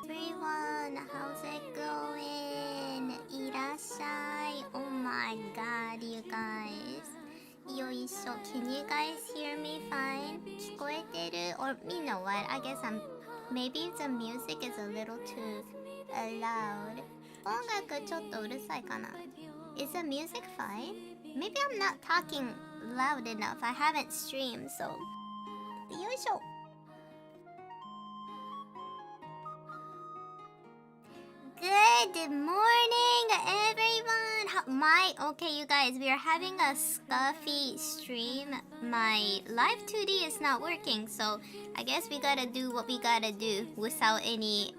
everyone, how's it going? いらっしゃい。Oh my god, you guys. よいしょ。Can you guys hear me fine? 聞こえてる? Or you know what? I guess maybe the music is a little too loud. 音楽ちょっとうるさいかな? Is the music fine? Maybe I'm not talking loud enough. I haven't streamed, so よいしょ。Good morning, everyone. Okay, you guys, we are having a scuffy stream. My live 2D is not working, so I guess we gotta do what we gotta do without any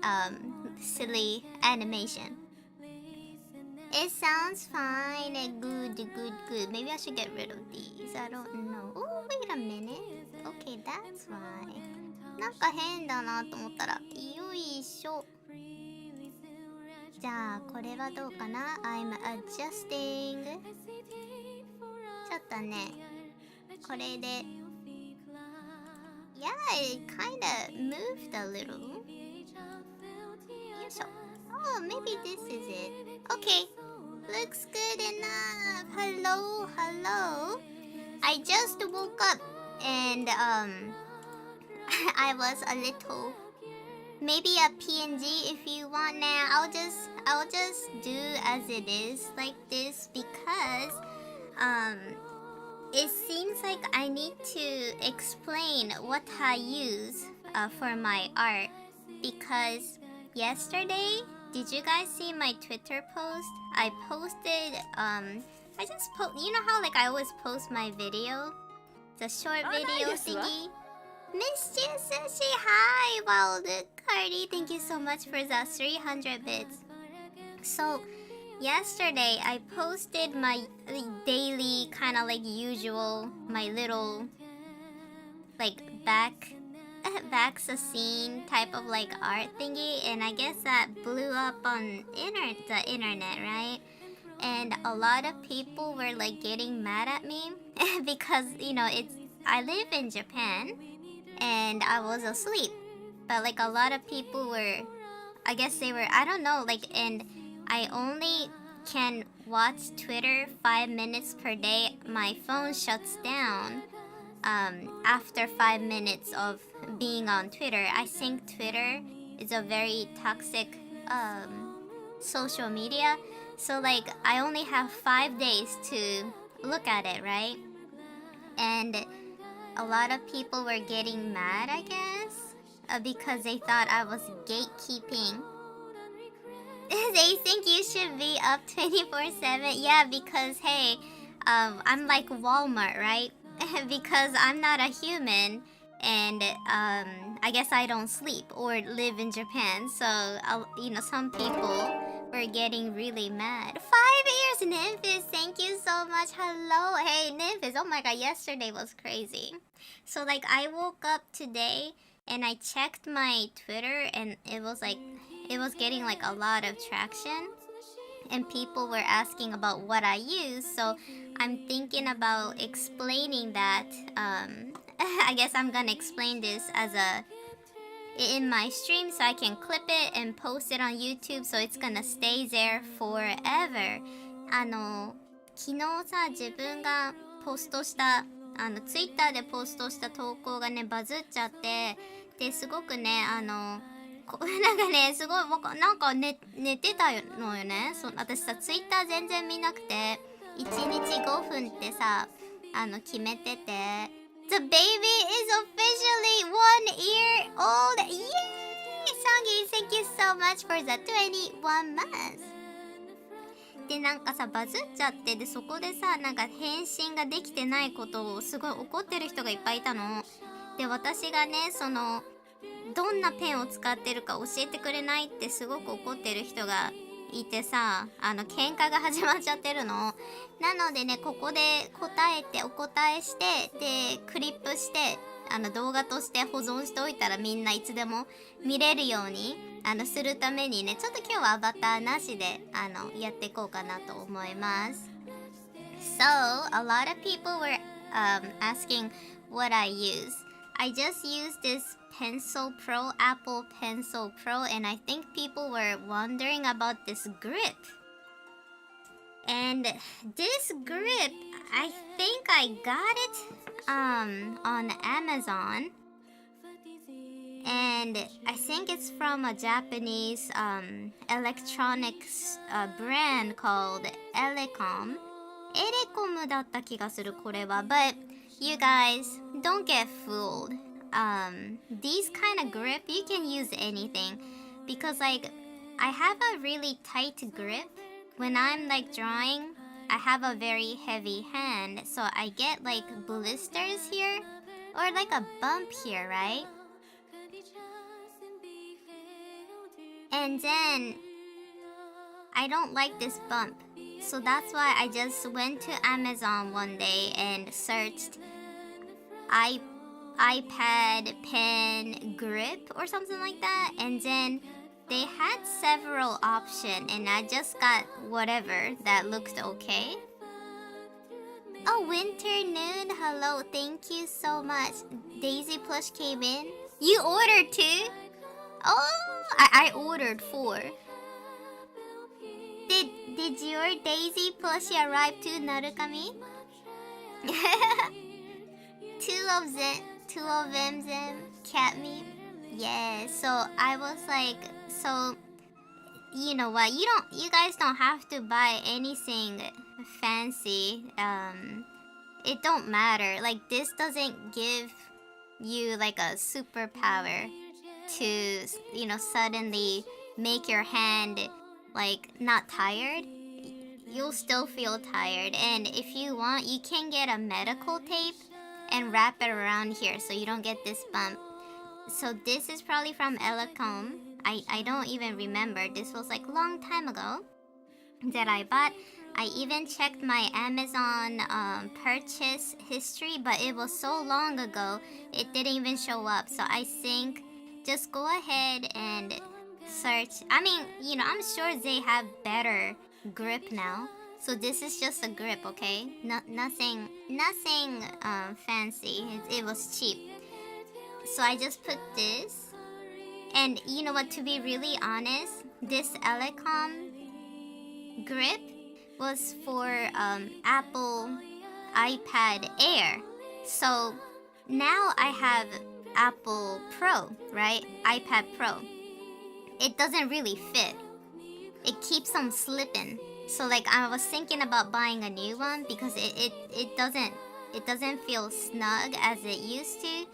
silly animation. It sounds fine. Good. Maybe I should get rid of these. I don't know. Oh, wait a minute. Okay, that's why. なんか変だなと思ったら、よいしょ。じゃあこれはどうかな ?I'm adjusting ちょっとねこれで Yeah, it kinda moved a little よいしょ Oh, maybe this is it Okay, looks good enough Hello I just woke up and I was a little Maybe a PNG if you want now. I'll just do as it is like this because it seems like I need to explain what I use for my art because yesterday, did you guys see my Twitter post? I posted you know how like I always post my video? The short video thingy? Mischief Sushi, hi! Wow, Cardi, thank you so much for the 300 bits. So, yesterday I posted my daily, kind of like usual, my little, like backs a scene type of like art thingy, and I guess that blew up on the internet, right? And a lot of people were like getting mad at me because, you know, I live in Japan. And I was asleep. But like a lot of people were, I guess they were, I don't know, like, and I only can watch Twitter 5 minutes per day. My phone shuts down after 5 minutes of being on Twitter. I think Twitter is a very toxic social media. So like I only have 5 days to look at it, right? And a lot of people were getting mad, I guess, because they thought I was gatekeeping. They think you should be up 24/7. Yeah, because hey, I'm like Walmart, right? Because I'm not a human, and I guess I don't sleep or live in Japan. So you know, some people were getting really mad. 5 years, Nymphis, thank you so much. Hello, hey Nymphis. Oh my god, yesterday was crazy. So like I woke up today and I checked my Twitter and it was getting like a lot of traction and people were asking about what I use. So I'm thinking about explaining that. I guess I'm gonna explain this in my stream so I can clip it and post it on YouTube so it's gonna stay there forever. 昨日さ、自分がポストしたTwitter でポストした投稿がねバズっちゃって、ですごくねなんかねすごいなんか寝てたのよね。私さ Twitter 全然見なくて1日5分ってさ決めてて。The baby is officially 1 year old! Yay! Songy, thank you so much for the 21 months! でなんかさバズっちゃってでそこでさなんか返信ができてないことをすごい怒ってる人がいっぱいいたの。で私がねどんなペンを使ってるか教えてくれないってすごく怒ってる人がいてさ喧嘩が始まっちゃってるの。なのでねここでお答えしてでクリップして動画として保存しておいたらみんないつでも見れるようにするためにねちょっと今日はアバターなしでやっていこうかなと思います。So a lot of people were asking what I use. I just used this Pencil Pro, Apple Pencil Pro, and I think people were wondering about this grip. And this grip, I think I got it on Amazon. And I think it's from a Japanese electronics brand called Elecom. Elecom だった気がするこれは。But you guys, don't get fooled. These kind of grip, you can use anything. Because like, I have a really tight grip. When I'm like drawing, I have a very heavy hand. So I get like blisters here. Or like a bump here, right? And then, I don't like this bump. So that's why I just went to Amazon one day and searched iPad pen grip or something like that. And then they had several options and I just got whatever that looked okay. Oh, Winter Noon, hello, thank you so much. Daisy Plush came in. You ordered too? Oh, I ordered 4. Did your Daisy plushie arrive too, Narukami? Two of them, cat meme. Yeah, so I was like, so you know what? You guys don't have to buy anything fancy. It don't matter. Like this doesn't give you like a superpower to, you know, suddenly make your hand like not tired. You'll still feel tired, and if you want, you can get a medical tape and wrap it around here so you don't get this bump. So this is probably from Elecom. I don't even remember. This was like long time ago that I bought. I even checked my Amazon purchase history, but it was so long ago it didn't even show up. So I think just go ahead and search. I mean, you know, I'm sure they have better grip now. So this is just a grip, okay? Nothing fancy. It was cheap. So I just put this. And you know what, to be really honest, this Elecom grip was for Apple iPad Air. So now I have Apple Pro, right? iPad Pro. It doesn't really fit. It keeps on slipping. So like I was thinking about buying a new one because it doesn't feel snug as it used to,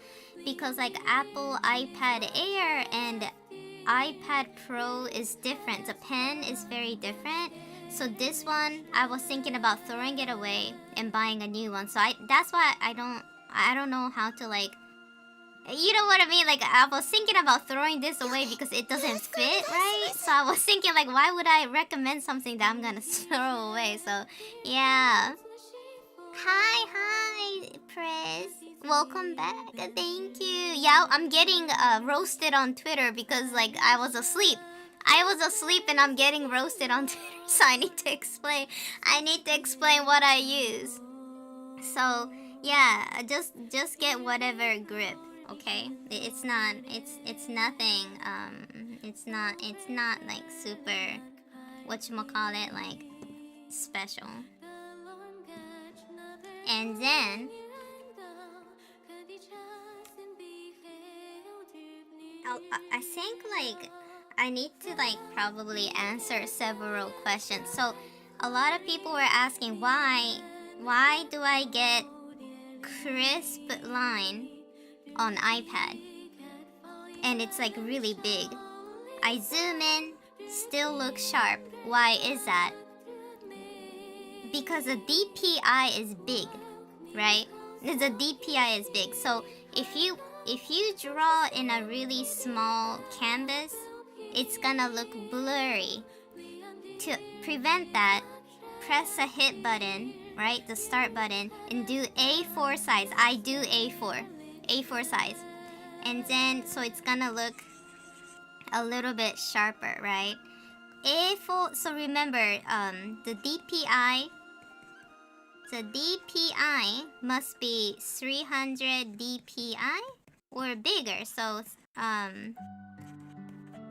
because like Apple iPad Air and iPad Pro is different. The pen is very different. So this one, I was thinking about throwing it away and buying a new one. So that's why I don't know how to like, you know what I mean? Like I was thinking about throwing this away because it doesn't fit, right? So I was thinking like, why would I recommend something that I'm gonna throw away? So yeah. Hi, Press. Welcome back. Thank you. Yeah, I'm getting roasted on Twitter because like I was asleep and I'm getting roasted on Twitter. So I need to explain what I use. So yeah, just get whatever grip, okay? It's nothing it's not like super whatchamacallit, like special. And then I think like I need to like probably answer several questions. So a lot of people were asking why do I get crisp line on iPad and it's like really big. I zoom in, still looks sharp. Why is that? Because the DPI is big, right? The DPI is big. So if you draw in a really small canvas, it's gonna look blurry. To prevent that, press a hit button, right? The start button, and do A4 size. I do A4 size. And then, so it's gonna look a little bit sharper, right? A4, so remember, the DPI must be 300 DPI. or bigger. So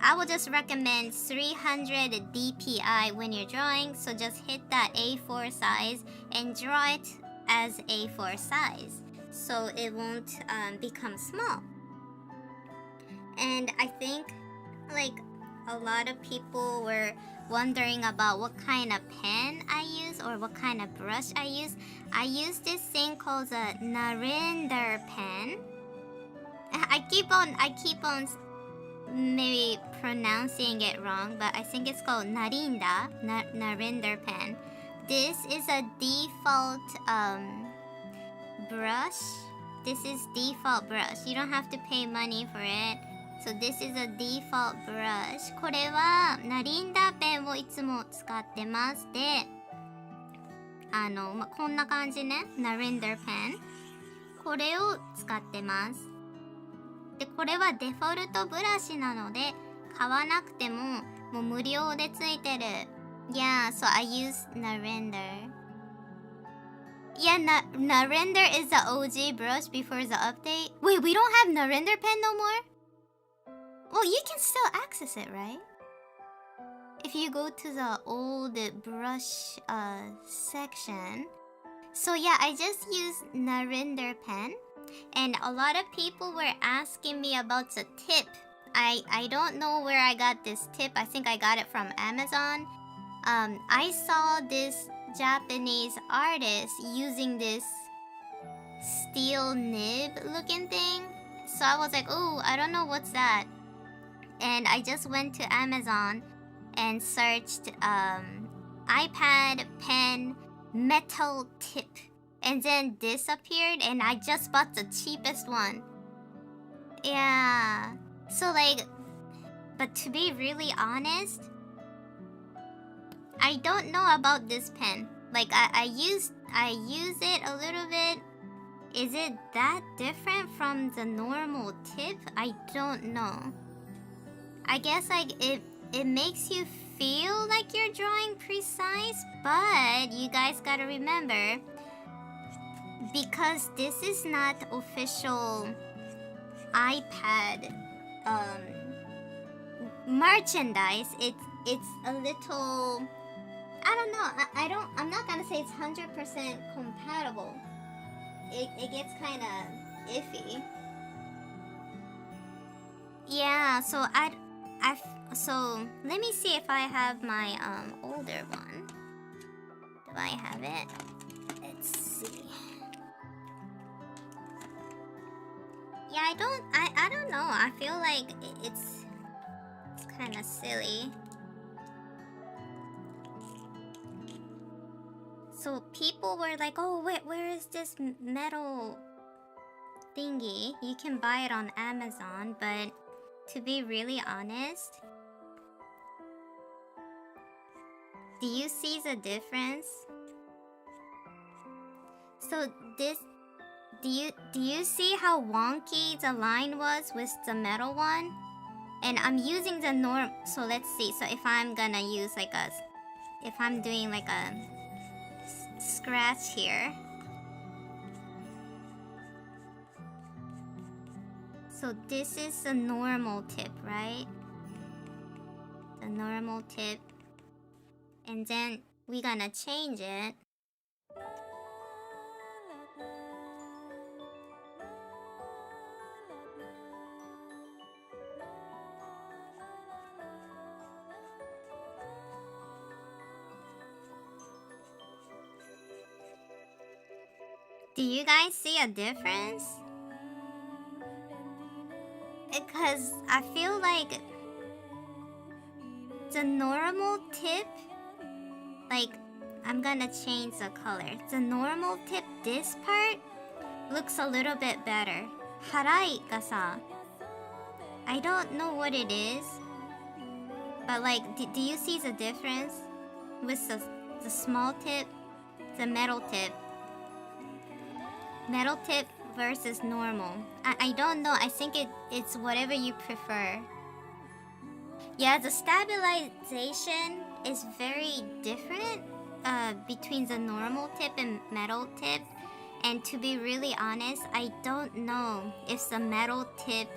I will just recommend 300 dpi when you're drawing. So just hit that A4 size and draw it as A4 size, so it won't become small. And I think like a lot of people were wondering about what kind of pen I use or what kind of brush I use. I use this thing called a Narendra pen. I keep on maybe pronouncing it wrong, but I think it's called Narendra pen. This is a default brush. This is default brush. You don't have to pay money for it. So this is a default brush. これはナリンダペンをいつも使ってます。で、こんな感じね。ナリンダペン。これを使ってます。で、これはデフォルトブラシなので、買わなくても、もう無料でついてる。Yeah, so I use Narendra. Yeah, Narendra is the OG brush before the update. Wait, we don't have Narendra pen no more? Well, you can still access it, right? If you go to the old brush section. So yeah, I just use Narendra pen. And a lot of people were asking me about the tip. I don't know where I got this tip. I think I got it from Amazon. I saw this Japanese artist using this steel nib looking thing. So I was like, oh, I don't know what's that. And I just went to Amazon and searched iPad pen metal tip. And then this appeared and I just bought the cheapest one. Yeah. So like, but to be really honest, I don't know about this pen. Like I use it a little bit. Is it that different from the normal tip? I don't know. I guess like it makes you feel like you're drawing precise, but you guys gotta remember, because this is not official iPad merchandise, it's a little, I don't know, I'm not gonna say it's 100% compatible. It gets kind of iffy. Yeah, so so let me see if I have my older one. Do I have it? Let's see. Yeah, I don't know. I feel like it's kind of silly. So people were like, "Oh, wait, where is this metal thingy?" You can buy it on Amazon, but to be really honest, do you see the difference? So this, do you see how wonky the line was with the metal one? And I'm using the norm. So let's see. So if I'm gonna use like if I'm doing like a scratch here. So this is the normal tip, right? The normal tip. And then we're gonna change it. Do you guys see a difference? Because I feel like the normal tip, like, I'm gonna change the color. The normal tip, this part, looks a little bit better. Harai ga sa, I don't know what it is, but like, do you see the difference with the small tip, the metal tip? Metal tip versus normal. I don't know. I think it's whatever you prefer. Yeah, the stabilization is very different between the normal tip and metal tip. And to be really honest, I don't know if the metal tip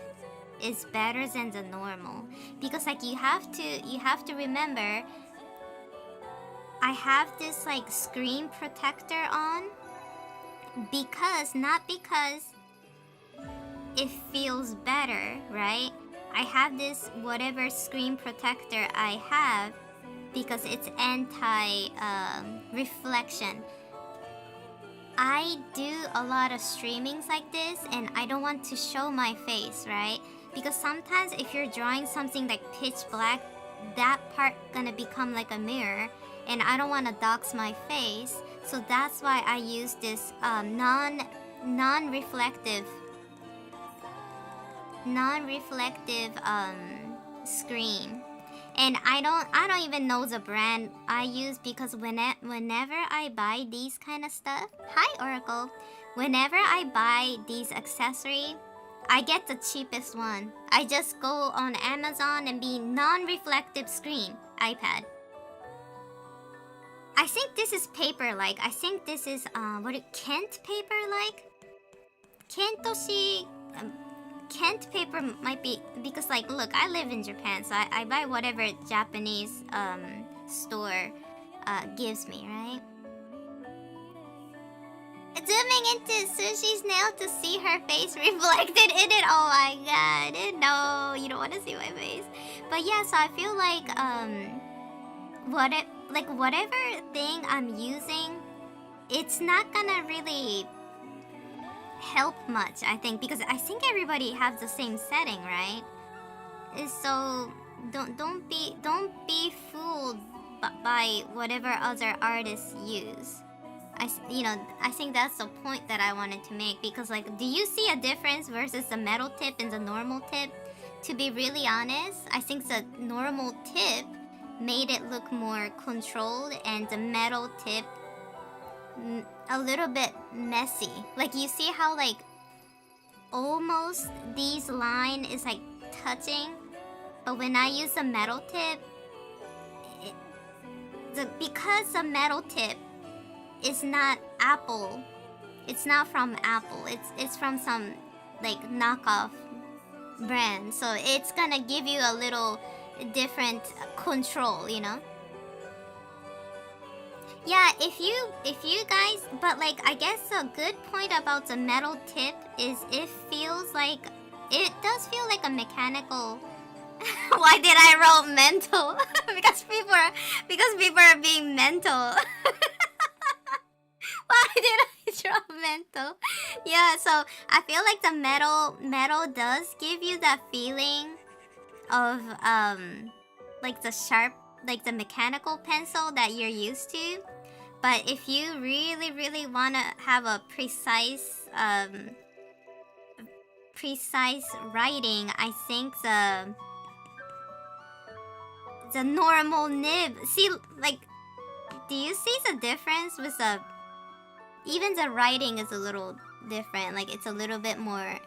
is better than the normal, because like you have to remember, I have this like screen protector on not because it feels better, right? I have this whatever screen protector I have because it's anti reflection. I do a lot of streamings like this and I don't want to show my face, right? Because sometimes if you're drawing something like pitch black, that part gonna become like a mirror and I don't want to dox my face. So that's why I use this non-reflective screen. And I don't even know the brand I use because whenever I buy these kind of stuff, hi Oracle, whenever I buy these accessories, I get the cheapest one. I just go on Amazon and be non-reflective screen iPad. I think this is paper-like. I think this is Kent paper-like. Kent paper might be, because like look, I live in Japan, so I buy whatever Japanese store gives me, right? Zooming into Sushi's nail to see her face reflected in it. Oh my god, no, you don't want to see my face. But yeah, so I feel like whatever thing I'm using, it's not gonna really help much, I think, because I think everybody has the same setting, right? So don't be fooled by whatever other artists use. I think that's the point that I wanted to make, because like, do you see a difference versus the metal tip and the normal tip? To be really honest, I think the normal tip made it look more controlled and the metal tip a little bit messy. Like you see how like almost these line is like touching, but when I use the metal tip, because the metal tip is not Apple, it's not from Apple, it's from some like knockoff brand, so it's gonna give you a little different control, you know? Yeah, if you guys, but like I guess a good point about the metal tip is it does feel like a mechanical. Why did I wrote mental? because people are being mental. Why did I draw mental? Yeah, so I feel like the metal does give you that feeling of like the sharp, like the mechanical pencil that you're used to. But if you really want to have a precise writing, I think the normal nib. See, like, do you see the difference with even the writing is a little different. Like it's a little bit more,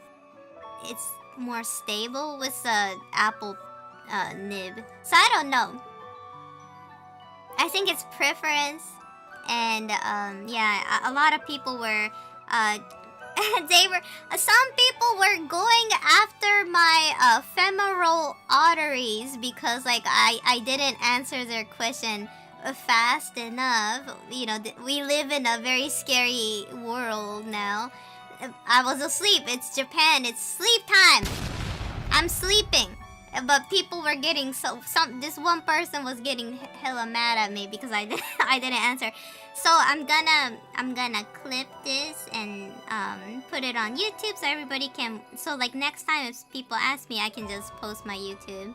it's more stable with the Apple nib. So I don't know. I think it's preference. And yeah, a lot of people were some people were going after my femoral arteries because like I didn't answer their question fast enough. You know, we live in a very scary world now. I was asleep. It's Japan. It's sleep time. I'm sleeping. But people were getting this one person was getting hella mad at me because I didn't answer. So I'm gonna clip this and put it on YouTube so everybody can. So like next time if people ask me, I can just post my YouTube.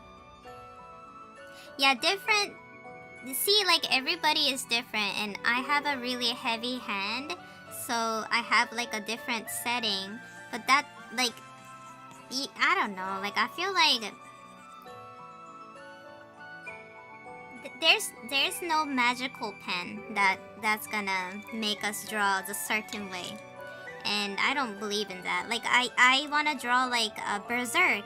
Yeah, different. See, like everybody is different, and I have a really heavy hand, so I have like a different setting. But that like, I don't know. Like I feel like. There's no magical pen that's gonna make us draw the certain way, and I don't believe in that. Like I wanna draw like a berserk,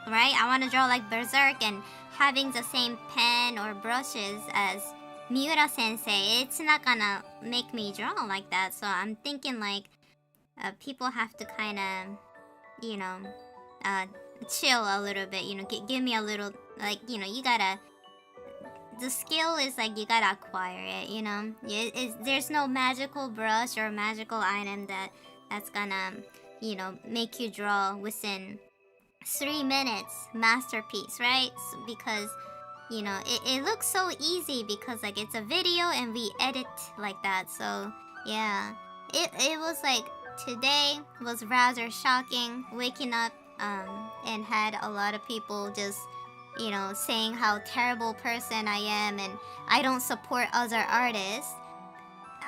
right? I wanna draw like berserk, and having the same pen or brushes as Miura sensei, it's not gonna make me draw like that. So I'm thinking like people have to kind of, you know, chill a little bit, you know, give me a little, like, you know, the skill is like you gotta acquire it, you know. There's no magical brush or magical item that's gonna, you know, make you draw within 3 minutes masterpiece, right? Because, you know, it looks so easy because like it's a video and we edit like that. So yeah, it was like today was rather shocking waking up and had a lot of people just, you know, saying how terrible person I am and I don't support other artists.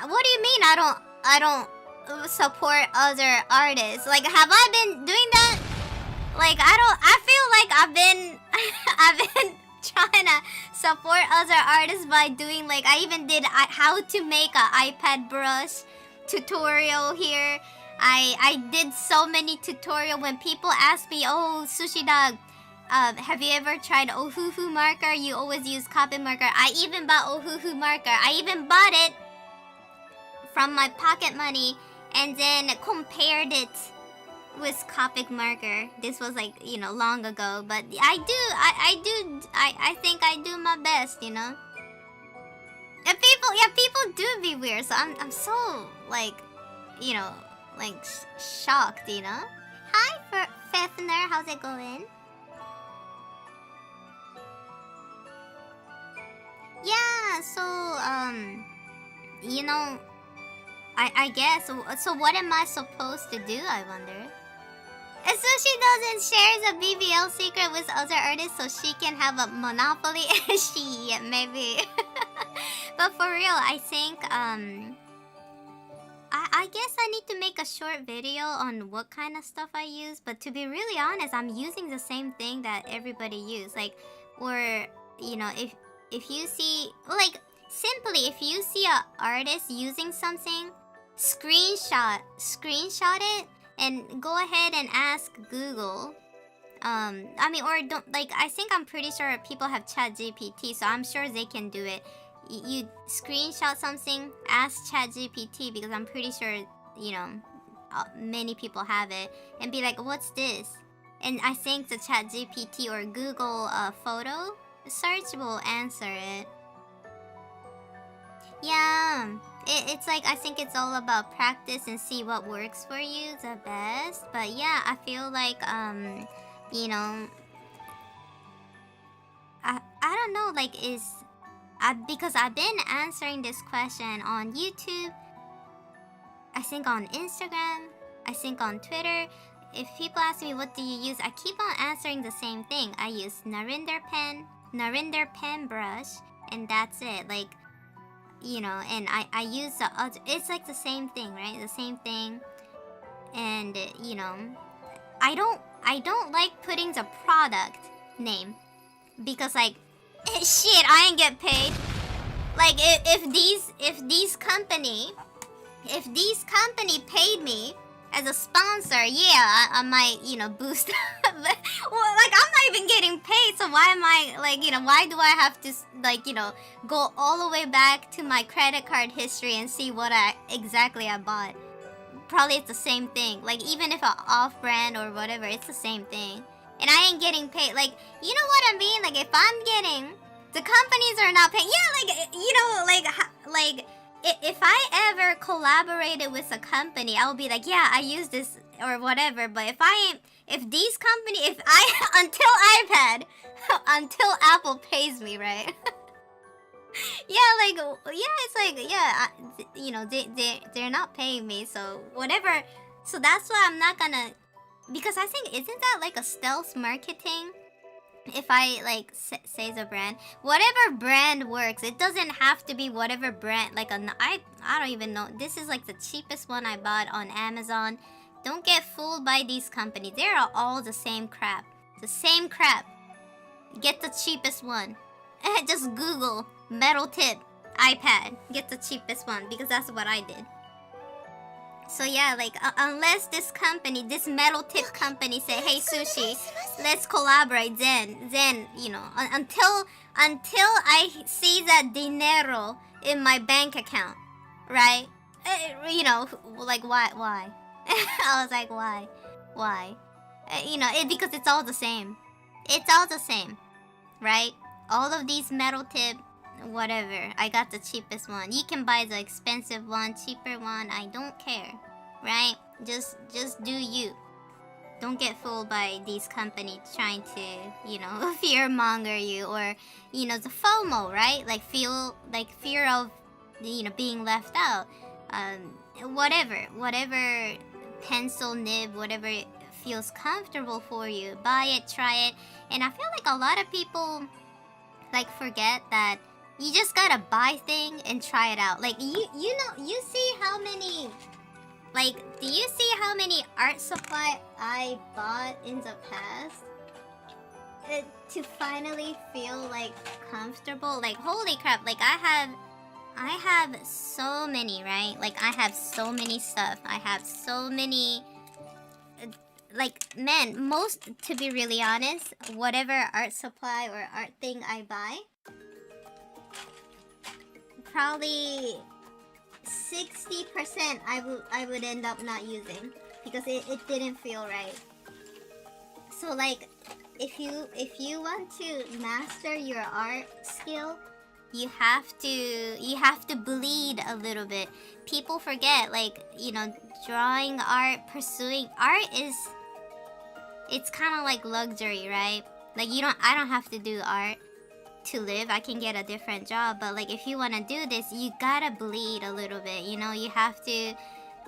What do you mean I don't support other artists? Like, have I been doing that? Like, I feel like I've been trying to support other artists by doing, like, I even did how to make an iPad brush tutorial here. I did so many tutorial when people ask me, oh, Sushi Dog, have you ever tried Ohuhu marker? You always use Copic marker. I even bought Ohuhu marker. I even bought it from my pocket money and then compared it with Copic marker. This was like, you know, long ago, but I think I do my best, you know. And people do be weird, so I'm so like, you know, like shocked, you know. Hi, Fefner, how's it going? Yeah, so you know, I guess. So what am I supposed to do, I wonder? And so she doesn't share the BBL secret with other artists so she can have a monopoly. She maybe. But for real, I think I guess I need to make a short video on what kind of stuff I use. But to be really honest, I'm using the same thing that everybody use. Like, or you know, if you see, like, simply if you see an artist using something, screenshot it and go ahead and ask Google. I mean, or don't, like, I think I'm pretty sure people have ChatGPT, so I'm sure they can do it. You screenshot something, ask ChatGPT, because I'm pretty sure, you know, many people have it, and be like, what's this? And I think the ChatGPT or Google photo search will answer it. Yeah, it's like, I think it's all about practice and see what works for you the best. But yeah, I feel like, you know, I don't know, like, because I've been answering this question on YouTube, I think on Instagram, I think on Twitter. If people ask me what do you use, I keep on answering the same thing. I use Narinder pen brush, and that's it. Like, you know, and I use the other, it's like the same thing, right? The same thing. And you know, I don't like putting the product name, because like, shit, I ain't get paid. Like, if these company paid me as a sponsor, yeah, I might, you know, boost. But, well, like, I'm not even getting paid, so why am I, like, you know, why do I have to, like, you know, go all the way back to my credit card history and see what exactly I bought? Probably it's the same thing. Like, even if I'm off-brand or whatever, it's the same thing. And I ain't getting paid. Like, you know what I mean? Like, if I'm getting, the companies are not paying. Yeah, like, you know, like, if I ever collaborated with a company, I'll be like, yeah, I use this or whatever. But until Apple pays me, right? Yeah, like, yeah, it's like, yeah, you know, they're not paying me, so whatever. So that's why I'm not gonna, because I think, isn't that like a stealth marketing? If I like say the brand, whatever brand works, it doesn't have to be whatever brand. Like I don't even know. This is like the cheapest one I bought on Amazon. Don't get fooled by these companies. They are all the same crap. The same crap. Get the cheapest one. Just Google metal tip iPad. Get the cheapest one, because that's what I did. So yeah, like, unless this company, this metal tip company say, hey Sushi, let's collaborate, then, you know, until I see that dinero in my bank account, right? You know, like, why? I was like, why? Why? Because it's all the same. It's all the same, right? All of these metal tip, whatever. I got the cheapest one. You can buy the expensive one, cheaper one. I don't care, right? Just do you. Don't get fooled by these companies trying to, fear monger you or, the FOMO, right? Like fear of, being left out. Whatever pencil nib, whatever feels comfortable for you, buy it, try it. And I feel like a lot of people forget that you just gotta buy thing and try it out. Like you see how many, do you see how many art supply I bought in the past to finally feel comfortable? Holy crap! I have so many, right? I have so many stuff. I have so many. Man, to be really honest, whatever art supply or art thing I buy, probably 60% I would end up not using because it didn't feel right. So if you want to master your art skill, you have to bleed a little bit. People forget, drawing art, pursuing art it's kind of like luxury, right? I don't have to do art to live. I can get a different job, but if you want to do this, you gotta bleed a little bit. You have to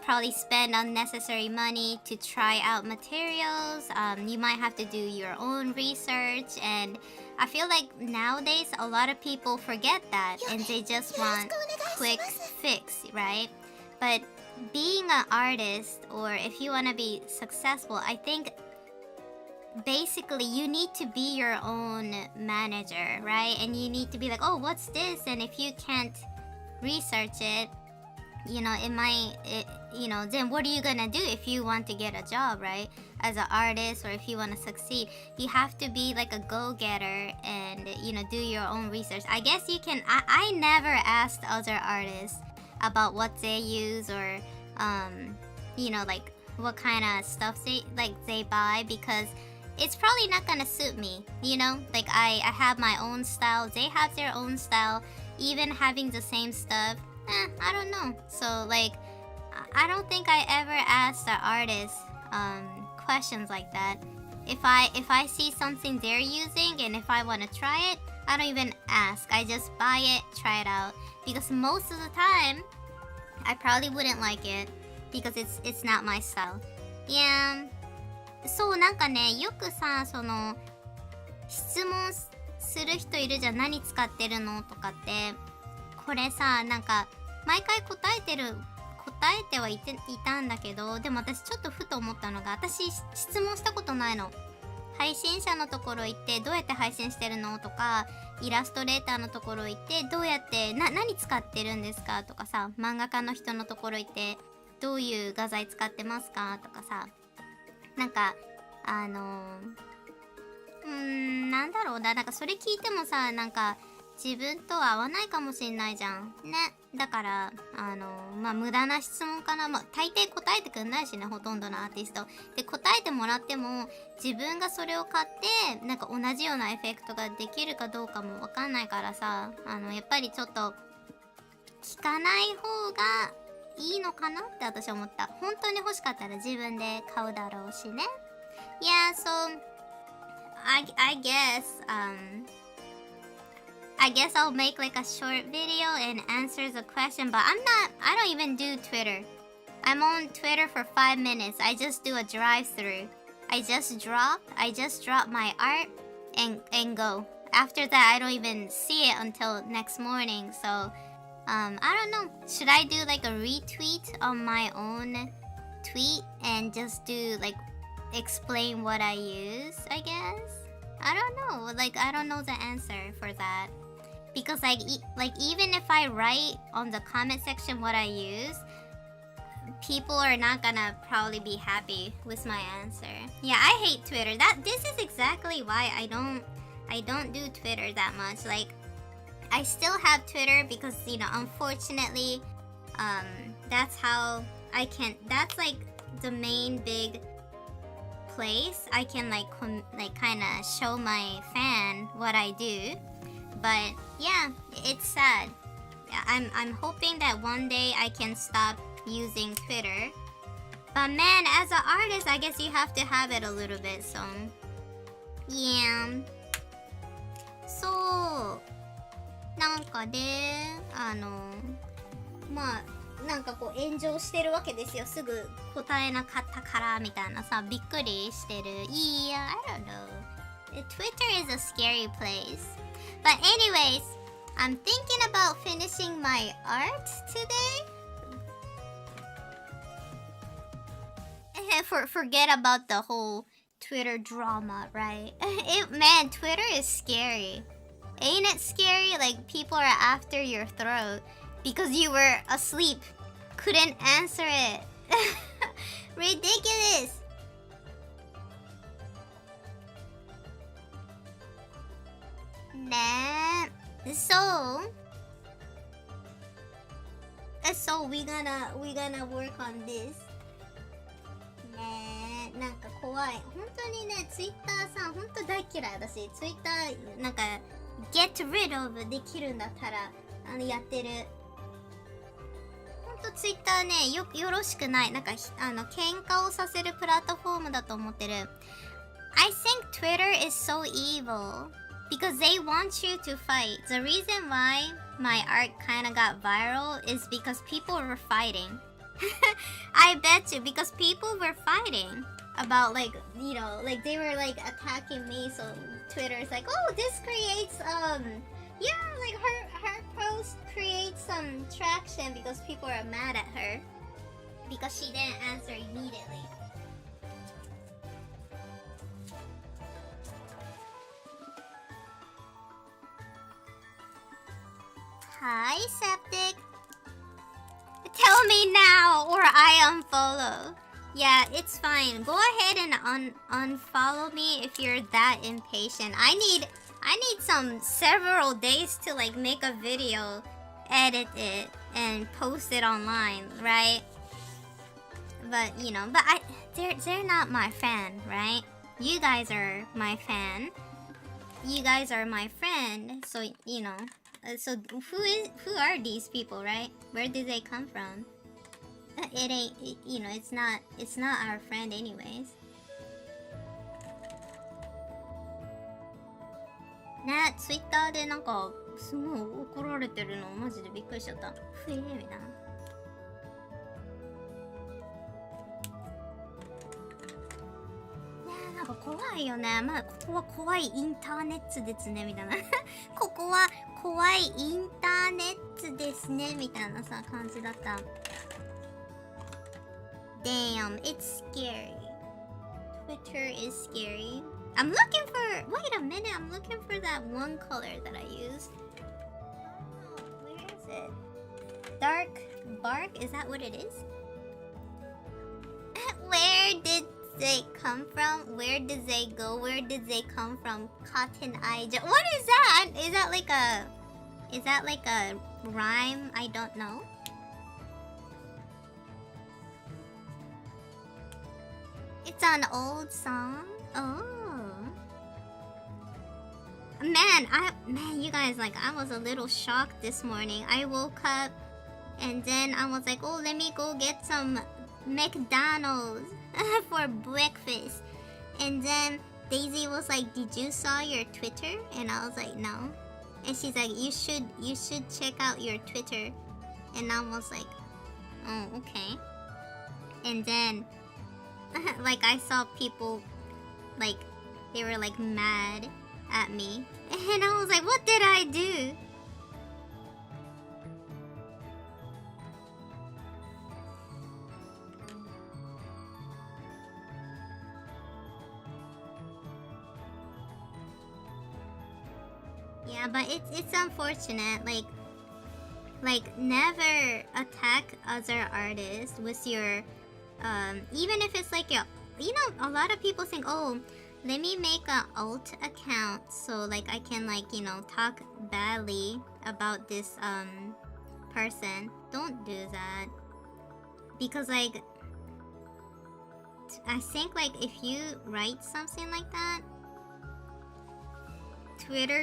probably spend unnecessary money to try out materials. You might have to do your own research, and I feel like nowadays a lot of people forget that and they just want quick fix, right? But being an artist, or if you want to be successful, I think basically you need to be your own manager, right? And you need to be like, oh, what's this? And if you can't research it, then what are you gonna do if you want to get a job, right? As an artist, or if you want to succeed, you have to be like a go-getter and do your own research. I guess you can. I never asked other artists about what they use or what kind of stuff they buy, because it's probably not gonna suit me. I have my own style, they have their own style. Even having the same stuff, I don't know. So I don't think I ever asked the artist questions like that. If I see something they're using and if I want to try it, I don't even ask. I just buy it, try it out, because most of the time I probably wouldn't like it because it's not my style. Yeah. そうなんかね、よくさ、質問する人いるじゃん。何使ってるのとかって。これさ、毎回答えてはいたんだけど、でも私ちょっとふと思ったのが、私質問したことないの。配信者のところ行ってどうやって配信してるのとか、イラストレーターのところ行ってどうやって何使ってるんですかとかさ、漫画家の人のところ行ってどういう画材使ってますかとかさ、なんだろうな、それ聞いてもさ、自分とは合わないかもしんないじゃんね。だから無駄な質問かな。大抵答えてくんないしね、ほとんどのアーティストで。答えてもらっても自分がそれを買って同じようなエフェクトができるかどうかもわかんないからさ、やっぱりちょっと聞かない方がいいのかなって私は思った。本当に欲しかったら自分で買うだろうしね。Yeah, so I guess I'll make a short video and answer the question, but I don't even do Twitter. I'm on Twitter for 5 minutes. I just do a drive-through. I just drop my art and go. After that, I don't even see it until next morning. So, I don't know. Should I do a retweet on my own tweet and just do explain what I use, I guess? I don't know. I don't know the answer for that. Because even if I write on the comment section what I use, people are not gonna probably be happy with my answer. Yeah, I hate Twitter. This is exactly why I don't do Twitter that much. I still have Twitter because unfortunately, that's how I can. That's the main big place I can like kind of show my fan what I do. But yeah, it's sad. I'm hoping that one day I can stop using Twitter. But man, as an artist, I guess you have to have it a little bit. So yeah. そうなんかでまあなんかこう炎上してるわけですよ。すぐ答えなかったからみたいなさ、びっくりしてる。いや、I don't know. Twitter is a scary place. But anyways, I'm thinking about finishing my art today. Forget about the whole Twitter drama, right? Man, Twitter is scary. Ain't it scary? Like people are after your throat because you were asleep. Couldn't answer it. Ridiculous. Nah. So we gonna work on this. ねえ、なんか怖い。本当にね、ツイッターさ、本当大嫌いだし、ツイッターなんか get rid of できるんだったらやってる。本当ツイッターね、よろしくない。なんか喧嘩をさせるプラットフォームだと思ってる。I think Twitter is so evil because they want you to fight. The reason why my art kind of got viral is because people were fighting. I bet you, because people were fighting about like, you know, like they were like attacking me. So Twitter is like, oh, this creates yeah, like her post creates some traction because people are mad at her because she didn't answer immediately. Hi, Septic. Tell me now or I unfollow. Yeah, it's fine. Go ahead and unfollow me if you're that impatient. I need some several days to like make a video, edit it, and post it online, right? But you know, they're not my fan, right? You guys are my fan. You guys are my friend, so you know. So who are these people, right? Where did they come from? It ain't, you know, it's not our friend anyways. ね、ツイッターでなんかすごい怒られてるのマジでびっくりしちゃった。ふえーみたいな。ね、なんか怖いよね。まあここは怖いインターネットですねみたいな。ここは怖いインターネットですねみたいなさ感じだった。Damn, it's scary. Twitter is scary. I'm looking for. Wait a minute. I'm looking for that one color that I use. Oh, where is it? Dark bark. Is that what it is? Where did they come from? Where did they go? Where did they come from? Cotton eye. What is that? Is that like a rhyme? I don't know. It's an old song. Oh. Man, you guys, like, I was a little shocked this morning. I woke up and then I was like, oh, let me go get some McDonald's for breakfast. And then Daisy was like, did you saw your Twitter? And I was like, no. And she's like, you should check out your Twitter. And I was like, oh, okay. And then like I saw people like they were like mad at me. And I was like, what did I do? Yeah, but it's unfortunate. Like never attack other artists with your even if it's like a, you know, a lot of people think, oh, let me make an alt account so like I can like, you know, talk badly about this person. Don't do that, because like I think like if you write something like that, Twitter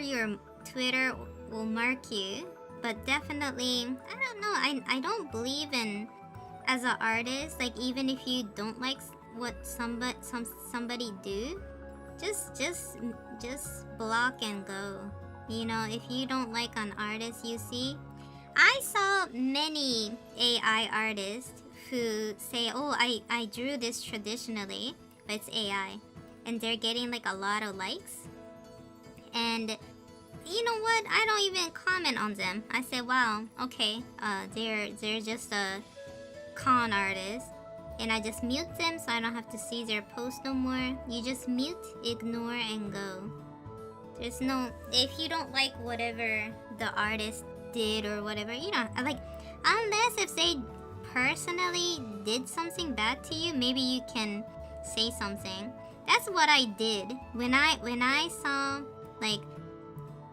will mark you. But definitely, I don't know. I don't believe in, as an artist, like even if you don't like what somebody do, just block and go. You know, if you don't like an artist you see, I saw many AI artists who say, oh, I drew this traditionally, but it's AI, and they're getting like a lot of likes. And you know what? I don't even comment on them. I say, wow, okay, they're just a con artist, and I just mute them so I don't have to see their post no more. You just mute, ignore, and go. There's no, if you don't like whatever the artist did or whatever, you know, like, unless if they personally did something bad to you, maybe you can say something. That's what I did when I saw, like,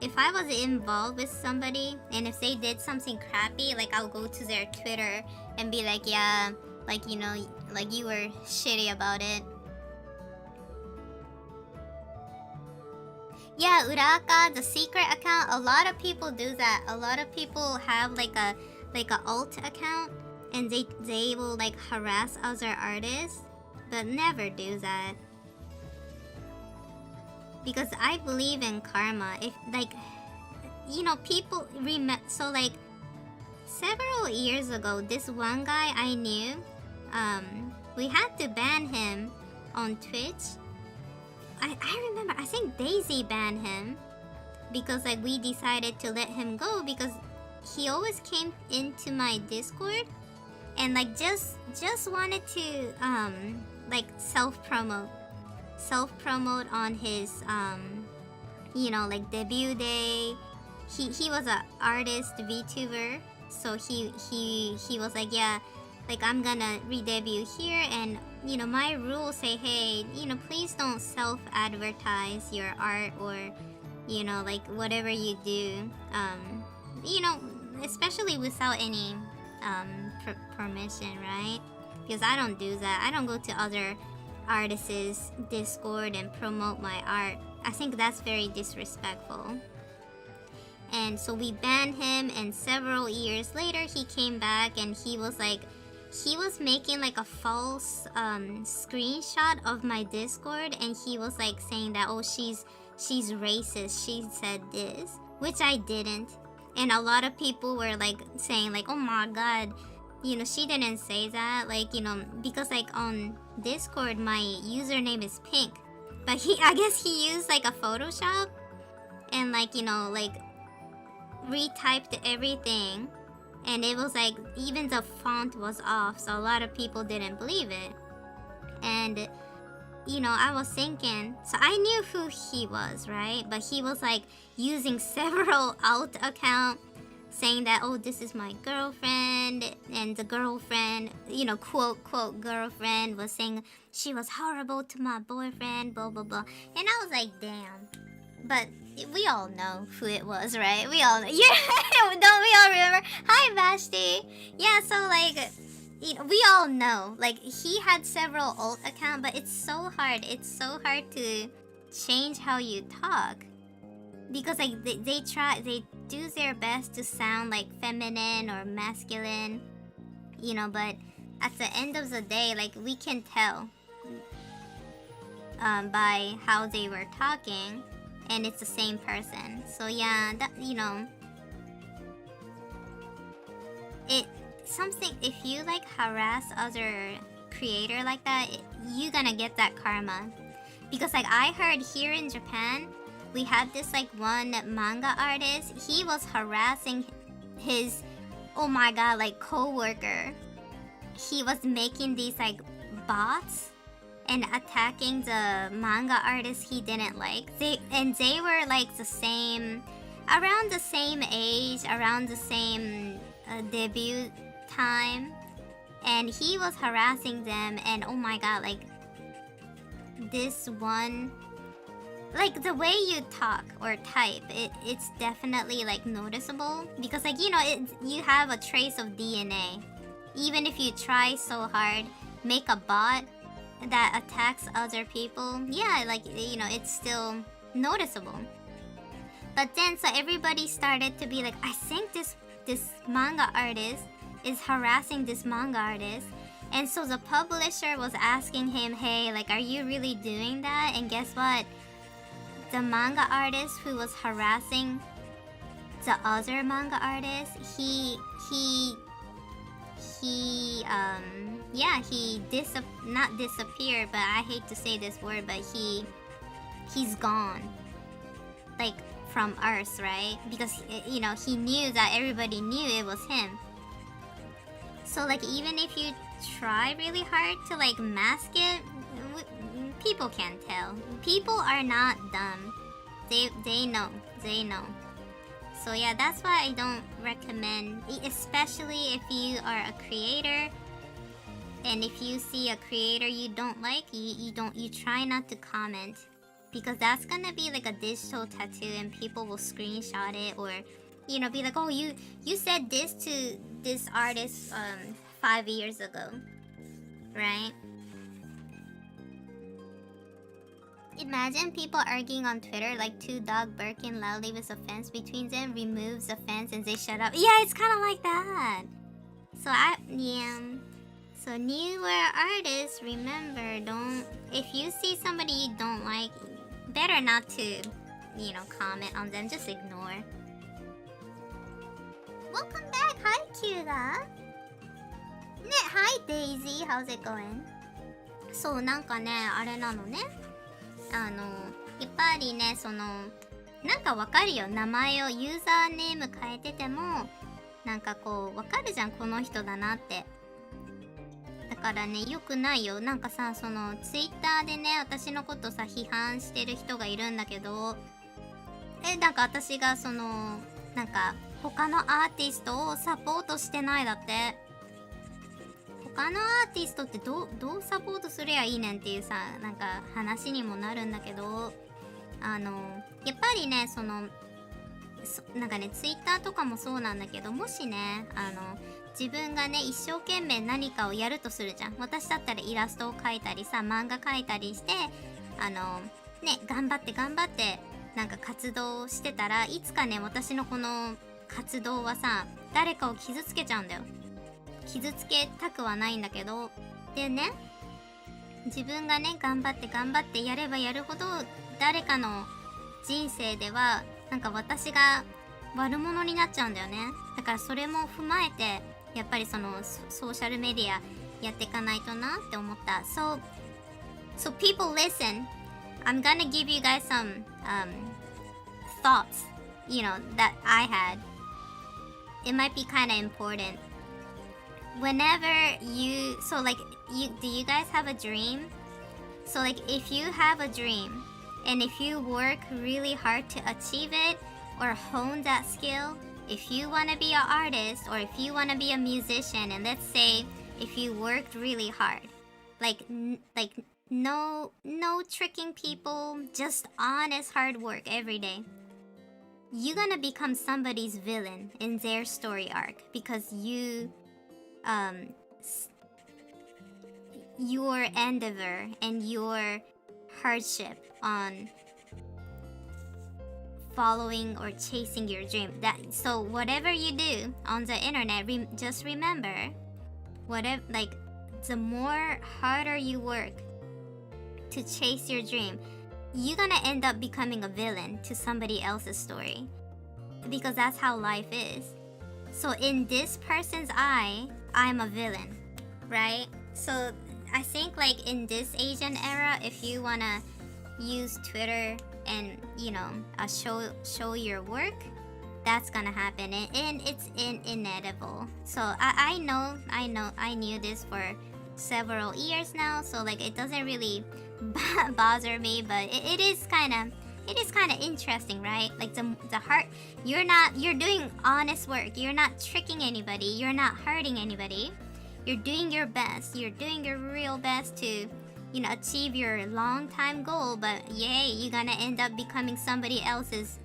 if I was involved with somebody and if they did something crappy, like I'll go to their Twitter and be like, yeah, like, you know, like you were shitty about it. Yeah, Uraka, the secret account, a lot of people do that. A lot of people have like a alt account and they will like harass other artists, but never do that. Because I believe in karma. If like, you know, people remember. So like, several years ago, this one guy I knew, we had to ban him on Twitch. I remember. I think Daisy banned him because like we decided to let him go because he always came into my Discord and like just wanted to like self promote on his you know, like debut day. He was a artist VTuber, so he was like, yeah, like I'm gonna re-debut here, and you know my rules say, hey, you know, please don't self-advertise your art or you know, like whatever you do, you know, especially without any permission, right? Because I don't do that. I don't go to other artists' Discord and promote my art. I think that's very disrespectful. And so we banned him, and several years later he came back and he was making like a false screenshot of my Discord, and he was like saying that, oh, she's racist, she said this, which I didn't. And a lot of people were like saying like, oh my god, you know, she didn't say that, like, you know, because like on Discord my username is pink, but I guess he used like a Photoshop and like, you know, like retyped everything, and it was like even the font was off, so a lot of people didn't believe it. And you know, I was thinking, so I knew who he was, right? But he was like using several alt accounts saying that, oh, this is my girlfriend, and the girlfriend, you know, quote girlfriend was saying she was horrible to my boyfriend, blah blah blah. And I was like, damn. But we all know who it was, right? We all know. Yeah, don't we all remember? Hi, Vashti. Yeah, so like, you know, we all know, like, he had several alt accounts, but it's so hard to change how you talk, because like they do their best to sound like feminine or masculine, you know, but at the end of the day, like, we can tell by how they were talking, and it's the same person. So yeah, that, you know, something, if you like harass other creator like that, you're gonna get that karma. Because like I heard here in Japan, we had this like one manga artist, he was harassing his, oh my god, like co-worker. He was making these like bots and attacking the manga artist he didn't like. They were like the same, around the same age, around the same debut time, and he was harassing them. And oh my god, like this one, like the way you talk or type, it's definitely like noticeable, because like, you know, you have a trace of DNA. Even if you try so hard, make a bot, that attacks other people, yeah, like, it's still noticeable. But then, so everybody started to be like, I think this manga artist is harassing this manga artist. And so the publisher was asking him, hey, like, are you really doing that? And guess what? The manga artist who was harassing the other manga artist, he not disappeared, but I hate to say this word, but he's gone, like, from Earth, right? Because he knew that everybody knew it was him. So, like, even if you try really hard to, like, mask it, people can't tell. People are not dumb. They know. So yeah, that's why I don't recommend, especially if you are a creator, and if you see a creator you don't like, you try not to comment, because that's gonna be like a digital tattoo, and people will screenshot it, or be like, oh, you said this to this artist 5 years ago, right? Imagine people arguing on Twitter, like two dogs barking loudly with a fence between them, removes the fence and they shut up. Yeah, it's kind of like that. So newer artists, remember, if you see somebody you don't like, better not to, comment on them, just ignore. Welcome back, hi Kyuga. Hi Daisy, how's it going? そうなんかね、あれなのね。やっぱりね、なんかわかるよ。名前をユーザーネーム変えてても、なんかこう、わかるじゃん、この人だなって。だからね、よくないよ。なんかさ、ツイッターでね、私のことさ、批判してる人がいるんだけど、なんか私がなんか、他のアーティストをサポートしてないだって。他のアーティストってどうサポートすりゃいいねんっていうさ、なんか話にもなるんだけど、やっぱりね、なんかね、ツイッターとかもそうなんだけど、もしね、自分がね、一生懸命何かをやるとするじゃん。私だったらイラストを描いたりさ、漫画描いたりして、ね、頑張ってなんか活動してたら、いつかね、私のこの活動はさ、誰かを傷つけちゃうんだよ。傷つけたくはないんだけど、でね、自分がね、頑張ってやればやるほど、誰かの人生ではなんか私が悪者になっちゃうんだよね。だからそれも踏まえて、やっぱりソーシャルメディアやっていかないとなって思った。So people listen. I'm gonna give you guys some thoughts, that I had. It might be kind of important. Whenever do you guys have a dream? So like, if you have a dream, and if you work really hard to achieve it, or hone that skill, if you want to be an artist, or if you want to be a musician, and let's say, if you worked really hard, like no tricking people, just honest hard work every day, you're gonna become somebody's villain in their story arc, because your endeavor and your hardship on following or chasing your dream. So whatever you do on the internet, just remember, the more harder you work to chase your dream, you're gonna end up becoming a villain to somebody else's story, because that's how life is. So in this person's eye, I'm a villain, right? So I think like in this Asian era, if you wanna use Twitter and show your work, that's gonna happen, and it's inevitable. So I knew this for several years now, so like it doesn't really bother me, but it is kind of interesting, right? Like the heart, you're doing honest work, you're not tricking anybody, you're not hurting anybody, you're doing your best, you're doing your real best to achieve your long time goal, but yay, you're gonna end up becoming somebody else's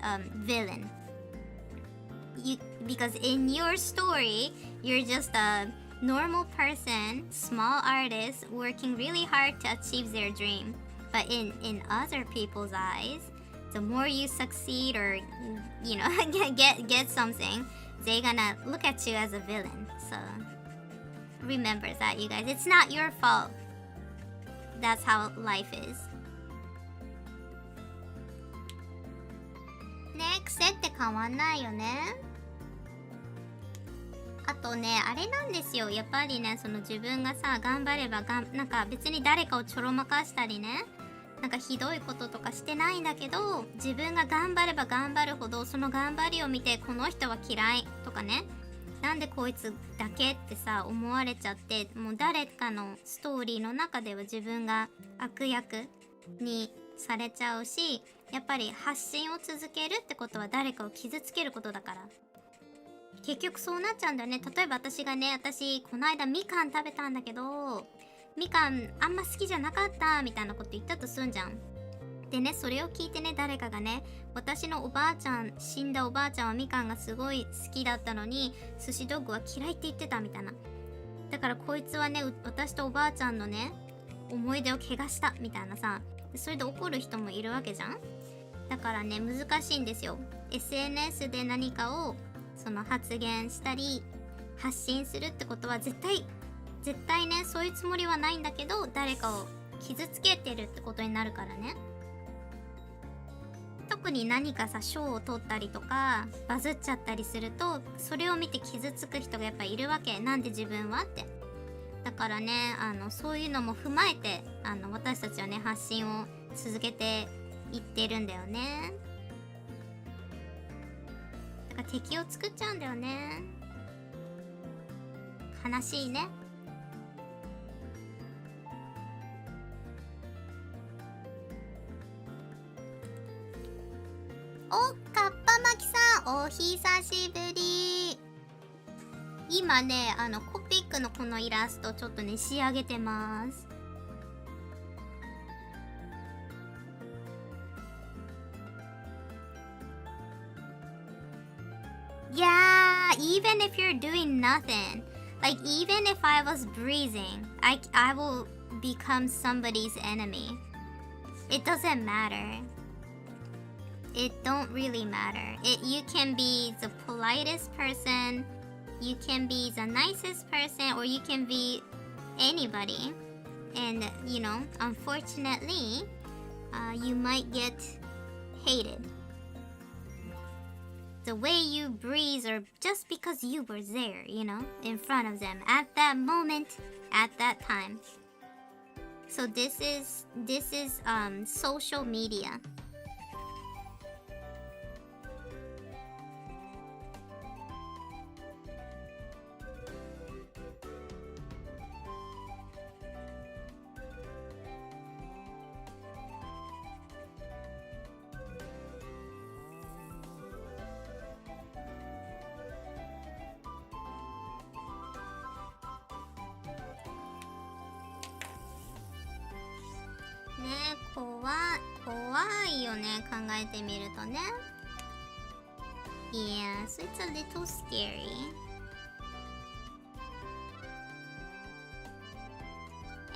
because in your story, you're just a normal person, small artist working really hard to achieve their dream. But in other people's eyes, the more you succeed or get something, they're gonna look at you as a villain. So remember that, you guys. It's not your fault. That's how life is. ね、癖って変わんないよね。あとね、あれなんですよ。やっぱりね、その自分がさ、頑張ればなんか別に誰かをちょろまかしたりね、なんかひどいこととかしてないんだけど、自分が頑張れば頑張るほど、その頑張りを見て、この人は嫌いとかね、なんでこいつだけってさ、思われちゃって、もう誰かのストーリーの中では自分が悪役にされちゃうし、やっぱり発信を続けるってことは誰かを傷つけることだから。結局そうなっちゃうんだよね。例えば私この間みかん食べたんだけど、みかんあんま好きじゃなかったみたいなこと言ったとすんじゃん。でね、それを聞いてね、誰かがね、私のおばあちゃん、死んだおばあちゃんはみかんがすごい好きだったのに、寿司ドッグは嫌いって言ってたみたいな。だからこいつはね、私とおばあちゃんのね、思い出を怪我したみたいなさ、それで怒る人もいるわけじゃん。だからね、難しいんですよ。SNS で何かをその発言したり発信するってことは絶対ね、そういうつもりはないんだけど、誰かを傷つけてるってことになるからね。特に何かさ、賞を取ったりとかバズっちゃったりすると、それを見て傷つく人がやっぱいるわけ。なんで自分はって。だからね、そういうのも踏まえて私たちはね、発信を続けていってるんだよね。だから敵を作っちゃうんだよね。悲しいね。お、かっぱまきさん、お久しぶり。今ね、コピックのこのイラストちょっとね、仕上げてます。Yeah, even if you're doing nothing, like even if I was breathing, I will become somebody's enemy. It doesn't matter. It don't really matter. You can be the politest person, you can be the nicest person, or you can be anybody. And unfortunately, you might get hated. The way you breathe, or just because you were there, in front of them at that moment, at that time. So this is social media.怖いよね、考えてみるとね。Yeah, so it's a little scary.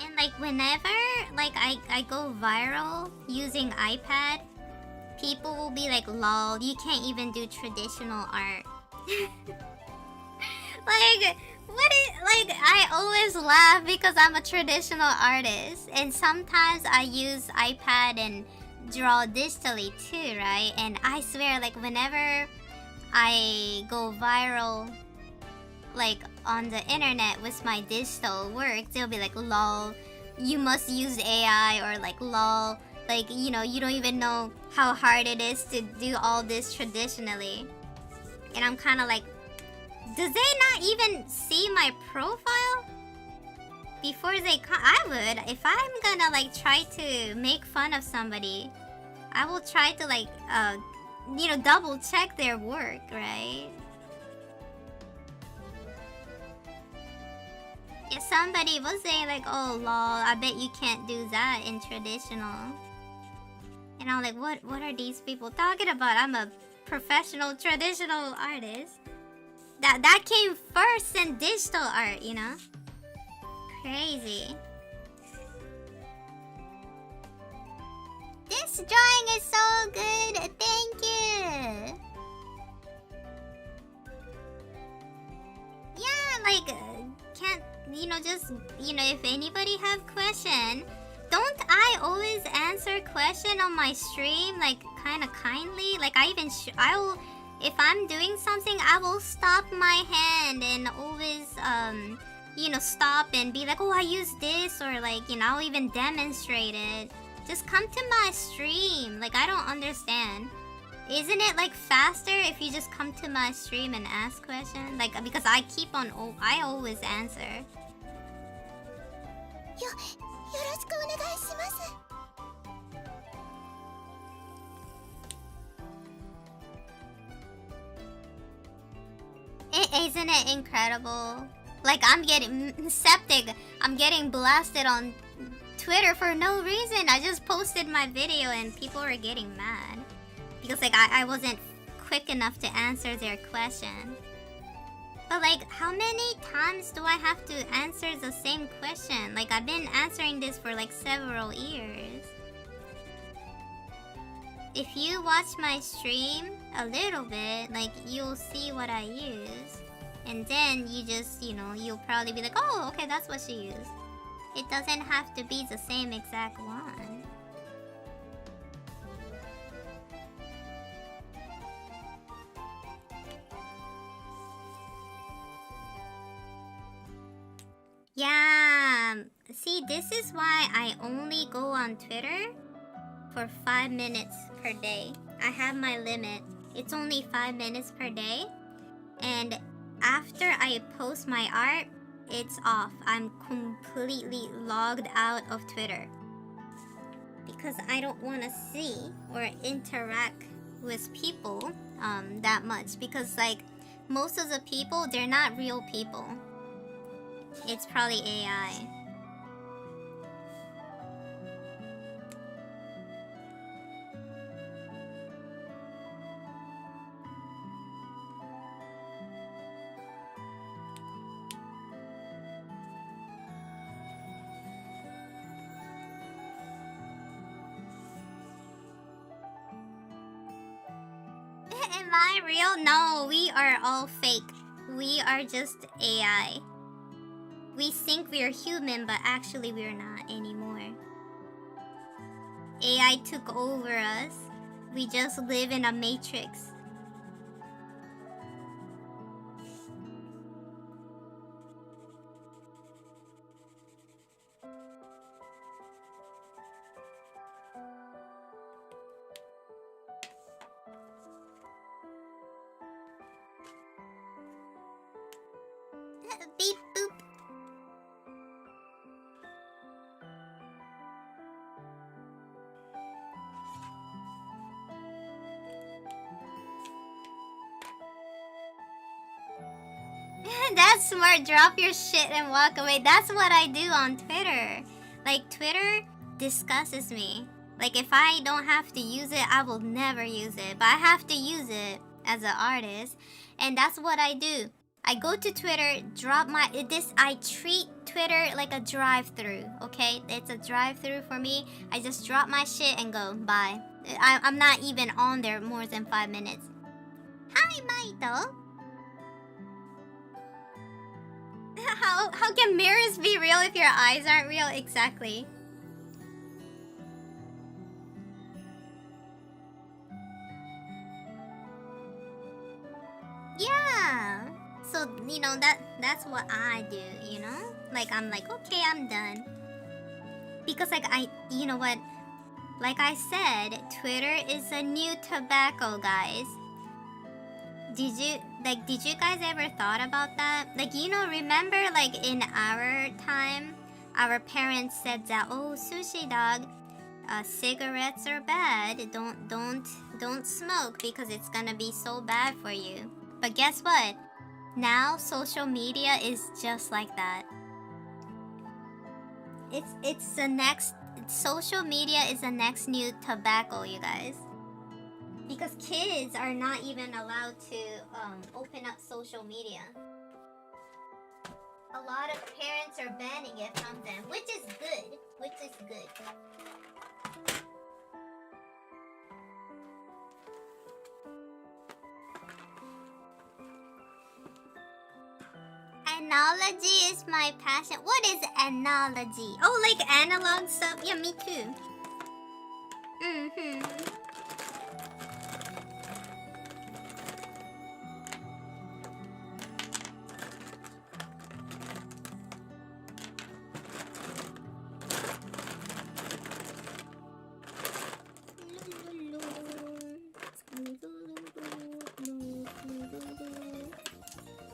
And like whenever I go viral using iPad, people will be like, lol, you can't even do traditional art. I always laugh because I'm a traditional artist, and sometimes I use iPad and draw digitally too, right? And I swear, like whenever I go viral, like on the internet with my digital work, they'll be like, lol, you must use AI, or like, lol, like, you don't even know how hard it is to do all this traditionally. And I'm kind of like, does they not even see my profile before they come? I would. If I'm gonna like try to make fun of somebody, I will try to like double check their work, right? Yeah, somebody was saying like, oh lol, I bet you can't do that in traditional. And I'm like, what are these people talking about? I'm a professional traditional artist. That came first in digital art, you know? Crazy. This drawing is so good. Thank you. Yeah, like can't just if anybody have question, don't I always answer question on my stream like kind of kindly? Like I will, if I'm doing something, I will stop my hand and always stop and be like, oh, I use this, or like I'll even demonstrate it. Just come to my stream. Like I don't understand. Isn't it like faster if you just come to my stream and ask questions? Like because I always answer. Isn't it incredible? Like I'm getting septic. I'm getting blasted on Twitter for no reason. I just posted my video and people are getting mad because like I wasn't quick enough to answer their question. But like how many times do I have to answer the same question? Like I've been answering this for like several years. If you watch my stream a little bit, like you'll see what I use. And then you just, you'll probably be like, oh, okay, that's what she used. It doesn't have to be the same exact one. Yeah, see, this is why I only go on Twitter for 5 minutes per day. I have my limit. It's only 5 minutes per day. And after I post my art, it's off. I'm completely logged out of Twitter. Because I don't want to see or interact with people that much. Because like most of the people, they're not real people. It's probably AI. Am I real? No, we are all fake. We are just AI. We think we're human, but actually we're not anymore. AI took over us. We just live in a matrix. Beep boop. That's smart. Drop your shit and walk away. That's what I do on Twitter. Like, Twitter disgusts me. Like, if I don't have to use it, I will never use it. But I have to use it as an artist. And that's what I do. I go to Twitter, I treat Twitter like a drive-through, okay? It's a drive-through for me. I just drop my shit and go, bye. I'm not even on there more than 5 minutes. Hi, Maito. How can mirrors be real if your eyes aren't real? Exactly. Yeah. So, that's what I do, Like, I'm like, okay, I'm done. Because, like, you know what? Like I said, Twitter is a new tobacco, guys. Did you guys ever thought about that? Like, remember, like, in our time, our parents said that, oh, sushi dog, cigarettes are bad. Don't smoke because it's gonna be so bad for you. But guess what? Now social media is just like that. It's the next social media is the next new tobacco, you guys. because kids are not even allowed to open up social media. A lot of parents are banning it from them, which is good. Analogy is my passion. What is analogy? Oh, like analog stuff? Yeah, me too.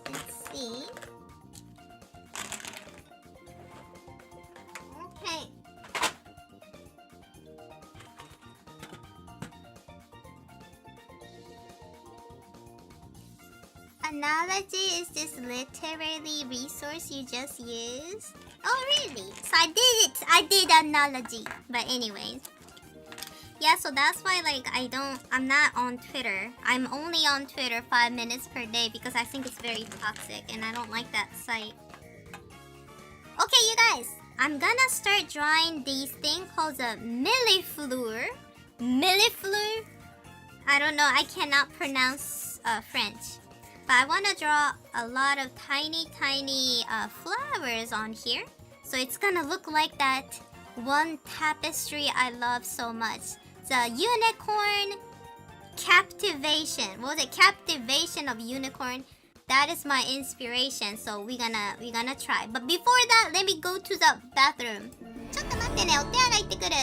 Let's see. Okay. Analogy is this literary resource you just used? Oh, really? So I did it! I did analogy. But anyways. Yeah, so that's why, like, I'm not on Twitter. I'm only on Twitter 5 minutes per day because I think it's very toxic and I don't like that site. Okay, you guys. I'm gonna start drawing these thing called a Millefleur. Millefleur? I don't know. I cannot pronounce French. But I want to draw a lot of tiny flowers on here. So it's gonna look like that one tapestry I love so much. The unicorn captivation. What was it? Captivation of unicorn. That is my inspiration. So we're gonna try. But before that, let me go to the bathroom. ちょっと待ってね。お手洗い行ってくる。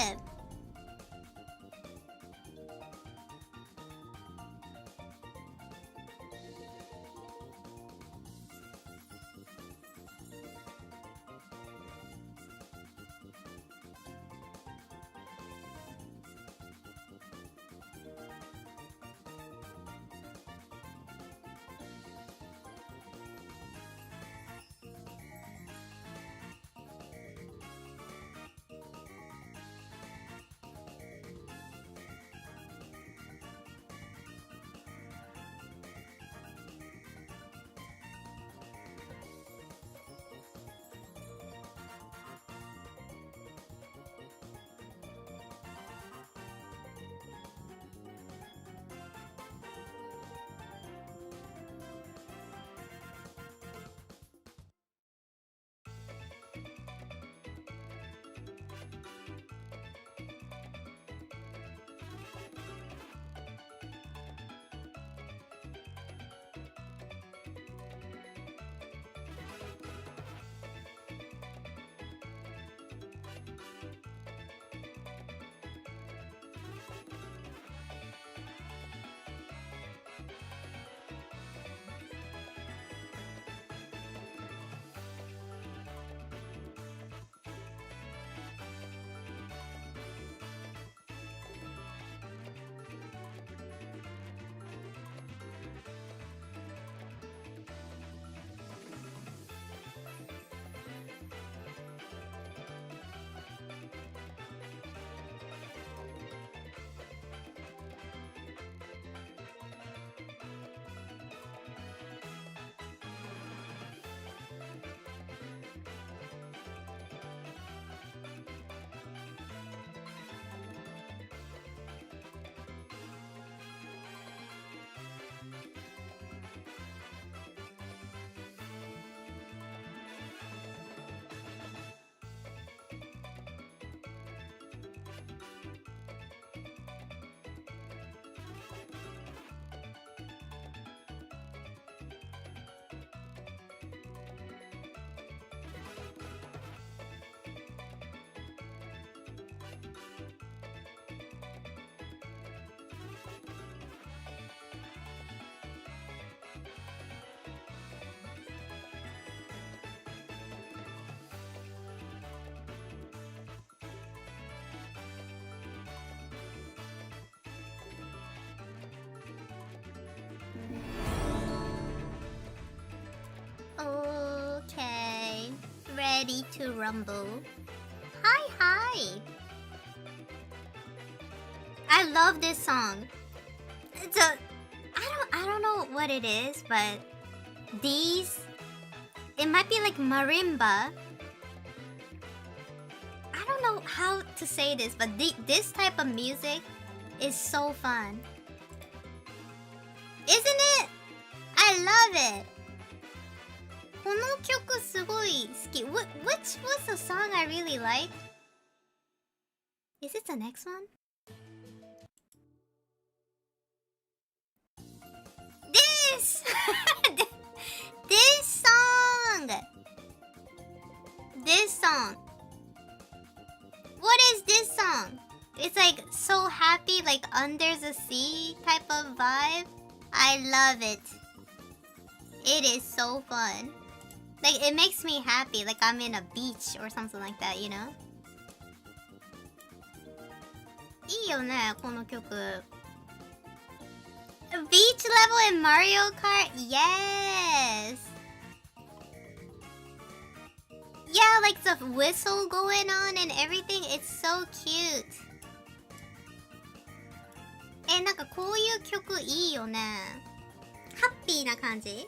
Okay, ready to rumble. Hi. I love this song. So I don't know what it is, but these, it might be like marimba. I don't know how to say this, but this type of music is so fun. Isn't it? I love it. この曲すごい好き。Which was the song I really like? Is it the next one? This! This song! This song. What is this song? It's like so happy, like under the sea type of vibe. I love it. It is so fun. Like it makes me happy, like I'm in a beach or something like that, you know? いいよね、この曲。Beach level in Mario Kart? Yes! Yeah, like the whistle going on and everything, it's so cute. なんかこういう曲いいよね。ハッピーな感じ？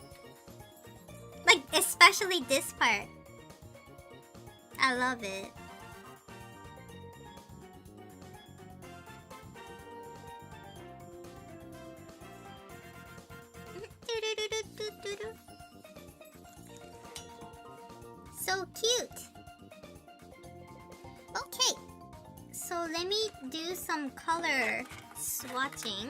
Like, especially this part. I love it. So cute. Okay. So let me do some color swatching.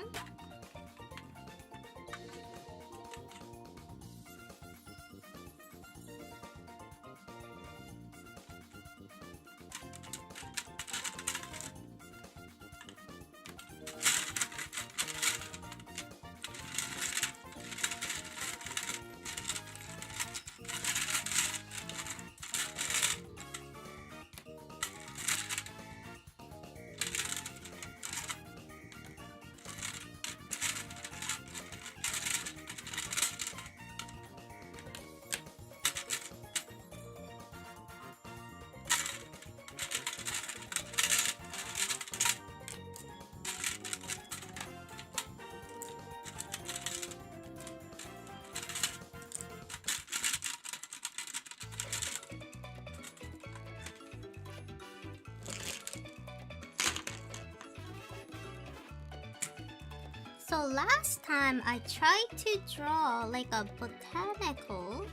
So last time I tried to draw like a botanical,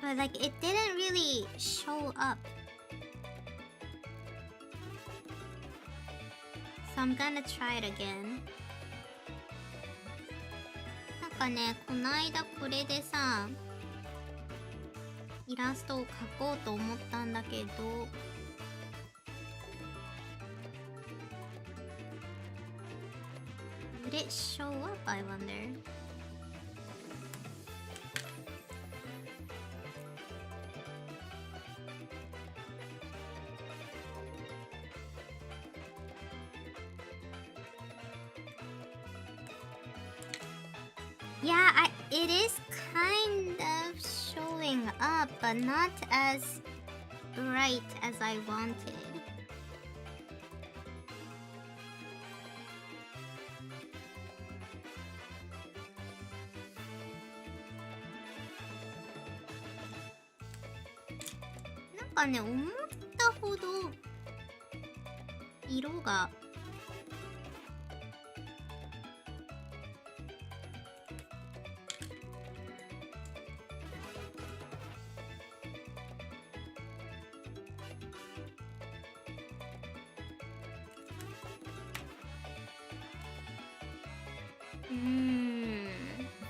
but like it didn't really show up. So I'm gonna try it again. なんかね、こないだこれでさ、イラストを描こうと思ったんだけど、Would it show up, I wonder? Yeah, it is kind of showing up, but not as bright as I wanted. Like, ね、思ったほど色が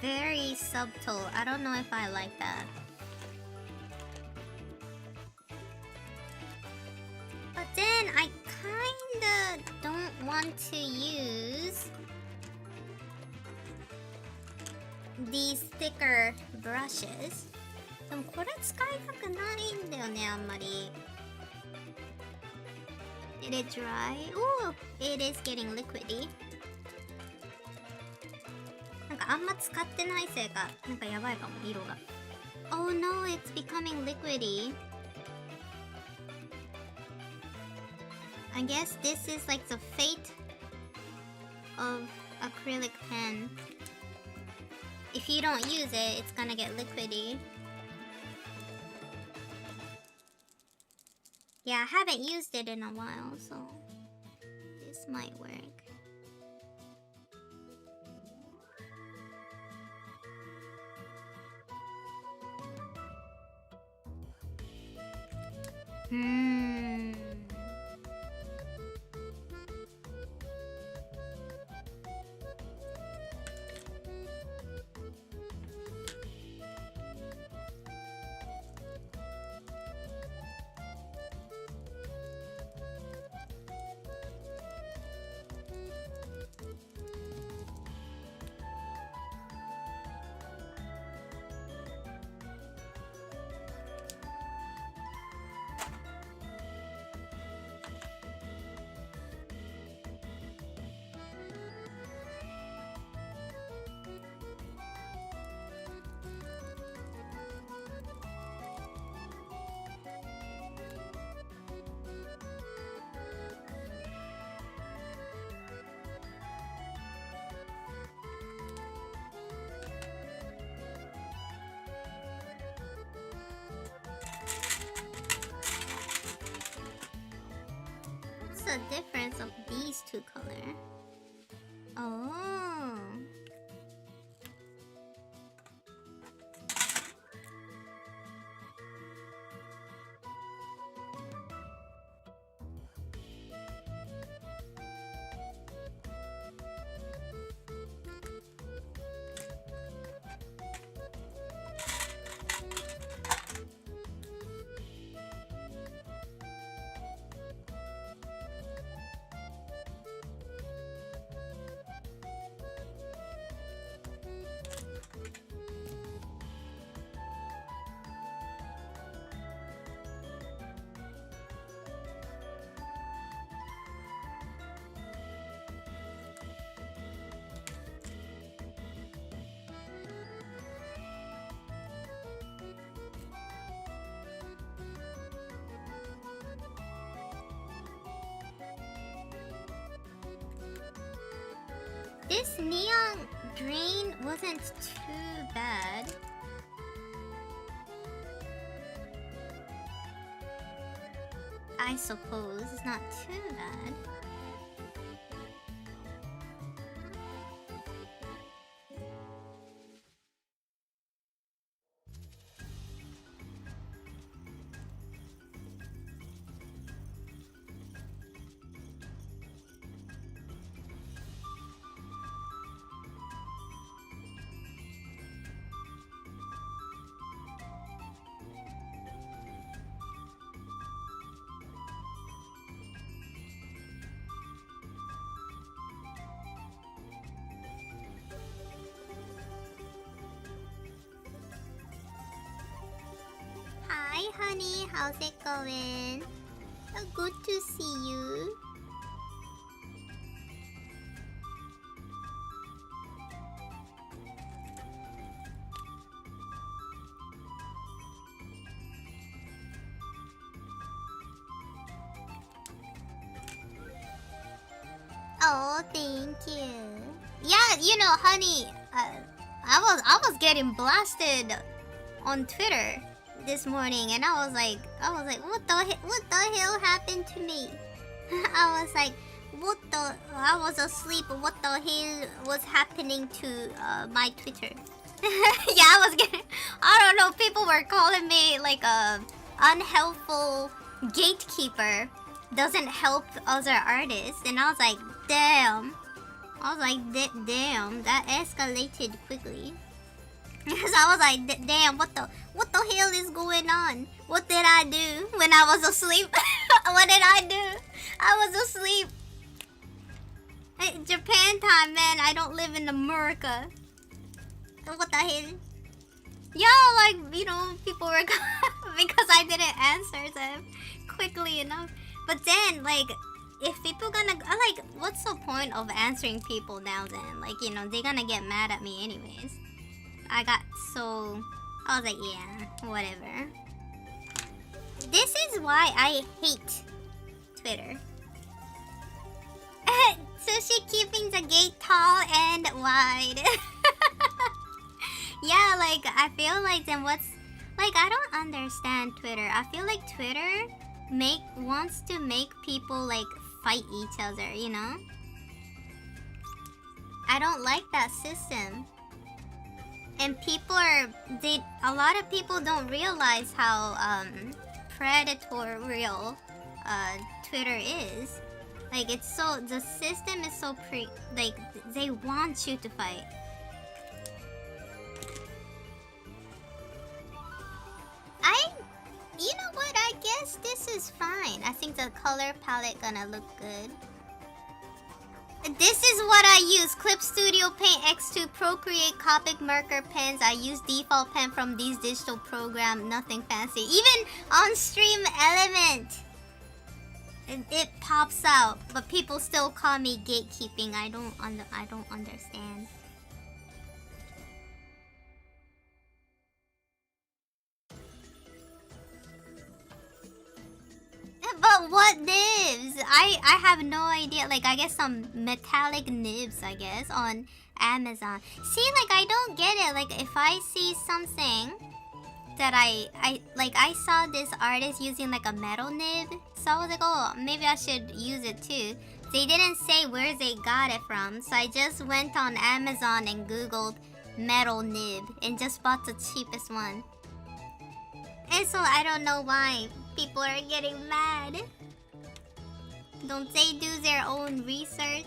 very subtle. I don't know if I like that. But then I kinda don't want to use these thicker brushes. でもこれ使いたくないんだよね、あんまり。Did it dry? Oh, it is getting liquidy. なんかあんま使ってないせいか、なんかやばいかも、色が。Oh no, it's becoming liquidy. I guess this is like the fate of acrylic pen. If you don't use it, it's gonna get liquidy. Yeah, I haven't used it in a while, so this might work. The difference of these two colors. Oh. This neon green wasn't too bad. I suppose it's not too bad. Hi, honey. How's it going? Good to see you. Oh, thank you. Yeah, you know, honey, I was getting blasted on Twitter this morning, and I was like, what the hell happened to me? I was like, I was asleep. What the hell was happening to my Twitter? Yeah, I don't know. People were calling me like a unhelpful gatekeeper. Doesn't help other artists, and I was like, damn. Damn, that escalated quickly. Because I was like, damn, what the hell is going on? What did I do when I was asleep? What did I do? I was asleep. Hey, Japan time, man. I don't live in America. What the hell? Yeah, like, you know, people were because I didn't answer them quickly enough. But then, like, if people gonna, like, what's the point of answering people now then? Like, you know, they're gonna get mad at me anyways. I was like, yeah, whatever. This is why I hate Twitter. Sushi keeping the gate tall and wide. Yeah, like I feel like then what's like I don't understand Twitter. I feel like Twitter wants to make people like fight each other, you know? I don't like that system. And a lot of people don't realize how predatorial Twitter is. Like the system is so like they want you to fight. You know what? I guess this is fine. I think the color palette gonna look good. This is what I use. ClipStudio Paint X2 Procreate Copic Marker Pens. I use default pen from these digital program. Nothing fancy. Even on Stream Element, it pops out. But people still call me gatekeeping. I don't understand. But what nibs? I have no idea. Like I guess some metallic nibs, I guess, on Amazon. See, like I don't get it. Like if I see something that I saw this artist using like a metal nib, so I was like, oh, maybe I should use it too. They didn't say where they got it from, so I just went on Amazon and Googled metal nib and just bought the cheapest one. And so I don't know why people are getting mad. Don't they do their own research?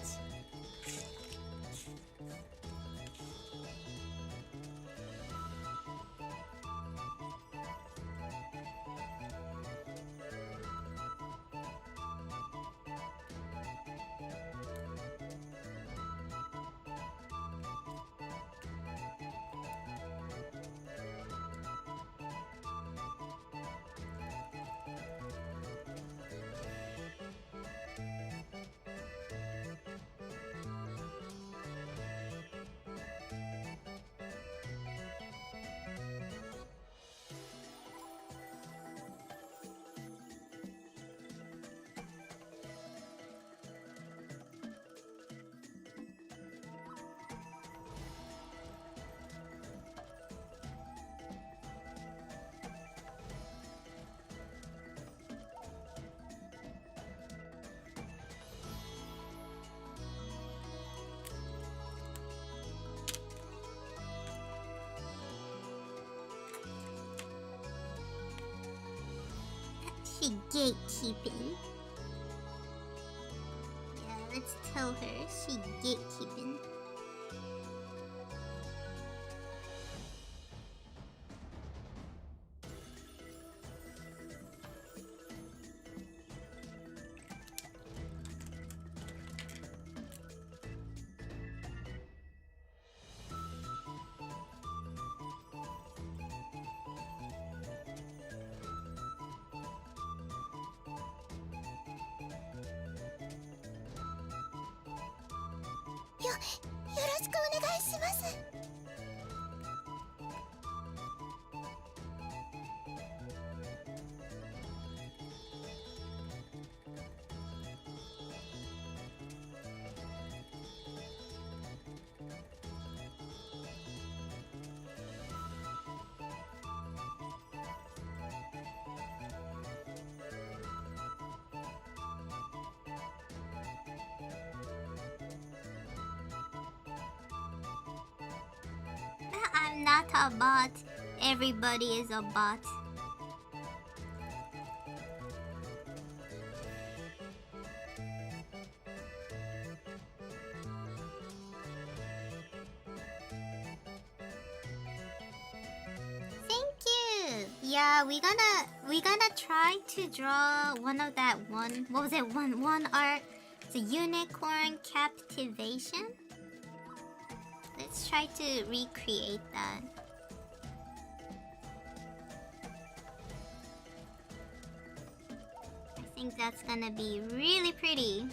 She gatekeeping. Yeah, let's tell her she gatekeeping. I'm not a bot. Everybody is a bot. Thank you. Yeah, we gonna try to draw one of that one. What was it? One art. The unicorn captivation. Let's try to recreate that. I think that's gonna be really pretty.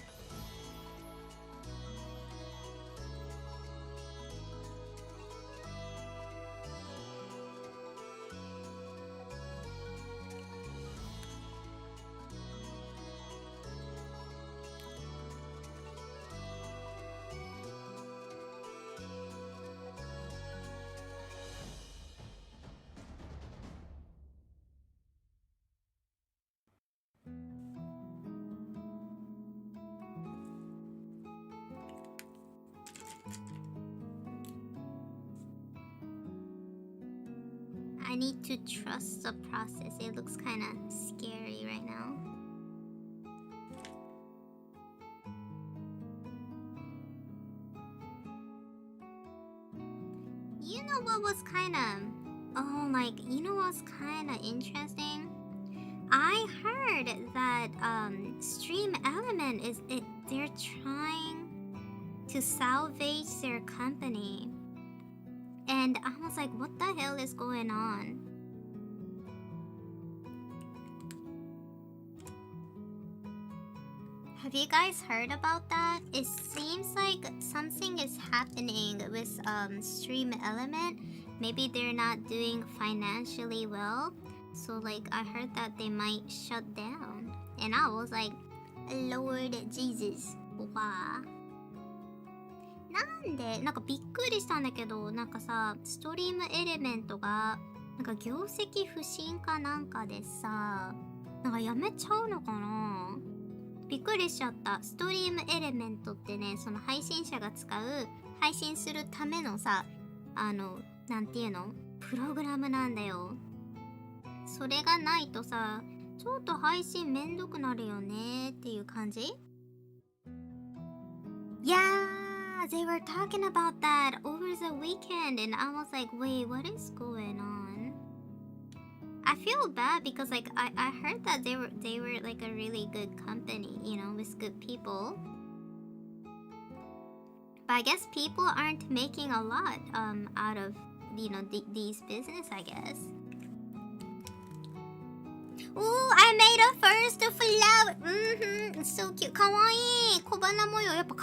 I need to trust the process. It looks kind of scary right now. You know what was kind of interesting? I heard that Stream Element they're trying to salvage their company. And I was like, what the hell is going on? Have you guys heard about that? It seems like something is happening with Stream Element. Maybe they're not doing financially well. So like I heard that they might shut down. And I was like, Lord Jesus. Wow. なんでなんかびっくりしたんだけど、なんかさ、ストリームエレメントがなんか業績不振かなんかでさ、なんかやめちゃうのかな。びっくりしちゃった。ストリームエレメントってね、その配信者が使う配信するためのさ、なんていうの、プログラムなんだよ。それがないとさ、ちょっと配信めんどくなるよねっていう感じ。Yeah, they were talking about that over the weekend and I was like, wait, what is going on?I feel bad because like I heard that they were like a really good company, you know, with good people. But I guess people aren't making a lot out of, you know, these business, I guess. Ooh, I made a first flower. It's so cute. かわいい。小花模様やっぱ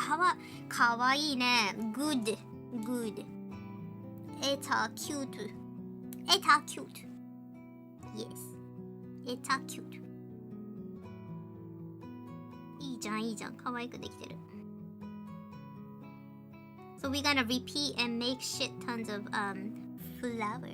かわいいね。Good. It's cute. Yes, it's cute. いいじゃん。可愛くできてる。So we're gonna repeat and make shit tons of flower.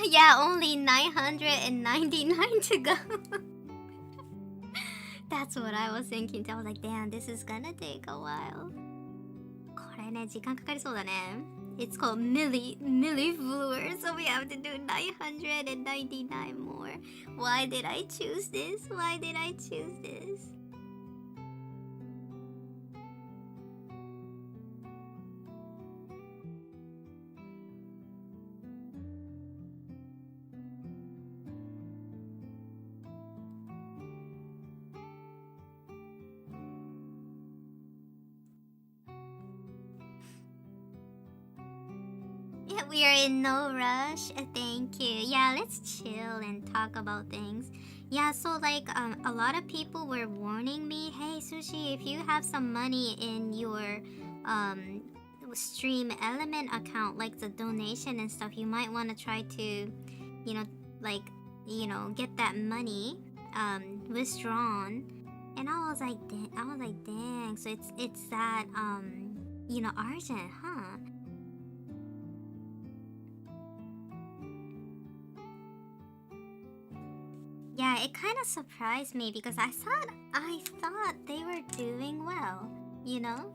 Yeah, only 999 to go. That's what I was thinking. I was like, damn, this is gonna take a while. これね、時間かかりそうだね。It's called Millefleur, so we have to do 999 more. Why did I choose this? Yeah, we are in no rush. Thank you. Yeah, let's chill and talk about things. Yeah, so like a lot of people were warning me, hey Sushi, if you have some money in your Stream Element account, like the donation and stuff, you might want to try to, get that money withdrawn. And I was like, dang. So it's that urgent, huh? Yeah, it kind of surprised me because I thought they were doing well, you know?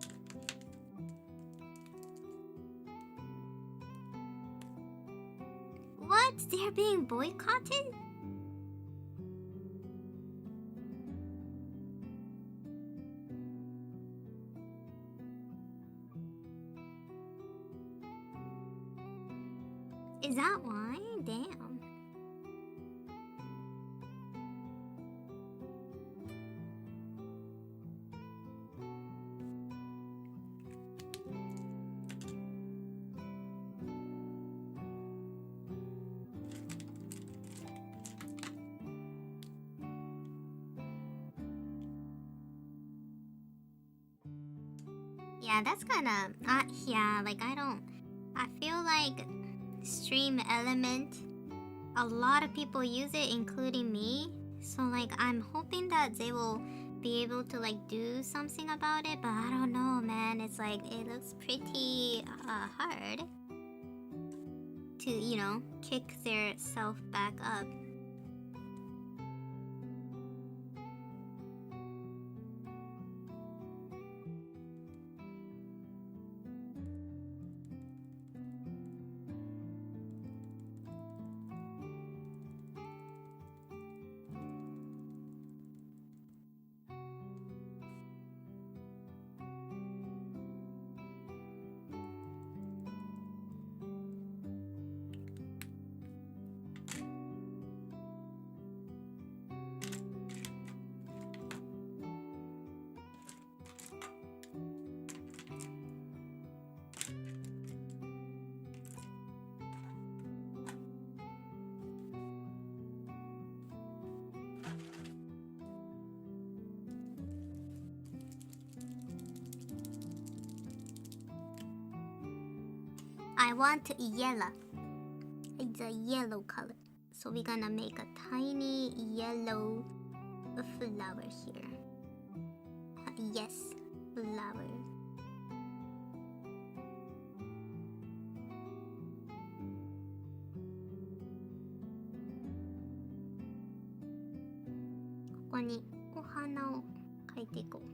What? They're being boycotted? Is that why? Damn. Yeah, that's kind of yeah, like I feel like stream element, a lot of people use it, including me. So like I'm hoping that they will be able to like do something about it, but I don't know, man. It's like it looks pretty hard to, kick their self back up. I want yellow. It's a yellow color. So we're gonna make a tiny yellow flower here. Yes, flower. Here, ここにお花を描いていこう。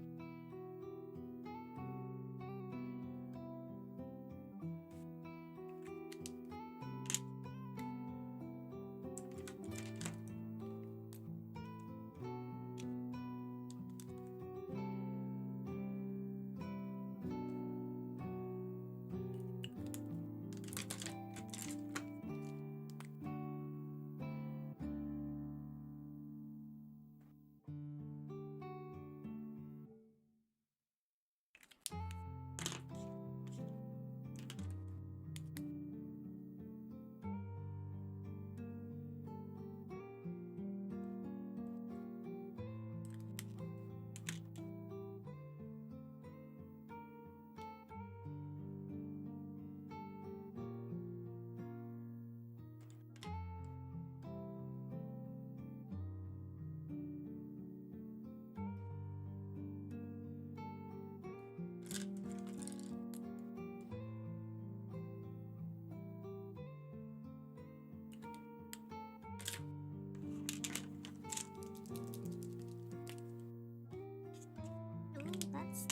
That's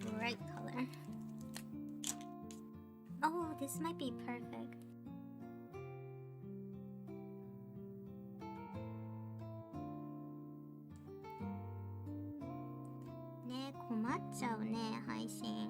the right color. Oh, this might be perfect. 네, 困っちゃうね、配信。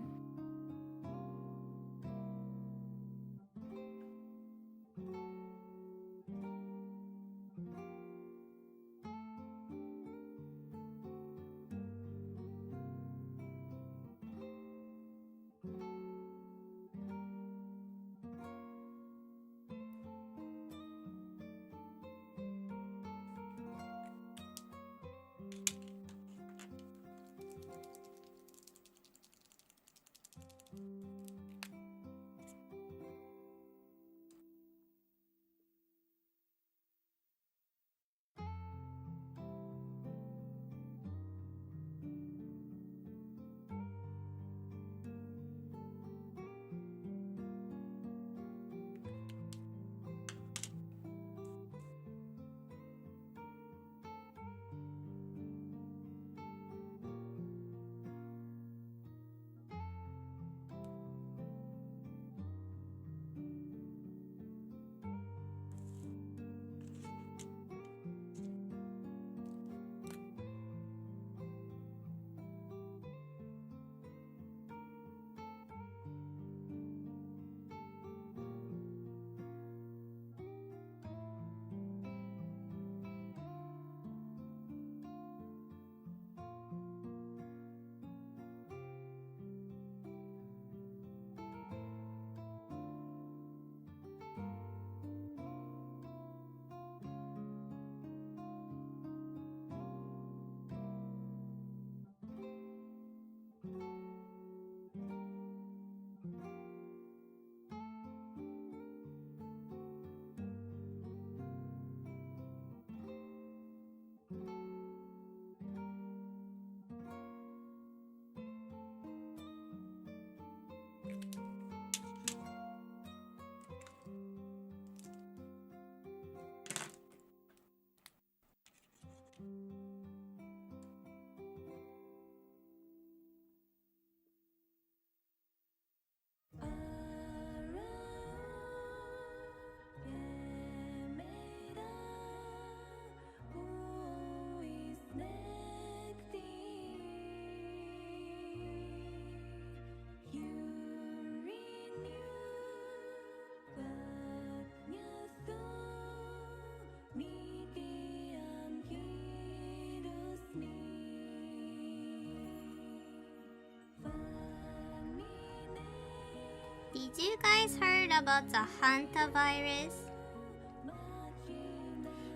Did you guys heard about the hantavirus?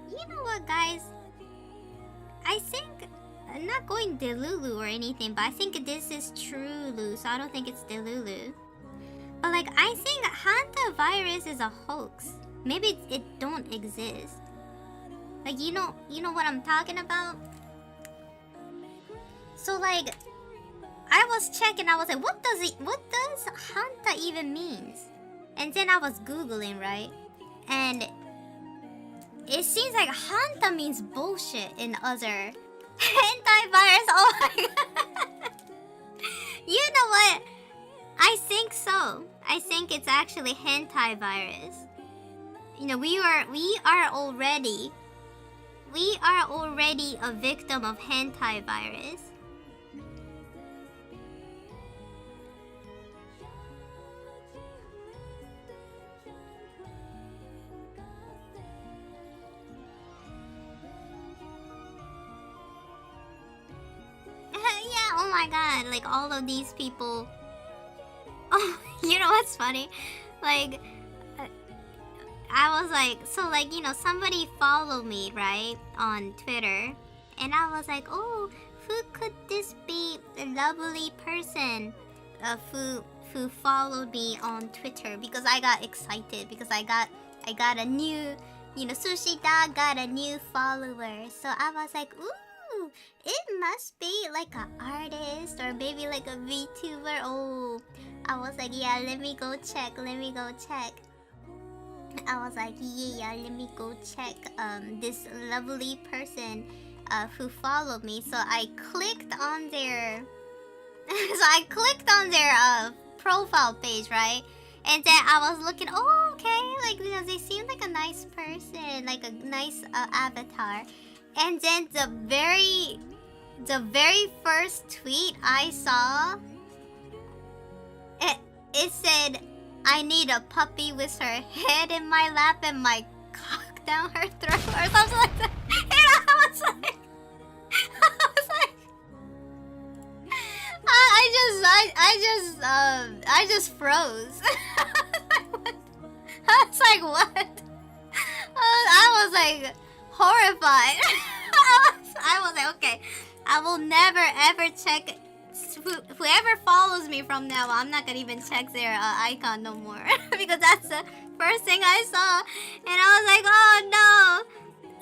You know what, guys? I think I'm not going Delulu or anything, but I think this is Trulu, so I don't think it's Delulu. But like, I think hantavirus is a hoax. Maybe it don't exist. Like, you know what I'm talking about? So like, I was checking, I was like, what does hanta even means? And then I was Googling, right? And it seems like hanta means bullshit in other hentai-virus. Oh my god. You know what? I think so. I think it's actually hentai-virus. You know, we are already a victim of hentai-virus. Yeah, oh my god, like all of these people. Oh, you know what's funny? Like, I was like, so like, you know, somebody followed me, right, on Twitter. And I was like, oh, who could this be, a lovely person who followed me on Twitter? Because I got excited, because I got a new, you know, Sushida got a new follower. So I was like, ooh, it must be like an artist or maybe like a VTuber. Oh, I was like, yeah, let me go check. I was like, yeah, let me go check this lovely person who followed me. So I clicked on their profile page, right? And then I was looking, oh, okay, like, you know, they seem like a nice person, like a nice avatar. And then the very first tweet I saw, it said, I need a puppy with her head in my lap and my cock down her throat, or something like that. And I was like, I just froze. I was like, what? I was like horrified. I was like, okay, I will never ever check. Whoever follows me from now on, I'm not gonna even check their icon no more. Because that's the first thing I saw. And I was like, oh no,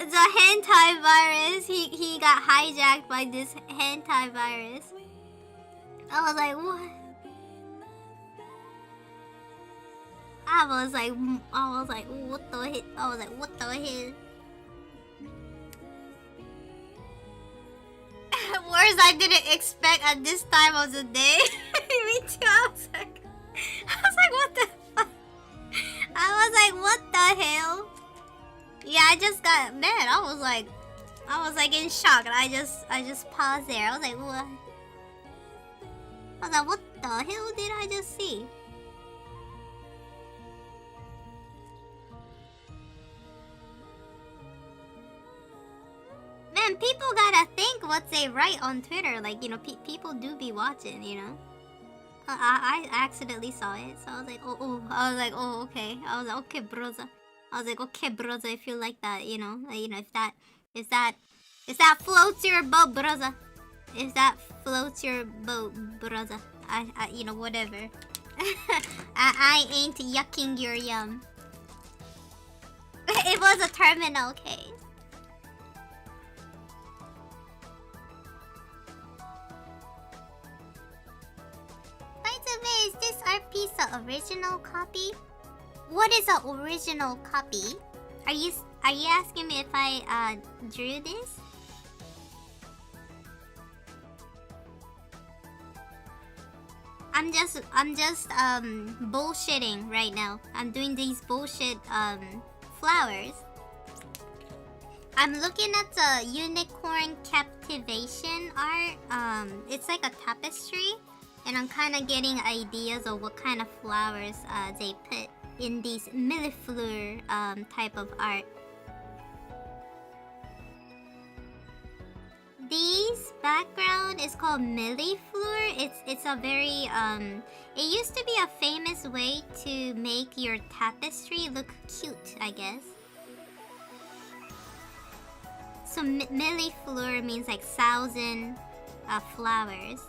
the hentai virus. He got hijacked by this hentai virus. I was like, what? I was like, what the hell? I was like, what the hell? Words I didn't expect at this time of the day. Me too. I was like, what the fuck? I was like, what the hell? Yeah, I just got mad. I was like in shock, and I just paused there. I was like, what? I was like, what the hell did I just see? Man, people gotta think what they write on Twitter. Like, you know, people do be watching, you know. I accidentally saw it, so I was like, oh, okay. I was like, okay, brother. If you like that, you know, if that floats your boat, brother. If that floats your boat, brother. I you know, whatever. I ain't yucking your yum. It was a terminal case. By the way, is this our piece the original copy? What is the original copy? Are you asking me if I drew this? I'm just bullshitting right now. I'm doing these bullshit flowers. I'm looking at the unicorn captivation art. It's like a tapestry, and I'm kind of getting ideas of what kind of flowers they put in these Millefleur type of art. These background is called Millefleur. It's a very it used to be a famous way to make your tapestry look cute, I guess. So Millefleur means like 1,000 flowers.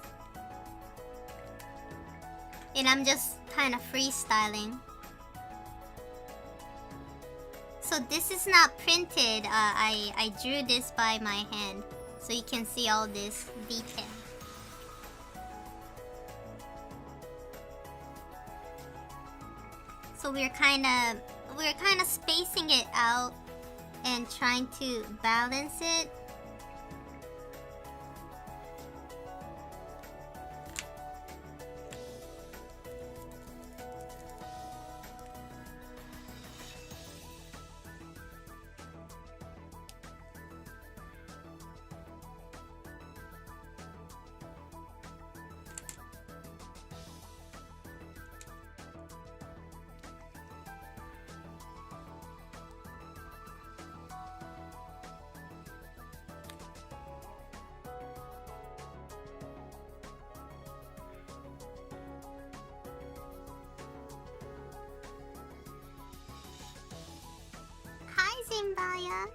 And I'm just kind of freestyling. So this is not printed. I drew this by my hand, so you can see all this detail. So we're kind of spacing it out and trying to balance it. Hi, Zimbaya.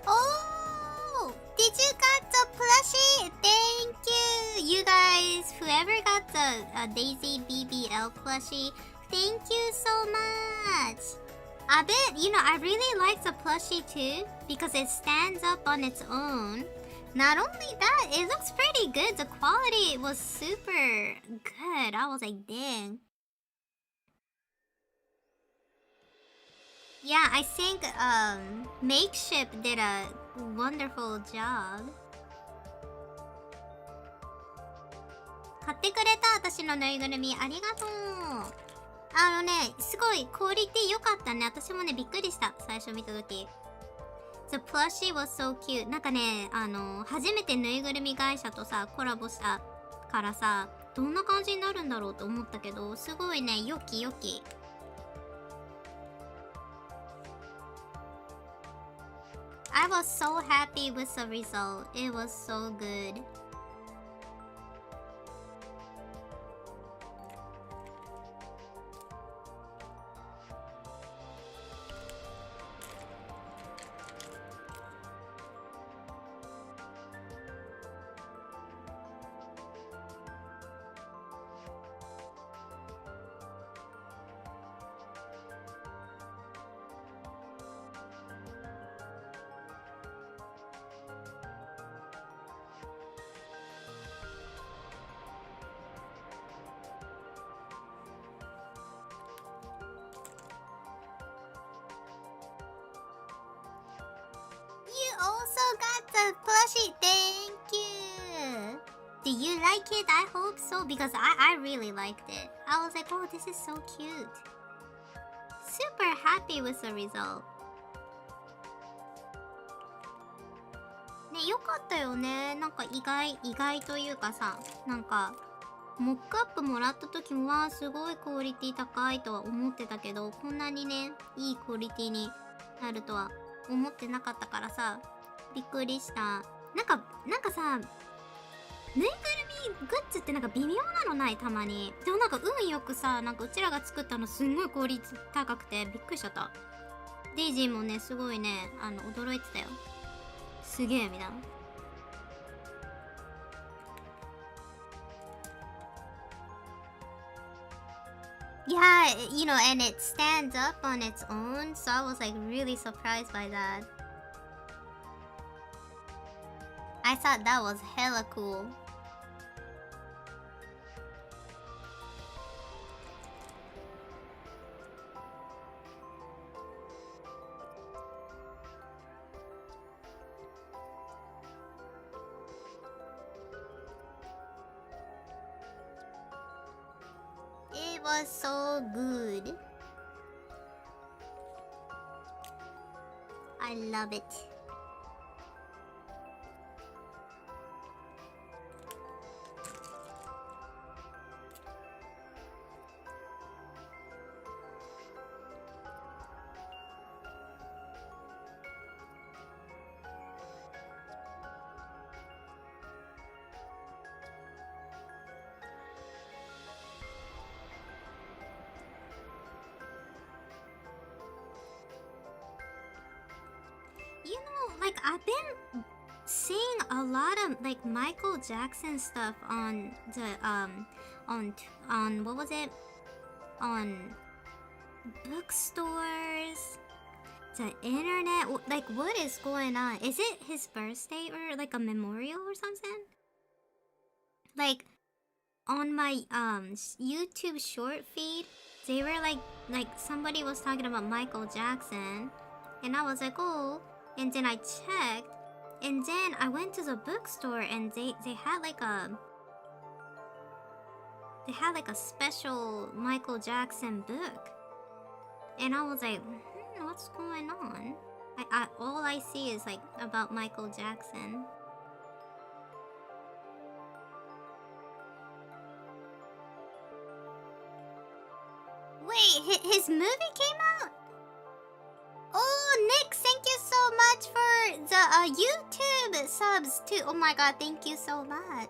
Oh, did you got the plushie? Thank you, you guys. Whoever got the Daisy BBL plushie, thank you so much. I bet, I really like the plushie too because it stands up on its own. Not only that, it looks pretty good. The quality was super good. I was like, dang. Yeah, I think Makeshift did a wonderful job. 買ってくれた私のぬいぐるみありがとう。すごいクオリティ良かったね。私もねびっくりした最初見た時。The plushie was so cute. なんかね初めてぬいぐるみ会社とさコラボしたからさどんな感じになるんだろうと思ったけどすごいね良き良き。I was so happy with the result. It was so good. You also got the plushie. Thank you. Do you like it? I hope so because I really liked it. I was like, oh, this is so cute. Super happy with the result. ね、よかったよね。なんか意外というかさ、なんかモックアップもらった時もわーすごいクオリティ高いとは思ってたけど、こんなにねいいクオリティになるとは思ってなかったからさ、びっくりした。なんかさ、ぬいぐるみグッズってなんか微妙なのないたまに。でもなんか運よくさ、なんかうちらが作ったのすんごいクオリティ高くてびっくりしちゃった。デイジーもねすごいね驚いてたよ。すげえみたいな。Yeah, you know, and it stands up on its own, so I was like really surprised by that. I thought that was hella cool. It was so good. I love it. You know, like I've been seeing a lot of like Michael Jackson stuff on the on what was it? On bookstores, the internet. Like what is going on? Is it his birthday or like a memorial or something? Like on my YouTube short feed, they were like somebody was talking about Michael Jackson, and I was like, oh. And then I checked, and then I went to the bookstore, and they had like a special Michael Jackson book, and I was like, what's going on? All I see is like about Michael Jackson. Wait, his movie came out? Oh, Nick, thank you so much for the YouTube subs too. Oh my god, thank you so much.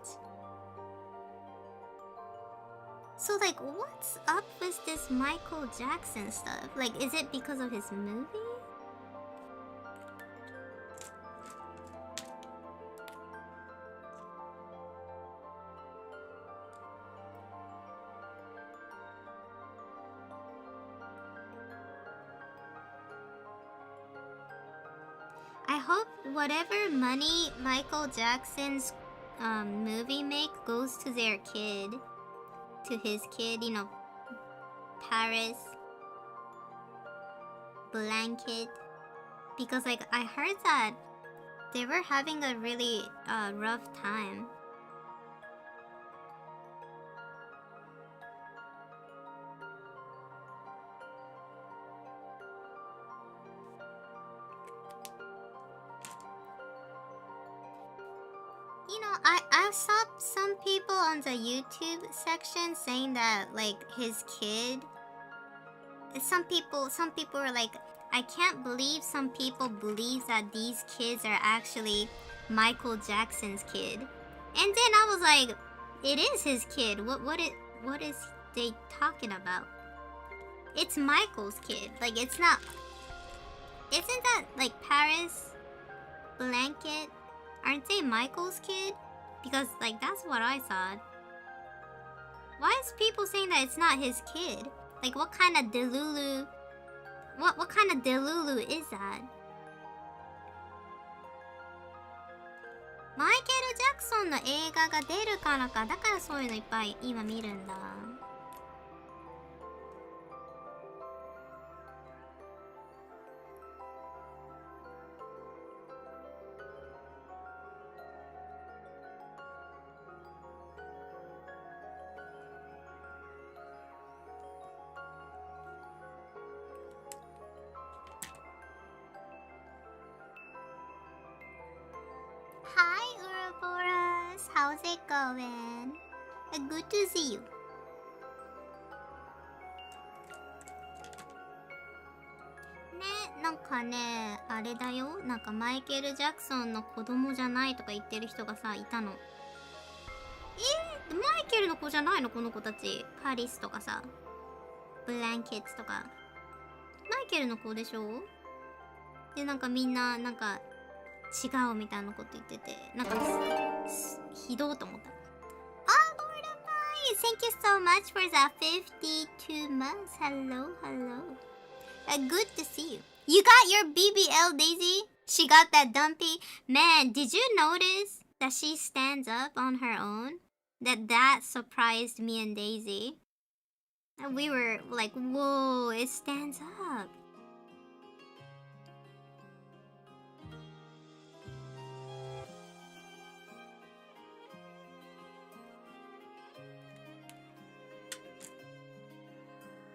So like, what's up with this Michael Jackson stuff? Like, is it because of his movie? I hope whatever money Michael Jackson's movie make goes to their kid. To his kid, you know, Paris Blanket. Because like I heard that they were having a really rough time. You know, I saw some people on the YouTube section saying that like his kid. Some people were like, I can't believe some people believe that these kids are actually Michael Jackson's kid. And then I was like, it is his kid. What is they talking about? It's Michael's kid. Like it's not. Isn't that like Paris Blanket? Aren't they Michael's kid? Because like that's what I thought. Why is people saying that it's not his kid? Like what kind of delulu? What kind of delulu is that? マイケル・ジャクソンの映画が出るからか。だからそういうのいっぱい今見るんだ。Hi, Ouroboros. How's it going? Good to see you. ね、なんかね、あれだよ。なんかマイケル・ジャクソンの子供じゃないとか言ってる人がさ、いたの。マイケルの子じゃないのこの子たち。パリスとかさ、ブランケッツとか。マイケルの子でしょ？で、なんかみんな、なんか、違うみたいなこと言ってて、なんかひどいと思った。あ、ゴールドパイ thank you so much for the 52 months. Hello, hello. Good to see you. You got your BBL, Daisy? She got that dumpy. Man, did you notice that she stands up on her own? That surprised me and Daisy. And we were like, whoa, it stands up.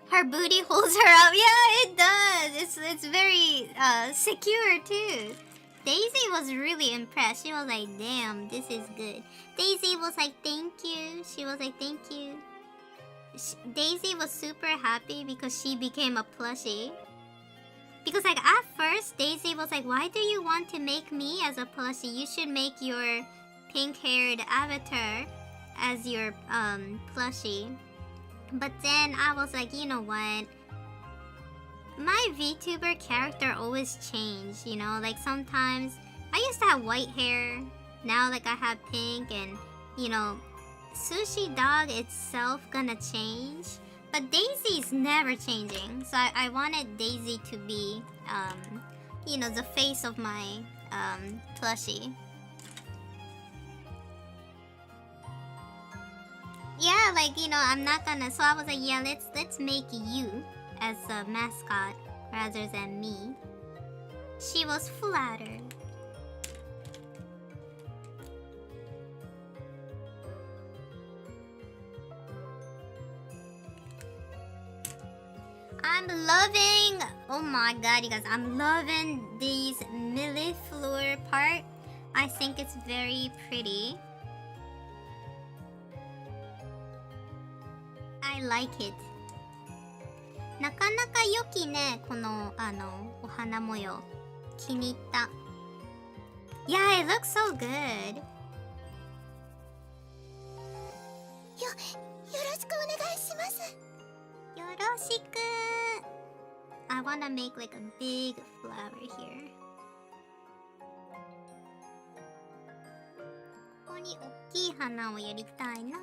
Her booty holds her up. Yeah, it does. It's very secure too. Daisy was really impressed. She was like, damn, this is good. Daisy was like, thank you. She was like, thank you. Daisy was super happy because she became a plushie. Because like at first, Daisy was like, why do you want to make me as a plushie? You should make your pink-haired avatar as your plushie. But then I was like, you know what? My VTuber character always change, you know? Like sometimes I used to have white hair. Now like I have pink and, you know, Sushi Dog itself gonna change. But Daisy's never changing. So I wanted Daisy to be, you know, the face of my plushie. Yeah, like, you know, I'm not gonna... So I was like, yeah, let's make you as a mascot rather than me. She was flattered. I'm loving... Oh my god, you guys. I'm loving these Millefleur part. I think it's very pretty. I like it. なかなか良きね、このお花模様。気に入った。Yeah, it looks so good. よろしくお願いします。よろしく。I wanna make like a big flower here. ここに大きい花をやりたいな。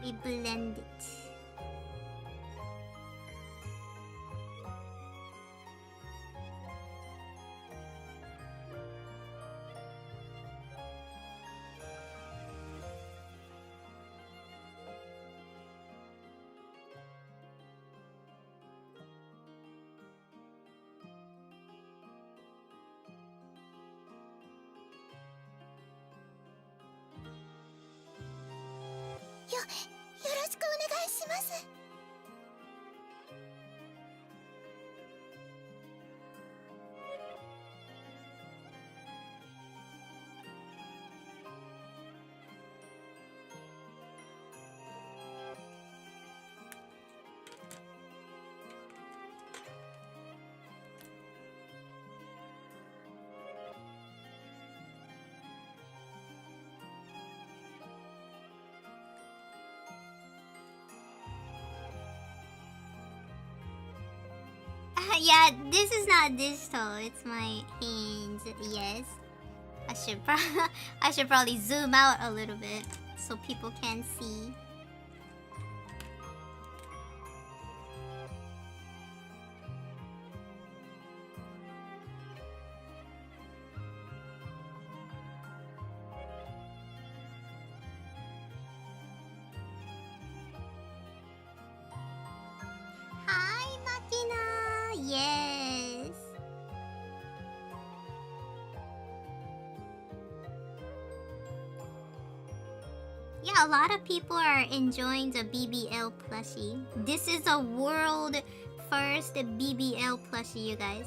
Maybe blend it. Yeah, this is not digital. It's my hands. Yes, I should probably zoom out a little bit so people can see. Hi, Makina. Yes. Yeah, a lot of people are enjoying the BBL plushie. This is a world first BBL plushie, you guys.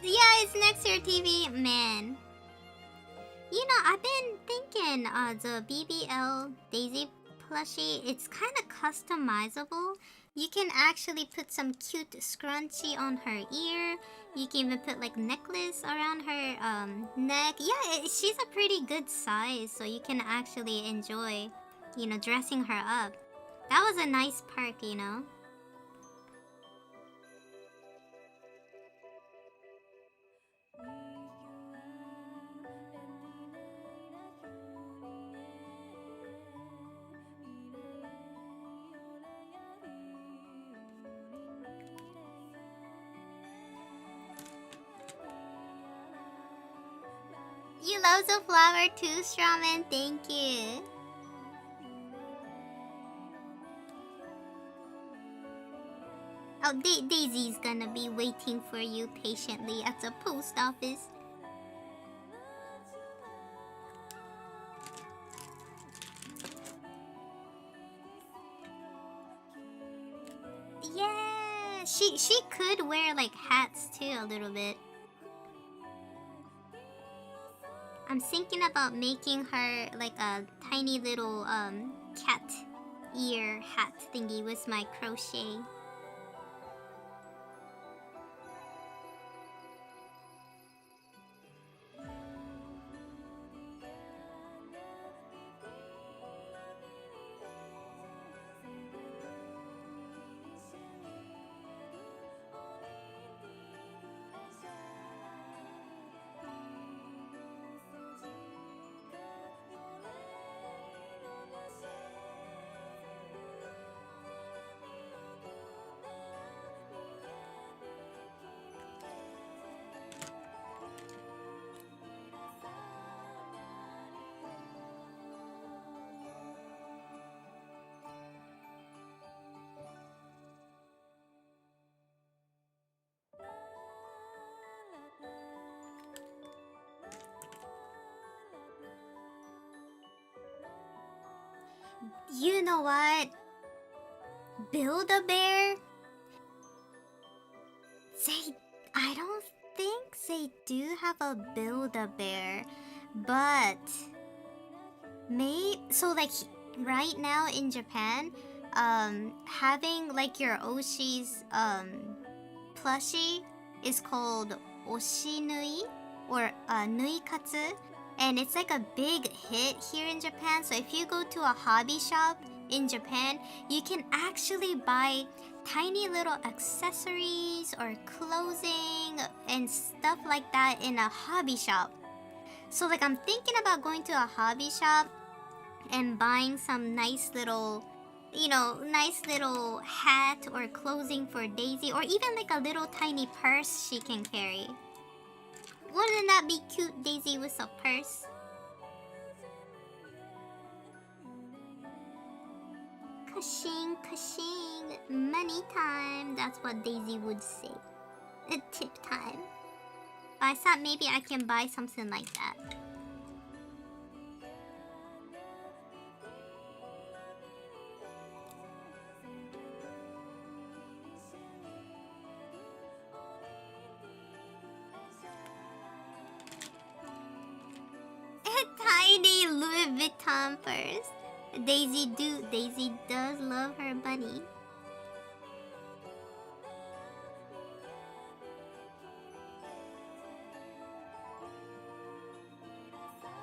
Yeah, it's next to your TV. Man. You know, I've been thinking the BBL Daisy plushie, it's kind of customizable. You can actually put some cute scrunchie on her ear. You can even put like necklace around her neck. Yeah, she's a pretty good size, so you can actually enjoy, you know, dressing her up. That was a nice perk, you know. You love the flower too, Strawman. Thank you. Oh, Daisy's gonna be waiting for you patiently at the post office. Yeah, she could wear like hats too a little bit. I'm thinking about making her like a tiny little cat ear hat thingy with my crochet. You know what? Build-A-Bear? I don't think they do have a Build-A-Bear, but right now in Japan, having like your Oshi's plushie is called Oshinui or Nuikatsu, and it's like a big hit here in Japan. So if you go to a hobby shop in Japan, you can actually buy tiny little accessories or clothing and stuff like that in a hobby shop. So like I'm thinking about going to a hobby shop and buying some nice little hat or clothing for Daisy, or even like a little tiny purse she can carry. Wouldn't that be cute, Daisy with a purse? Kashing, kashing, money time. That's what Daisy would say. A tip time. But I thought maybe I can buy something like that. Tiny Louis Vuitton purse. Daisy does love her bunny.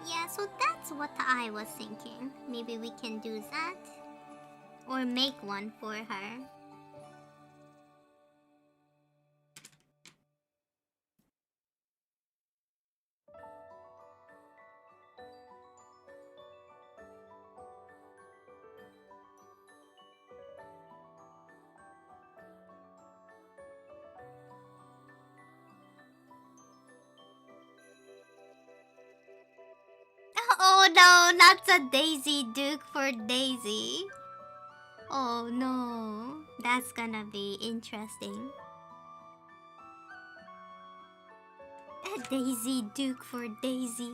Yeah, so that's what I was thinking. Maybe we can do that. Or make one for her. Oh no, not the Daisy Duke for Daisy. Oh no, that's gonna be interesting. A Daisy Duke for Daisy.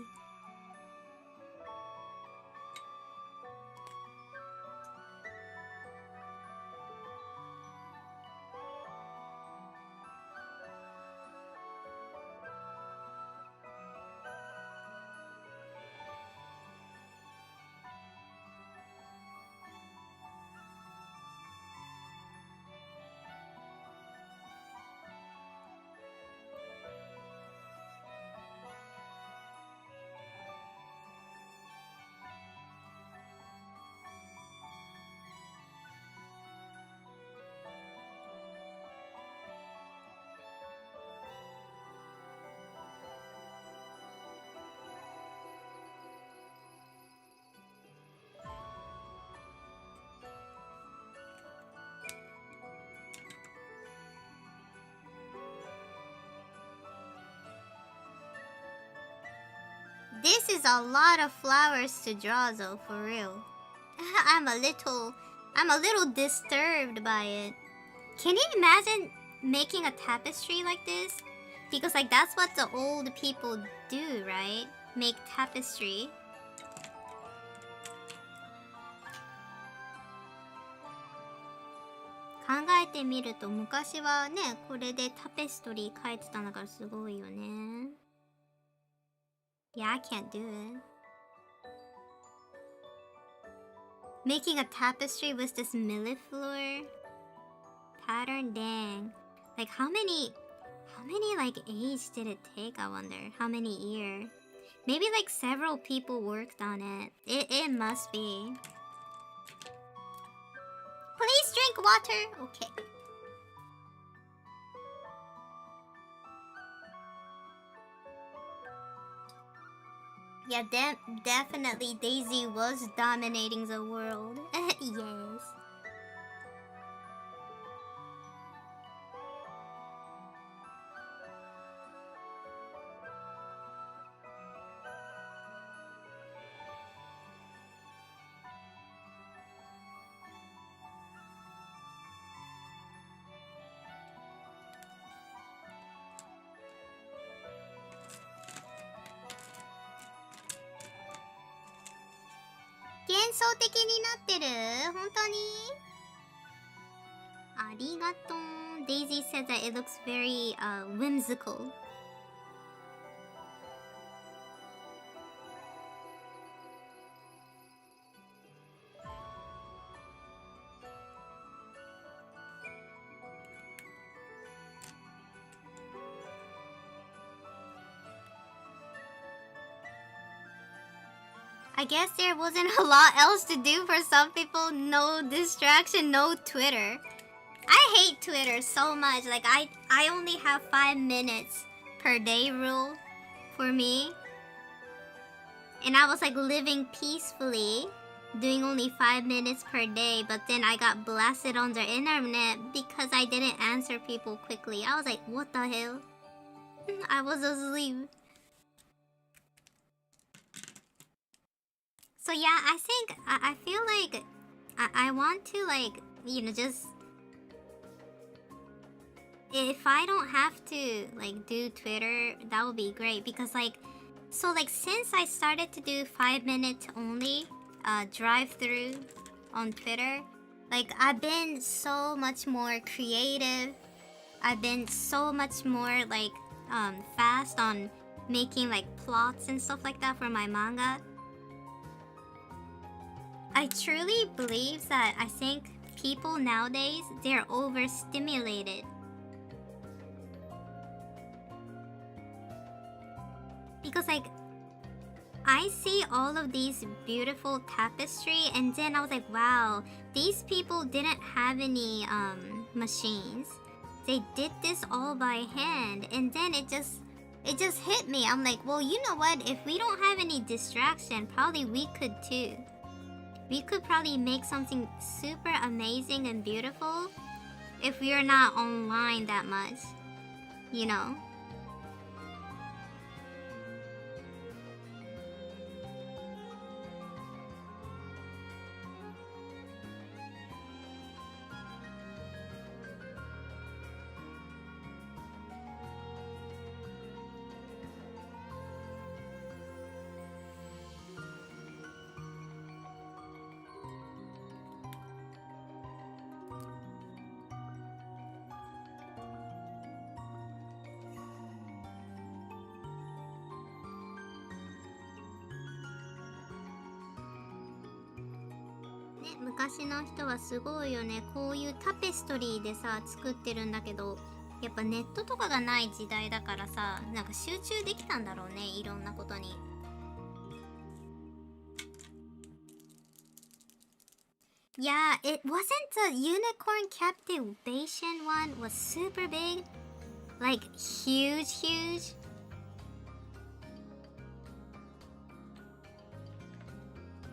this is a lot of flowers to draw though, for real. I'm a little disturbed by it. Can you imagine making a tapestry like this? Because like that's what the old people do, right? Make tapestry.考えてみると昔はね、これでタペストリー描いてたんだからすごいよね。Yeah, I can't do it. Making a tapestry with this Millefleur pattern, dang. Like how many like age did it take, I wonder? How many years? Maybe like several people worked on it. It must be. Please drink water. Okay. Yeah, definitely Daisy was dominating the world. Yes. Genso 的になってる？本当に？ありがとう。Daisy said that it looks very whimsical. I guess there wasn't a lot else to do for some people. No distraction, no Twitter. I hate Twitter so much. Like I only have 5 minutes per day rule for me. And I was like living peacefully, doing only 5 minutes per day, but then I got blasted on the internet because I didn't answer people quickly. I was like, what the hell? I was asleep. So yeah, I think I feel like I want to like, you know, just if I don't have to like do Twitter, that would be great because like so like since I started to do 5 minutes only drive through on Twitter, like I've been so much more creative. I've been so much more like fast on making like plots and stuff like that for my manga. I truly believe that I think people nowadays, they're overstimulated. Because like, I see all of these beautiful tapestry and then I was like, wow, these people didn't have any machines. They did this all by hand and then it just hit me. I'm like, well, you know what? If we don't have any distraction, probably we could too. We could probably make something super amazing and beautiful if we are not online that much, you know?ね、昔の人はすごいよね。こういうタペストリーでさ作ってるんだけど、やっぱネットとかがない時代だからさ、なんか集中できたんだろうね、いろんなことに。Yeah, it wasn't the unicorn captivation one was super big, like huge.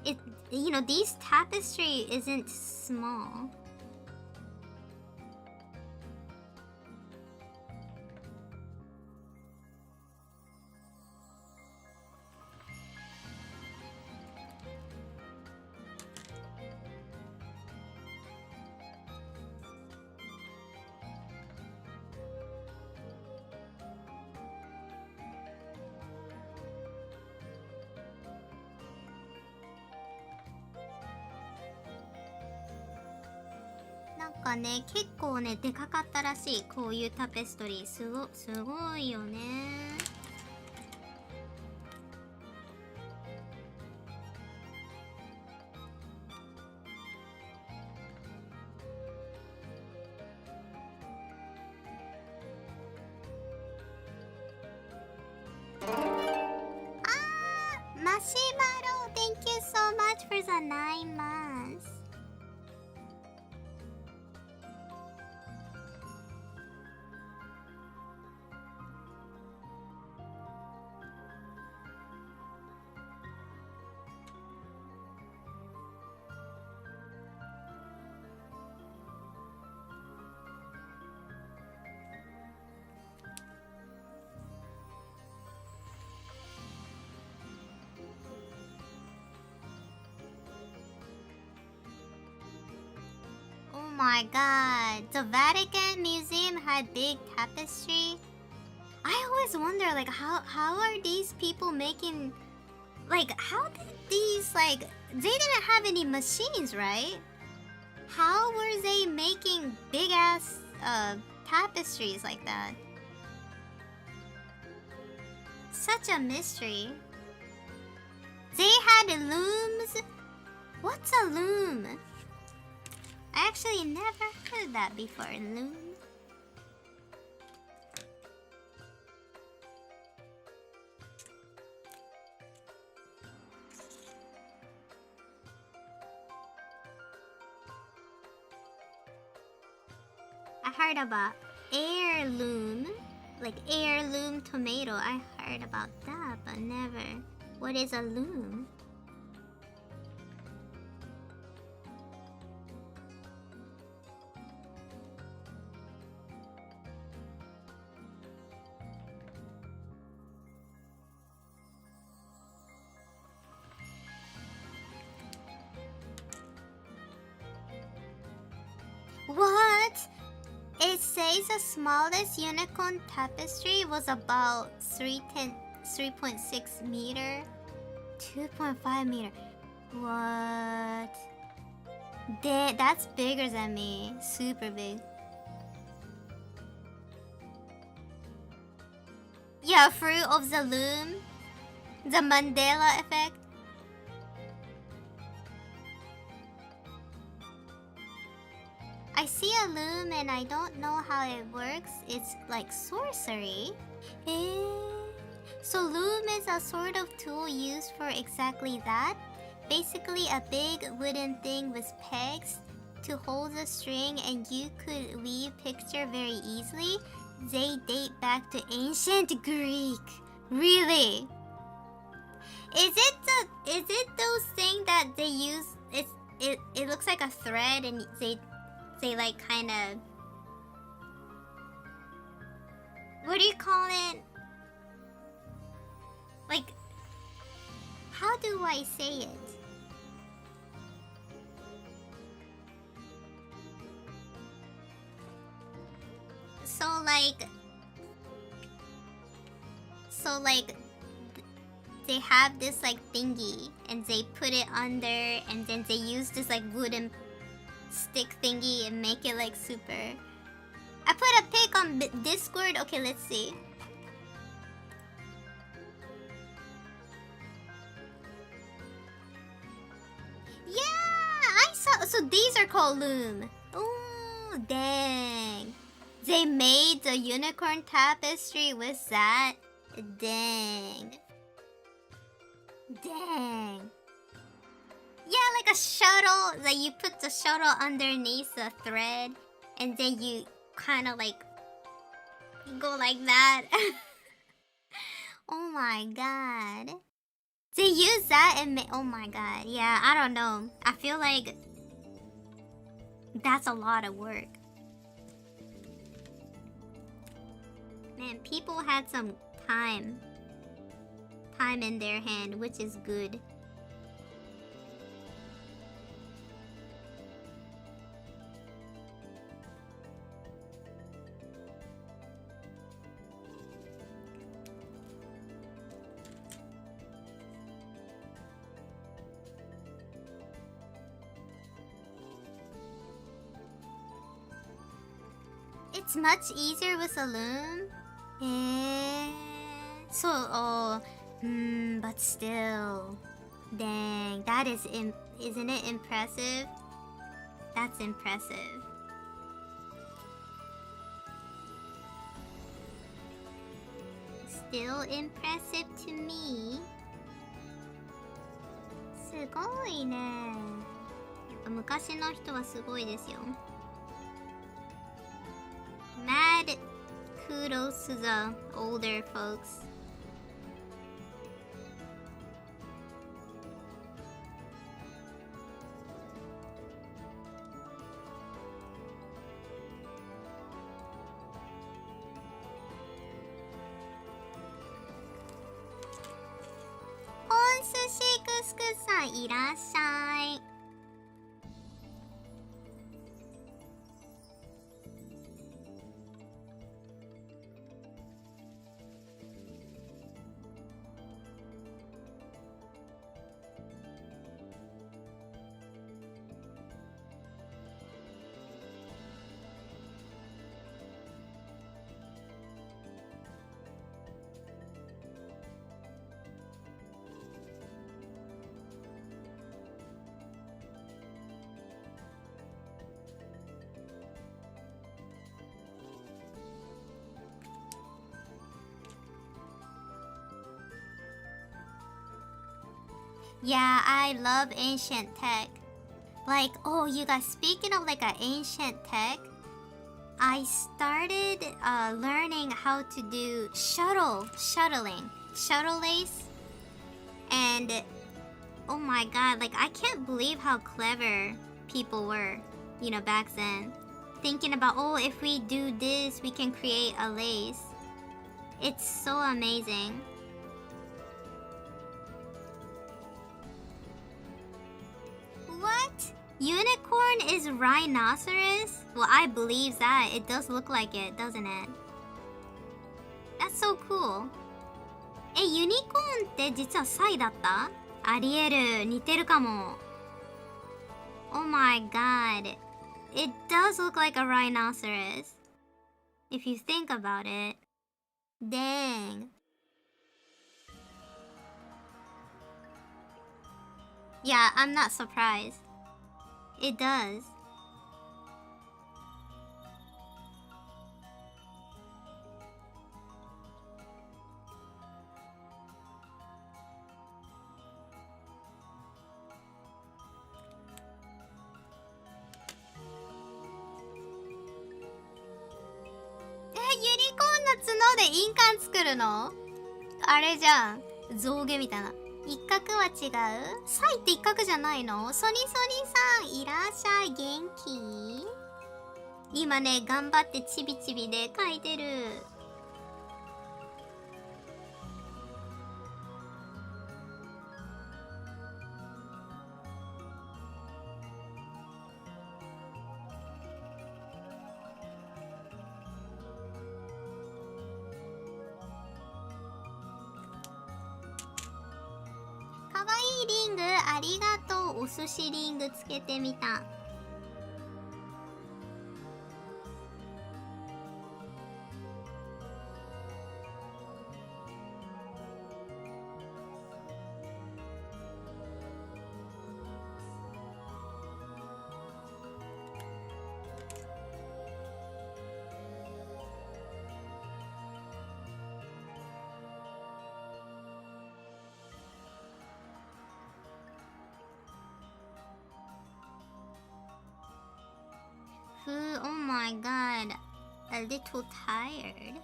It, you know, these tapestry isn't small. かね、結構ねでかかったらしい。こういうタペストリーすごいよね。マシュマロ Thank you so much for the 9 months. Oh my god, the Vatican Museum had big tapestry. I always wonder, like, how are these people making, like, how did these, like, they didn't have any machines, right? How were they making big ass tapestries like that? Such a mystery. They had looms. What's a loom? I actually never heard that before. Loom. I heard about heirloom, like heirloom tomato. I heard about that, but never. What is a loom? What? It says the smallest unicorn tapestry was about 3.6 meter, 2.5 meter. What? That's bigger than me. Super big. Yeah, fruit of the loom. The Mandela effect. I see a loom and I don't know how it works. It's like sorcery. So loom is a sort of tool used for exactly that. Basically a big wooden thing with pegs to hold the string, and you could weave picture very easily. They date back to ancient Greek. Really? Is it those things that they use? It looks like a thread, and they like kind of, what do you call it? Like, how do I say it? So like they have this like thingy and they put it under, and then they use this like wooden stick thingy and make it like super. I put a pic on Discord. Okay, let's see. Yeah, I saw. So these are called loom. Oh, dang. They made the unicorn tapestry with that. Dang. Yeah, like a shuttle. Like you put the shuttle underneath the thread, and then you kind of like go like that. Oh my god. They use that and oh my god. Yeah, I don't know. I feel like that's a lot of work. Man, people had some time in their hand, which is good. it's much easier with a loom. So, but still. Dang, that is, isn't it impressive? That's impressive. Still impressive to me. すごいね。やっぱ昔の人はすごいですよ。Mad kudos to the older folks. Sushi Kuskus さんいらっしゃい。Yeah, I love ancient tech. Like, oh, you guys, speaking of like an ancient tech, I started learning how to do shuttling, shuttle lace. And oh my god, like I can't believe how clever people were, you know, back then. Thinking about, oh, if we do this, we can create a lace. It's so amazing. What? Unicorn is rhinoceros? Well, I believe that. It does look like it, doesn't it? That's so cool. ユニコーンって実はサイだった？ありえる。似てるかも。Oh my god. It does look like a rhinoceros. If you think about it. Dang. Yeah, I'm not surprised. It does.ユニコーンの角で印鑑作るの？あれじゃん。象牙みたいな。一角は違う？サイって一角じゃないの？ソニソニさんいらっしゃい。元気？今ね、頑張ってちびちびで書いてる。かわいいリングありがとう。お寿司リングつけてみた。Oh my god, a little tired.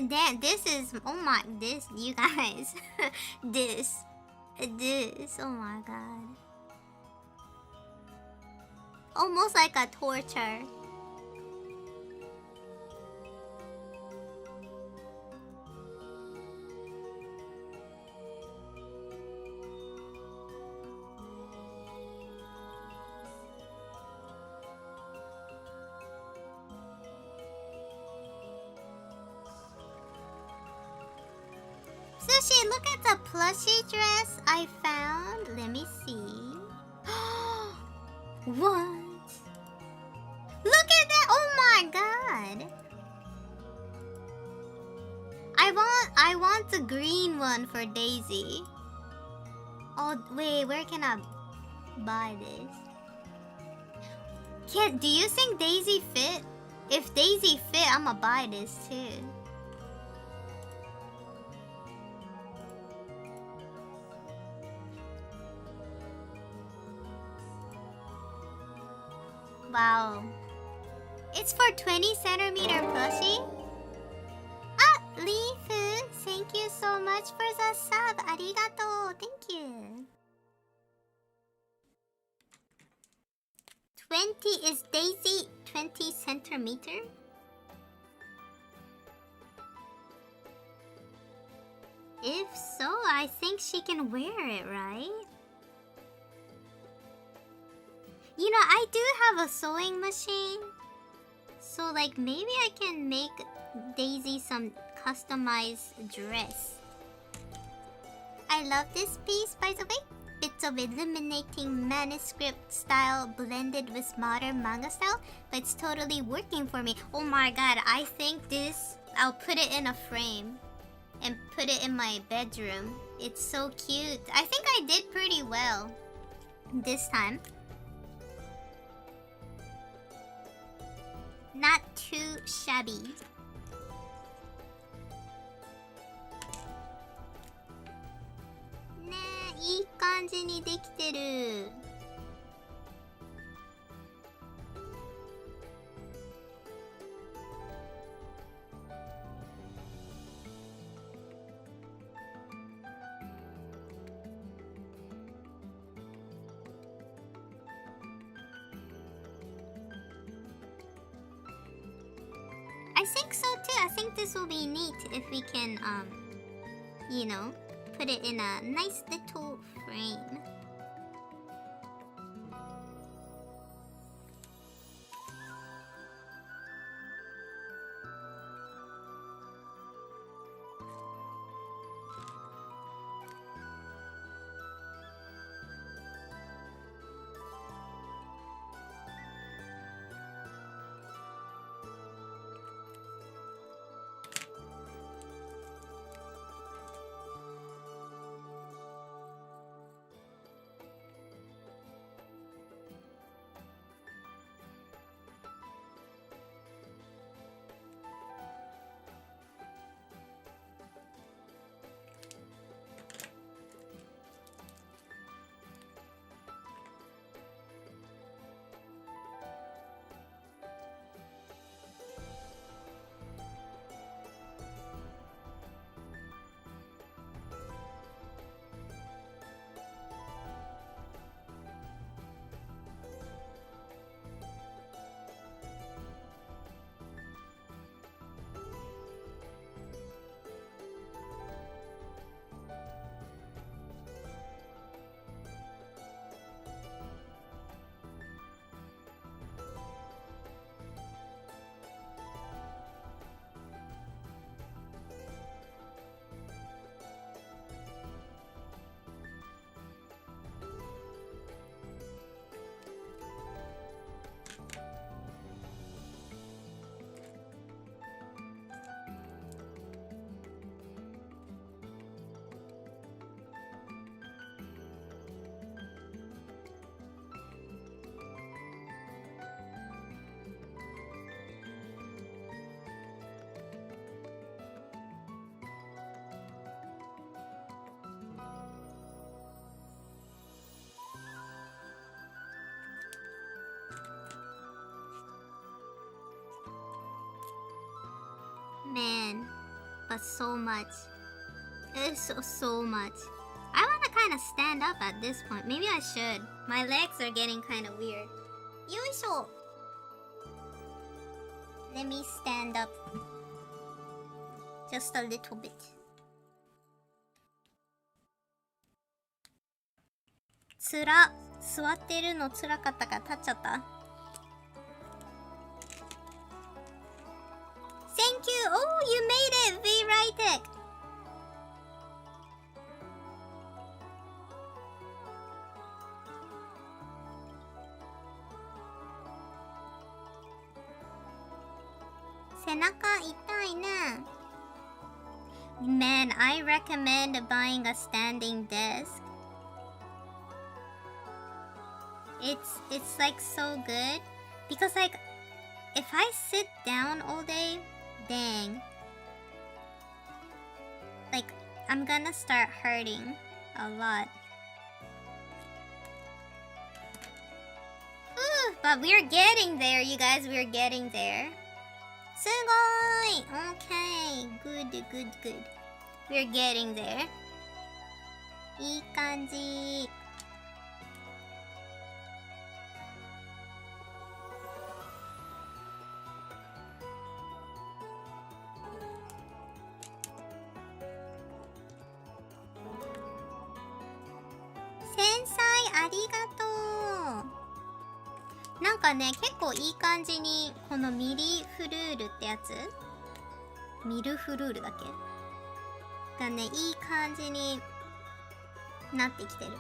Damn, this is, oh my, this, you guys, this, oh my god. Almost like a torture. Sushi, look at the plushie dress I found. Let me see. What? Look at that! Oh my god! I want the green one for Daisy. Oh wait, where can I buy this? Do you think Daisy fit? If Daisy fit, I'ma buy this too. Wow. It's for 20 centimeter plushie? Ah, Leafu, thank you so much for the sub. Arigato. Thank you. 20 is Daisy 20 centimeter? If so, I think she can wear it, right? You know, I do have a sewing machine. So like maybe I can make Daisy some customized dress. I love this piece, by the way. Bits of illuminating manuscript style blended with modern manga style, but it's totally working for me. Oh my god, I think this, I'll put it in a frame and put it in my bedroom. It's so cute. I think I did pretty well this time. Not too shabby. Ne, いい感じにできてる。I think so too. I think this will be neat if we can, you know, put it in a nice little frame. Man, but so much. It's so much. I want to kind of stand up at this point. Maybe I should. My legs are getting kind of weird. Yoisho! Let me stand up. Just a little bit. Tsura. 座ってるの辛かったから立っちゃった。Thank you! Oh, you made it! V-Ritek! Senaka 痛いね。Man, I recommend buying a standing desk. It's like so good because like if I sit down all day, dang, like I'm gonna start hurting a lot. Ooh, but we're getting there, you guys. We're getting there. すごい! Okay, good. We're getting there. いい感じ。繊細ありがとう。なんかね、結構いい感じにこのミリフルールってやつ、ミルフルールだっけがね、いい感じになってきてる。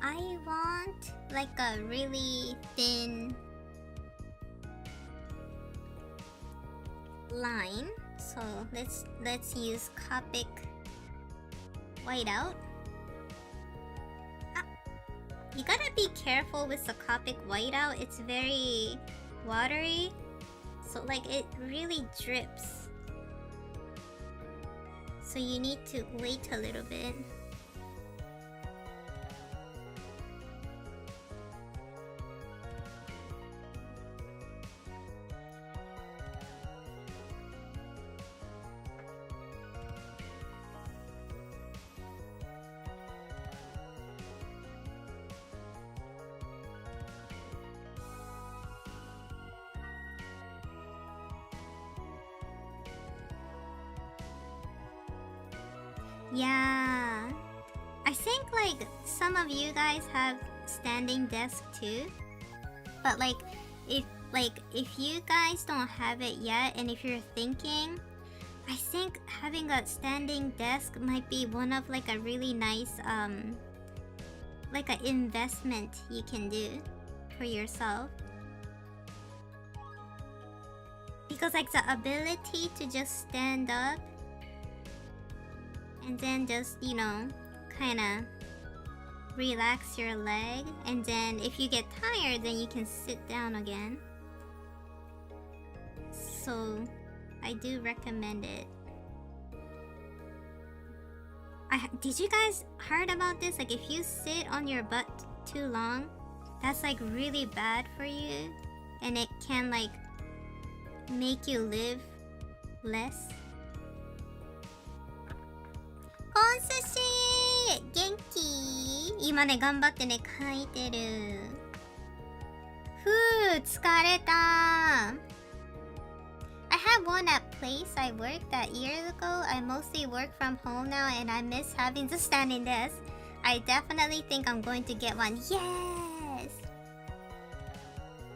I want like a really thin line. So let's use Copic whiteout. You gotta be careful with the Copic whiteout. It's very watery, so like it really drips. So you need to wait a little bit. Yeah, I think like some of you guys have standing desk too, but like if you guys don't have it yet, and if you're thinking, I think having a standing desk might be one of like a really nice like an investment you can do for yourself, because like the ability to just stand up and then just, you know, kind of relax your leg, and then if you get tired, then you can sit down again. So I do recommend it. Did you guys heard about this? Like if you sit on your butt too long, that's like really bad for you, and it can like make you live less. コンスシー元気今ね頑張ってね書いてる。ふう疲れた。I have one at place I worked at years ago. I mostly work from home now and I miss having the standing desk. I definitely think I'm going to get one. Yes!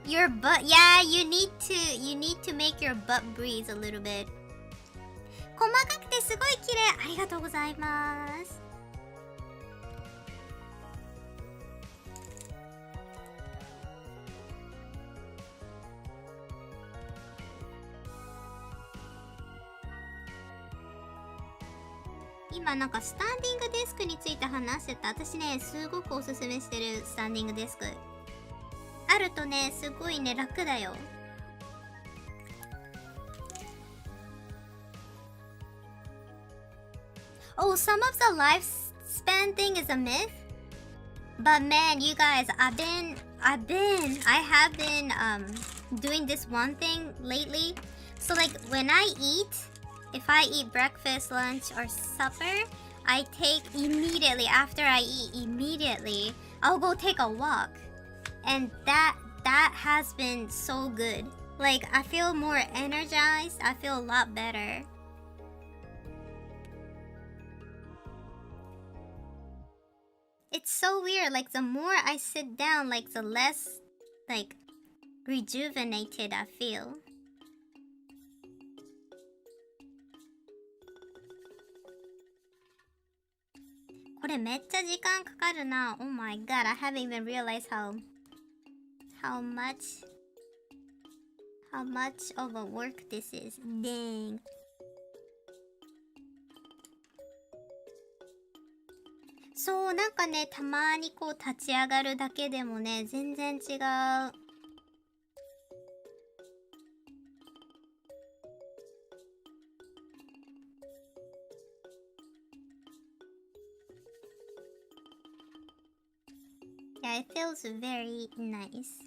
Your butt, yeah, you need to make your butt breathe a little bit. 細かくてすごい綺麗。ありがとうございます。今なんかスタンディングデスクについて話してた。私ねすごくおすすめしてるスタンディングデスクあるとねすごいね楽だよ。Oh, some of the lifespan thing is a myth. But man, you guys, I have been doing this one thing lately. So like when I eat, if I eat breakfast, lunch, or supper, I take immediately after I eat immediately, I'll go take a walk. And that has been so good. Like I feel more energized. I feel a lot better. It's so weird, like the more I sit down, like the less like rejuvenated I feel. This will take a lot of time. Oh my god, I haven't even realized how much of a work this is. Dang. そうなんかねたまにこう立ち上がるだけでもね全然違う。Yeah, it feels very nice.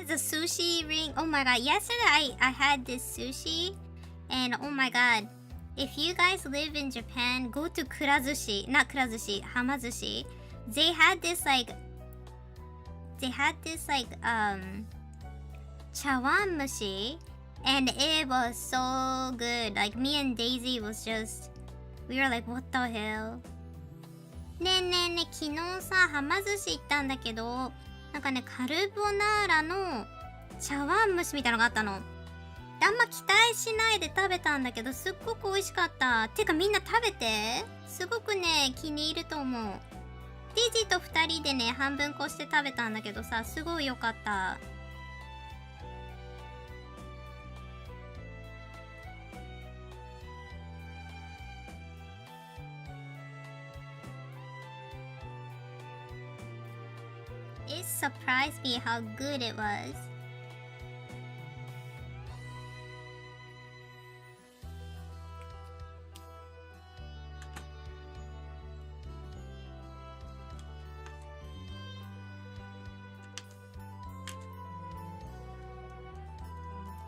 The sushi ring. Oh my god, yesterday I had this sushi and oh my god, if you guys live in Japan, go to kurazushi, not kurazushi, hamazushi. They had this chawan mushi and it was so good. Like me and Daisy was just, we were like what the hell. ねえねえねえ昨日さはま寿司行ったんだけどなんかねカルボナーラの茶碗蒸しみたいなのがあったの。であんま期待しないで食べたんだけどすっごく美味しかった。てかみんな食べてすごくね気に入ると思う。ディジと2人でね半分こして食べたんだけどさすごい良かった。It surprised me how good it was.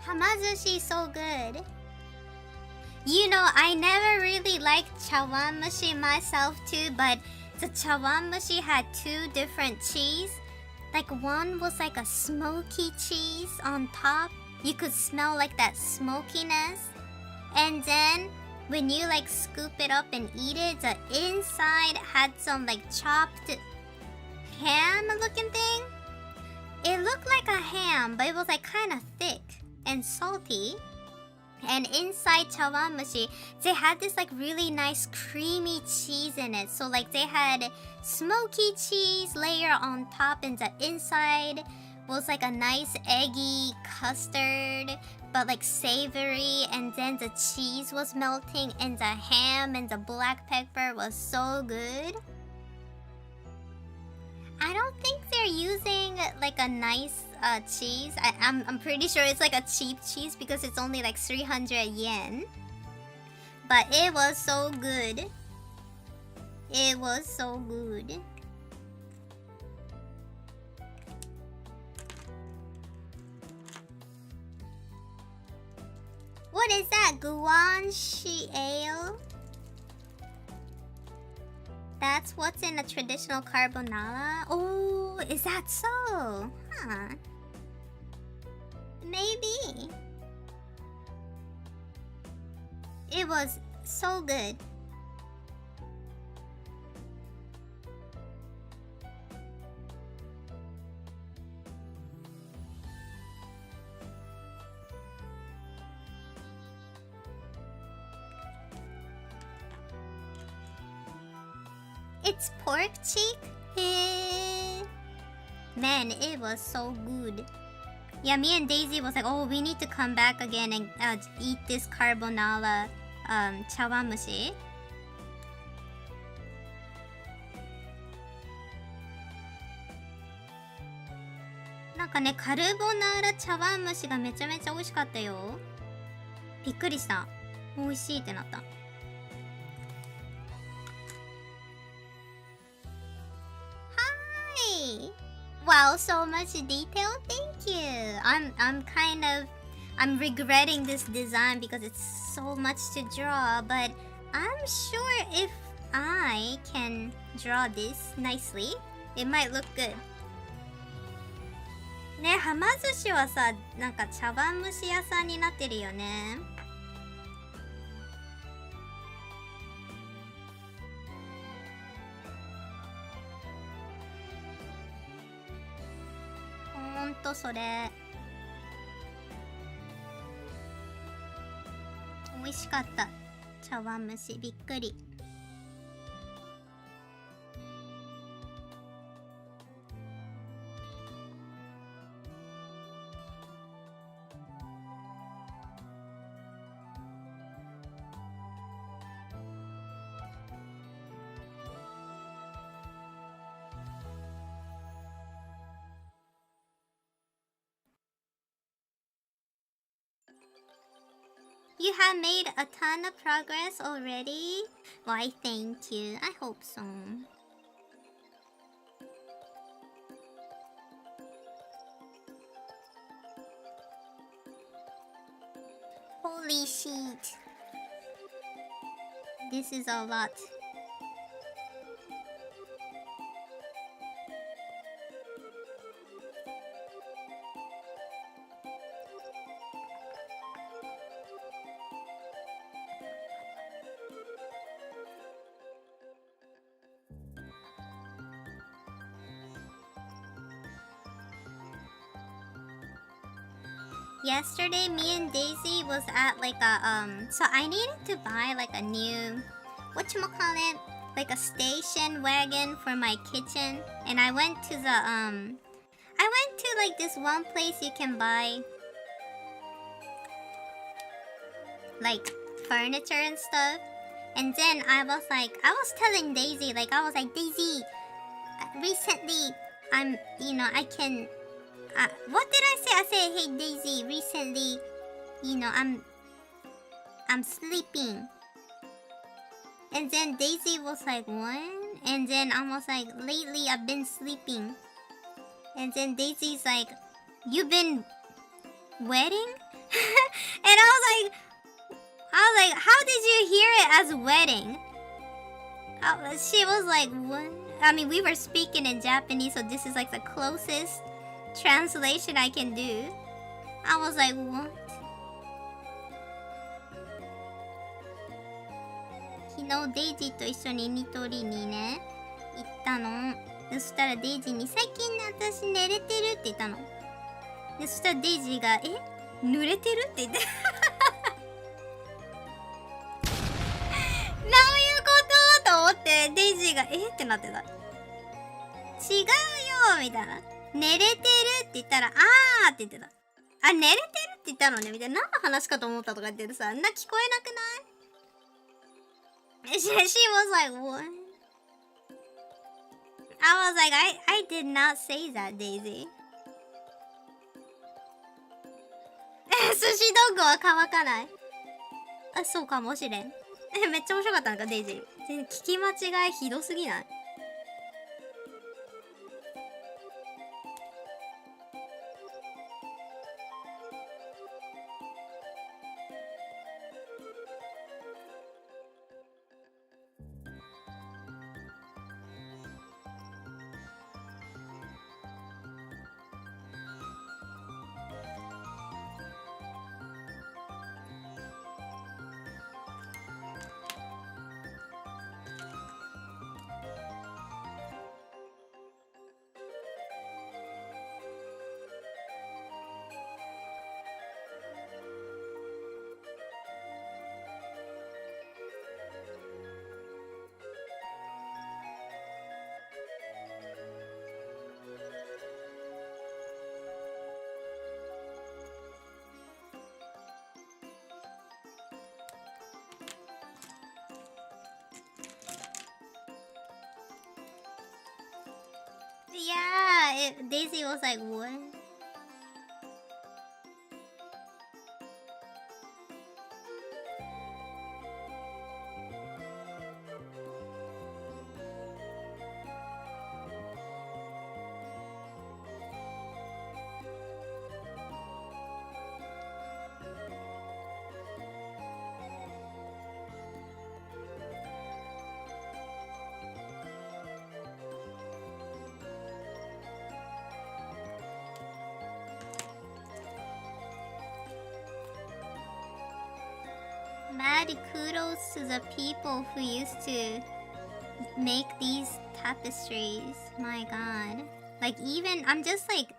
Hamazushi so good. You know, I never really liked chawanmushi myself too, but the chawanmushi had two different cheese. Like one was like a smoky cheese on top. You could smell like that smokiness. And then when you like scoop it up and eat it, the inside had some like chopped ham looking thing. it looked like a ham, but it was like kind of thick and salty. And inside chawanmushi, they had this like really nice creamy cheese in it. So like they had smoky cheese layer on top, and the inside was like a nice eggy custard, but like savory. And then the cheese was melting, and the ham and the black pepper was so good. I don't think they're using like a nice cheese. I'm pretty sure it's like a cheap cheese because it's only like 300 yen. But it was so good. It was so good. What is that? Guanxi ale? That's what's in a traditional carbonara? Oh, is that so? Huh. Maybe. It was so good. It's pork cheek? Man, it was so good. Yeah, me and Daisy was like, oh, we need to come back again and eat this carbonara chawanmushi. Like, カルボナーラ茶碗蒸しがめちゃめちゃ美味しかったよ。びっくりした。美味しいってなった。Wow, so much detail. Thank you. I'm regretting this design because it's so much to draw, but I'm sure if I can draw this nicely, it might look good. ね、はま寿司はさ、なんか茶碗蒸し屋さんになってるよね。ほんとそれ。美味しかった。茶碗蒸しびっくり。You have made a ton of progress already? Why, thank you. I hope so. Holy shit. This is a lot. Yesterday, me and Daisy was at like a so I needed to buy like a new, whatchamacallit, like a station wagon for my kitchen, and I went to like this one place you can buy like furniture and stuff. And then I was telling Daisy, like I was like, Daisy, recently I can what did I say? I said, hey Daisy, recently, I'm sleeping. And then Daisy was like, what? And then I was like, lately I've been sleeping. And then Daisy's like, you've been wedding? And I was like, how did you hear it as wedding? She was like, what? I mean, we were speaking in Japanese, so this is like the closest translation I can do. I was like, what? 昨日デイジーと一緒にニトリにね行ったの。でそしたらデイジーに最近私寝れてるって言ったの。でそしたらデイジーが濡れてるって言ってどういうことと思ってデイジーがってなってた。違うよみたいな。寝れてるって言ったらって言ってた。寝れてるって言ったのねみたいな。何の話かと思ったとか言ってるさ、聞こえなくない？ she was like, what? I was like, I did not say that, Daisy. 寿司道具は乾かない。そうかもしれん。めっちゃ面白かったのか、デイジー。全然聞き間違いひどすぎない？Yeah, Daisy was like, what? Mad kudos to the people who used to make these tapestries. My god. Like even I'm just like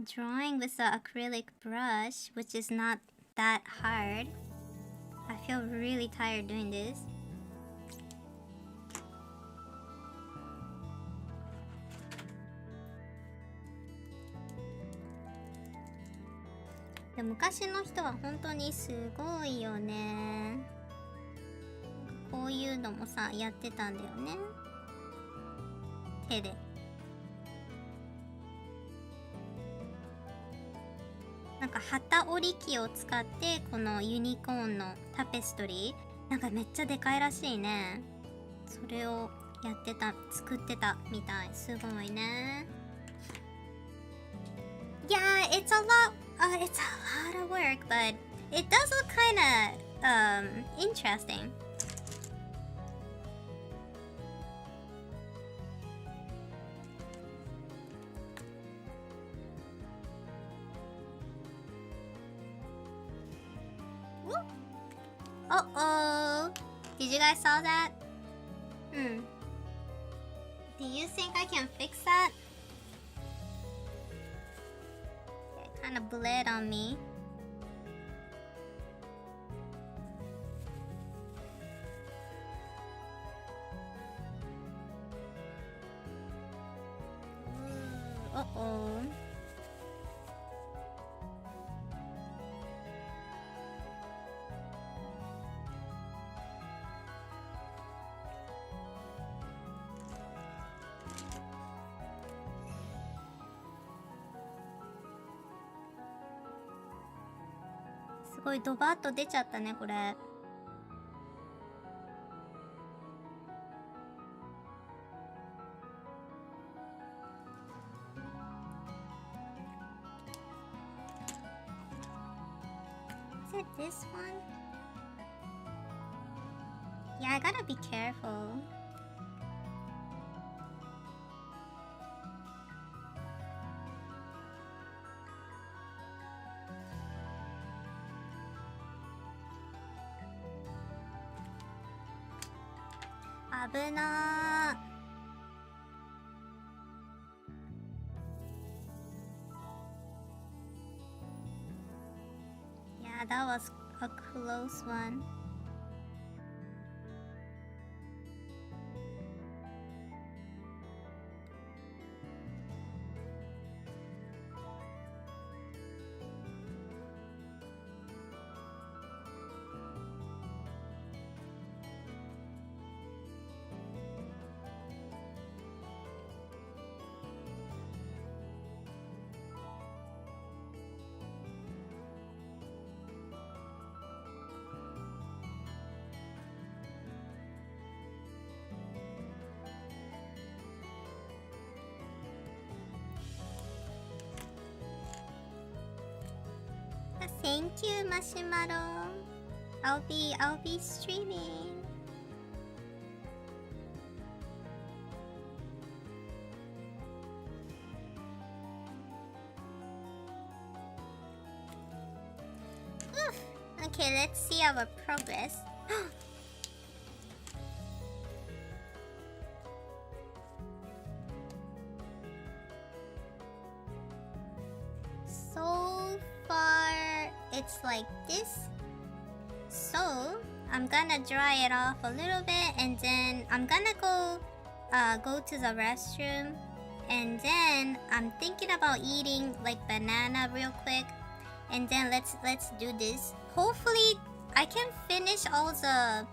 drawing with the acrylic brush, which is not that hard. I feel really tired doing this. But 昔の人は本当にすごいよね。こういうのもさ、やってたんだよね。手で。なんか旗織り機を使ってこのユニコーンのタペストリーなんかめっちゃでかいらしいね。それをやってた、作ってたみたい。すごいね。Yeah, it's a lot of work, but it does look kind of interesting. Uh-oh. Did you guys saw that? Do you think I can fix that? It kind of bled on me. Uh-oh. It's すごいドバッと出ちゃったねこれ。Is it this one? Yeah, I gotta be careful. Abuna. that was a close one. Thank you, Mashimaro. I'll be streaming. Oof. Okay, let's see our progress. So far, it's like this. So I'm gonna dry it off a little bit, and then I'm gonna go to the restroom, and then I'm thinking about eating like banana real quick, and then let's do this. Hopefully I can finish all the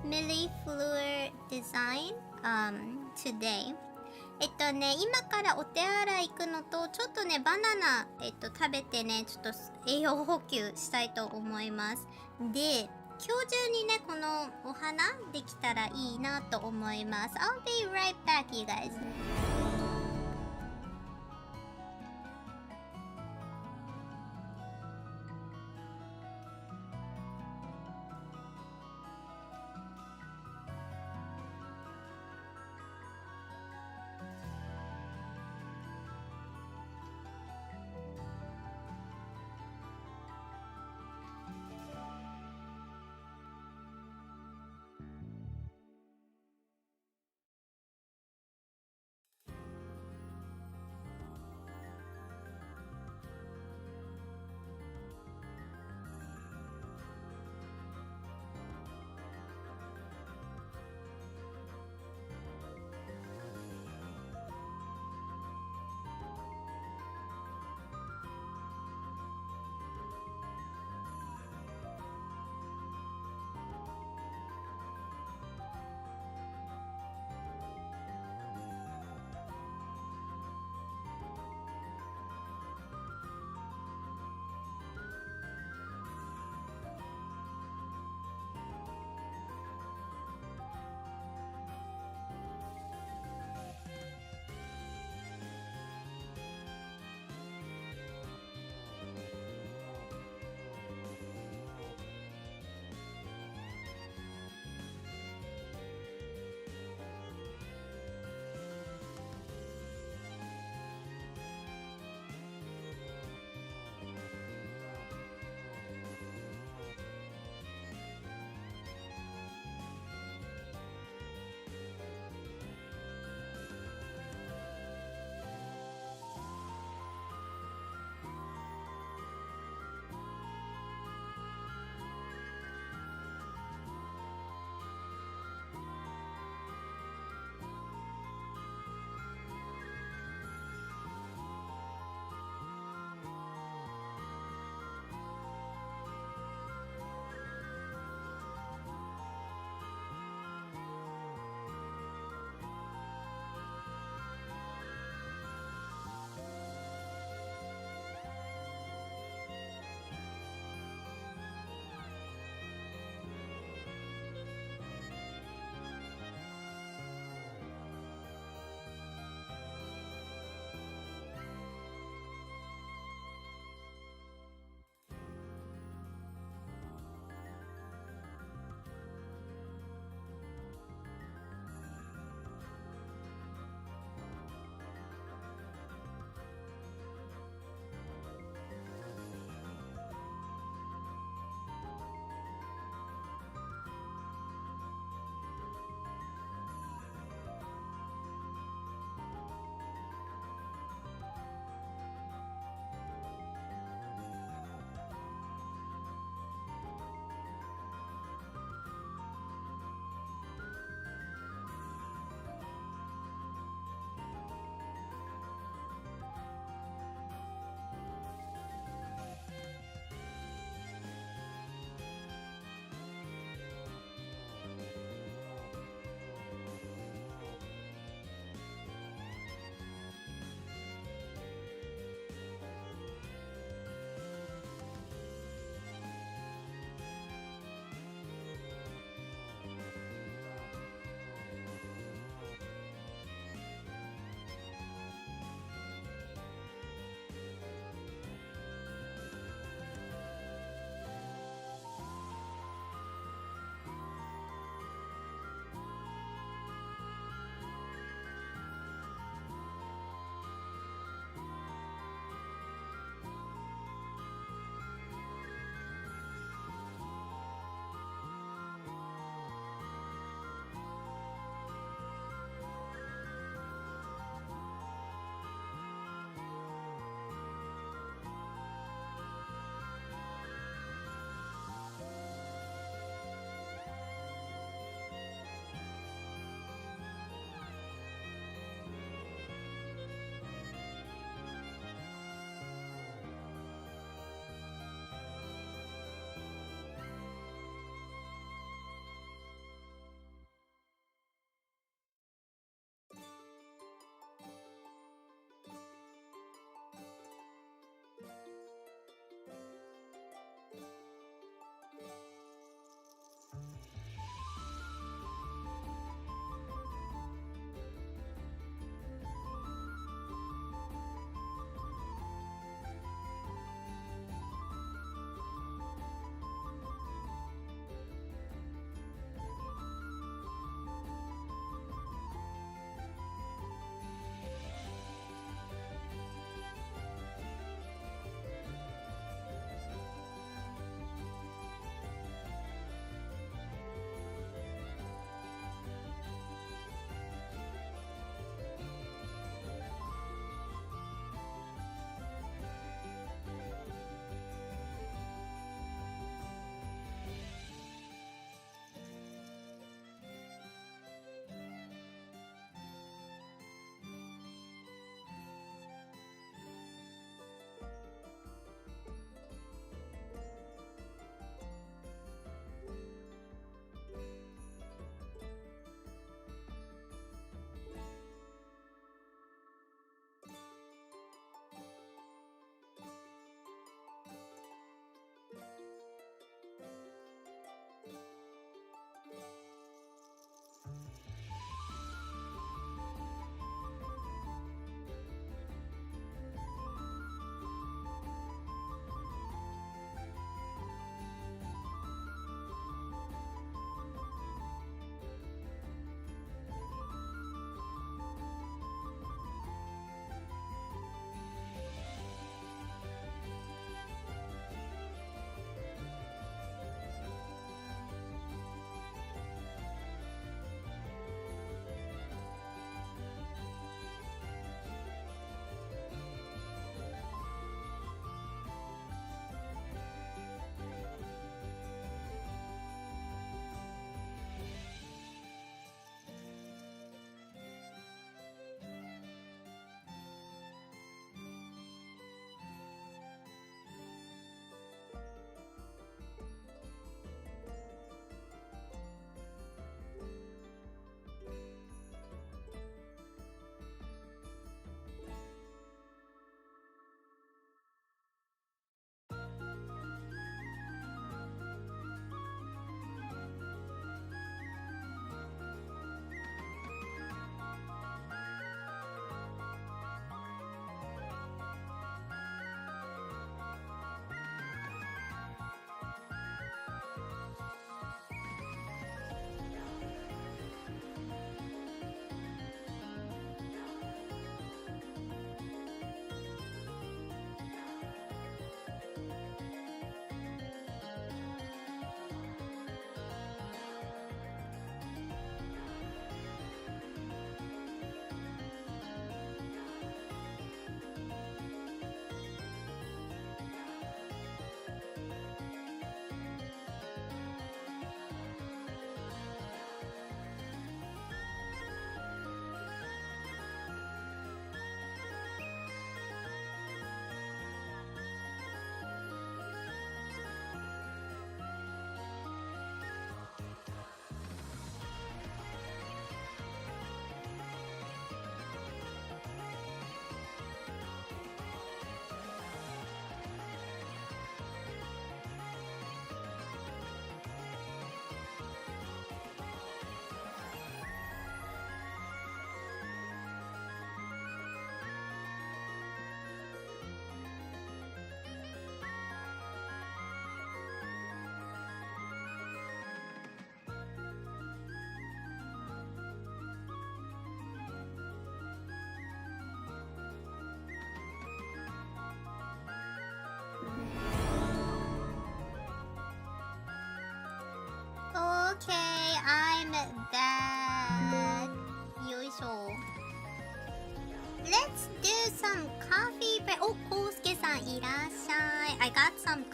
Millefleur design today. 今からお手洗い行くのと、ちょっとねバナナ食べてね、ちょっと栄養補給したいと思います。で、今日中にねこのお花できたらいいなと思います。I'll be right back, you guys.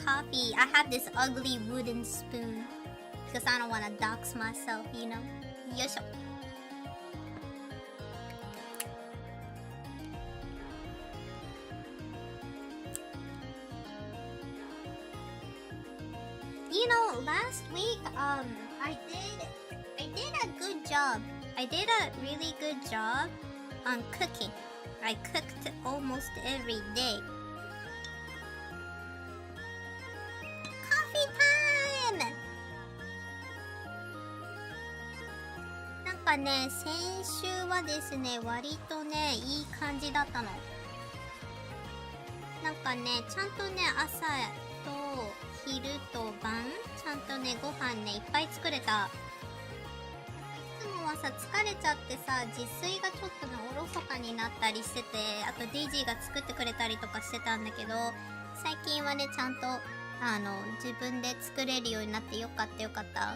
coffee. I have this ugly wooden spoon because I don't want to dox myself, you know? よいしょ。You know, last week, I did a good job. I did a really good job on cooking. I cooked almost every day. Coffee time! なんかね、先週はですね、割とね、いい感じだったの。なんかね、ちゃんとね、朝と昼と晩、ちゃんとね、ご飯ね、いっぱい作れた。いつもはさ、疲れちゃってさ、自炊がちょっとね、おろそかになったりしてて、あとデイジーが作ってくれたりとかしてたんだけど、最近はね、ちゃんと、自分で作れるようになってよかったよかった。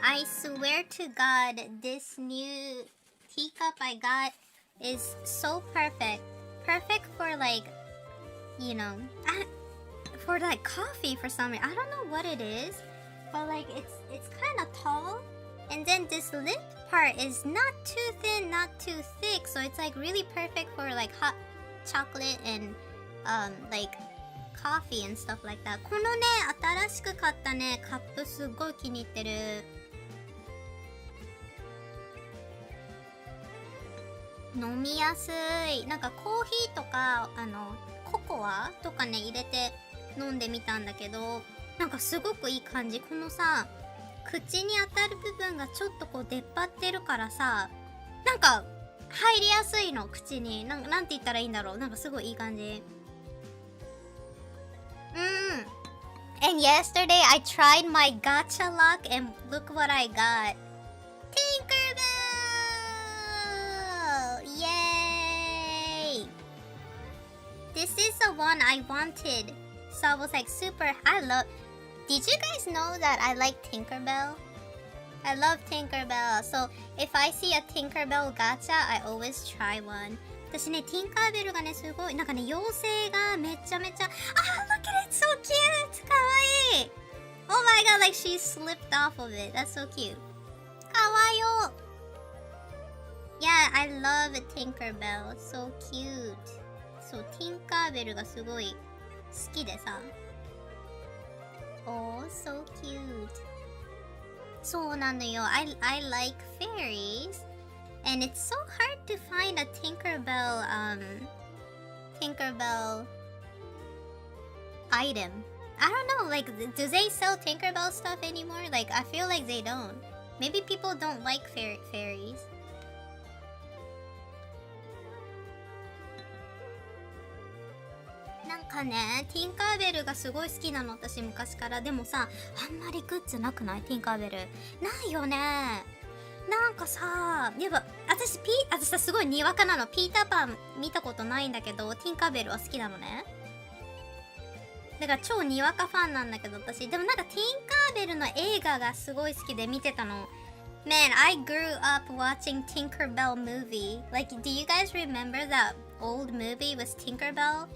I swear to God, this new teacup I got is so perfect. Perfect for like, you know, for like coffee for some reason. I don't know what it is, but like it's kind of tall, and then this lip part is not too thin, not too thick, so it's like really perfect for like hot chocolate and like coffee and stuff like that. このね、新しく買ったね、カップすっごい気に入ってる。飲みやすい。なんかコーヒーとかココアとかね入れて飲んでみたんだけど、なんかすごくいい感じ。このさ、口に当たる部分がちょっとこう出っ張ってるからさ、なんか入りやすいの、口に。なんて言ったらいいんだろう。なんかすごいいい感じ。And yesterday I tried my gacha lock and look what I got. Tinkerbell! Yay! This is the one I wanted. So I was like Did you guys know that I like Tinkerbell? I love Tinkerbell. So if I see a Tinkerbell gacha, I always try one. 私ね、ティンカーベルがね、すごい、なんかね、妖精がめちゃめちゃ、look at it, so cute! かわいい! Oh my god, like she slipped off of it. That's so cute. かわいよ! Yeah, I love Tinkerbell. So cute. そう、ティンカーベルがすごい好きでさ。Oh, so cute. そうなのよ。I like fairies. And it's so hard to find a Tinkerbell item. I don't know, like, do they sell Tinkerbell stuff anymore? Like, I feel like they don't. Maybe people don't like fairies. なんかね、ティンカーベルがすごい好きなの、私昔から。でもさ、あんまりグッズなくない？ティンカーベル。ないよね。なんかさ、やっぱ私さすごいにわかなの。ピーターパン見たことないんだけど、ティンカーベルは好きなのね。だから超にわかファンなんだけど私。でもなんかティンカーベルの映画がすごい好きで見てたの。Man, I grew up watching Tinkerbell movie. Like, do you guys remember that old movie with Tinkerbell?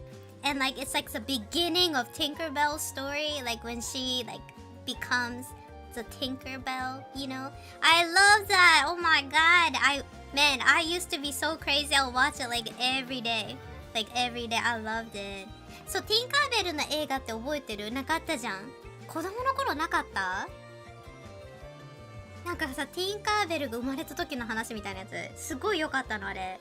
And like, it's like the beginning of Tinkerbell's story. Like when she like becomes the Tinkerbell, you know? I love that. Oh my god. I used to be so crazy. I'll watch it like every day. Like every day. I loved it. そう、ティンカーベルの映画って覚えてる？なんかあったじゃん。子供の頃なかった？なんかさ、ティンカーベルが生まれた時の話みたいなやつ。すごい良かったの、あれ。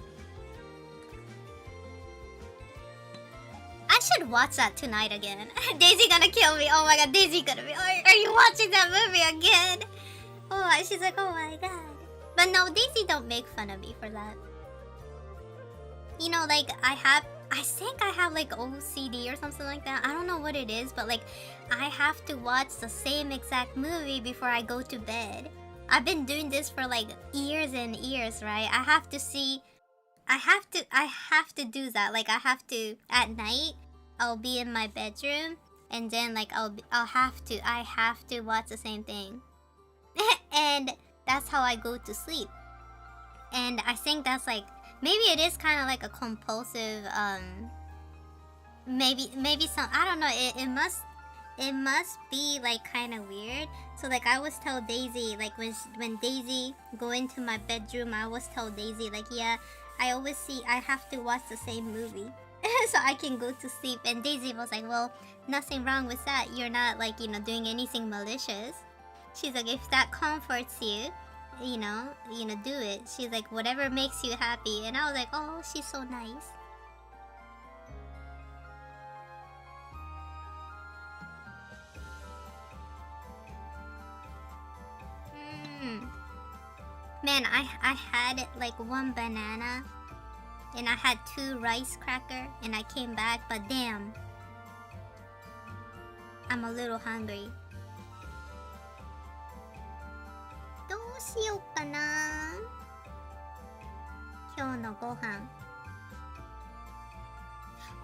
I should watch that tonight again. Daisy gonna kill me. Oh my god, Daisy gonna be. Are you watching that movie again? Oh, she's like, oh my god. But no, Daisy don't make fun of me for that. You know, like I think I have like OCD or something like that. I don't know what it is, but like I have to watch the same exact movie before I go to bed. I've been doing this for like years and years, right? I have to do that. Like I have to at night. I'll be in my bedroom, and then like I have to watch the same thing, and that's how I go to sleep. And I think that's like maybe it is kind of like a compulsive maybe some, I don't know, it must be like kind of weird. So like I always tell Daisy, like when Daisy go into my bedroom, I always tell Daisy like, yeah, I have to watch the same movie so I can go to sleep. And Daisy was like, well, nothing wrong with that, you're not like, doing anything malicious. She's like, if that comforts you, do it. She's like, whatever makes you happy. And I was like, oh, she's so nice. Man, I had like one banana and I had 2 rice crackers and I came back, but damn, I'm a little hungry. どうしようかな今日のご飯。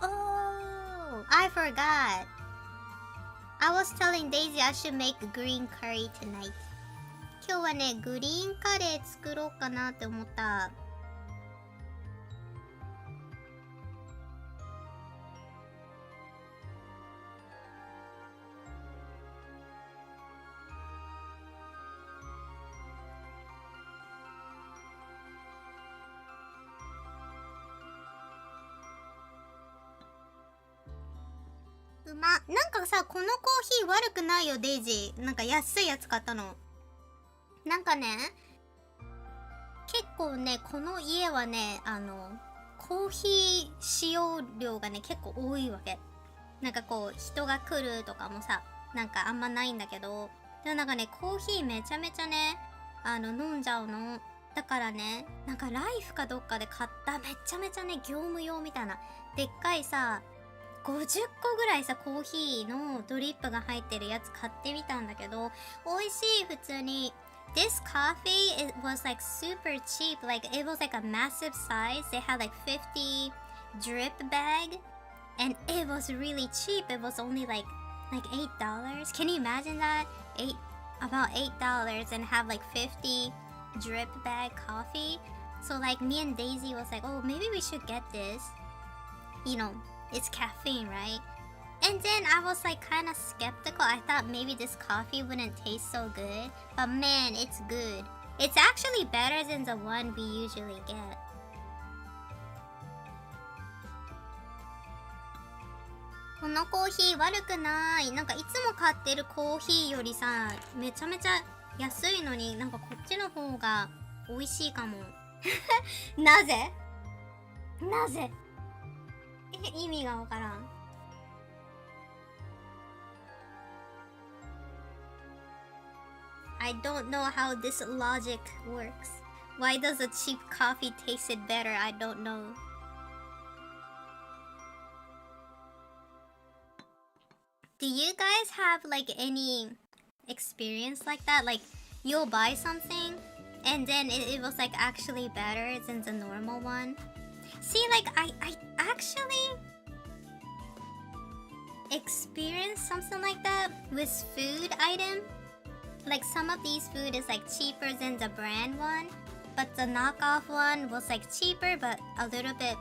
Oh, I forgot. I was telling Daisy I should make green curry tonight. 今日はね、グリーンカレー作ろうかなって思った。なんかさ、このコーヒー悪くないよ、デイジー。なんか安いやつ買ったの。なんかね、結構ね、この家はね、コーヒー使用量がね、結構多いわけ。なんかこう、人が来るとかもさ、なんかあんまないんだけど、でもなんかね、コーヒーめちゃめちゃね、飲んじゃうの。だからね、なんかライフかどっかで買っためちゃめちゃね、業務用みたいな、でっかいさ、50個ぐらいさ、コーヒーのドリップが入ってるやつ買ってみたんだけど、美味しい、普通に。This coffee, it was like super cheap. Like it was like a massive size. They had like 50 drip bag, and it was really cheap. It was only like $8. Can you imagine that? About $8 and have like 50 drip bag coffee. So like me and Daisy was like, oh, maybe we should get this. It's caffeine, right? And then I was like kind of skeptical. I thought maybe this coffee wouldn't taste so good. But man, it's good. It's actually better than the one we usually get. このコーヒー悪くない。なんかいつも買ってるコーヒーよりさ、めちゃめちゃ安いのになんかこっちの方が美味しいかも。なぜ意味がわからん。I don't know how this logic works. Why does a cheap coffee taste it better? I don't know. Do you guys have like any experience like that? Like you'll buy something and then it was like actually better than the normal one? See, like I actually experienced something like that with food item. Like some of these food is like cheaper than the brand one, but the knockoff one was like cheaper but a little bit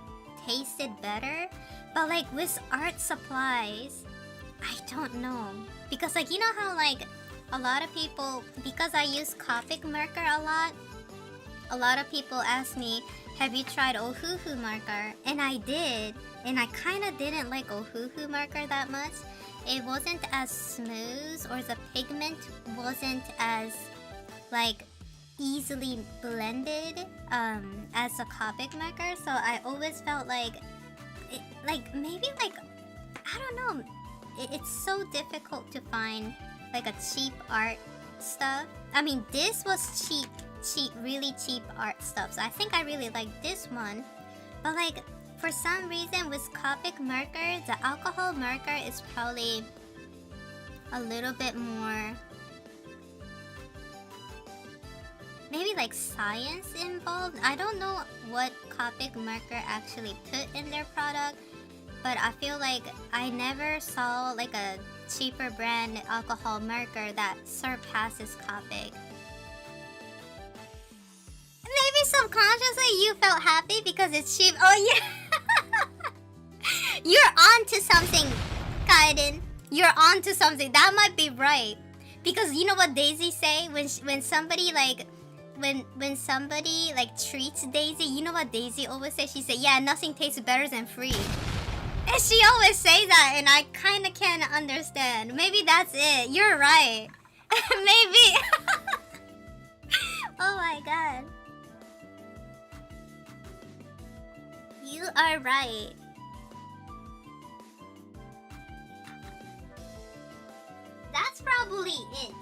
tasted better. But like with art supplies, I don't know. Because like, you know how like a lot of people, because I use Copic marker a lot of people ask me, have you tried Ohuhu marker? And I did, and I kind of didn't like Ohuhu marker that much. It wasn't as smooth, or the pigment wasn't as like easily blended as a Copic marker. So I always felt like maybe like, I don't know, it's so difficult to find like a cheap art stuff. I mean, this was really cheap art stuff, so I think I really like this one. But like for some reason with Copic marker, the alcohol marker is probably a little bit more, maybe like science involved. I don't know what Copic marker actually put in their product, but I feel like I never saw like a cheaper brand alcohol marker that surpasses Copic. Maybe subconsciously you felt happy because it's cheap. Oh yeah. You're on to something, Kaiden. You're on to something. That might be right. Because you know what Daisy say? When somebody like... When somebody like treats Daisy, you know what Daisy always says? She said, yeah, nothing tastes better than free. And she always say that, and I kind of can't understand. Maybe that's it. You're right. Maybe. Oh my god. You are right. That's probably it.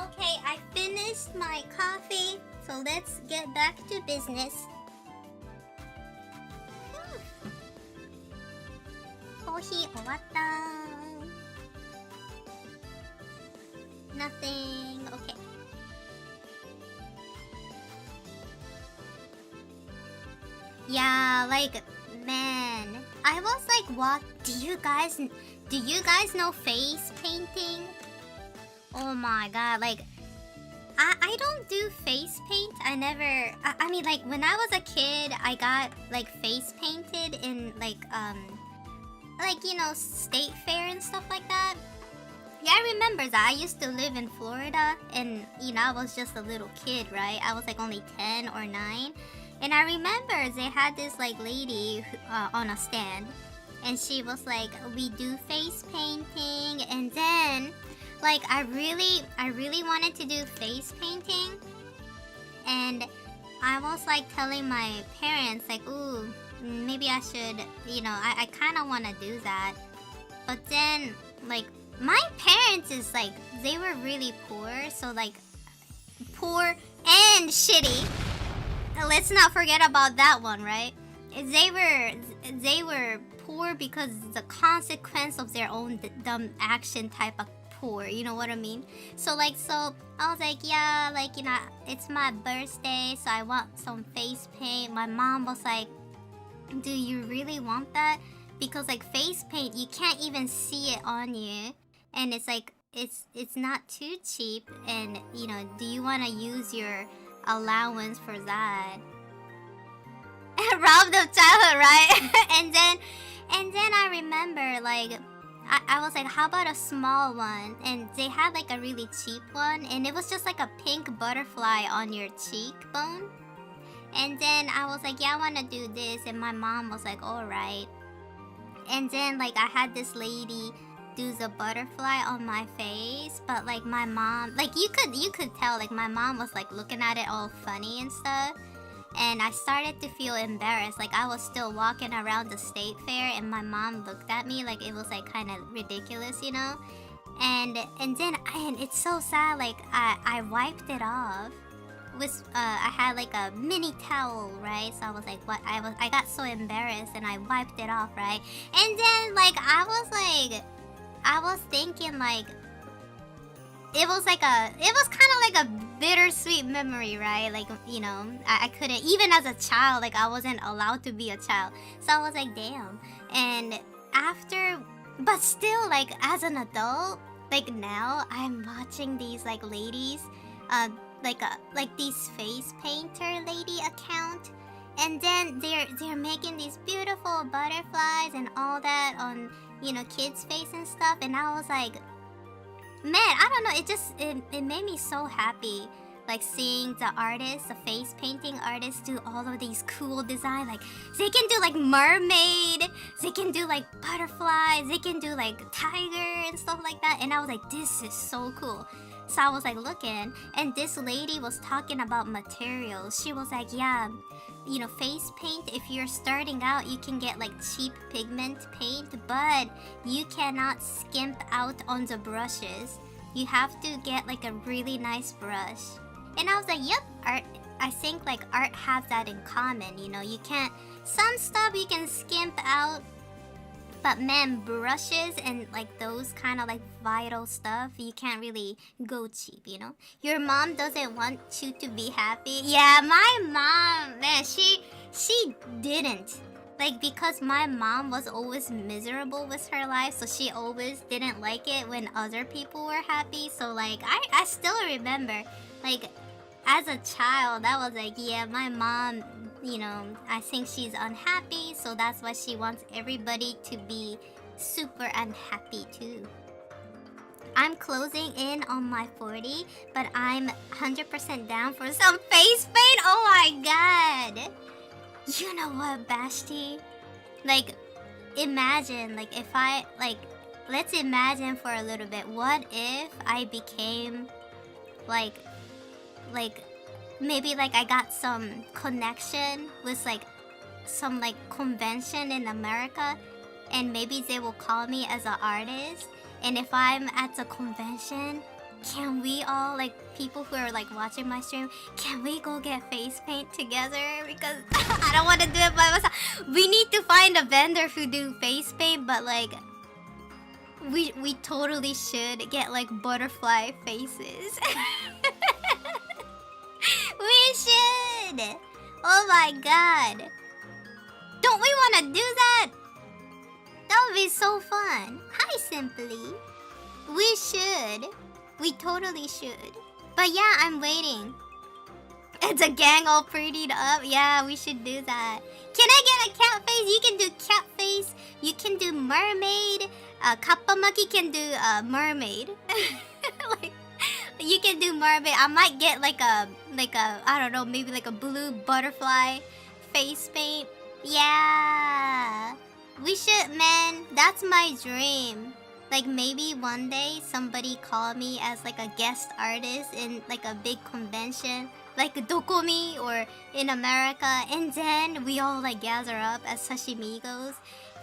Okay, I finished my coffee, so let's get back to business. Coffee 終わった。Nothing. Okay. Yeah, like, man, I was like, what? Do you guys know face painting? Oh my god, like, I don't do face paint. I mean, like, when I was a kid, I got, like, face painted in, like, you know, state fair and stuff like that. Yeah, I remember that. I used to live in Florida, and, you know, I was just a little kid, right? I was, like, only 10 or 9. And I remember they had this, like, lady on a stand, and she was like, we do face painting, and then... Like, I really wanted to do face painting, and I was like telling my parents, like, ooh, maybe I should, you know, I kind of want to do that. But then, like, my parents is like, they were really poor, so like, poor and shitty. Let's not forget about that one, right? They were poor because the consequence of their own dumb action type of poor, you know what I mean? So I was like, yeah, like, you know, it's my birthday, so I want some face paint. My mom was like, do you really want that? Because like face paint, you can't even see it on you, and it's like it's not too cheap, and you know, do you want to use your allowance for that? Robbed of childhood, right? and then I remember, like, I was like, how about a small one? And they had like a really cheap one, and it was just like a pink butterfly on your cheekbone. And then I was like, yeah, I want to do this, and my mom was like, all right. And then like I had this lady do the butterfly on my face, but like my mom, like you could tell, like my mom was like looking at it all funny and stuff. And I started to feel embarrassed. Like I was still walking around the state fair, and my mom looked at me like it was like kind of ridiculous, you know. And it's so sad. Like I wiped it off with I had like a mini towel, right? So I was like, what? I got so embarrassed, and I wiped it off, right? And then like I was thinking like. It was kind of like a bittersweet memory, right? Like, you know, I couldn't, even as a child, like I wasn't allowed to be a child. So I was like, damn. And after, but still, like as an adult, like now I'm watching these like ladies, like these face painter lady account. And then they're making these beautiful butterflies and all that on, you know, kids' face and stuff. And I was like, man, I don't know, it made me so happy, like seeing the artists, the face painting artists do all of these cool designs. Like they can do like mermaid, they can do like butterflies, they can do like tiger and stuff like that. And I was like, this is so cool. So I was like looking, and this lady was talking about materials. She was like, yeah, you know, face paint, if you're starting out, you can get like cheap pigment paint, but you cannot skimp out on the brushes. You have to get like a really nice brush. And I was like, yep, I think like art has that in common, you know. You can't, some stuff you can skimp out, but man, brushes and like those kind of like vital stuff, you can't really go cheap, you know. Your mom doesn't want you to be happy. Yeah, my mom, man, she didn't. Like, because my mom was always miserable with her life, so she always didn't like it when other people were happy. So like, I still remember, like, as a child, I was like, yeah, my mom I think she's unhappy, so that's why she wants everybody to be super unhappy too. I'm closing in on my 40, but I'm 100% down for some face paint. Oh my god. You know what, Bashti? Like, imagine, like, if I, like, let's imagine for a little bit. What if I became, like, maybe, like, I got some connection with, like, some, like, convention in America, and maybe they will call me as an artist. And if I'm at the convention, can we all, like, people who are, like, watching my stream, can we go get face paint together? Because I don't want to do it by myself. We need to find a vendor who do face paint, but, like, we totally should get, like, butterfly faces. We should! Oh my god. Don't we want to do that? That would be so fun. Hi, Simply. We should. We totally should. But yeah, I'm waiting. It's a gang all prettied up. Yeah, we should do that. Can I get a cat face? You can do cat face. You can do mermaid. Kappamaki can do mermaid. Like, you can do mermaid. I might get like a I don't know, maybe like a blue butterfly face paint. Yeah. We should, man. That's my dream. Like, maybe one day somebody call me as like a guest artist in like a big convention, like Dokomi or in America, and then we all like gather up as sashimigos,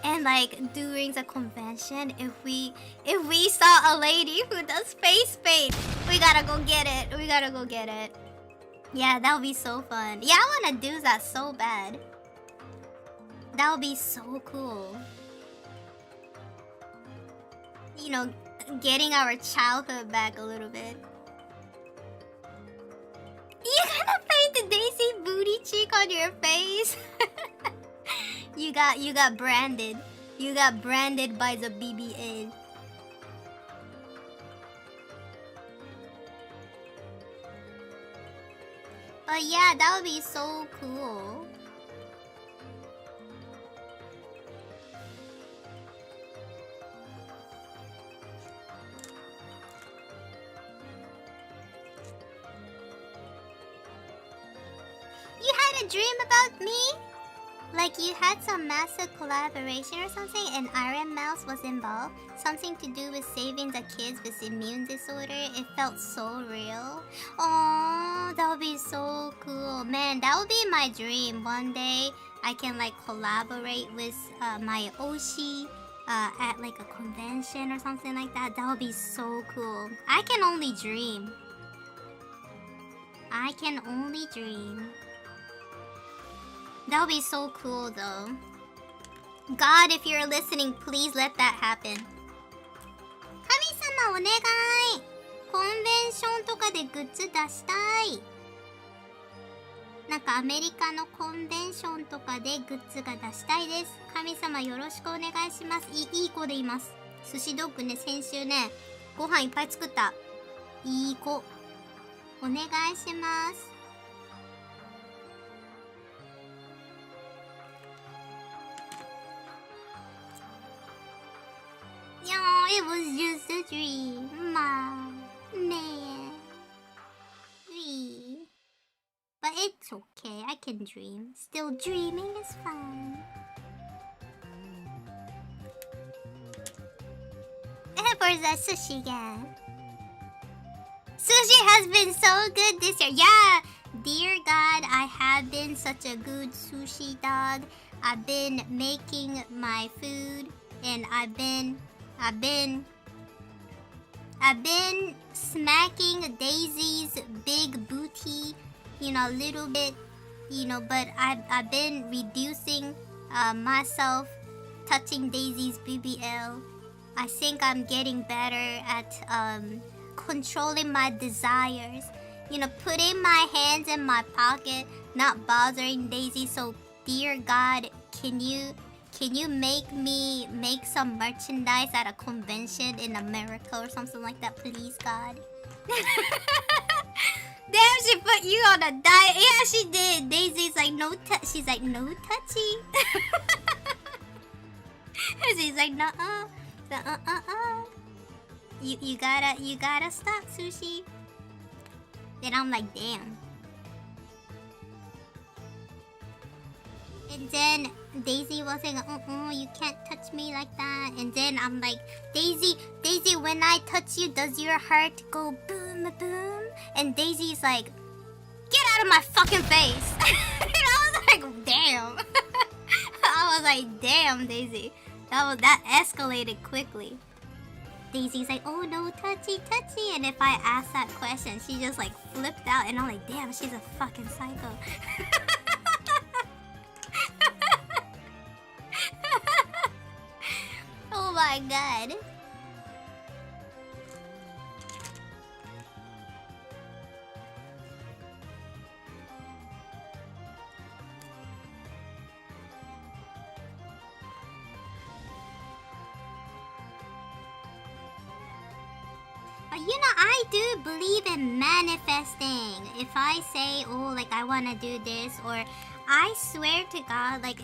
and like during the convention, if we saw a lady who does face paint, we gotta go get it. We gotta go get it. Yeah, that would be so fun. Yeah, I wanna do that so bad. That would be so cool. You know, getting our childhood back a little bit. You gotta paint the Daisy booty cheek on your face. You got branded. You got branded by the BBA. But yeah, that would be so cool. You had a dream about me? Like you had some massive collaboration or something and Iron Mouse was involved? Something to do with saving the kids with immune disorder? It felt so real. Oh, that would be so cool. Man, that would be my dream. One day, I can like collaborate with my Oshi at like a convention or something like that. That would be so cool. I can only dream. I can only dream. That would be so cool though. God, if you're listening, please let that happen. 神様お願い。コンベンションとかでグッズ出したい。なんかアメリカのコンベンションとかでグッズが出したいです。神様よろしくお願いします。いい子でいます。寿司ドッグね、先週ね、ご飯いっぱい作った。いい子。お願いします。Yo, it was just a dream, Mom. Man. But it's okay, I can dream. Still dreaming is fun. And for the sushi again. Sushi has been so good this year. Yeah, dear God, I have been such a good sushi dog. I've been making my food, and I've been smacking Daisy's big booty, a little bit, but I've been reducing myself touching Daisy's BBL. I think I'm getting better at controlling my desires, putting my hands in my pocket, not bothering Daisy. So dear God, can you make me make some merchandise at a convention in America or something like that, please, God? Damn, she put you on a diet. Yeah, she did. Daisy's like, no touch. She's like, no touchy. She's like, nuh-uh. You gotta stop, Sushi. Then I'm like, damn. And then Daisy was like, you can't touch me like that. And then I'm like, Daisy, when I touch you, does your heart go boom, boom? And Daisy's like, get out of my fucking face. And I was like, damn. I was like, damn, Daisy. That escalated quickly. Daisy's like, oh no, touchy. And if I ask that question, she just like flipped out. And I'm like, damn, she's a fucking psycho. Oh my god. But you know, I do believe in manifesting. If I say, oh, like I want to do this, or I swear to God, like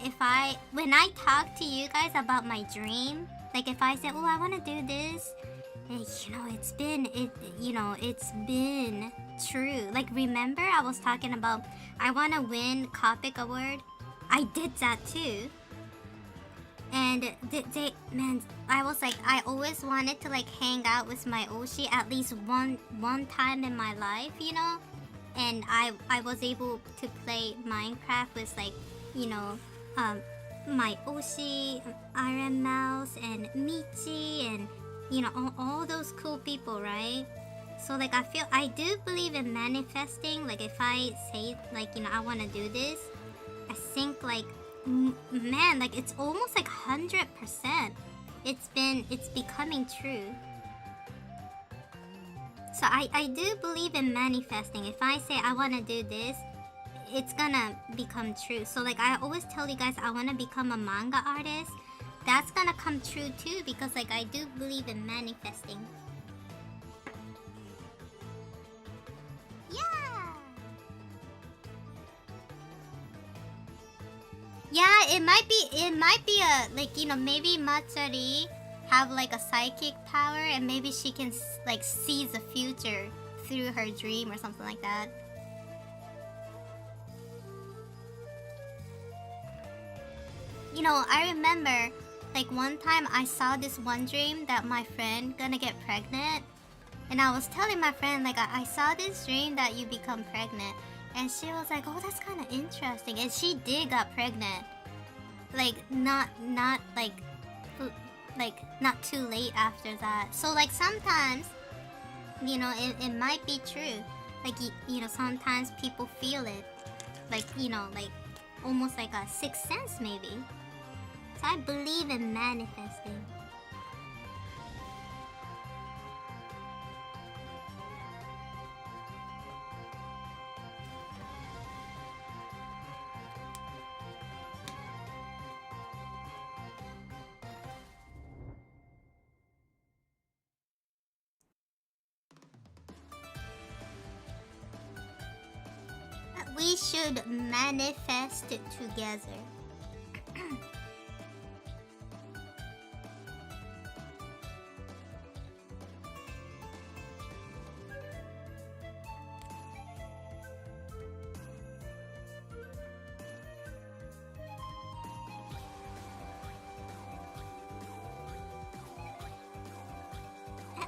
when I talk to you guys about my dream, like if I say, oh, I want to do this, you know, it's been true. Like remember I was talking about I want to win Copic Award? I did that too. And man, I was like, I always wanted to like hang out with my Oshi at least one time in my life, you know? And I was able to play Minecraft with like, you know, my Oshi, Iron Mouse, and Michi, and you know, all those cool people, right? So like I do believe in manifesting. Like if I say like, you know, I want to do this, I think like, man, like it's almost like 100%. It's becoming true. So I do believe in manifesting. If I say I want to do this, it's gonna become true. So like I always tell you guys, I want to become a manga artist. That's gonna come true too, because like I do believe in manifesting. Yeah, it might be a like, you know, maybe Matsuri have like a psychic power, and maybe she can like see the future through her dream or something like that. You know, I remember like one time I saw this one dream that my friend gonna get pregnant, and I was telling my friend like I saw this dream that you become pregnant. And she was like, oh, that's kind of interesting. And she did got pregnant. Like, not too late after that. So, like, sometimes, you know, it might be true. Like, you know, sometimes people feel it. Like, you know, like, almost like a sixth sense, maybe. So I believe in manifesting. We should manifest it together.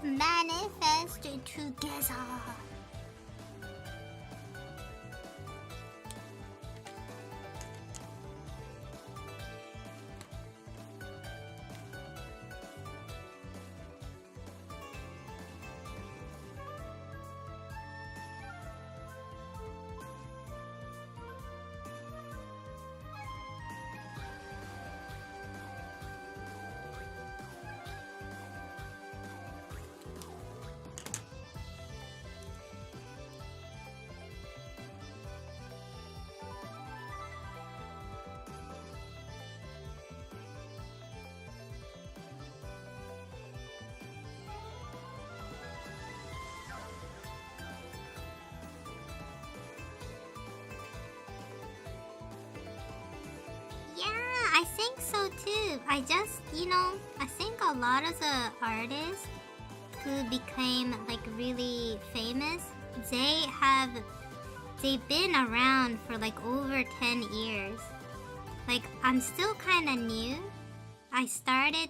Manifest it together. so too. I just, I think a lot of the artists who became like really famous, they've been around for like over 10 years. Like, I'm still kind of new. I started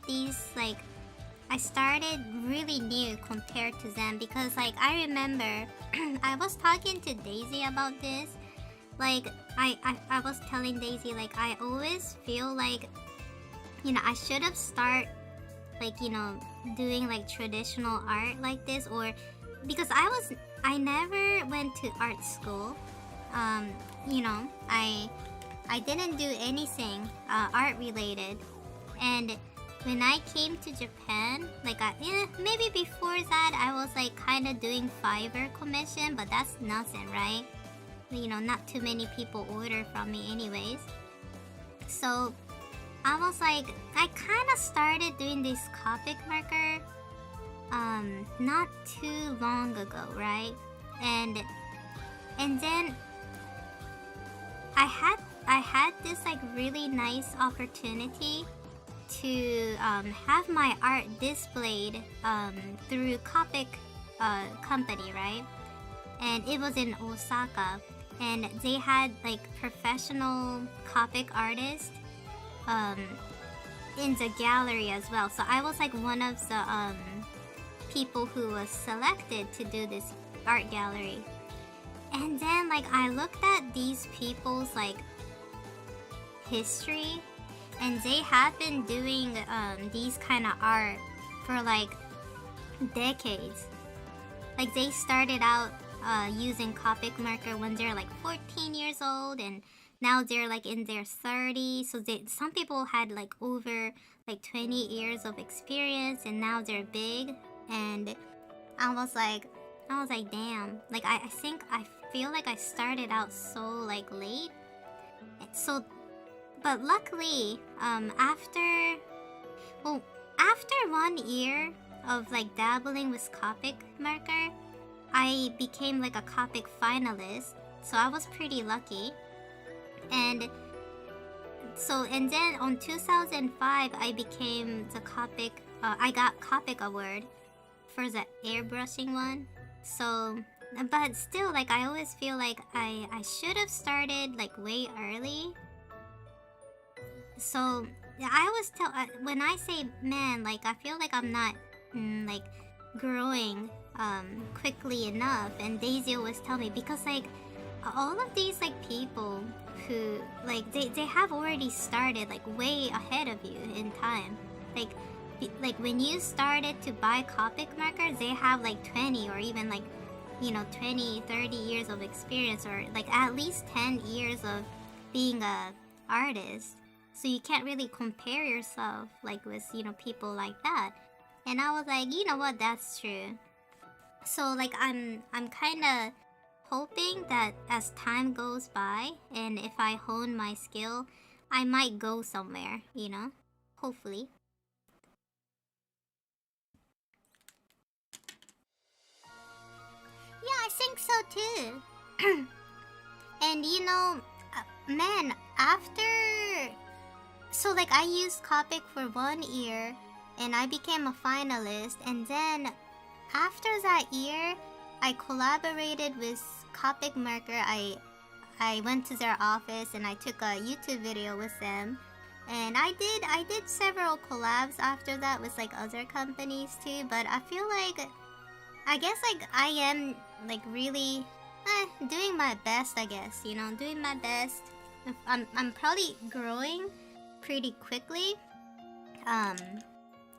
really new compared to them because like I remember I was talking to Daisy about this. Like I was telling Daisy like I always feel like I should have started like doing like traditional art like this, or because I never went to art school. I didn't do anything art related, and when I came to Japan, like maybe before that I was like kind of doing Fiverr commission, but that's nothing, right? Not too many people order from me anyways. So I was like, I kind of started doing this Copic marker not too long ago, right? And then I had this like really nice opportunity to have my art displayed through Copic company, right? And it was in Osaka, and they had like professional Copic artists in the gallery as well. So I was like one of the people who was selected to do this art gallery. And then like I looked at these people's like history, and they have been doing these kind of art for like decades. Like they started out using Copic marker when they're like 14 years old, and now they're like in their 30s. So some people had like over like 20 years of experience, and now they're big. And I was like damn, like I feel like I started out so like late. So but luckily after 1 year of like dabbling with Copic marker, I became like a Copic finalist. So I was pretty lucky. And then on 2005 I became the Copic I got Copic award for the airbrushing one. So but still, like I always feel like I should have started like way early. So I always tell when I say, man, like I feel like I'm not like growing quickly enough, and Daisy always tell me, because like all of these like people who like they have already started like way ahead of you in time. Like when you started to buy Copic markers, they have like 20 or even like 20, 30 years of experience, or like at least 10 years of being a artist. So you can't really compare yourself like with people like that. And I was like, you know what, that's true. So like I'm kind of hoping that as time goes by, and if I hone my skill, I might go somewhere, hopefully. Yeah, I think so too. And man, so like I used Copic for 1 year, and I became a finalist, and then after that year I collaborated with Copic marker. I went to their office and I took a YouTube video with them, and I did several collabs after that with like other companies too. But I feel like I guess like I am like really doing my best, I guess, doing my best. I'm probably growing pretty quickly,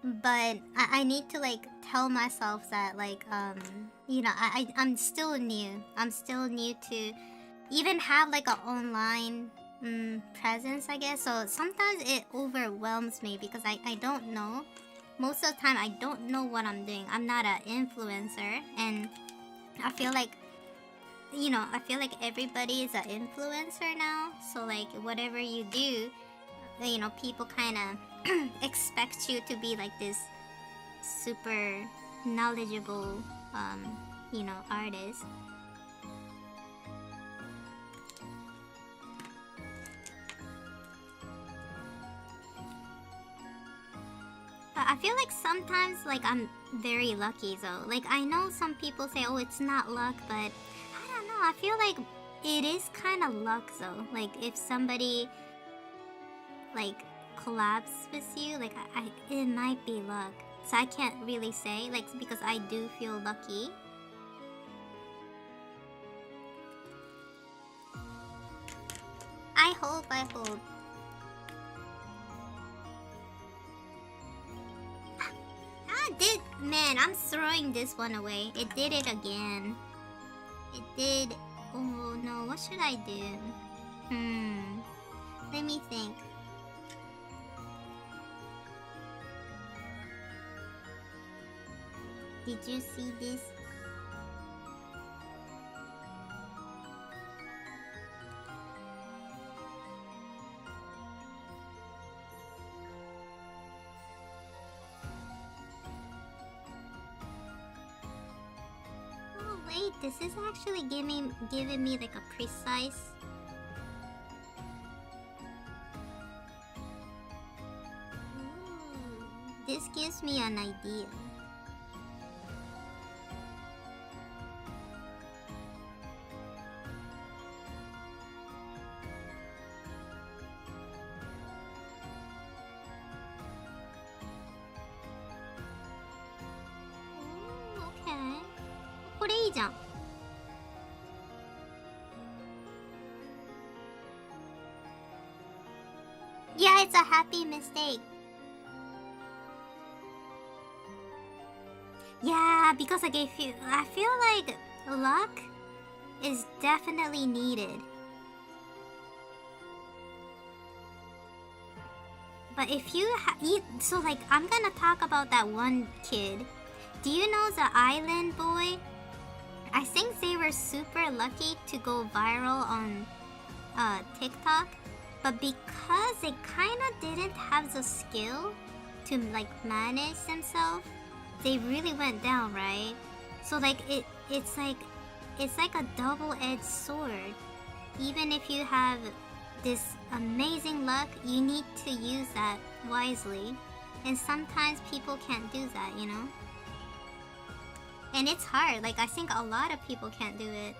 but I need to like tell myself that like I'm still new. I'm still new to even have like an online presence, I guess. So sometimes it overwhelms me because I don't know. Most of the time I don't know what I'm doing. I'm not an influencer, and I feel like everybody is an influencer now. So like whatever you do, people kind of expect you to be like this super knowledgeable artist. feel like sometimes like I'm very lucky though. Like I know some people say, oh, it's not luck, but I don't know. I feel like it is kind of luck though. Like if somebody like collabs with you, like it might be luck. So I can't really say, like, because I do feel lucky. I hope. Man, I'm throwing this one away. It did it again. It did. Oh no, what should I do? Let me think. Did you see this? Oh wait, this is actually giving me like a precise. Ooh, this gives me an idea. Yeah, it's a happy mistake. Yeah, because like I feel like luck is definitely needed. But if you so like I'm gonna talk about that one kid. Do you know the island boy? I think they were super lucky to go viral on TikTok, but because they kind of didn't have the skill to like manage themselves, they really went down, right? So like it's like a double-edged sword. Even if you have this amazing luck, you need to use that wisely, and sometimes people can't do that, you know? And it's hard. Like I think a lot of people can't do it.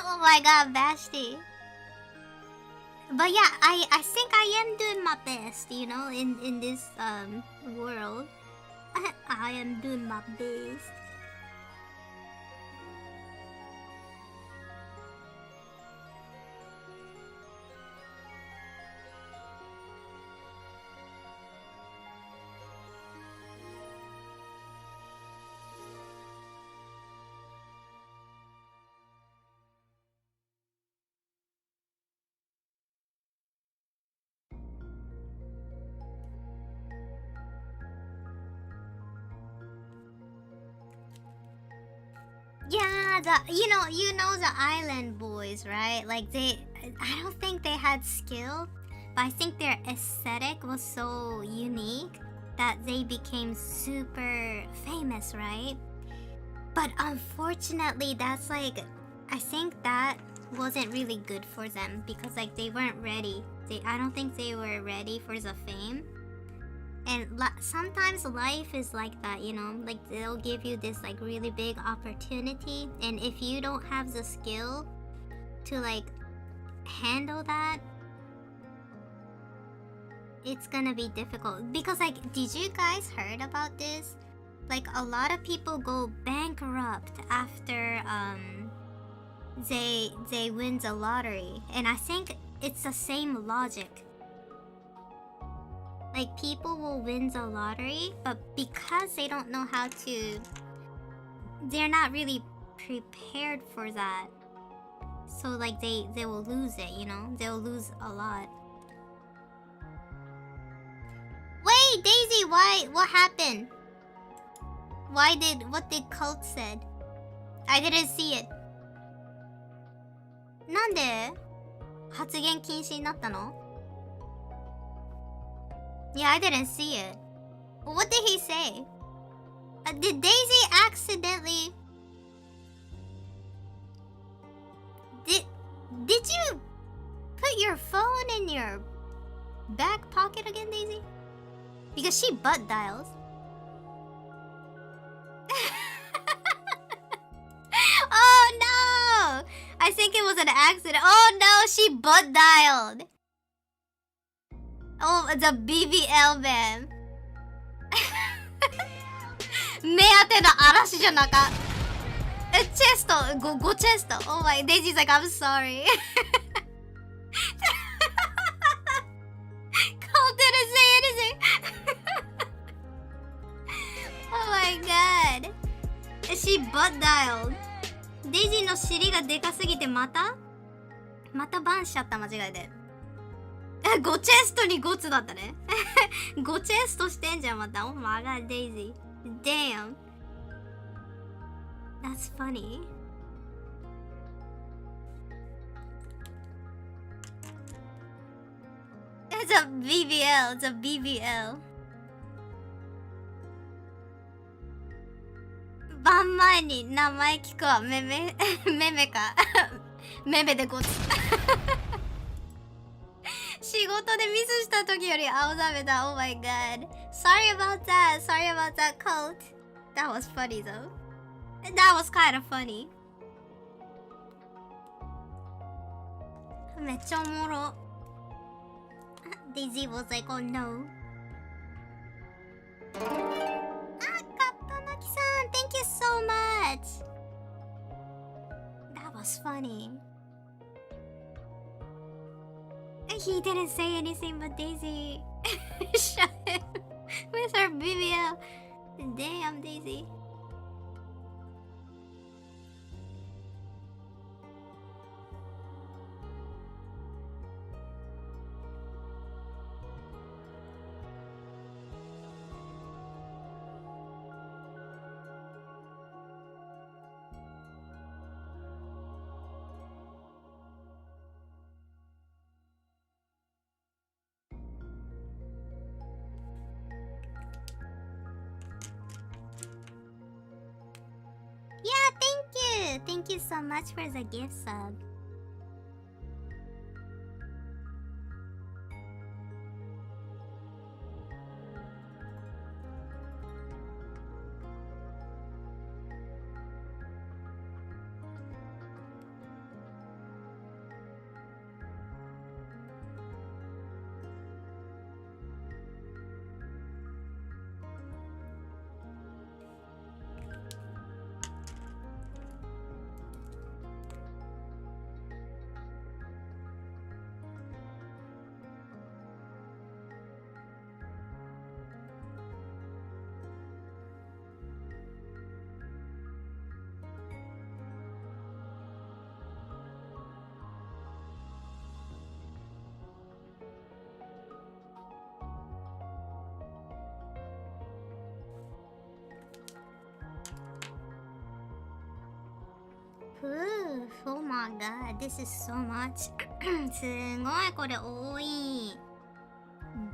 Oh my god, Bashti. But yeah, I think I am doing my best, you know, in this world. I am doing my best. Yeah, you know the island boys, right? Like I don't think they had skill, but I think their aesthetic was so unique that they became super famous, right? But unfortunately, that's like, I think that wasn't really good for them because like they weren't ready. I don't think they were ready for the fame. And sometimes life is like that, you know, like they'll give you this like really big opportunity, and if you don't have the skill to like handle that, it's gonna be difficult. Because like, did you guys heard about this? Like a lot of people go bankrupt after they win the lottery, and I think it's the same logic. Like people will win the lottery, but because they don't know how to, they're not really prepared for that. So like they will lose it, you know? They'll lose a lot. Wait, Daisy, why? What happened? What did Cult said? I didn't see it. なんで発言禁止になったの? Yeah, I didn't see it. What did he say? Did Daisy accidentally... Did you put your phone in your back pocket again, Daisy? Because she butt dials. Oh no! I think it was an accident. Oh no, she butt dialed. Oh, the BBL man. 目当ての嵐じゃなか。チェスト、5チェスト。Oh my, Daisy's like, I'm sorry. Cole didn't say anything. Oh my god. She butt dialed. Daisy の尻がでかすぎてまたバンしちゃった間違いで。5チェストに5つだったね。5チェストしてんじゃんまた。Oh my god, Daisy. Damn. That's funny. It's a BBL. It's a BBL. 晩前に名前聞くわ。めめか。めめでごつ。仕事でミスした時より青ざめた。Oh my god. Sorry about that. Sorry about that, Colt. That was funny though. That was kind of funny. めっちゃおもろ。Daisy was like, oh no. あ、カッパ巻さん Thank you so much. That was funny. He didn't say anything but Daisy shut him with her BBL. Damn, Daisy. Thank you so much for the gift sub. Oh my god, this is so much. すごいこれ多い。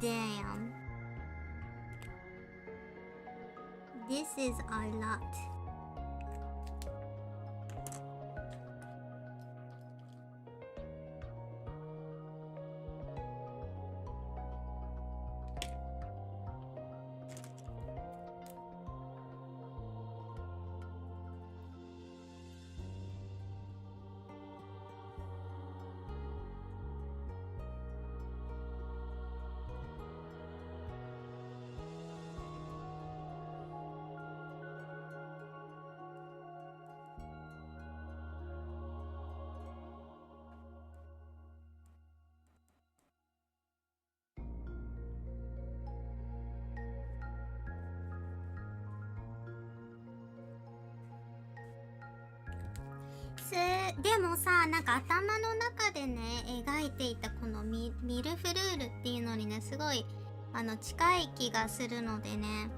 Damn. This is a lot.でもさ、なんか頭の中でね描いていたこのミルフルールっていうのにねすごい近い気がするのでね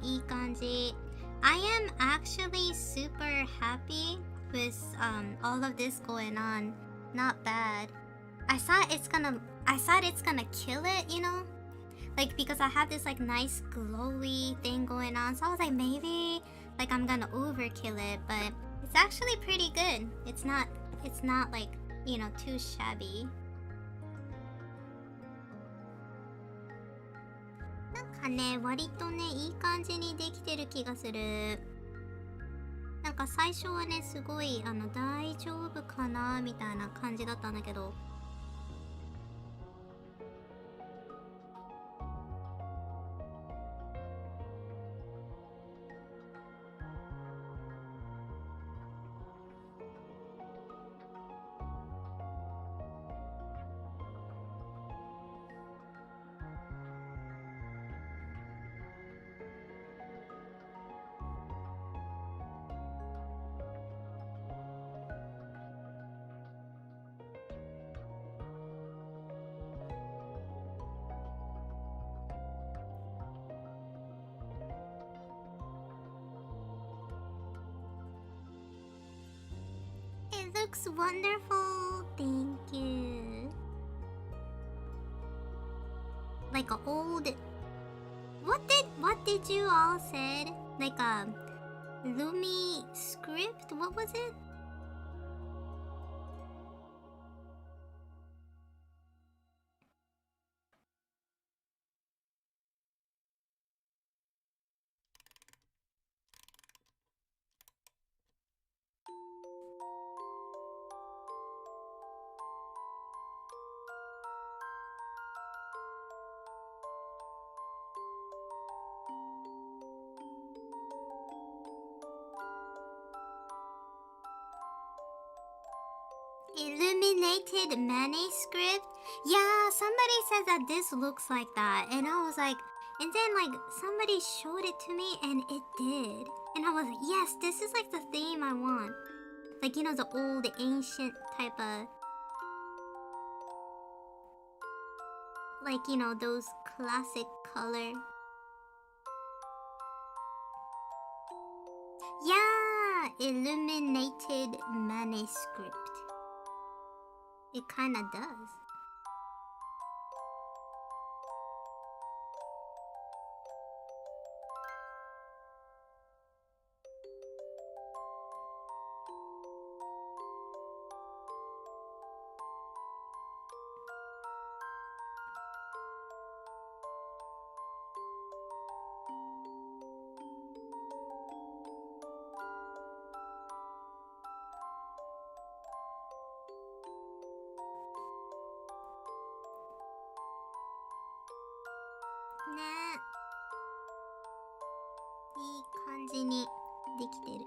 いい感じ。I am actually super happy with all of this going on. Not bad. I thought it's gonna kill it, you know? Like because I have this like nice glowy thing going on, so I was like maybe like I'm gonna overkill it, but it's actually pretty good. It's not like too shabby. なんかね、割とね、いい感じにできてる気がする。なんか最初はね、すごい大丈夫かなみたいな感じだったんだけど、It looks wonderful. Thank you. Like a old. What did you all said? Like a Lumi script? What was it? Illuminated manuscript? Yeah, somebody said that this looks like that. And I was like, and then like somebody showed it to me and it did. And I was like, yes, this is like the theme I want. Like, the old ancient type of, like, those classic color. Yeah, illuminated manuscript. It kinda does.ね、いい感じにできてる。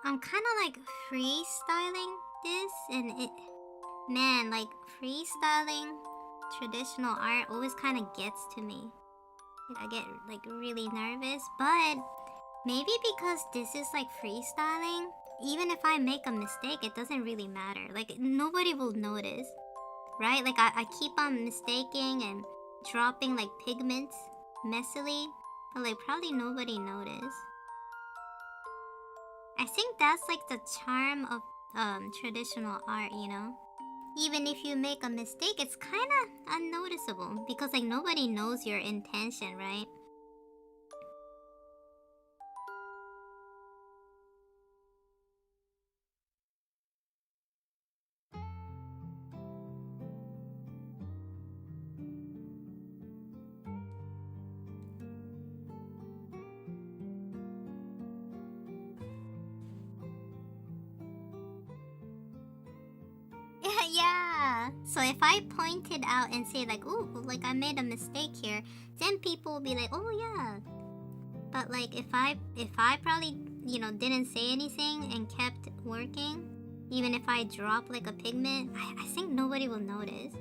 I'm kind of like freestyling this, and like freestyling traditional art always kind of gets to me. Like, I get like really nervous, but maybe because this is like freestyling, even if I make a mistake, it doesn't really matter. Like, nobody will notice, right? Like, I keep on mistaking and dropping like pigments messily, but like probably nobody noticed. I think that's like the charm of traditional art, Even if you make a mistake, it's kind of unnoticeable because like nobody knows your intention, right? Yeah. So if I point it out and say like, "Oh, like I made a mistake here," then people will be like, "Oh yeah." But like if I probably didn't say anything and kept working, even if I drop like a pigment, I think nobody will notice.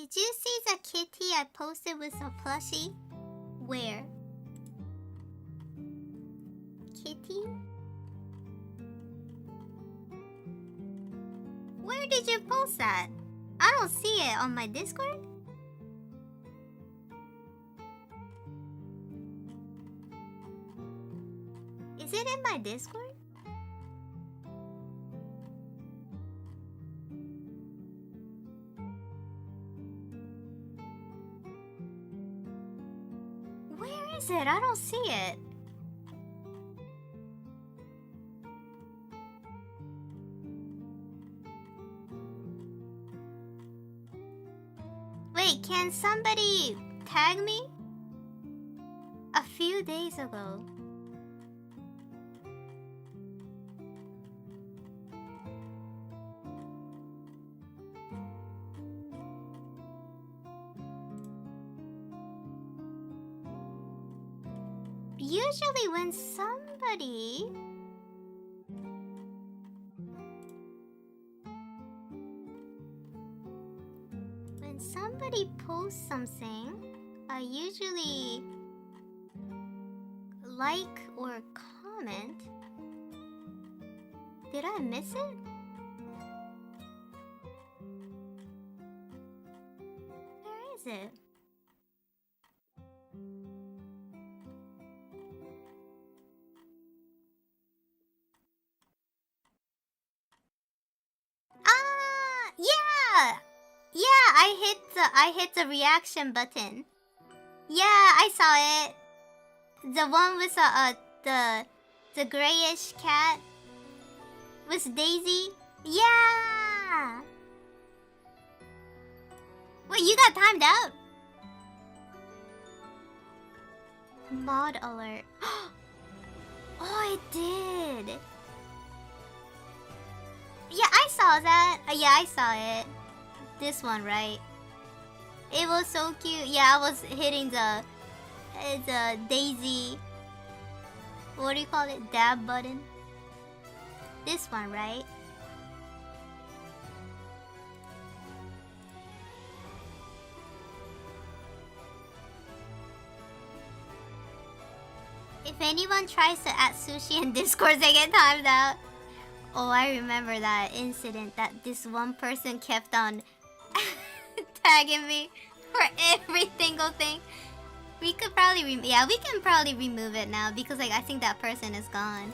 Did you see the kitty I posted with a plushie? Where? Kitty? Where did you post that? I don't see it on my Discord. Is it in my Discord? Where is it? I don't see it. Wait, can somebody tag me? A few days ago. Usually when somebody posts something, I usually like or comment. Did I miss it? Where is it? I hit the reaction button. Yeah, I saw it. The one with the grayish cat with Daisy. Yeah. Wait, you got timed out? Mod alert. Oh, it did. Yeah, I saw that. Yeah, I saw it. This one, right? It was so cute. Yeah, I was hitting the Daisy. What do you call it? Dab button. This one, right? If anyone tries to add sushi in Discord, they get timed out. Oh, I remember that incident that this one person kept on tagging me for every single thing. We could probably we can probably remove it now because like I think that person is gone.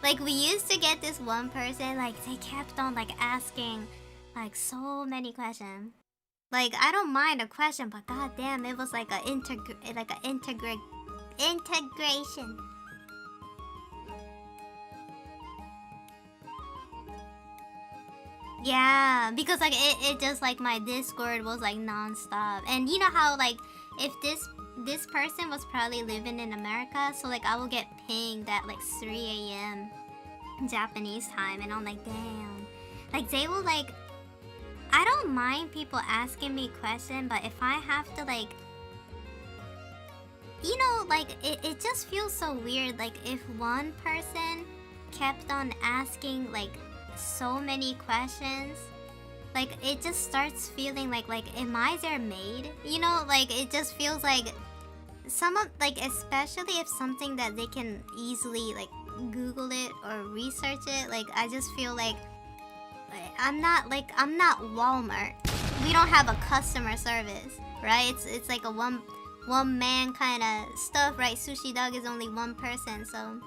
Like we used to get this one person, like they kept on like asking like so many questions. Like I don't mind a question, but goddamn, it was like a integration. Yeah, because like it just like my Discord was like non-stop. And you know how like if this person was probably living in America, so like I will get pinged at like 3 a.m. Japanese time, and I'm like, damn. Like they will like, I don't mind people asking me questions, but if I have to like, you know, like it just feels so weird. Like if one person kept on asking like so many questions, like it just starts feeling like am I their maid? You know, like it just feels like some of like, especially if something that they can easily like Google it or research it, like I just feel like I'm not Walmart. We don't have a customer service, right? It's like a one man kind of stuff, right? Sushi Dog is only one person, so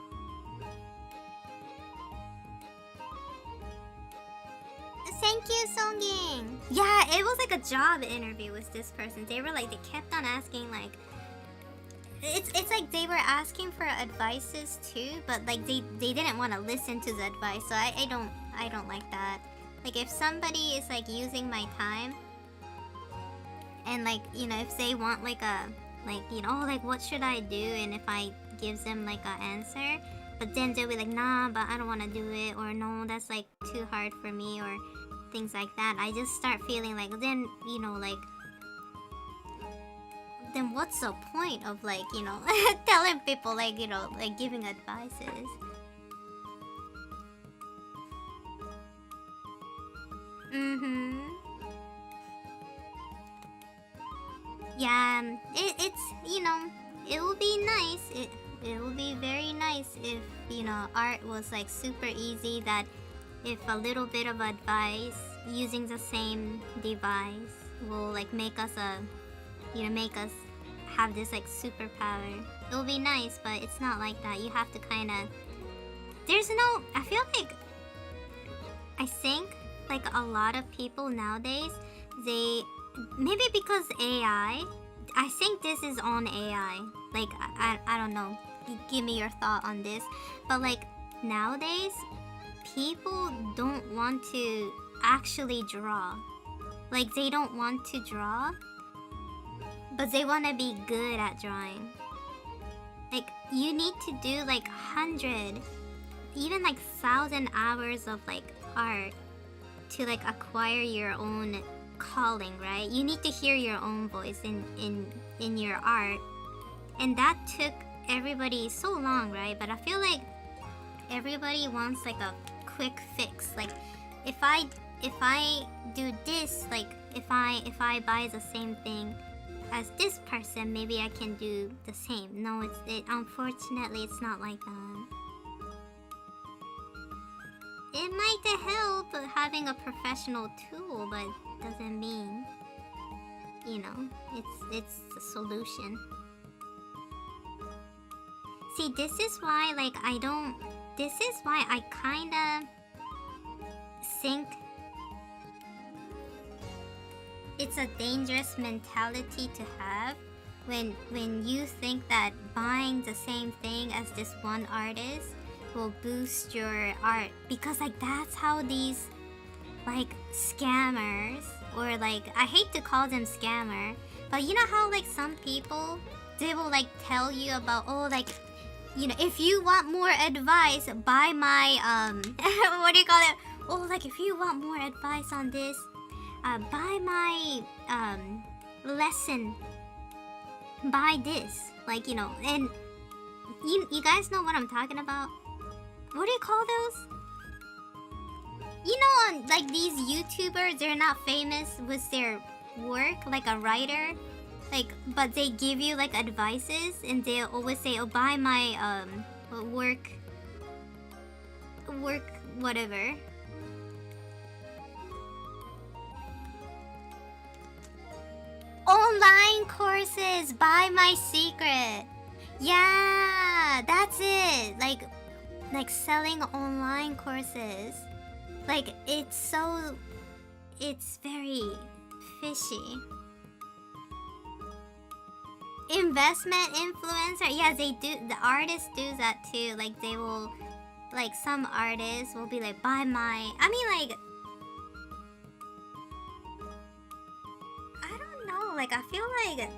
thank you, Songying. Yeah, it was like a job interview with this person. They were like, they kept on asking like, it's like they were asking for advices too, but like they didn't want to listen to the advice. So I don't like that. Like if somebody is like using my time, and like, you know, if they want like a like, you know, like what should I do, and if I give them like an answer, but then they'll be like, nah, but I don't want to do it, or no, that's like too hard for me, or things like that. I just start feeling like, then, you know, like, then what's the point of like, you know, telling people like, you know, like giving advices. Yeah, it's it will be nice. It will be very nice if art was like super easy. That if a little bit of advice using the same device will like make us have this like superpower. It will be nice, but it's not like that. You have to kind of. I feel like I think like a lot of people nowadays, they maybe because AI. I think this is on AI. Like I don't know. Give me your thought on this. But like nowadays, people don't want to actually draw. Like they don't want to draw, but they want to be good at drawing. Like you need to do like 100, even like 1,000 hours of like art to like acquire your own calling, right? You need to hear your own voice in your art, and that took everybody so long, right? But I feel like everybody wants like a quick fix. Like if I do this, like if I buy the same thing as this person, maybe I can do the same. No, unfortunately it's not like that. It might help having a professional tool, but doesn't mean it's the solution. See, this is why I kinda think it's a dangerous mentality to have when you think that buying the same thing as this one artist will boost your art, because like that's how these like scammers, or like I hate to call them scammer, but you know how like some people, they will like tell you about, oh, like if you want more advice, buy my what do you call it, oh, like if you want more advice on this, buy my lesson, buy this, like and you guys know what I'm talking about. What do you call those? On like these YouTubers, they're not famous with their work, like a writer, like, but they give you like advices, and they always say, oh, buy my work whatever. Online courses, buy my secret. Yeah, that's it. Like selling online courses. Like it's very fishy. Investment influencer, yeah, they do. The artists do that too. Like they will, like some artists will be like, buy my. I mean, like, I don't know. Like I feel like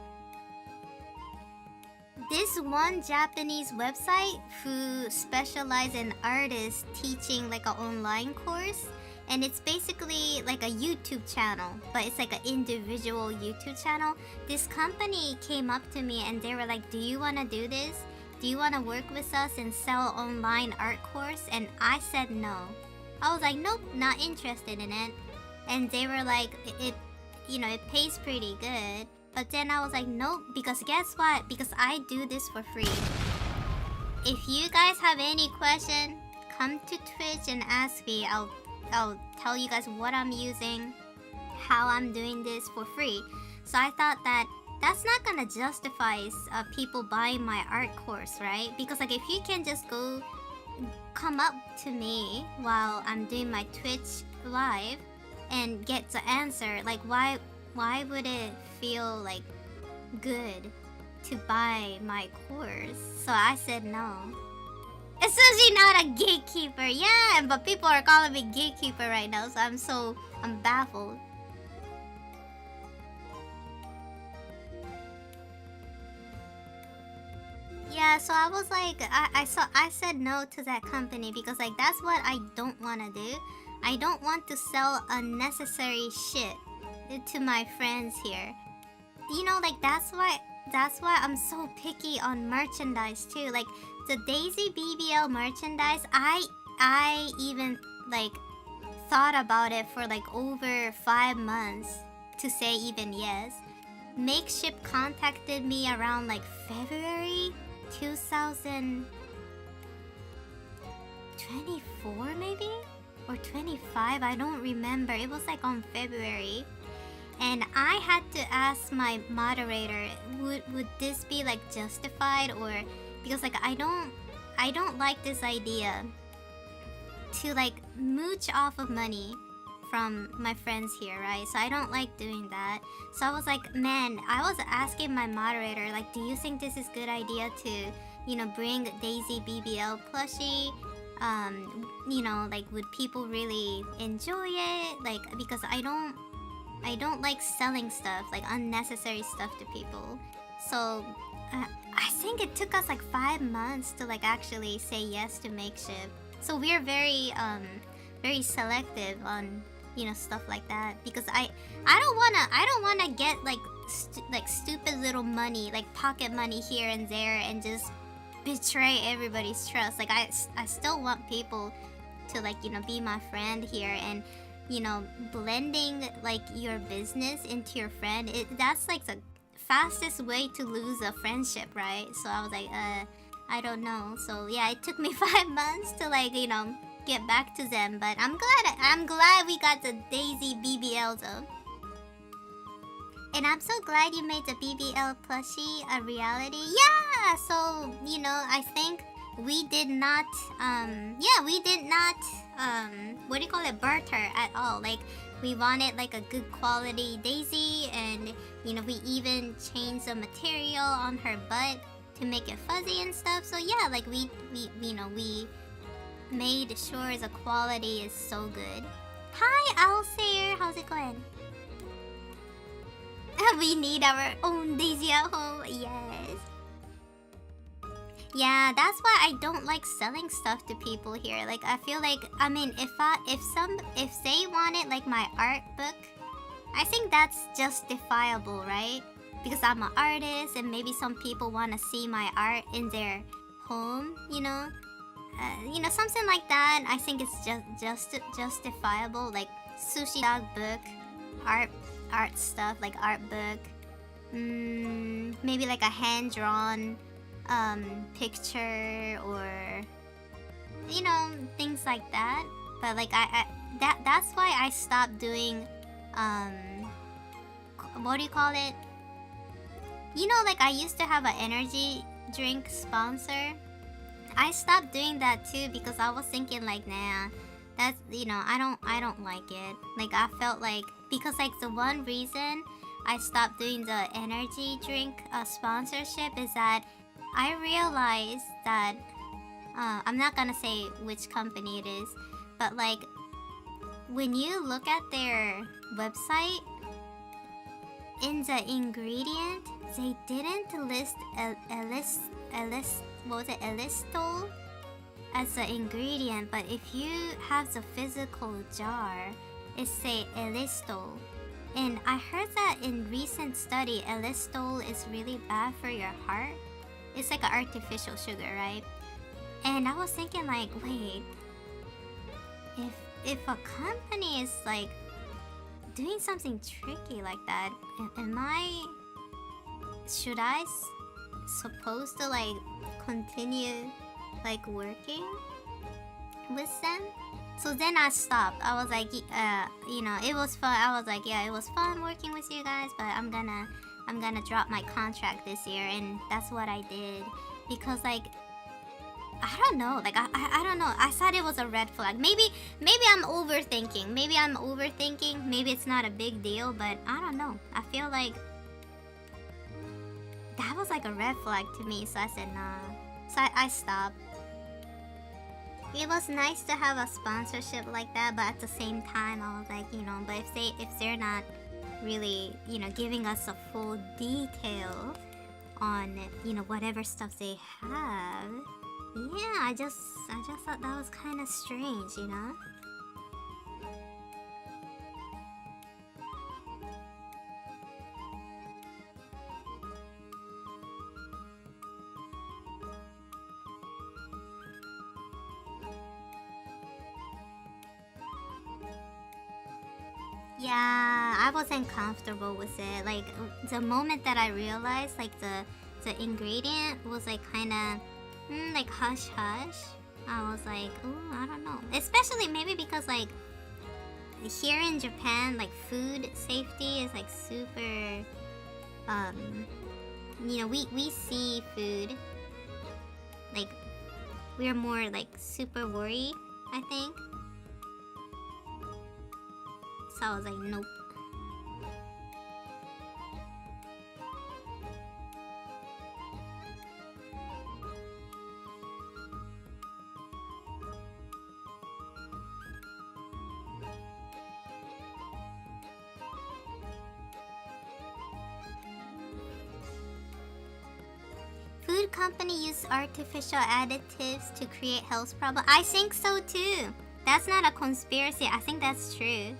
this one Japanese website who specialize in artists teaching like an online course, and it's basically like a YouTube channel, but it's like an individual YouTube channel. This company came up to me and they were like, do you want to do this? Do you want to work with us and sell online art course? And I said no. I was like, nope, not interested in it. And they were like, it pays pretty good. But then I was like, nope, because guess what? Because I do this for free. If you guys have any question, come to Twitch and ask me. I'll tell you guys what I'm using, how I'm doing this for free. So I thought that that's not gonna justify people buying my art course, right? Because like if you can just come up to me while I'm doing my Twitch live and get the answer, like why would it feel like good to buy my course? So I said no. Especially not a gatekeeper. Yeah, but people are calling me gatekeeper right now, so I'm baffled. Yeah, so I was like, I said no to that company because like that's what I don't want to do. I don't want to sell unnecessary shit to my friends here. Like that's why I'm so picky on merchandise too. Like the Daisy BBL merchandise, I even like thought about it for like over 5 months to say even yes. Makeship contacted me around like February 2024 maybe? Or 25, I don't remember. It was like on February. And I had to ask my moderator, would this be like justified, or because like I don't like this idea to like mooch off of money from my friends here, right? So I don't like doing that. So I was like, man, I was asking my moderator, like, do you think this is a good idea to, you know, bring Daisy BBL plushie? You know, like, would people really enjoy it? Like, because I don't like selling stuff, like unnecessary stuff to people. So I think it took us like 5 months to like actually say yes to Makeship. So we're very selective on, you know, stuff like that, because I don't wanna get like stupid little money, like pocket money here and there, and just betray everybody's trust. Like I still want people to like, you know, be my friend here, and you know, blending like your business into your friend, that's like the fastest way to lose a friendship, right? So I was like, I don't know. So yeah, it took me 5 months to like, you know, get back to them, but I'm glad we got the Daisy BBL though. And I'm so glad you made the BBL plushie a reality. Yeah, so you know, I think we did not what do you call it, barter at all. Like we wanted like a good quality Daisy, and you know, we even changed the material on her butt to make it fuzzy and stuff. So yeah, like we you know, we made sure the quality is so good. Hi Alsair, how's it going? We need our own Daisy at home. Yes. Yeah, that's why I don't like selling stuff to people here. Like I feel like, I mean, if they wanted like my art book, I think that's justifiable, right? Because I'm an artist, and maybe some people want to see my art in their home, you know, something like that. I think it's just justifiable. Like sushi dog book, art stuff, like art book, maybe like a hand-drawn picture, or you know, things like that. But like that's why I stopped doing what do you call it, you know, like I used to have an energy drink sponsor. I stopped doing that too, because I was thinking like, nah, that's, you know, I don't like it. Like I felt like, because like the one reason I stopped doing the energy drink sponsorship is that I realized that I'm not gonna say which company it is, but like when you look at their website, in the ingredient, they didn't list elistol as the ingredient, but if you have the physical jar, it say elistol. And I heard that in recent study, elistol is really bad for your heart. It's like an artificial sugar, right? And I was thinking like, wait, if a company is like doing something tricky like that, should I supposed to like continue like working with them? So then I stopped. I was like, you know, it was fun. I was like, yeah, it was fun working with you guys, but I'm gonna drop my contract this year. And that's what I did, because like, I don't know, like I don't know, I thought it was a red flag. Maybe I'm overthinking, maybe it's not a big deal, but I don't know. I feel like that was like a red flag to me, so I said nah. So I stopped. It was nice to have a sponsorship like that, but at the same time I was like, you know, but if they're not really, you know, giving us a full detail on, you know, whatever stuff they have, yeah, I just thought that was kind of strange, you know? Yeah, I I wasn't comfortable with it. Like the moment that I realized like the ingredient was like kind of like hush hush, I was like, oh, I don't know. Especially maybe because like here in Japan, like food safety is like super. You know, we see food like we're more like super worried, I think. So I was like, nope. Food company use artificial additives to create health problems. I think so too. That's not a conspiracy. I think that's true.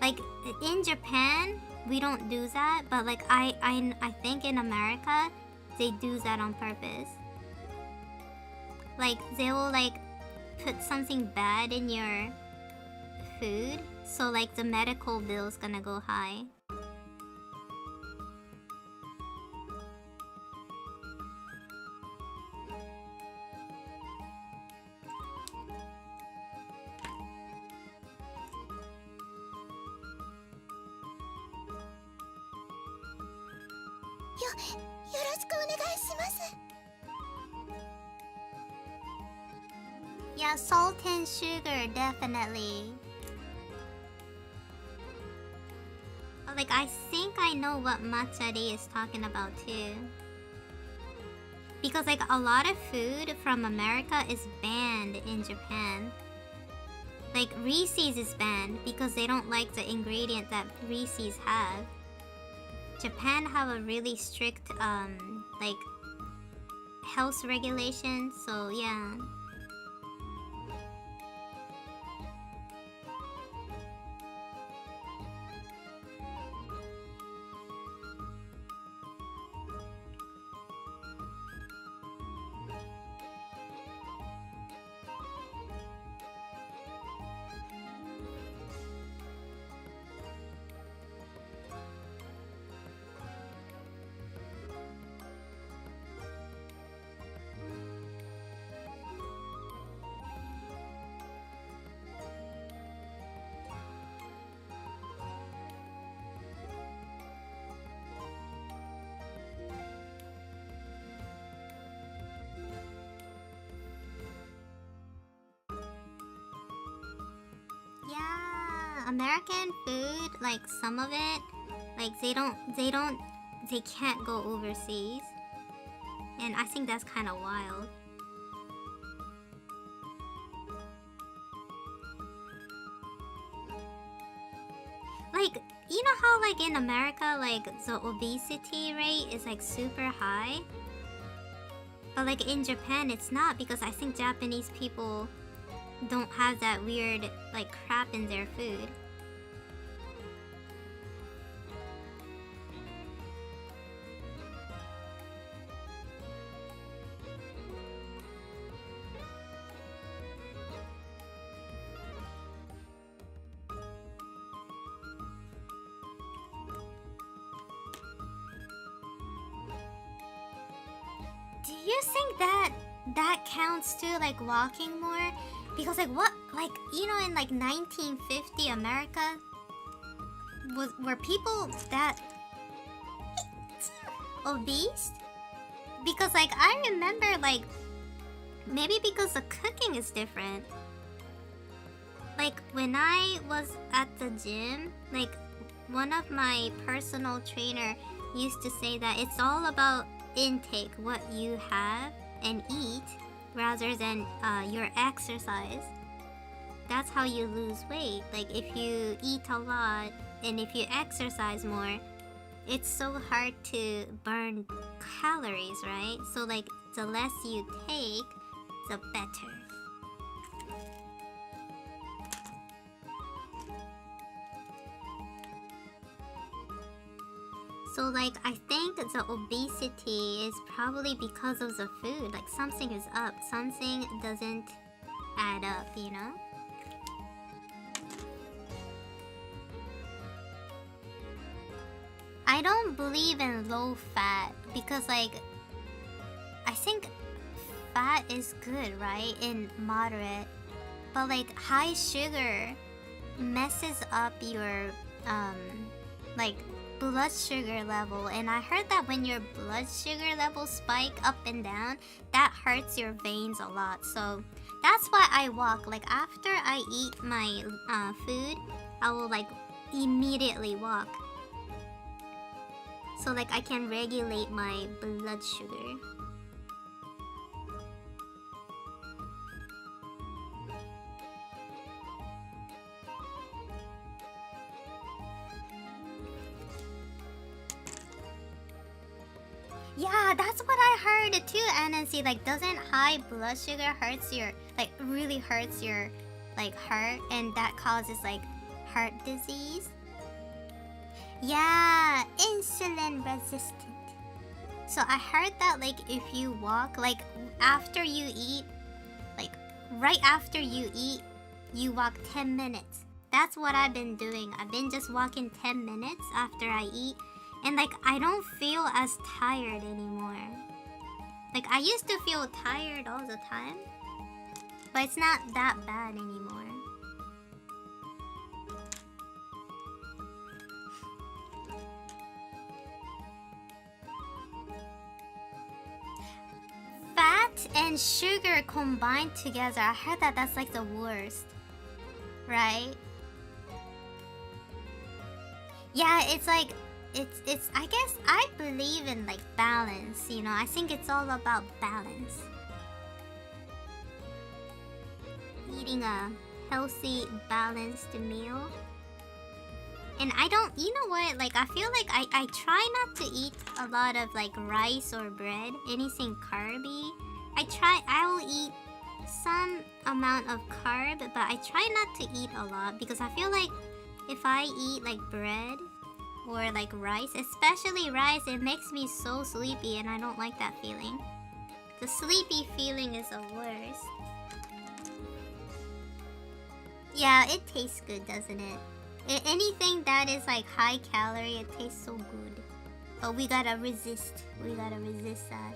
Like in Japan, we don't do that, but like I think in America, they do that on purpose. Like they will like put something bad in your food, so like the medical bill's gonna go high. Yeah, salt and sugar, definitely. Like, I think I know what matcha is talking about too. Because like a lot of food from America is banned in Japan. Like Reese's is banned because they don't like the ingredient that Reese's have. Japan have a really strict like health regulations, so yeah. Yeah, American food, like some of it, like they can't go overseas. And I think that's kind of wild. Like, you know how like in America, like the obesity rate is like super high? But like in Japan, it's not, because I think Japanese people don't have that weird like crap in their food. Do you think that counts too, like walking more? Because like what, like, you know, in like 1950 America, were people that obese? Because like I remember, like, maybe because the cooking is different. Like when I was at the gym, like one of my personal trainer used to say that it's all about intake, what you have and eat, rather than your exercise. That's how you lose weight. Like if you eat a lot and if you exercise more, it's so hard to burn calories, right? So like the less you take, the better. So like I think the obesity is probably because of the food. Like something is up, something doesn't add up, you know? I don't believe in low fat because like I think fat is good, right? In moderate. But like high sugar messes up your like blood sugar level, and I heard that when your blood sugar levels spike up and down, that hurts your veins a lot. So that's why I walk. Like after I eat my food, I will like immediately walk, so like I can regulate my blood sugar. Yeah, that's what I heard too, NNC. Like, doesn't high blood sugar hurts your, like, really hurts your, like, heart, and that causes, like, heart disease? Yeah, insulin resistant. So I heard that, like, if you walk, like, after you eat, like, right after you eat, you walk 10 minutes. That's what I've been doing. I've been just walking 10 minutes after I eat. And like I don't feel as tired anymore. Like I used to feel tired all the time, but it's not that bad anymore. Fat and sugar combined together, I heard that that's like the worst, right? Yeah, it's like it's I guess I believe in like balance, you know. I think it's all about balance. Eating a healthy, balanced meal. And I don't, you know what, like I feel like I try not to eat a lot of like rice or bread, anything carby. I will eat some amount of carb, but I try not to eat a lot because I feel like if I eat like bread or like rice, especially rice, it makes me so sleepy and I don't like that feeling. The sleepy feeling is the worst. Yeah, it tastes good, doesn't it? Anything that is like high calorie, it tastes so good. But we gotta resist. We gotta resist that.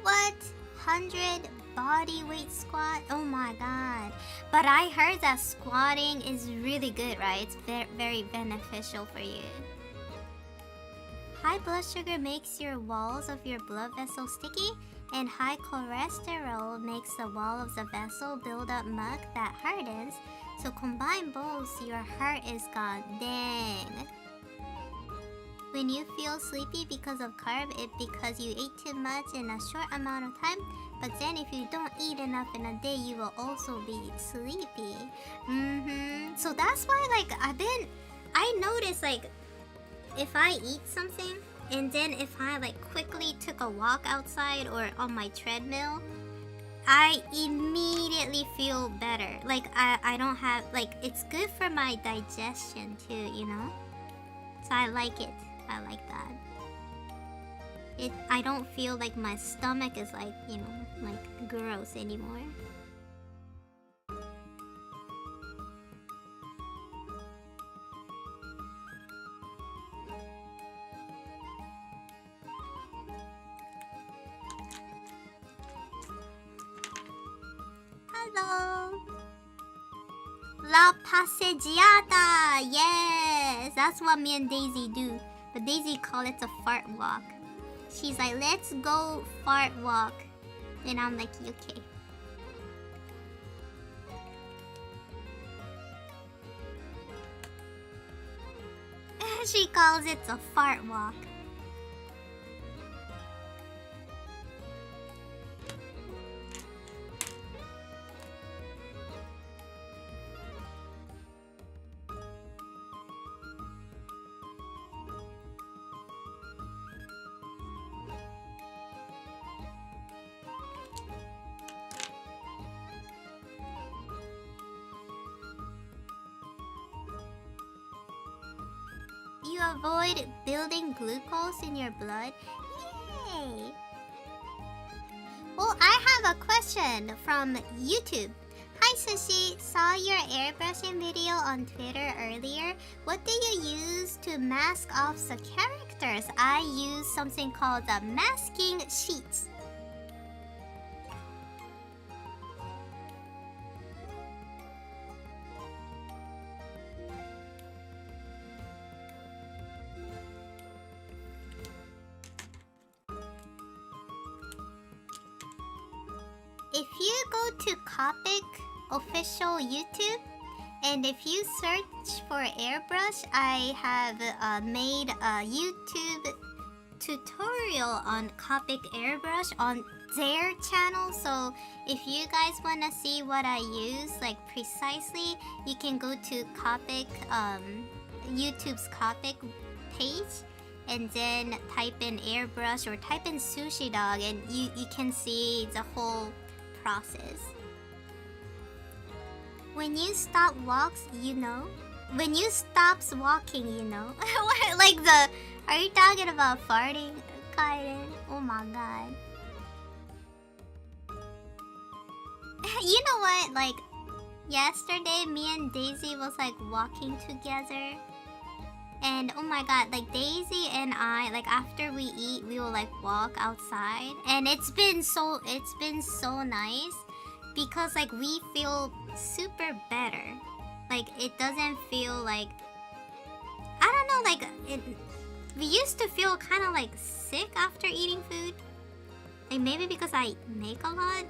What? 100 body weight squat? Oh my god. But I heard that squatting is really good, right? It's very beneficial for you. High blood sugar makes your walls of your blood vessel sticky, and high cholesterol makes the wall of the vessel build up muck that hardens. So combine both, your heart is gone. Dang. When you feel sleepy because of carb, it's because you ate too much in a short amount of time. But then if you don't eat enough in a day, you will also be sleepy. So that's why like I noticed like if I eat something and then if I like quickly took a walk outside or on my treadmill, I immediately feel better. Like I don't have like, it's good for my digestion too, you know? So I like it. I like that. I don't feel like my stomach is like, you know, like gross anymore. Hello. La passeggiata. Yes, that's what me and Daisy do. But Daisy call it a fart walk. She's like, let's go fart walk. And I'm like, okay. She calls it a fart walk. You avoid building glucose in your blood. Yay! Well, I have a question from YouTube. Hi Sushi, saw your airbrushing video on Twitter earlier. What do you use to mask off the characters? I use something called the masking sheets. If you go to Copic official YouTube and if you search for airbrush, I have made a YouTube tutorial on Copic airbrush on their channel. So if you guys want to see what I use like precisely, you can go to Copic, YouTube's Copic page and then type in airbrush or type in sushi dog and you can see the whole process. When you stop walks, you know. When you stops walking, you know. Like the... Are you talking about farting, Kaiden? Oh my god. You know what? Like, yesterday, me and Daisy was like walking together. And oh my god, like Daisy and I, like after we eat, we will like walk outside. And it's been so nice. Because like we feel super better. Like it doesn't feel like... I don't know, like... we used to feel kind of like sick after eating food. Like maybe because I make a lot.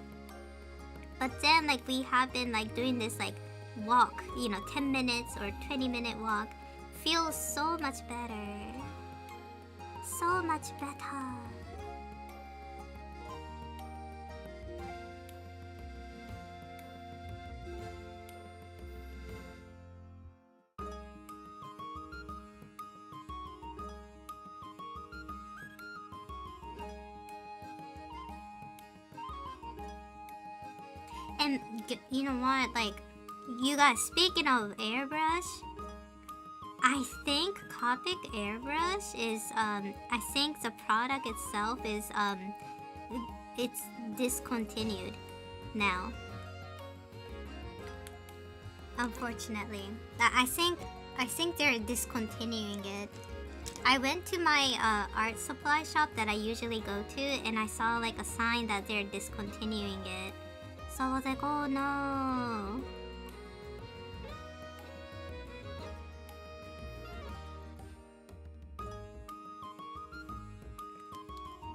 But then like we have been like doing this like walk, you know, 10 minutes or 20-minute walk. Feels so much better. So much better. And you know what, like, you guys, speaking of airbrush, I think Copic airbrush is, I think the product itself is, it's discontinued now. Unfortunately. I think they're discontinuing it. I went to my art supply shop that I usually go to and I saw like a sign that they're discontinuing it. So I was like, oh no.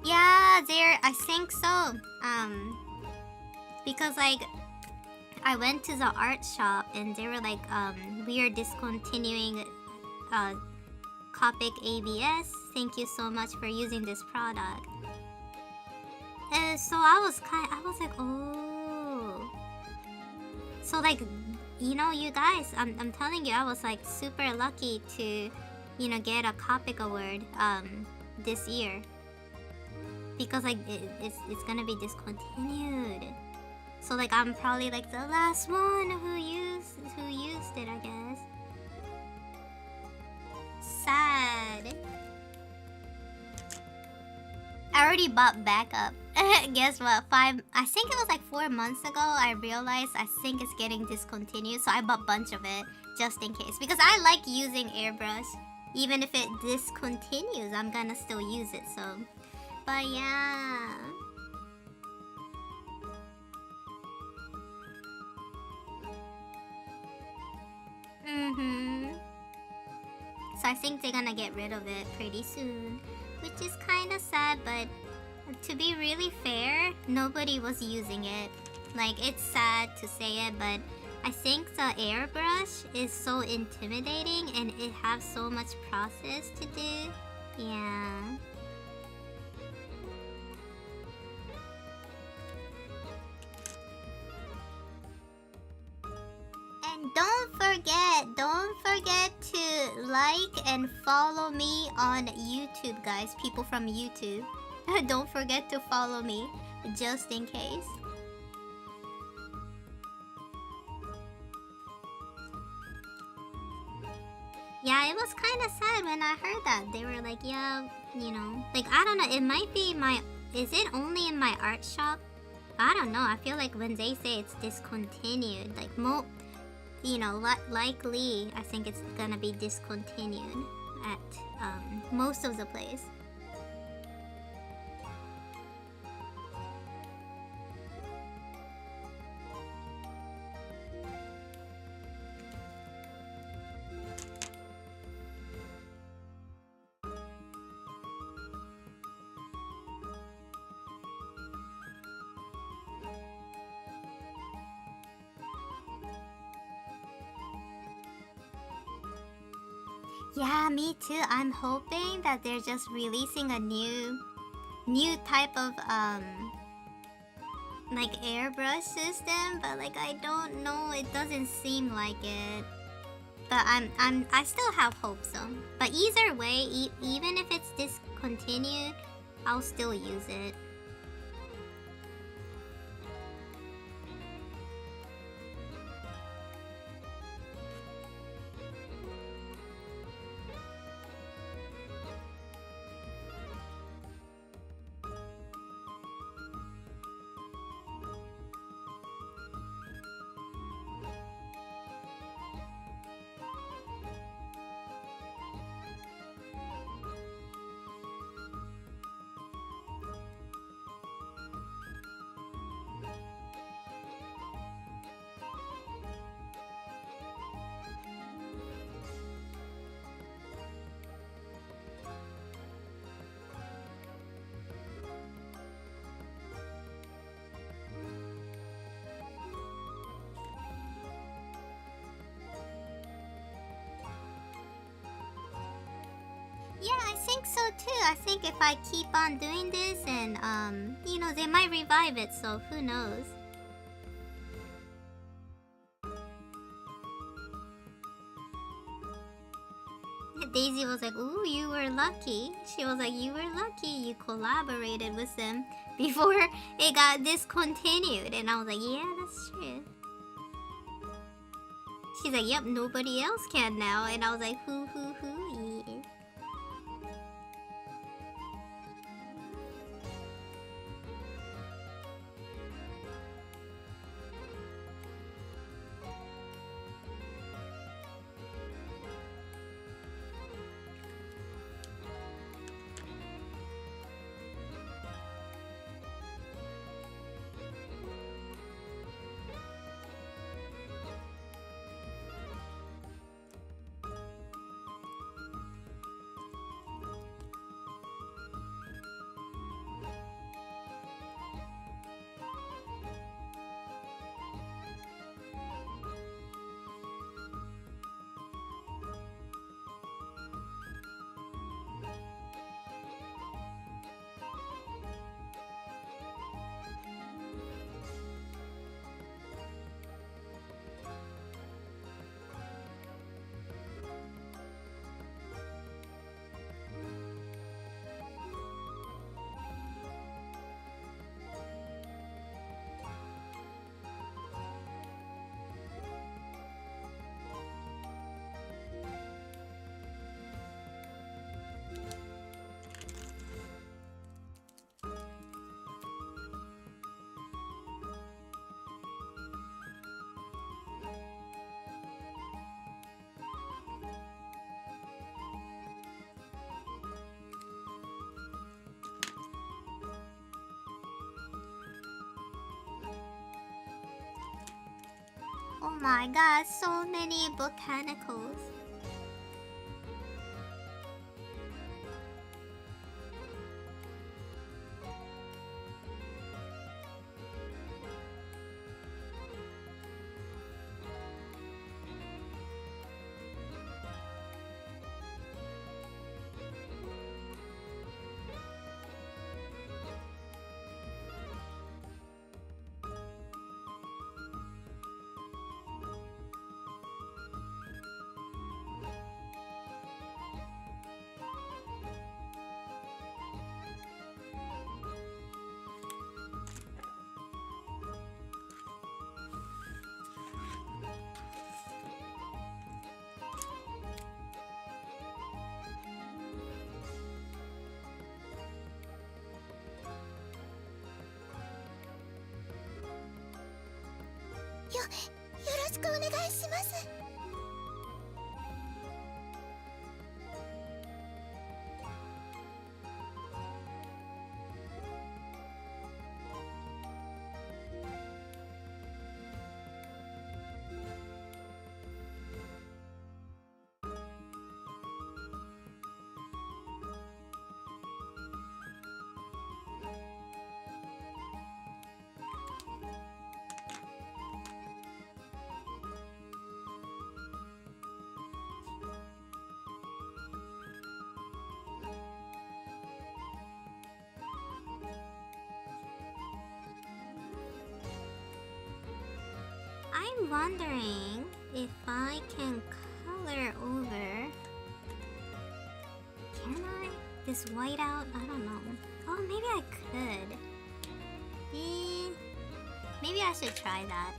Yeah, I think so. Because like I went to the art shop and they were like, we are discontinuing Copic ABS. Thank you so much for using this product. So I was like, oh. So like, you know, you guys, I'm telling you, I was like super lucky to, you know, get a Copic award this year. Because like it's gonna be discontinued. So like I'm probably like the last one who used it, I guess. Sad. I already bought backup. Guess what? I think it was like 4 months ago I realized I think it's getting discontinued. So I bought a bunch of it just in case. Because I like using airbrush. Even if it discontinues, I'm gonna still use it, so... But yeah... So I think they're gonna get rid of it pretty soon. Which is kinda sad, but... To be really fair, nobody was using it. Like, it's sad to say it, but I think the airbrush is so intimidating and it has so much process to do. Yeah. And don't forget to like and follow me on YouTube, guys. People from YouTube. Don't forget to follow me, just in case. Yeah, it was kind of sad when I heard that. They were like, yeah, you know, like, I don't know, it might be is it only in my art shop? I don't know. I feel like when they say it's discontinued, like, you know, likely, I think it's gonna be discontinued at most of the place. Yeah, me too. I'm hoping that they're just releasing a new type of like airbrush system, but like I don't know, it doesn't seem like it. But I still have hope, so. But either way, even if it's discontinued, I'll still use it. Yeah, I think so too. I think if I keep on doing this and you know, they might revive it, so who knows. Daisy was like, ooh, you were lucky. She was like, you were lucky you collaborated with them before it got discontinued. And I was like, yeah, that's true. She's like, yep, nobody else can now. And I was like, who, yeah. Oh my god, so many botanicals. いします。I'm wondering if I can color over. Can I? This white out? I don't know. Oh, maybe I could. Maybe I should try that.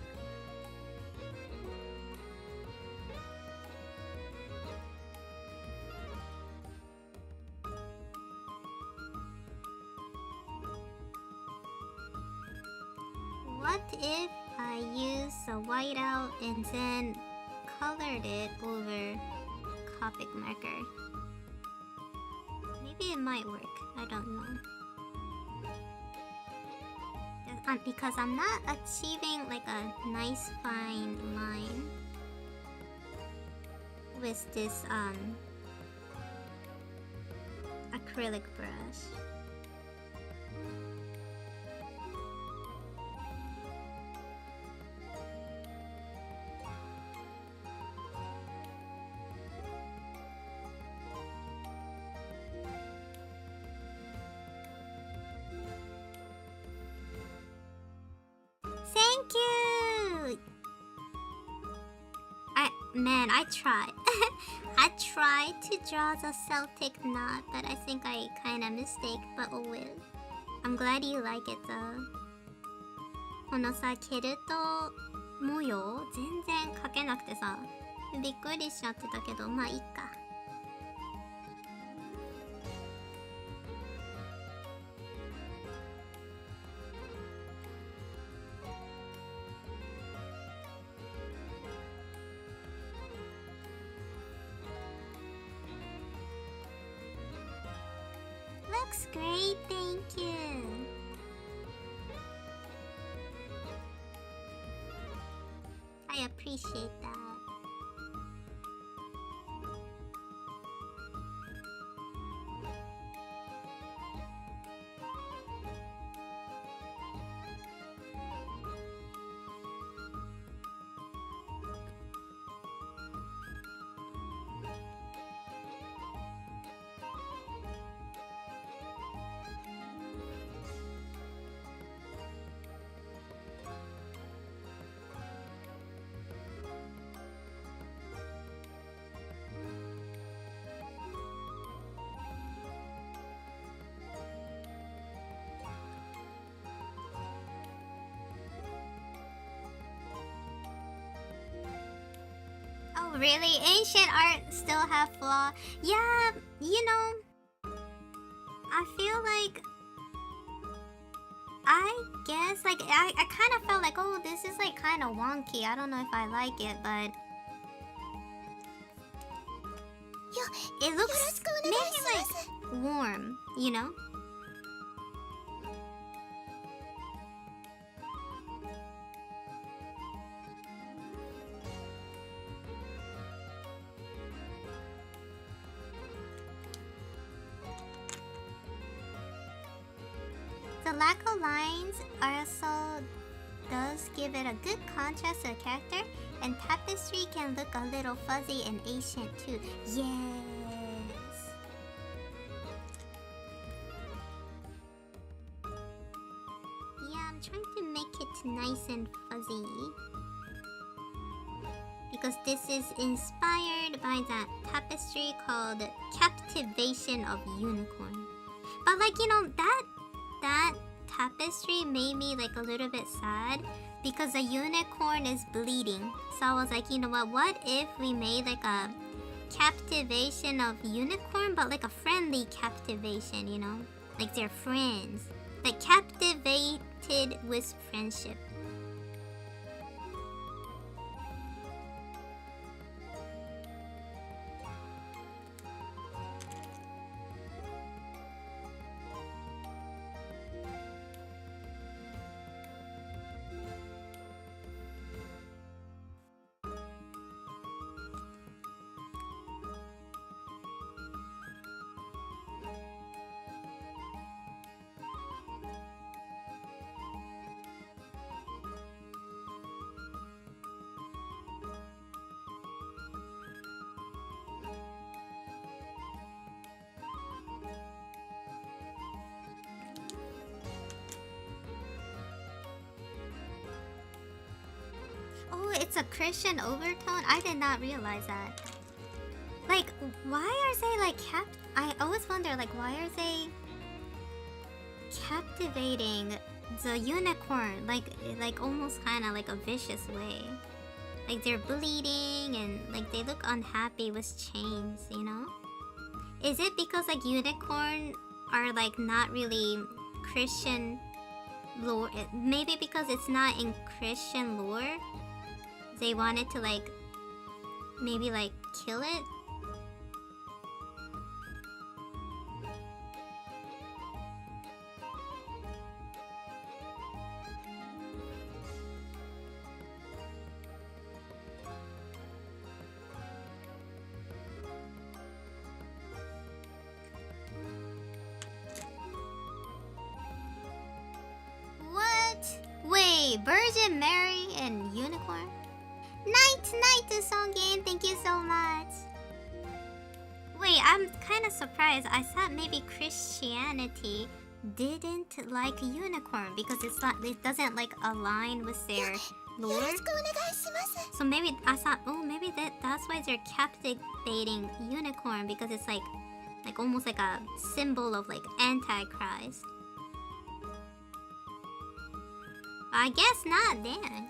What if I use the white out and then colored it over Copic marker? Maybe it might work. I don't know. Because I'm not achieving like a nice fine line with this acrylic brush. Thank you! I tried. I tried to draw the Celtic knot, but I think I kinda mistake, but oh well. I'm glad you like it though. このさ、ケルト模様全然描けなくてさ、びっくりしちゃってたけど、まあいいか。Looks great, thank you. I appreciate that. Oh, really? Ancient art still have flaw? Yeah, you know, I feel like I guess like I kind of felt like, oh, this is like kind of wonky. I don't know if I like it, but it looks maybe like warm, you know? The lack of lines also does give it a good contrast to the character, and tapestry can look a little fuzzy and ancient too. Yes! Yeah, I'm trying to make it nice and fuzzy. Because this is inspired by that tapestry called Captivation of Unicorn. But like, you know, that tapestry made me like a little bit sad because the unicorn is bleeding. So I was like, you know what if we made like a captivation of unicorn, but like a friendly captivation, you know? Like they're friends. Like captivated with friendship. it's a Christian overtone? I did not realize that. Like, why are they like I always wonder, like, why are they captivating the unicorn? Like almost kind of like a vicious way. Like they're bleeding and like they look unhappy with chains, you know? Is it because like unicorn are like not really Christian lore? Maybe because it's not in Christian lore, they wanted to like maybe like kill it? Wait, Virgin Mary and Unicorn? Night to Songin, thank you so much. Wait, I'm kind of surprised. I thought maybe Christianity didn't like Unicorn because it doesn't like align with their lore. So maybe I thought, oh, maybe that's why they're captivating Unicorn, because it's like almost like a symbol of like Antichrist. I guess not then.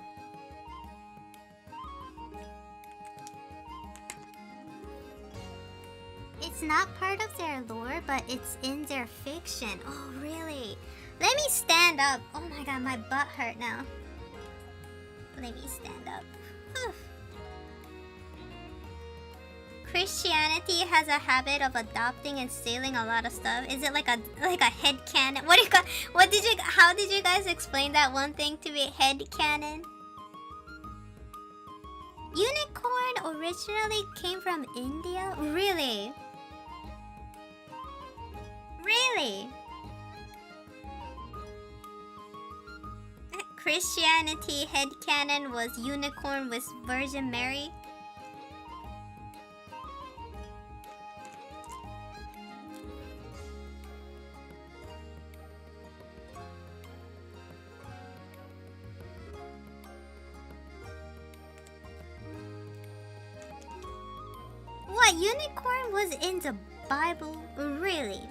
It's not part of their lore, but it's in their fiction. Oh, really? Let me stand up. Oh my god, my butt hurt now. Let me stand up. Whew. Christianity has a habit of adopting and stealing a lot of stuff. Is it like a headcanon? How did you guys explain that one thing to me? Headcanon? Unicorn originally came from India? Really? Really? Christianity headcanon was unicorn with Virgin Mary? What? Unicorn was in the Bible? Really?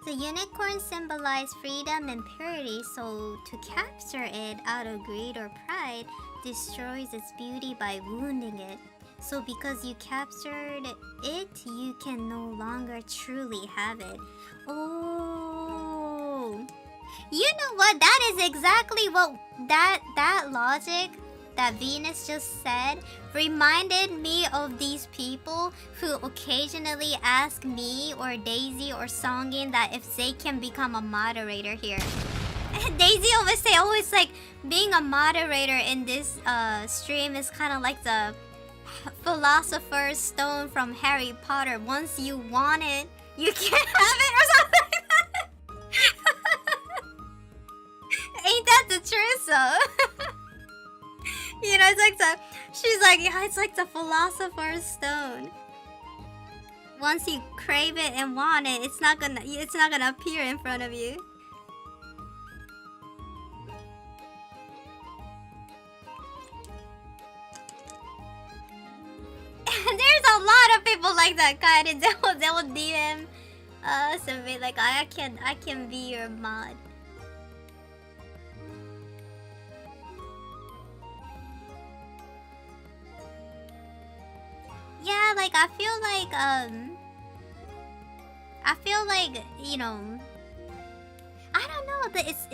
The unicorn symbolized freedom and purity, so to capture it out of greed or pride destroys its beauty by wounding it. So because you captured it, you can no longer truly have it. Oh, you know what? That is exactly what that logic that Venus just said reminded me of these people who occasionally ask me or Daisy or Songin that if they can become a moderator here. Daisy always say, oh, it's like being a moderator in this stream is kind of like the Philosopher's Stone from Harry Potter. Once you want it, you can't have it or something like that. Ain't that the truth though? You know, it's like she's like, yeah, it's like the Philosopher's Stone. Once you crave it and want it, it's not gonna appear in front of you. There's a lot of people like that kind of they will DM us and be like, I can be your mod. Yeah, like I feel like, you know, I don't know, that it's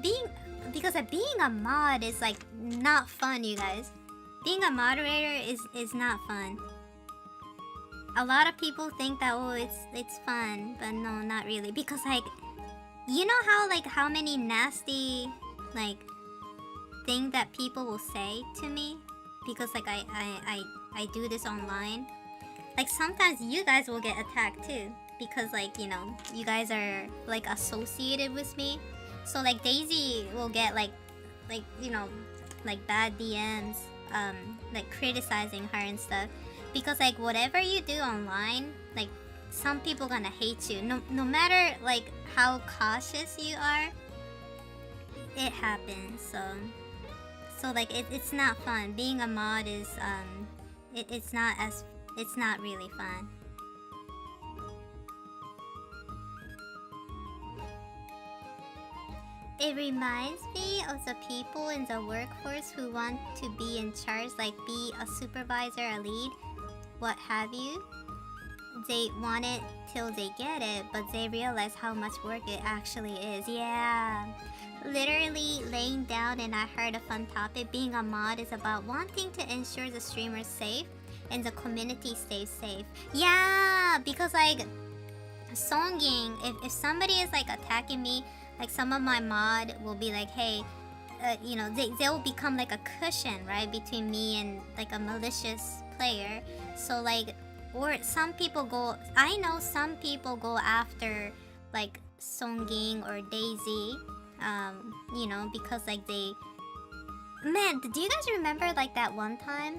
being, because being a mod is like not fun, you guys. Being a moderator is not fun. A lot of people think that, oh, it's fun, but no, not really. Because like, you know how many nasty like thing that people will say to me because like I do this online. Like sometimes you guys will get attacked too because like, you know, you guys are like associated with me. So like Daisy will get like you know, like bad DMs like criticizing her and stuff, because like whatever you do online, like some people gonna hate you, no matter like how cautious you are. It happens. So like it's not fun. Being a mod is it's not really fun. It reminds me of the people in the workforce who want to be in charge, like be a supervisor, a lead, what have you. They want it till they get it, but they realize how much work it actually is. Yeah. Literally laying down, and I heard a fun topic. Being a mod is about wanting to ensure the streamer is safe and the community stays safe. Yeah, because like songing, if somebody is like attacking me, like some of my mod will be like, hey, you know, they will become like a cushion, right, between me and like a malicious player. So like, or some people go, I know some people go after like Songing or Daisy, you know, because like they, man, do you guys remember like that one time?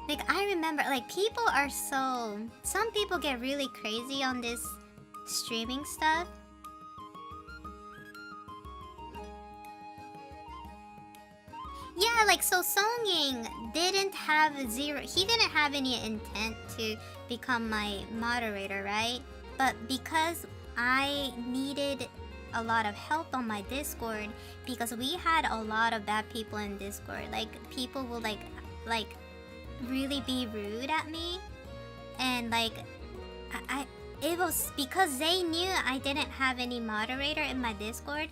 Like I remember, like people are so, some people get really crazy on this streaming stuff. Yeah, like so Songing didn't have he didn't have any intent to become my moderator, right? But because I needed a lot of help on my Discord, because we had a lot of bad people in Discord, like people will like really be rude at me, and like it was because they knew I didn't have any moderator in my Discord.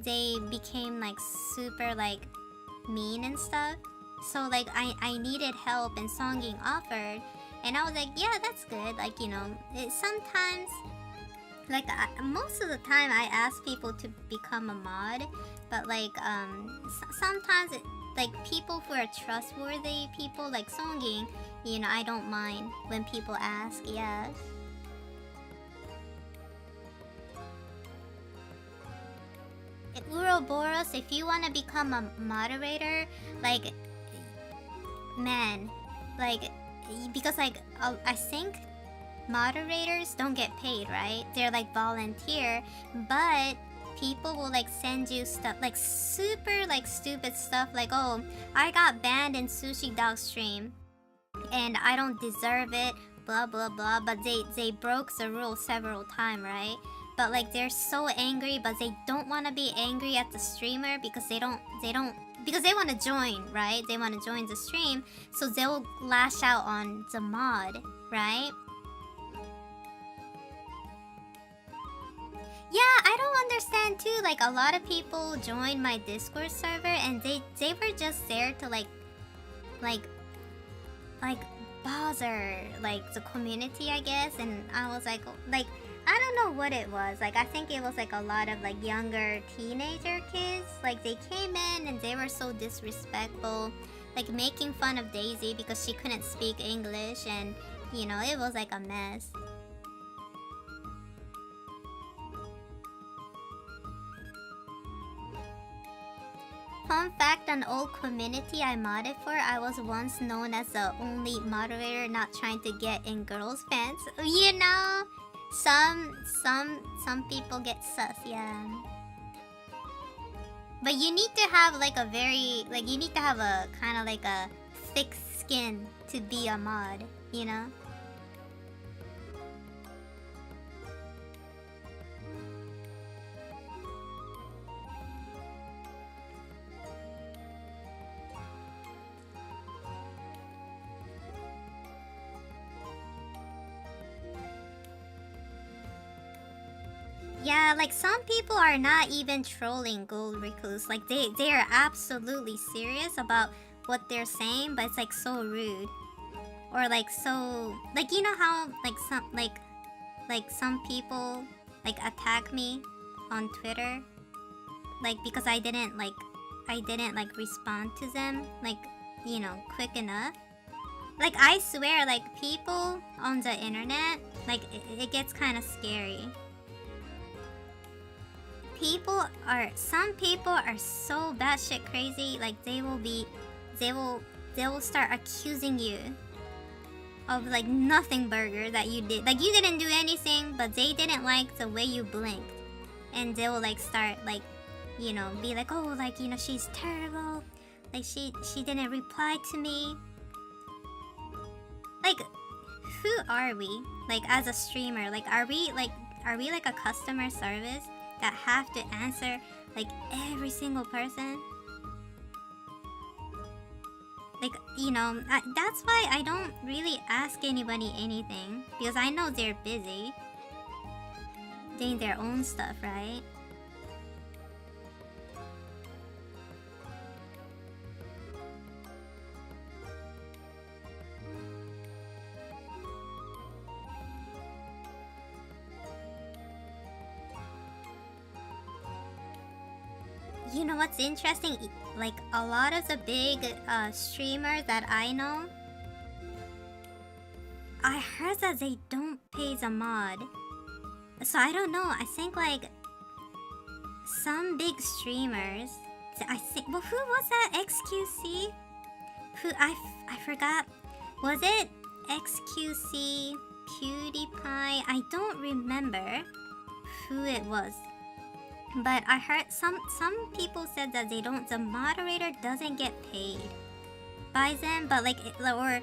They became like super like mean and stuff. So like I needed help, and Songing offered, and I was like, yeah, that's good. Like, you know, sometimes like most of the time I ask people to become a mod, but like sometimes like people who are trustworthy people like Songing, you know, I don't mind when people ask. Yeah. Uroboros, if you want to become a moderator, like, man, like, because like I think moderators don't get paid, right? They're like volunteer, but people will like send you stuff like super like stupid stuff, like, oh, I got banned in Sushi Dog stream and I don't deserve it, blah blah blah, but they broke the rule several times, right? But like they're so angry, but they don't want to be angry at the streamer because they don't because they want to join, right? They want to join the stream, so they'll lash out on the mod, right? Yeah, I don't understand too. Like a lot of people join my Discord server and they were just there to like bother like the community, I guess. And I was like I don't know what it was. Like I think it was like a lot of like younger teenager kids. Like they came in and they were so disrespectful, like making fun of Daisy because she couldn't speak English, and you know, it was like a mess. Fun fact, an old community I modded for, I was once known as the only moderator not trying to get in girls' pants. You know, some people get sus, yeah. But you need to have like a very, like you need to have a kind of like a thick skin to be a mod, you know? Yeah, like some people are not even trolling Gold Recluse. Like they are absolutely serious about what they're saying, but it's like so rude. Or like so, like you know how like some people like attack me on Twitter, like because I didn't like respond to them like, you know, quick enough. Like I swear, like people on the internet, like it gets kind of scary. Some people are so batshit crazy, like they will be they will start accusing you of like nothing burger that you did. Like you didn't do anything, but they didn't like the way you blinked. And they will like start like, you know, be like, oh, like, you know, she's terrible. Like she didn't reply to me. Like, who are we? Like as a streamer, like are we like a customer service that have to answer like every single person? Like, you know, that's why I don't really ask anybody anything, because I know they're busy doing their own stuff, right? You know what's interesting? Like a lot of the big streamers that I know, I heard that they don't pay the mod. So I don't know. I think like some big streamers, I think, well, who was that? XQC? Who I forgot. Was it XQC, PewDiePie? I don't remember who it was. But I heard some people said that the moderator doesn't get paid by them, but like, or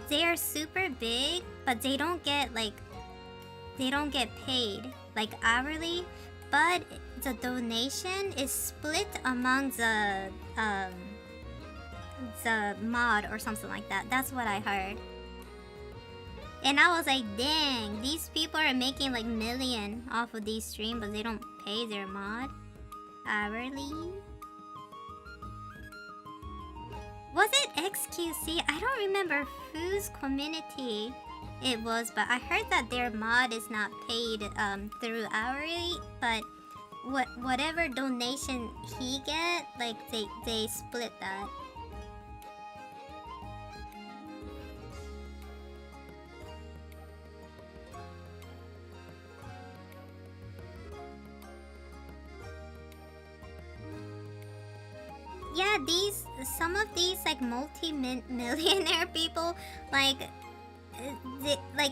they're super big, but they don't get paid like hourly, but the donation is split among the mod or something like that. That's what I heard. And I was like, dang, these people are making like million off of these streams, but they don't pay their mod hourly. Was it XQC? I don't remember whose community it was, but I heard that their mod is not paid through hourly, but whatever donation he get, like they split that. Yeah, some of these like multi-millionaire people, like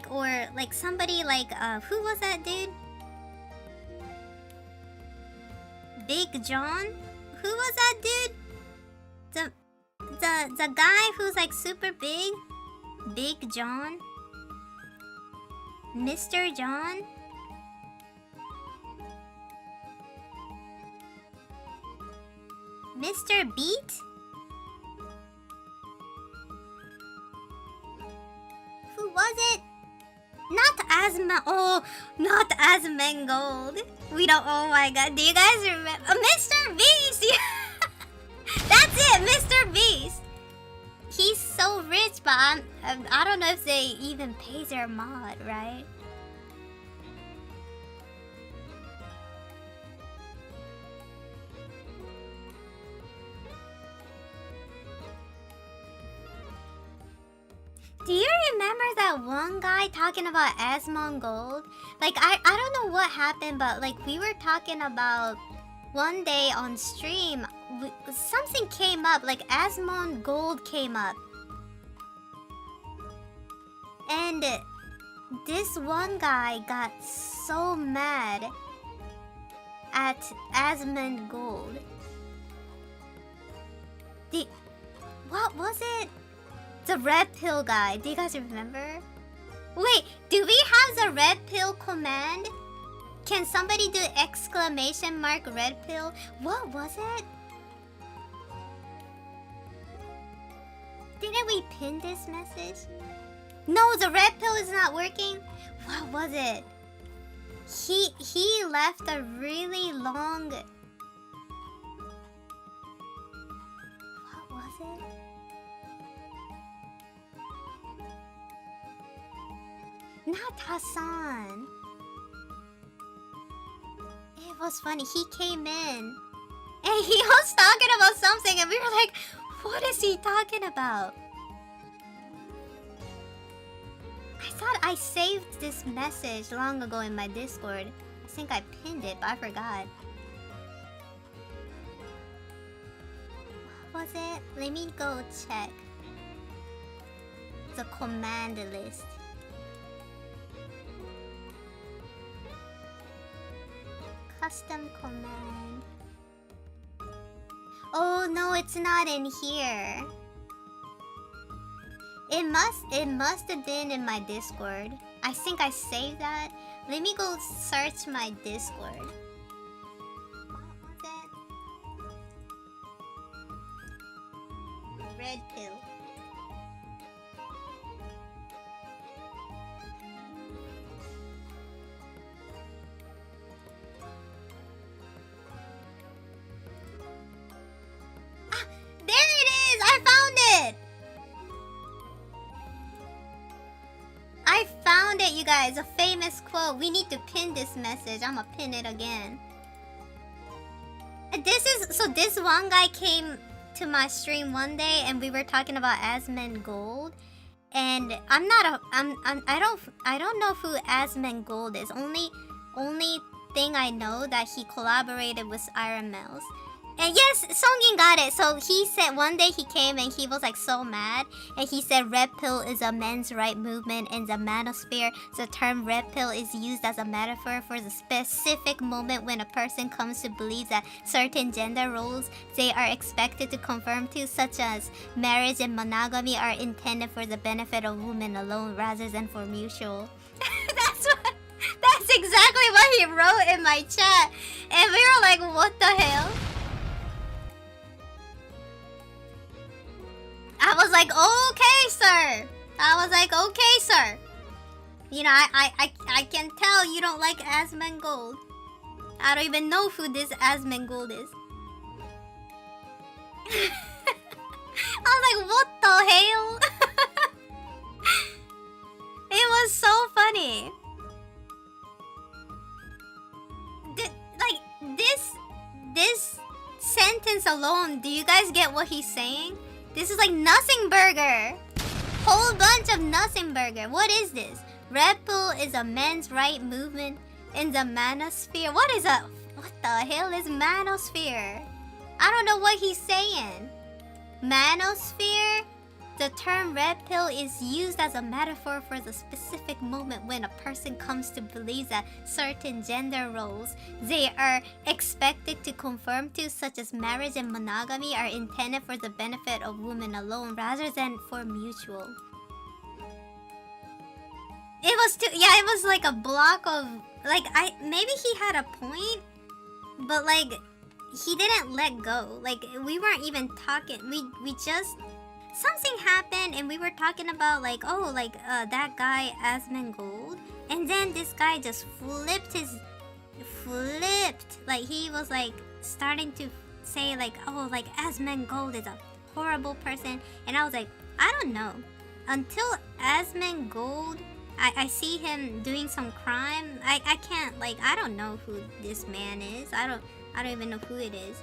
or like somebody like who was that dude? Big John? Who was that dude? The guy who's like super big? Big John? Mr. John? Mr. Beat? Who was it? Not Asmongold. We don't, oh my god, do you guys remember? Mr. Beast! That's it, Mr. Beast! He's so rich, but I don't know if they even pay their mod, right? Do you remember that one guy talking about Asmongold? Like, I don't know what happened, but like we were talking about one day on stream, something came up, like Asmongold came up. And this one guy got so mad at Asmongold. What was it? The red pill guy. Do you guys remember? Wait, do we have the red pill command? Can somebody do exclamation mark red pill? What was it? Didn't we pin this message? No, the red pill is not working. What was it? He left a really long... What was it? Not Hassan. It was funny. He came in and he was talking about something and we were like, what is he talking about? I thought I saved this message long ago in my Discord. I think I pinned it, but I forgot. What was it? Let me go check the command list. Custom command. Oh no, it's not in here. It must have been in my Discord. I think I saved that. Let me go search my Discord. What was it? Red pill. Ah, there it is! I found it! I found it, you guys. A famous quote. We need to pin this message. I'm gonna pin it again. This one guy came to my stream one day and we were talking about Asmongold. And I don't know who Asmongold is. Only thing I know that he collaborated with Iron Mills. And yes, Songin got it. So he said one day he came and he was like so mad. And he said red pill is a men's right movement in the manosphere. The term red pill is used as a metaphor for the specific moment when a person comes to believe that certain gender roles they are expected to conform to, such as marriage and monogamy, are intended for the benefit of women alone rather than for mutual. That's exactly what he wrote in my chat. And we were like, what the hell? I was like, okay, sir. Okay, sir. You know, I can tell you don't like Asmongold. I don't even know who this Asmongold is. I was like, what the hell? It was so funny. This sentence alone, do you guys get what he's saying? This is like nothing burger. Whole bunch of nothing burger. What is this? Red pill is a men's right movement in the manosphere. What the hell is manosphere? I don't know what he's saying. Manosphere? The term red pill is used as a metaphor for the specific moment when a person comes to believe that certain gender roles they are expected to conform to, such as marriage and monogamy, are intended for the benefit of women alone rather than for mutual. It was like a block of like maybe he had a point, but like he didn't let go. Like we weren't even talking. We just something happened and we were talking about like, oh, like that guy Asmongold, and then this guy just flipped. Like he was like starting to say like, oh, like Asmongold is a horrible person, and I was like, I don't know. Until Asmongold, I see him doing some crime. I can't, like, I don't know who this man is. I don't even know who it is.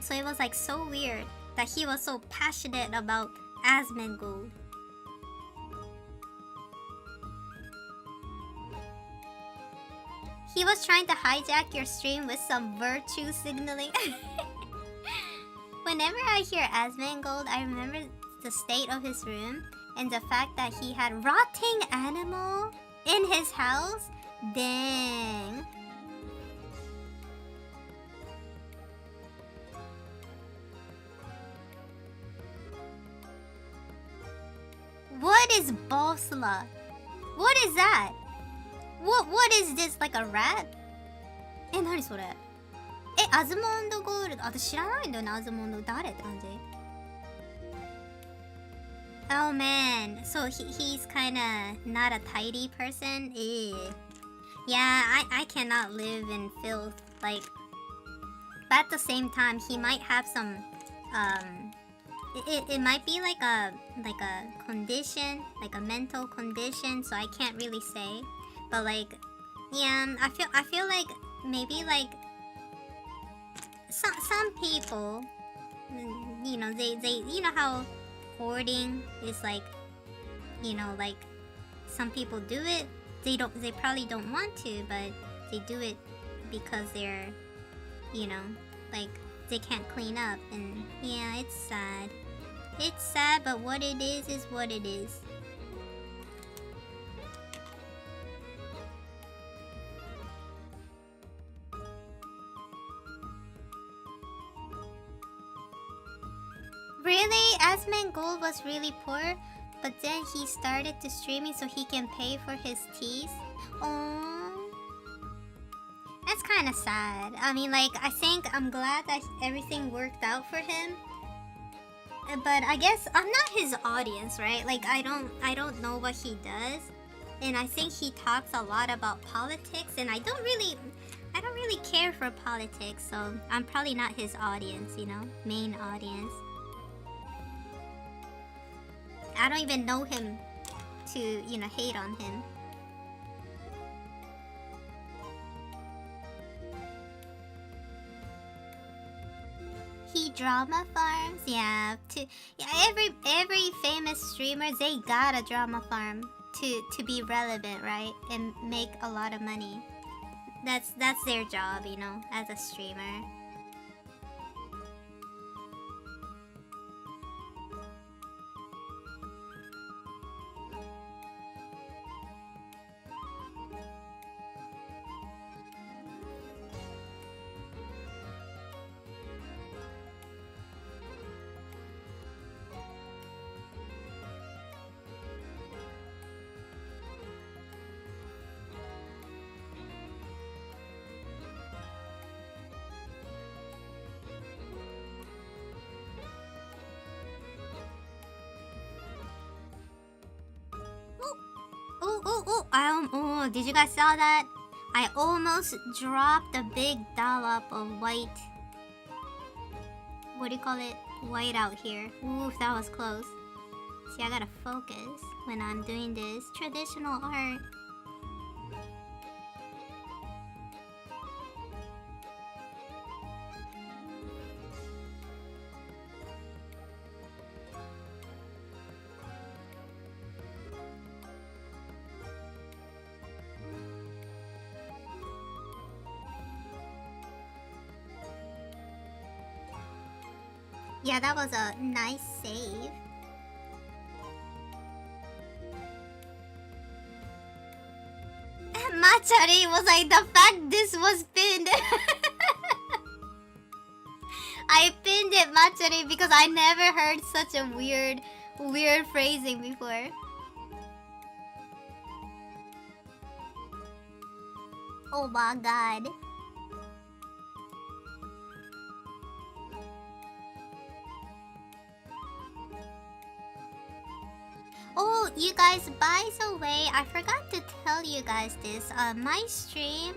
So it was like so weird that he was so passionate about Asmongold. He was trying to hijack your stream with some virtue signaling. Whenever I hear Asmongold, I remember the state of his room and the fact that he had rotting animal in his house. Dang. What is Bosla? What is that? What is this, like a rat? 何それ? アズモンドゴールド。私知らないんだよね、アズモンド。誰って感じ? Oh man, so he's kinda not a tidy person? Yeah, I cannot live in filth. Like, but at the same time, he might have some, it might be like a condition, like a mental condition, so I can't really say. But like, yeah, I feel like maybe like some people, you know, they you know how hoarding is like, you know, like some people do it. They probably don't want to, but they do it because they're, you know, like they can't clean up, and yeah, it's sad. It's sad, but what it is what it is. Really? Asmongold was really poor, but then he started to streaming so he can pay for his teas? Oh, that's kind of sad. I mean, like, I think I'm glad that everything worked out for him. But I guess I'm not his audience, right? Like, I don't know what he does. And I think he talks a lot about politics, and I don't really care for politics, so I'm probably not his audience, you know? Main audience. I don't even know him to, you know, hate on him. He drama farms, yeah. Every famous streamer, they got a drama farm to be relevant, right? And make a lot of money. That's their job, you know, as a streamer. Oh, did you guys saw that? I almost dropped a big dollop of white. What do you call it? White out here. Ooh, that was close. See, I gotta focus when I'm doing this traditional art. Yeah, that was a nice save. Machari was like, the fact this was pinned. I pinned it, Machari, because I never heard such a weird phrasing before. Oh my god. Oh, you guys, by the way, I forgot to tell you guys this. My stream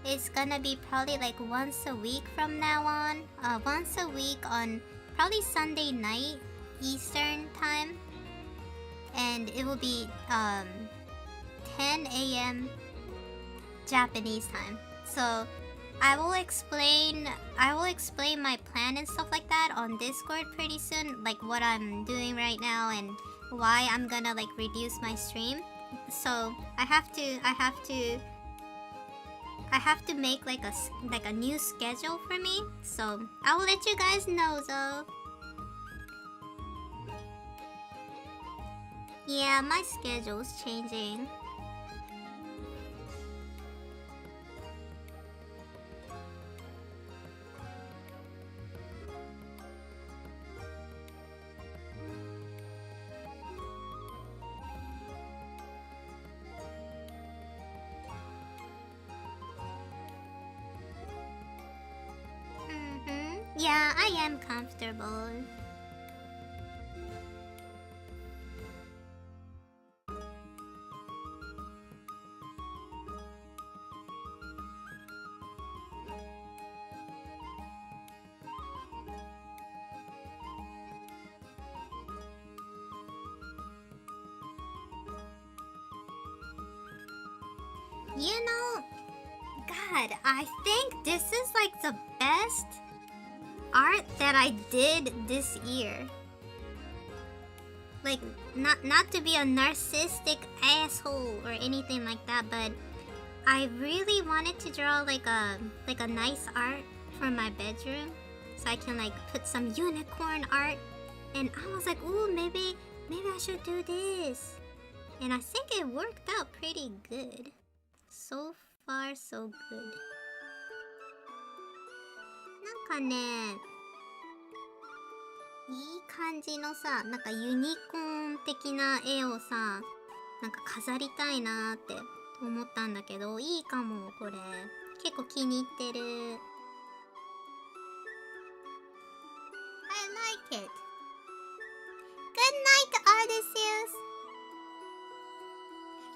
is gonna be probably like once a week from now on. Once a week on probably Sunday night Eastern time. And it will be 10 a.m. Japanese time. So I will explain my plan and stuff like that on Discord pretty soon, like what I'm doing right now and why I'm gonna like reduce my stream. So I have to make like a new schedule for me. So I will let you guys know though. Yeah, my schedule's changing. Yeah, I am comfortable. You know, God, I think this is like the best art that I did this year. Like, not to be a narcissistic asshole or anything like that, but I really wanted to draw like a nice art for my bedroom. so I can like put some unicorn art. And I was like, oh, maybe I should do this. And I think it worked out pretty good. So far, so good. なんかね、いい感じのさ、なんかユニコーン的な絵をさ、なんか飾りたいなーって思ったんだけど、いいかも、これ。結構気に入ってる。I like it. Good night, Odysseus.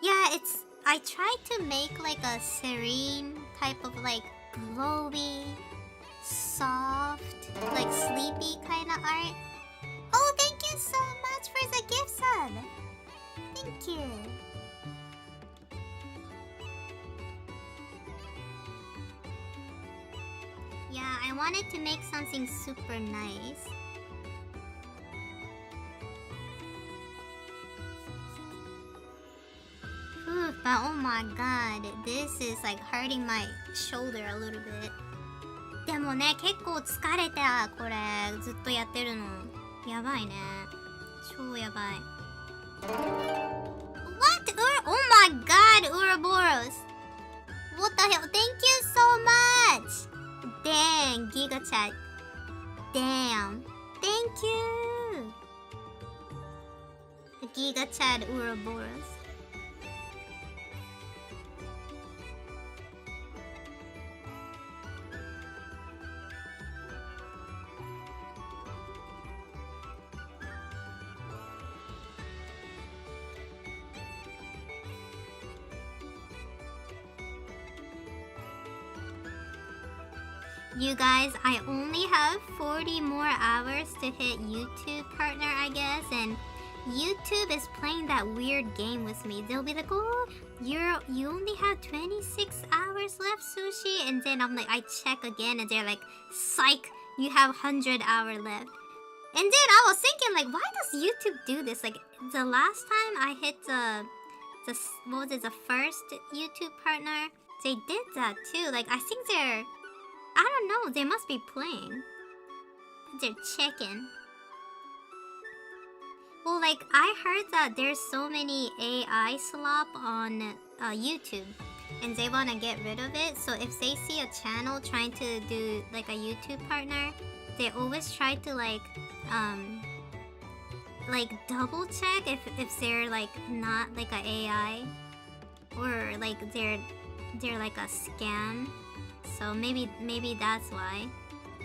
Yeah, I tried to make like a serene type of like glowy, soft, like sleepy kind of art. Oh, thank you so much for the gift sub. Thank you. Yeah, I wanted to make something super nice. But oh my god, this is like hurting my shoulder a little bit. でもね、結構疲れた、これ。ずっとやってるの。やばいね。超やばい。What? Oh my god, Ouroboros! What the hell? Thank you so much! Dang, Giga Chat. Damn. Thank you! Giga Chat Ouroboros. You guys, I only have 40 more hours to hit YouTube partner, I guess, and YouTube is playing that weird game with me. They'll be like, oh, you only have 26 hours left, Sushi, and then I'm like, I check again, and they're like, psych, you have 100 hours left. And then I was thinking, like, why does YouTube do this? Like, the last time I hit the what was it, the first YouTube partner, they did that too. Like, I think I don't know, they must be playing. They're checking. Well, like, I heard that there's so many AI slop on YouTube, and they want to get rid of it. So if they see a channel trying to do, like, a YouTube partner, they always try to, like double check if they're, like, not, like, a AI. Or, like, they're like, a scam. So maybe that's why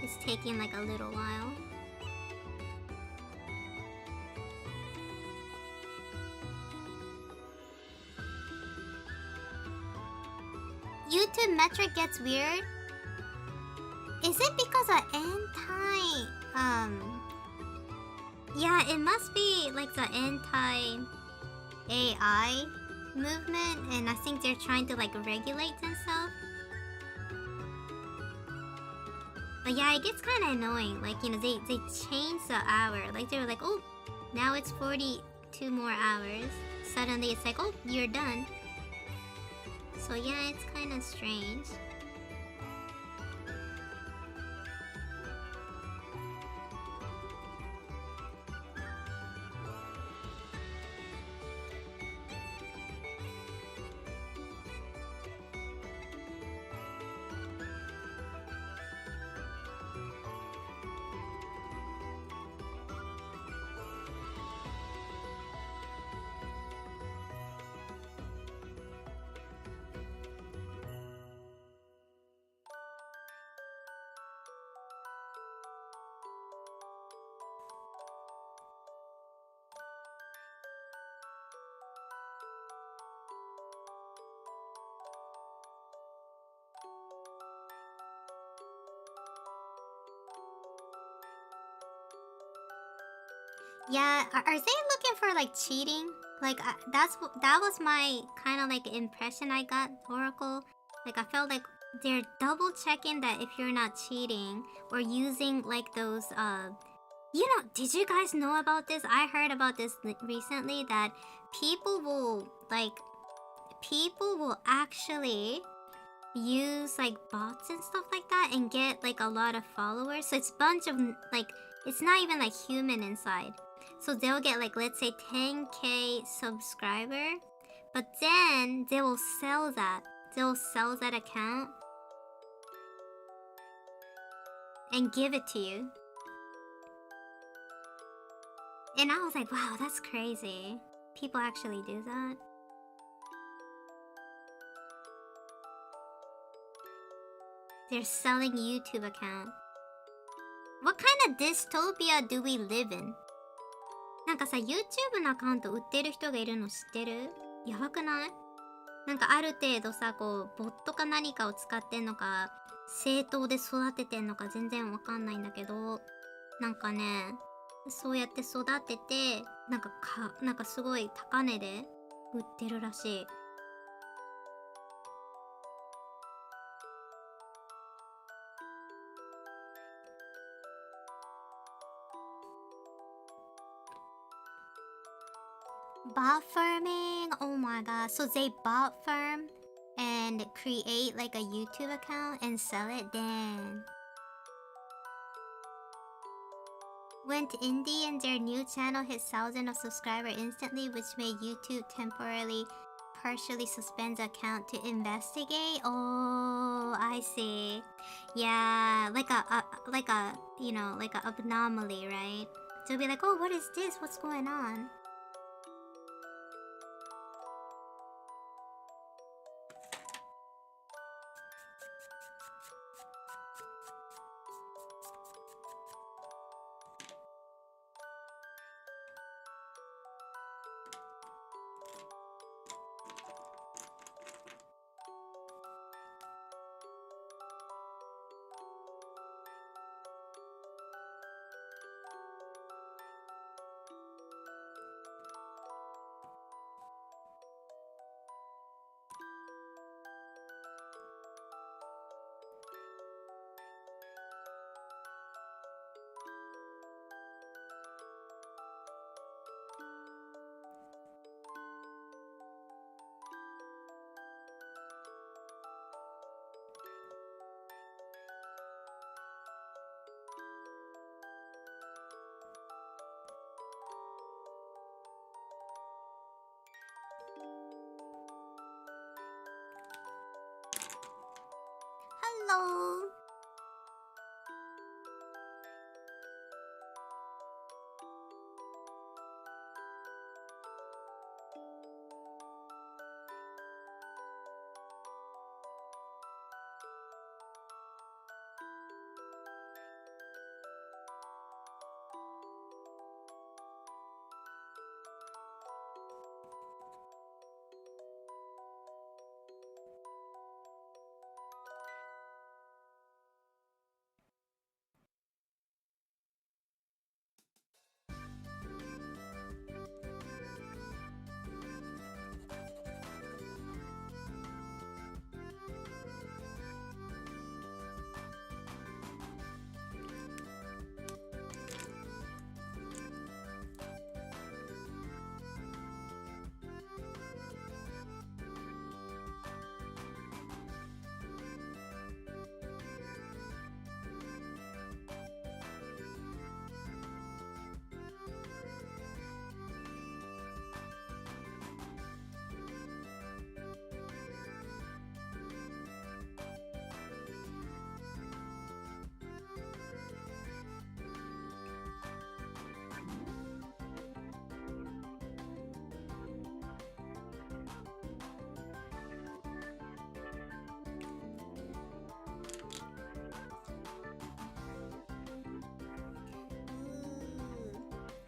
it's taking like a little while. YouTube metric gets weird. Is it because of yeah, it must be like the anti-AI movement, and I think they're trying to like regulate themselves. But yeah, it gets kind of annoying. Like, you know, they changed the hour. Like, they were like, oh, now it's 42 more hours. Suddenly it's like, oh, you're done. So yeah, it's kind of strange. Yeah, are they looking for like cheating? Like that was my kind of like impression I got, Oracle. Like I felt like they're double checking that if you're not cheating or using like those you know, did you guys know about this? I heard about this recently, that people will actually use like bots and stuff like that and get like a lot of followers. So it's bunch of like it's not even like human inside. So they'll get like let's say 10k subscriber, but then they will sell that. They'll sell that account and give it to you. And I was like, wow, that's crazy. People actually do that. They're selling YouTube account. What kind of dystopia do we live in? なんかさ、YouTube のアカウント売ってる人がいるの知ってる？やばくない？なんかある程度さ、こう、ボットか何かを使ってんのか、正当で育ててんのか全然わかんないんだけど、なんかね、そうやって育てて、なんかすごい高値で売ってるらしい。Bot farming, oh my god. So they bot farm and create like a YouTube account and sell it. Then went indie and their new channel hit thousands of subscribers instantly, which made YouTube temporarily partially suspend the account to investigate. Oh, I see. Yeah, like a you know, like a anomaly, right? So be like, oh, what is this? What's going on? Hello.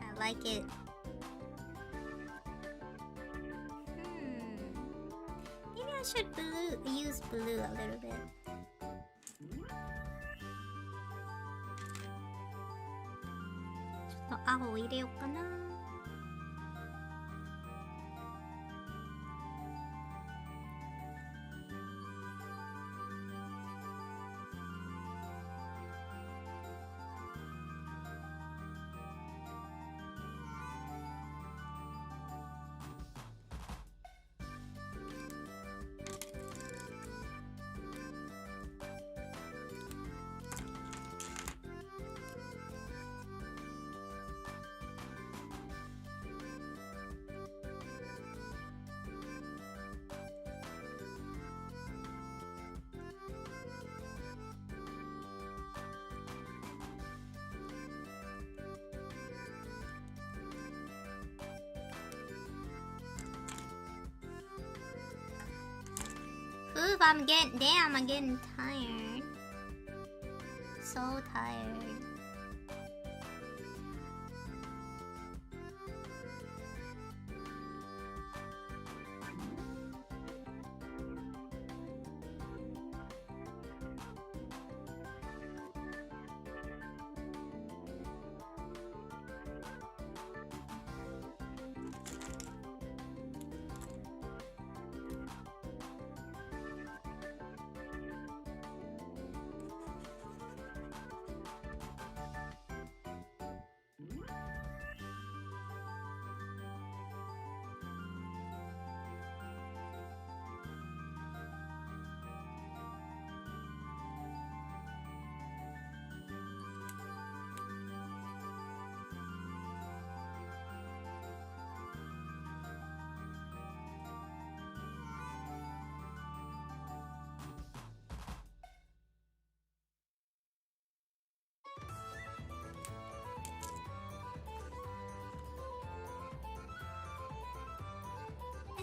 I like it. Maybe I should use blue a little bit. 저青入れようかな。I'm getting tired. So tired.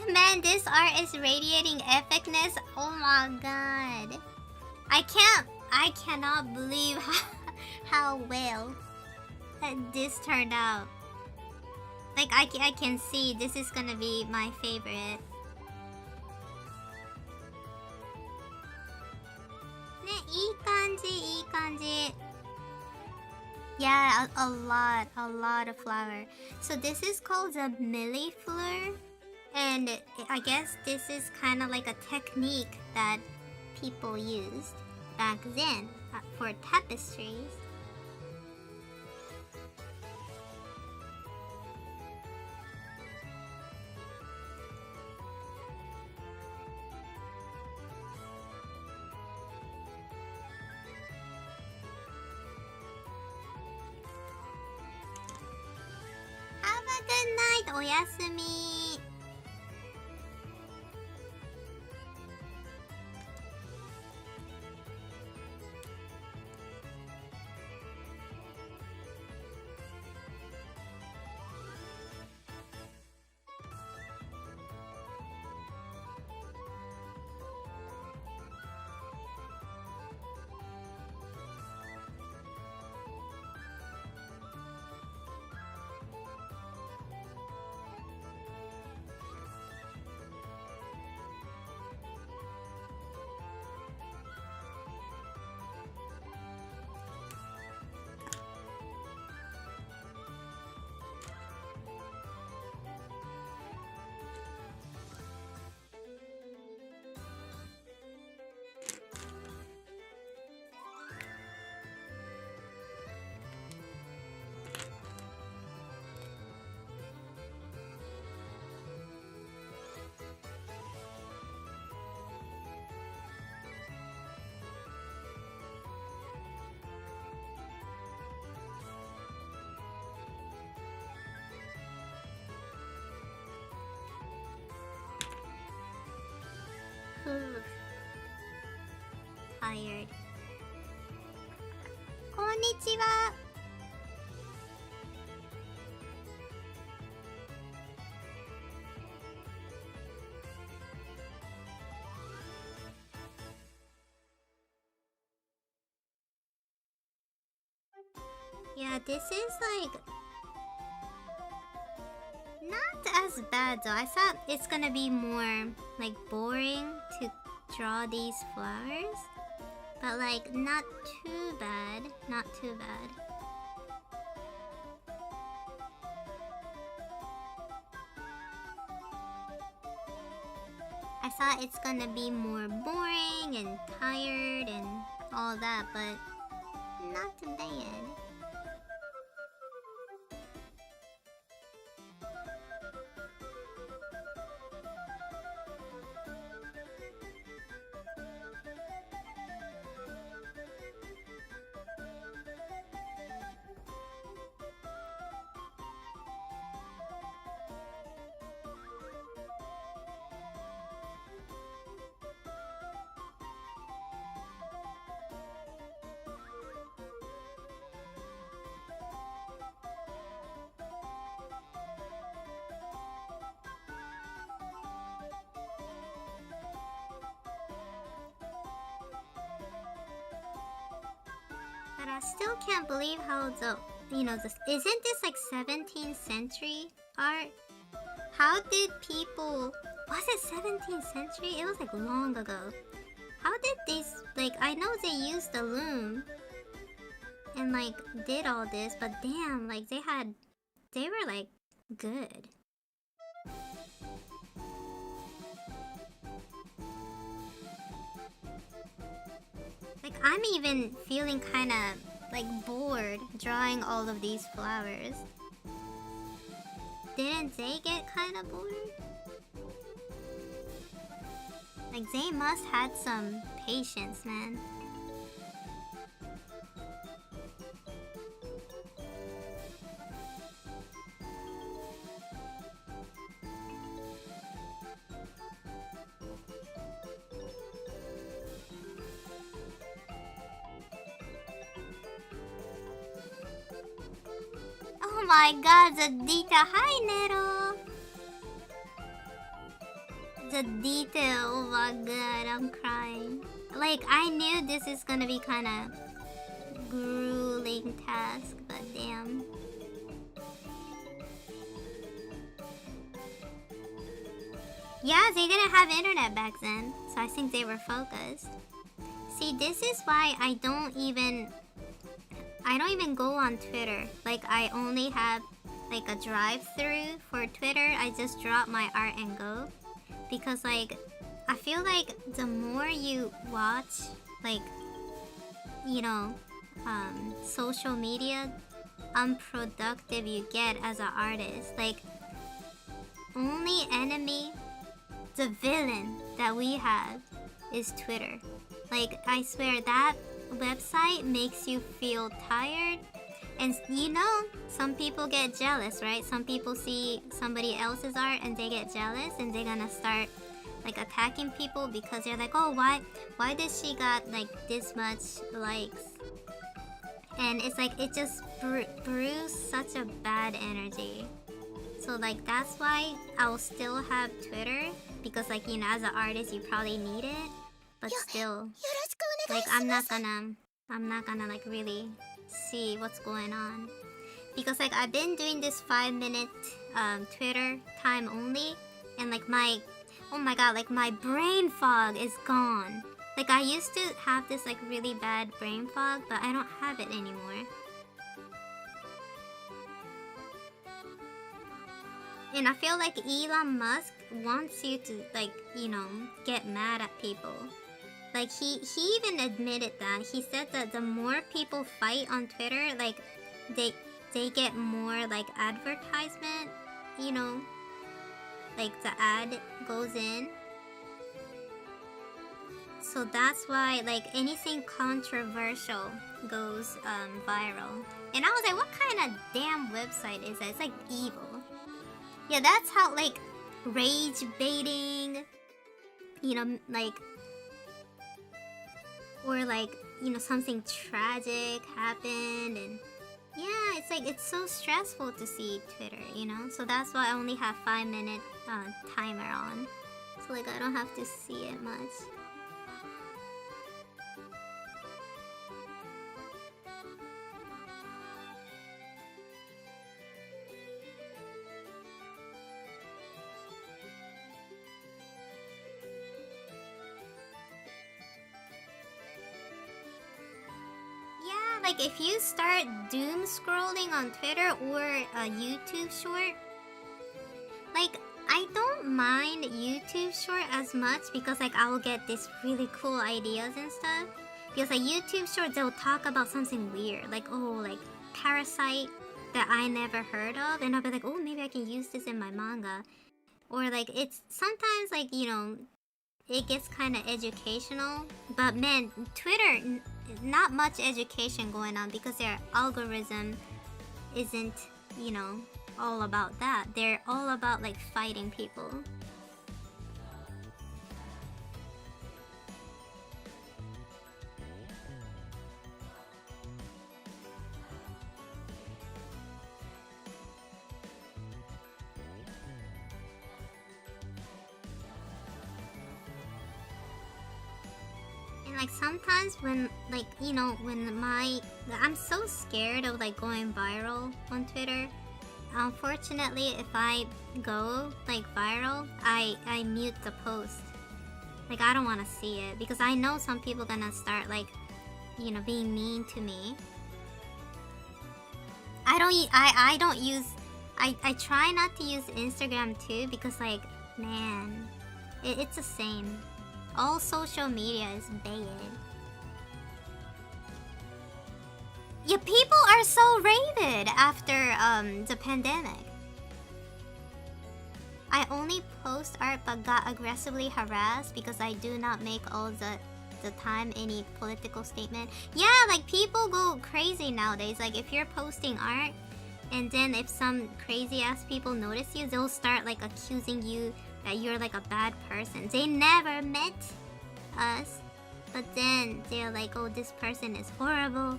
Man, this art is radiating epicness. Oh my god. I cannot believe how well this turned out. Like, I can see this is gonna be my favorite. Ne, いい感じ, いい感じ. Yeah, a lot of flower. So this is called the Millefleur. And I guess this is kind of like a technique that people used back then for tapestries. Have a good night, おやすみ. Tired. こんにちは. Yeah, this is like not as bad though. I thought it's gonna be more like boring to draw these flowers, but like not too bad, not too bad. I thought it's gonna be more boring and tired and all that, but not too bad. Yeah, still can't believe how isn't this like 17th century art? How did people, was it 17th century? It was like long ago. How did these, like, I know they used the loom and like did all this, but damn, like they were like good. Like I'm even feeling kind of like bored drawing all of these flowers. Didn't they get kind of bored? Like they must had some patience, man. Oh my god, Zadita, hi Nero! The detail, oh my god, I'm crying. Like, I knew this is gonna be kinda grueling task, but damn. Yeah, they didn't have internet back then, so I think they were focused. See, this is why I don't even go on Twitter. Like, I only have like a drive-through for Twitter. I just drop my art and go. Because like, I feel like the more you watch, like, social media, unproductive you get as an artist. Like, only enemy, the villain that we have is Twitter. Like, I swear that website makes you feel tired. And some people get jealous, right? Some people see somebody else's art and they get jealous and they're gonna start like attacking people because they're like, oh, why did she got like this much likes? And it's like, it just brews such a bad energy. So like, that's why I'll still have Twitter, because like, as an artist you probably need it, but still, like, I'm not gonna like really see what's going on, because like I've been doing this 5-minute Twitter time only, and like oh my god, like my brain fog is gone. Like I used to have this like really bad brain fog, but I don't have it anymore. And I feel like Elon Musk wants you to like, get mad at people. Like he even admitted that. He said that the more people fight on Twitter, like they get more like advertisement, like the ad goes in. So that's why like anything controversial goes viral. And I was like, what kind of damn website is that? It's like evil. Yeah, that's how like rage baiting, like, or like, something tragic happened, and yeah, it's like, it's so stressful to see Twitter, so that's why I only have 5-minute timer on, so like I don't have to see it much. Like if you start doom scrolling on Twitter or a YouTube short, like I don't mind YouTube short as much, because like I will get these really cool ideas and stuff. Because like YouTube short, they'll talk about something weird, like, oh, like Parasite that I never heard of, and I'll be like, oh, maybe I can use this in my manga. Or like, it's sometimes like, it gets kind of educational, but man, Twitter, not much education going on, because their algorithm isn't, all about that. They're all about like fighting people. like sometimes when like you know when I'm so scared of like going viral on Twitter. Unfortunately, if I go like viral, I mute the post. Like I don't want to see it because I know some people gonna start like you know being mean to me. I try not to use Instagram too because like man, it's the same. All social media is bad. Yeah, people are so rabid after the pandemic. I only post art but got aggressively harassed because I do not make all the time any political statement. Yeah, like people go crazy nowadays. Like if you're posting art and then if some crazy ass people notice you, they'll start like accusing you that you're like a bad person. They never met us, but then they're like, oh, this person is horrible.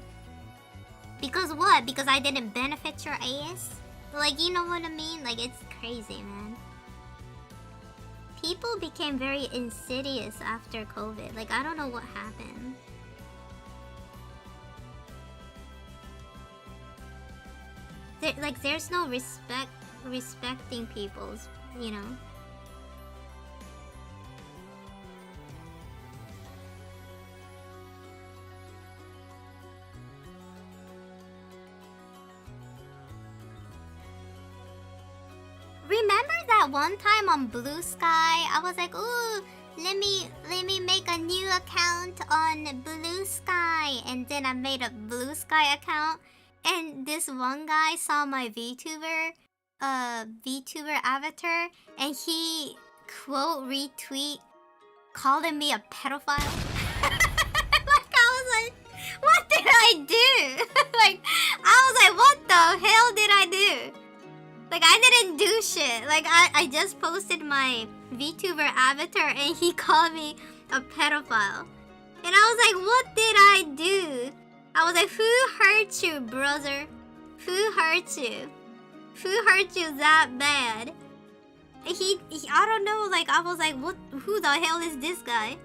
Because what? Because I didn't benefit your ass? Like, you know what I mean? Like, it's crazy, man. People became very insidious after COVID. Like, I don't know what happened. There's no respecting people's, you know. Remember that one time on Blue Sky, I was like, ooh, let me make a new account on Blue Sky, and then I made a Blue Sky account, and this one guy saw my VTuber avatar, and he quote retweet calling me a pedophile. Like I was like, what did I do? Like I was like, what the hell did I do? Like, I didn't do shit. Like, I just posted my VTuber avatar and he called me a pedophile. And I was like, what did I do? I was like, who hurt you, brother? Who hurt you? Who hurt you that bad? And he I don't know, like, I was like, who the hell is this guy?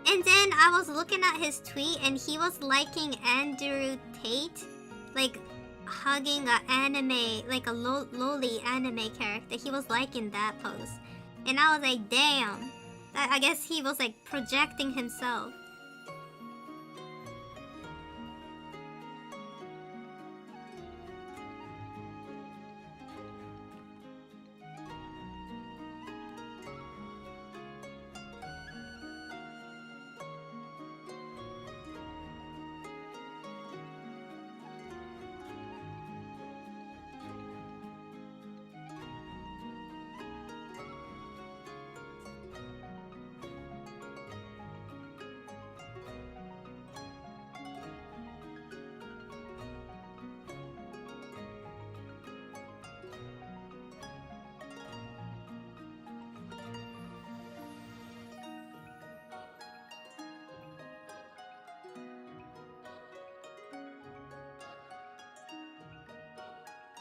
And then I was looking at his tweet and he was liking Andrew Tate. Like, hugging an anime, like a lowly anime character. He was liking that post. And I was like, damn. I guess he was like projecting himself.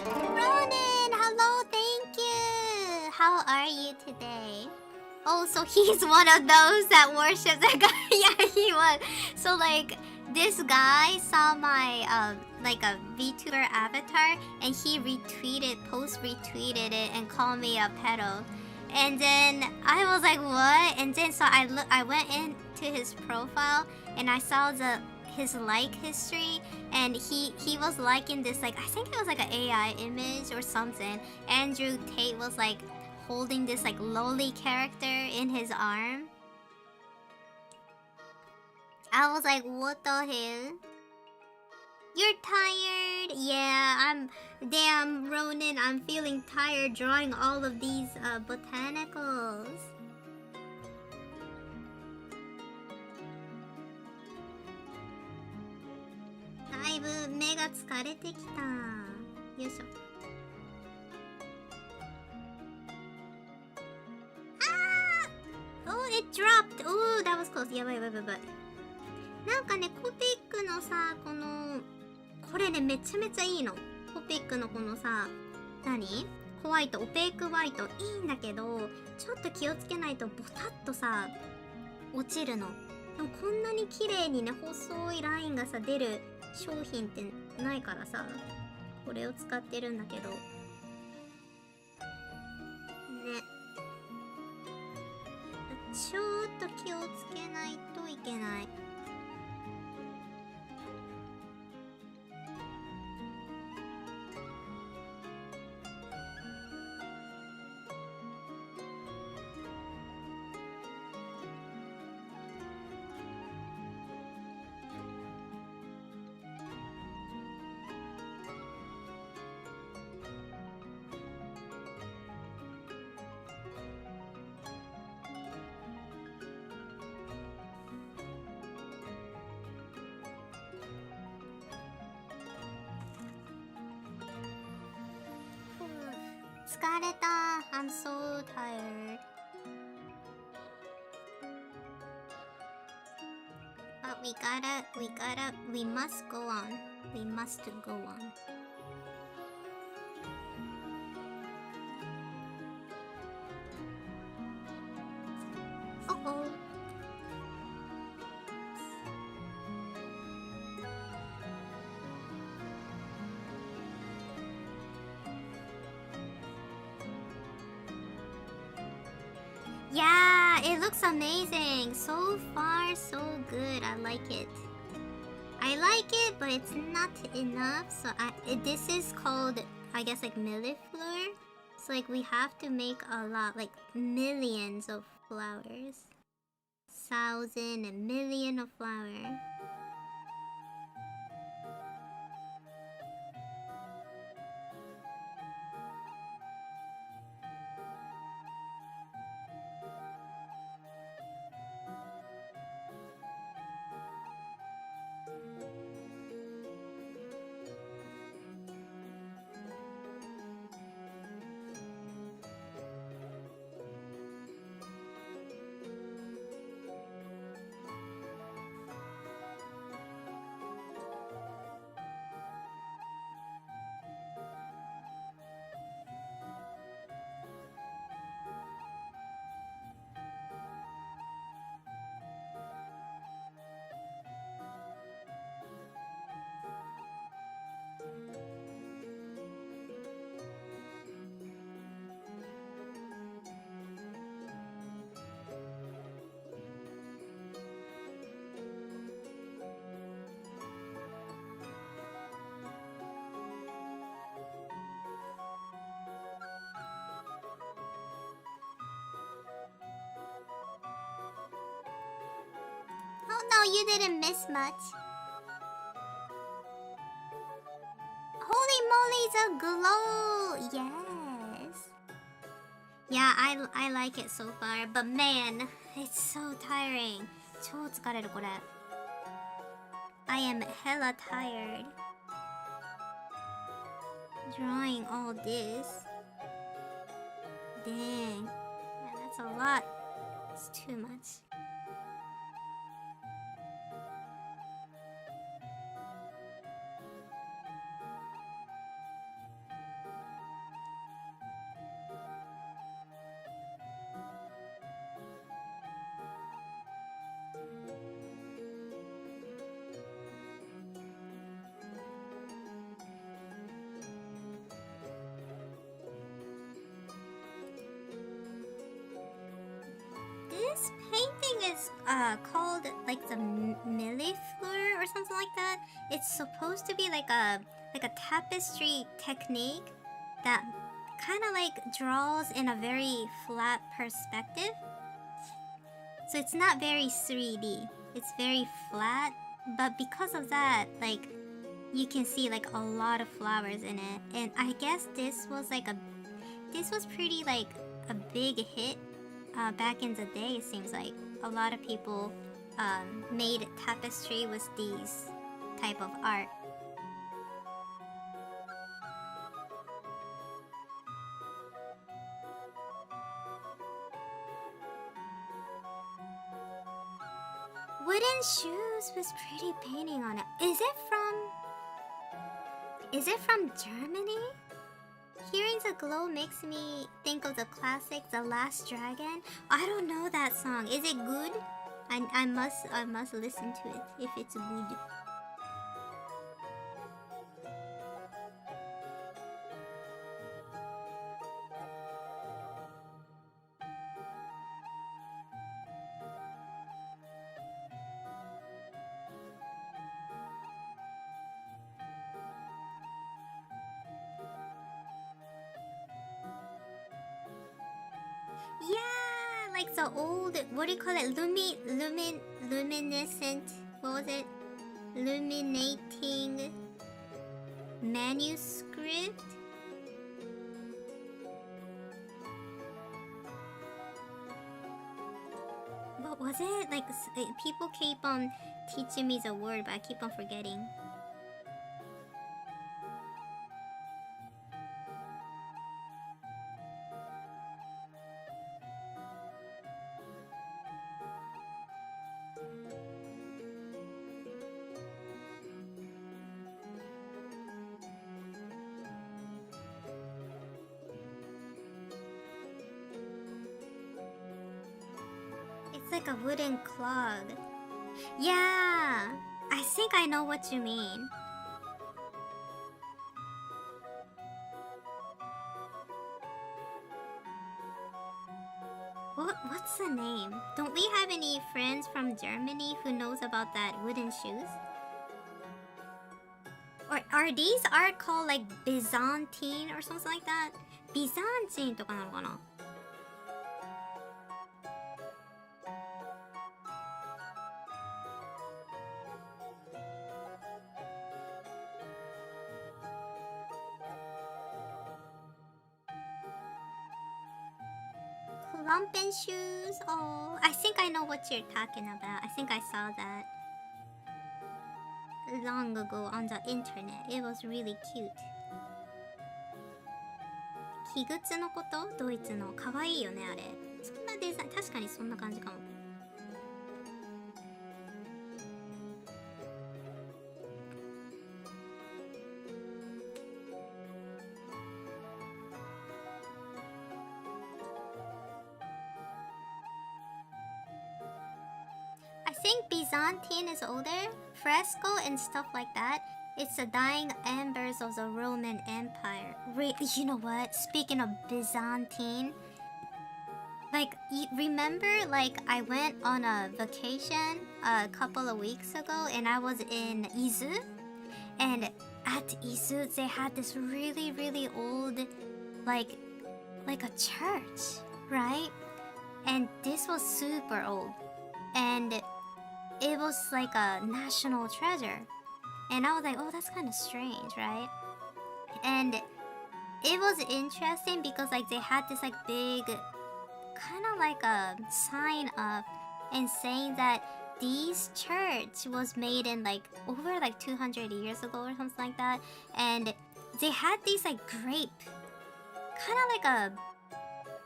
Ronan, hello, thank you. How are you today? Oh, so he's one of those that worship that guy. Yeah, he was. So like, this guy saw my like a VTuber avatar, and he retweeted it, and called me a pedo. And then I was like, what? And then so I went into his profile, and I saw his like history, and he was liking this, like, I think it was like an AI image or something. Andrew Tate was like holding this like lowly character in his arm. I was like, what the hell? You're tired? Yeah, damn, Ronan, I'm feeling tired drawing all of these botanicals. Ah! Oh, it dropped. Oh, that was close. やばい。なんかね、コピックのさ、これね、めちゃめちゃいいの。コピックのこのさ、ホワイト、オペークホワイトいいんだけど、ちょっと気をつけないとボタッとさ、落ちるの。でもこんなに綺麗にね、細いラインがさ出る商品ってないからさ、これを使ってるんだけどね。ちょっと気をつけないといけない。疲れた。I'm so tired. But we must go on. We must go on. Uh-oh. Yeah, it looks amazing. So far, so good. I like it. I like it, but it's not enough. So this is called, I guess, like Millefleur. So like we have to make a lot, like millions of flowers. 1,000 and million of flowers. Oh no, you didn't miss much. Holy moly's a glow! Yes. Yeah, I like it so far, but man, it's so tiring. 超疲れるこれ。I am hella tired. Drawing all this. Dang. Yeah, that's a lot. It's too much. This painting is called like the Millefleur or something like that. It's supposed to be like a tapestry technique that kind of like draws in a very flat perspective. So it's not very 3D. It's very flat, but because of that, like you can see like a lot of flowers in it. And I guess this was pretty like a big hit back in the day. It seems like a lot of people made tapestry with these type of art. Wooden shoes with pretty painting on it. Is it from Germany? Hearing the glow makes me think of the classic The Last Dragon. I don't know that song. Is it good? I must listen to it if it's good. Yeah, like the old, what do you call it? Luminescent, what was it? Illuminating manuscript? What was it? Like, people keep on teaching me the word, but I keep on forgetting. It's like a wooden clog. Yeah, I think I know what you mean. What's the name? Don't we have any friends from Germany who knows about that wooden shoes? Or are these art called like Byzantine or something like that? Byzantine とかなのかな? Lumpen shoes. Oh, I think I know what you're talking about. I think I saw that long ago on the internet. It was really cute. 木靴のこと？ドイツの。かわいいよね、あれ。そんなデザイン、確かにそんな感じかも。I think Byzantine is older. Fresco and stuff like that. It's the dying embers of the Roman Empire. You know what? Speaking of Byzantine, like, remember, like, I went on a vacation a couple of weeks ago and I was in Izu? And at Izu, they had this really, really old, like a church, right? And this was super old. And it was like a national treasure. And I was like, oh, that's kind of strange, right? And it was interesting because like they had this like big, kind of like a sign up and saying that this church was made in like over like 200 years ago or something like that. And they had these like grape, kind of like a,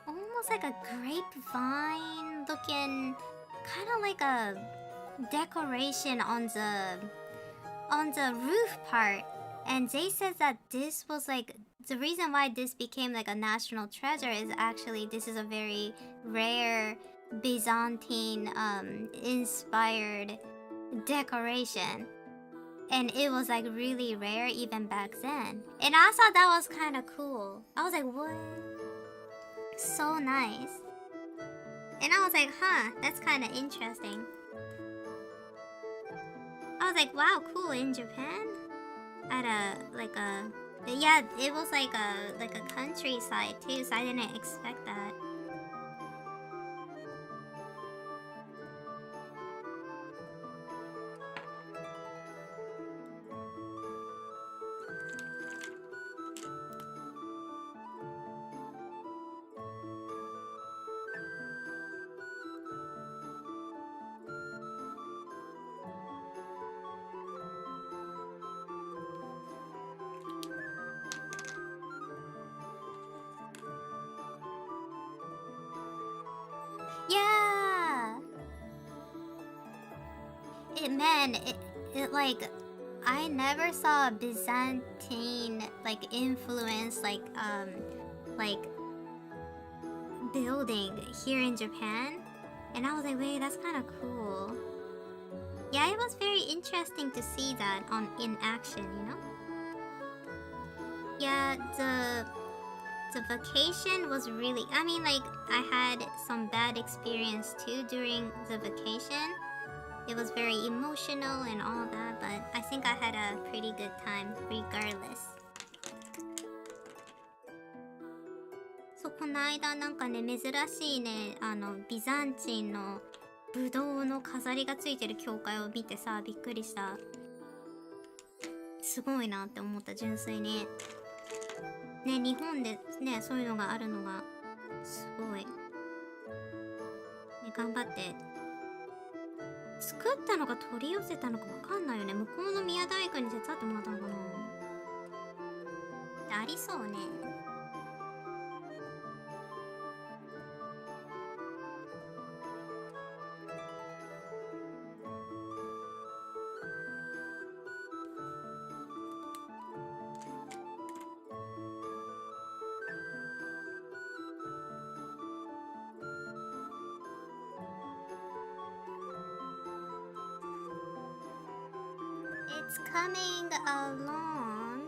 almost like a grapevine looking, kind of like a decoration on the roof part. And they said that this was like the reason why this became like a national treasure is actually this is a very rare Byzantine inspired decoration, and it was like really rare even back then. And I thought that was kind of cool. I was like, what? So nice. And I was like, huh, that's kind of interesting. I was like, wow, cool, in Japan? At yeah, it was like a countryside too, so I didn't expect that. Yeah. It like I never saw a Byzantine like influence like building here in Japan. And I was like, wait, that's kind of cool. Yeah, it was very interesting to see that in action, you know? Yeah, the vacation was really, I mean, like, I had some bad experience too during the vacation. It was very emotional and all that, but I think I had a pretty good time regardless. そう、この間なんかね、珍しいね、ビザンチンのブドウの飾りがついてる教会を見てさ、びっくりした。すごいなって思った、純粋に。ね、日本でね、そういうのがあるのがすごい、ね、頑張って作ったのか取り寄せたのかわかんないよね。向こうの宮大工に手伝ってもらったのかな。ありそうね。It's coming along.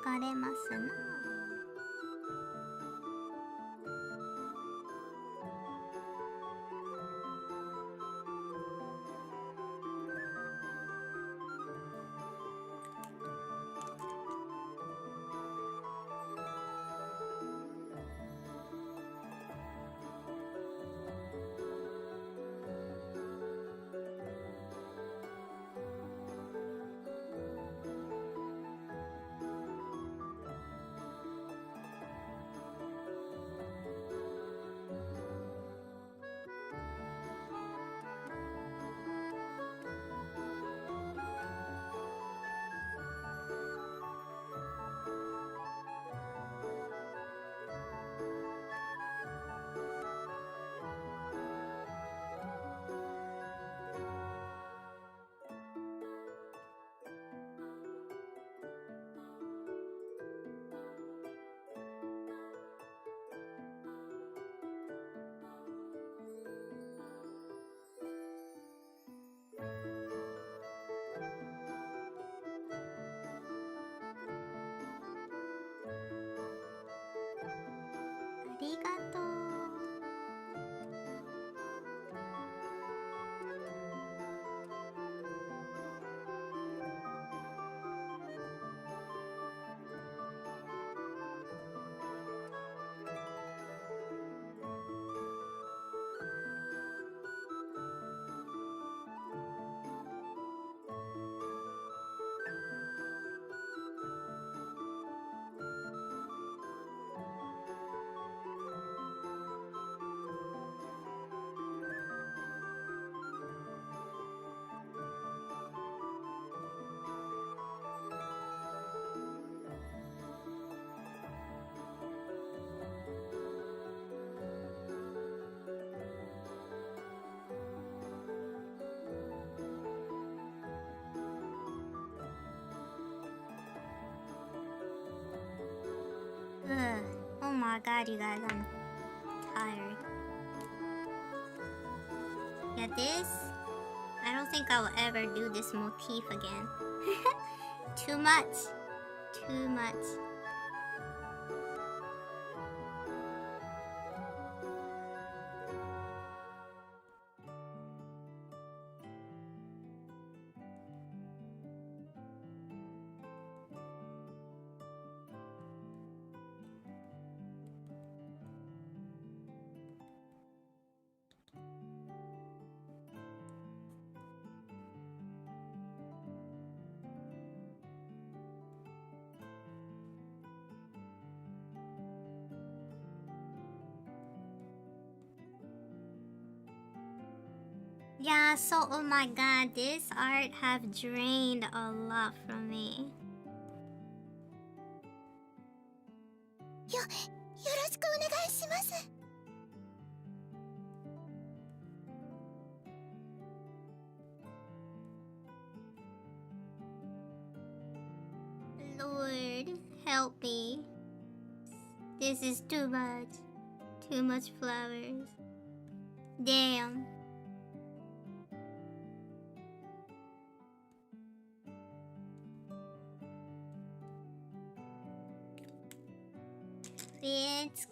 疲れますな。Ugh. Oh my god, you guys, I'm tired. Yeah, this... I don't think I'll ever do this motif again. Too much. Too much. Yeah, so oh my god, this art have drained a lot from me. よろしくお願いします。Lord, help me. This is too much. Too much flowers. Damn. It's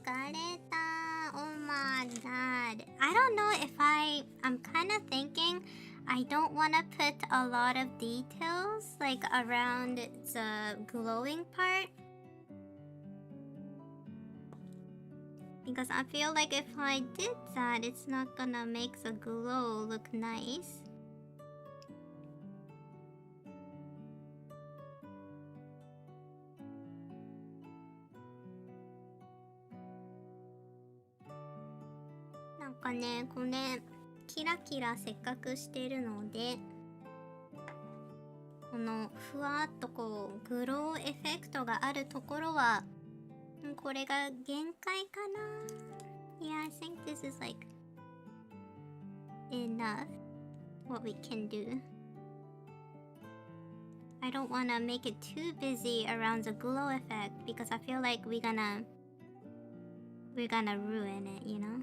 Oh my god. I don't know if I'm kind of thinking I don't want to put a lot of details like around the glowing part. Because I feel like if I did that, it's not gonna make the glow look nice. Like これキラキラせっかくしてるので、このふわっとこうグローエフェクトがあるところはこれが限界かな。Yeah, I think this is like enough what we can do. I don't want to make it too busy around the glow effect because I feel like we're gonna ruin it, you know?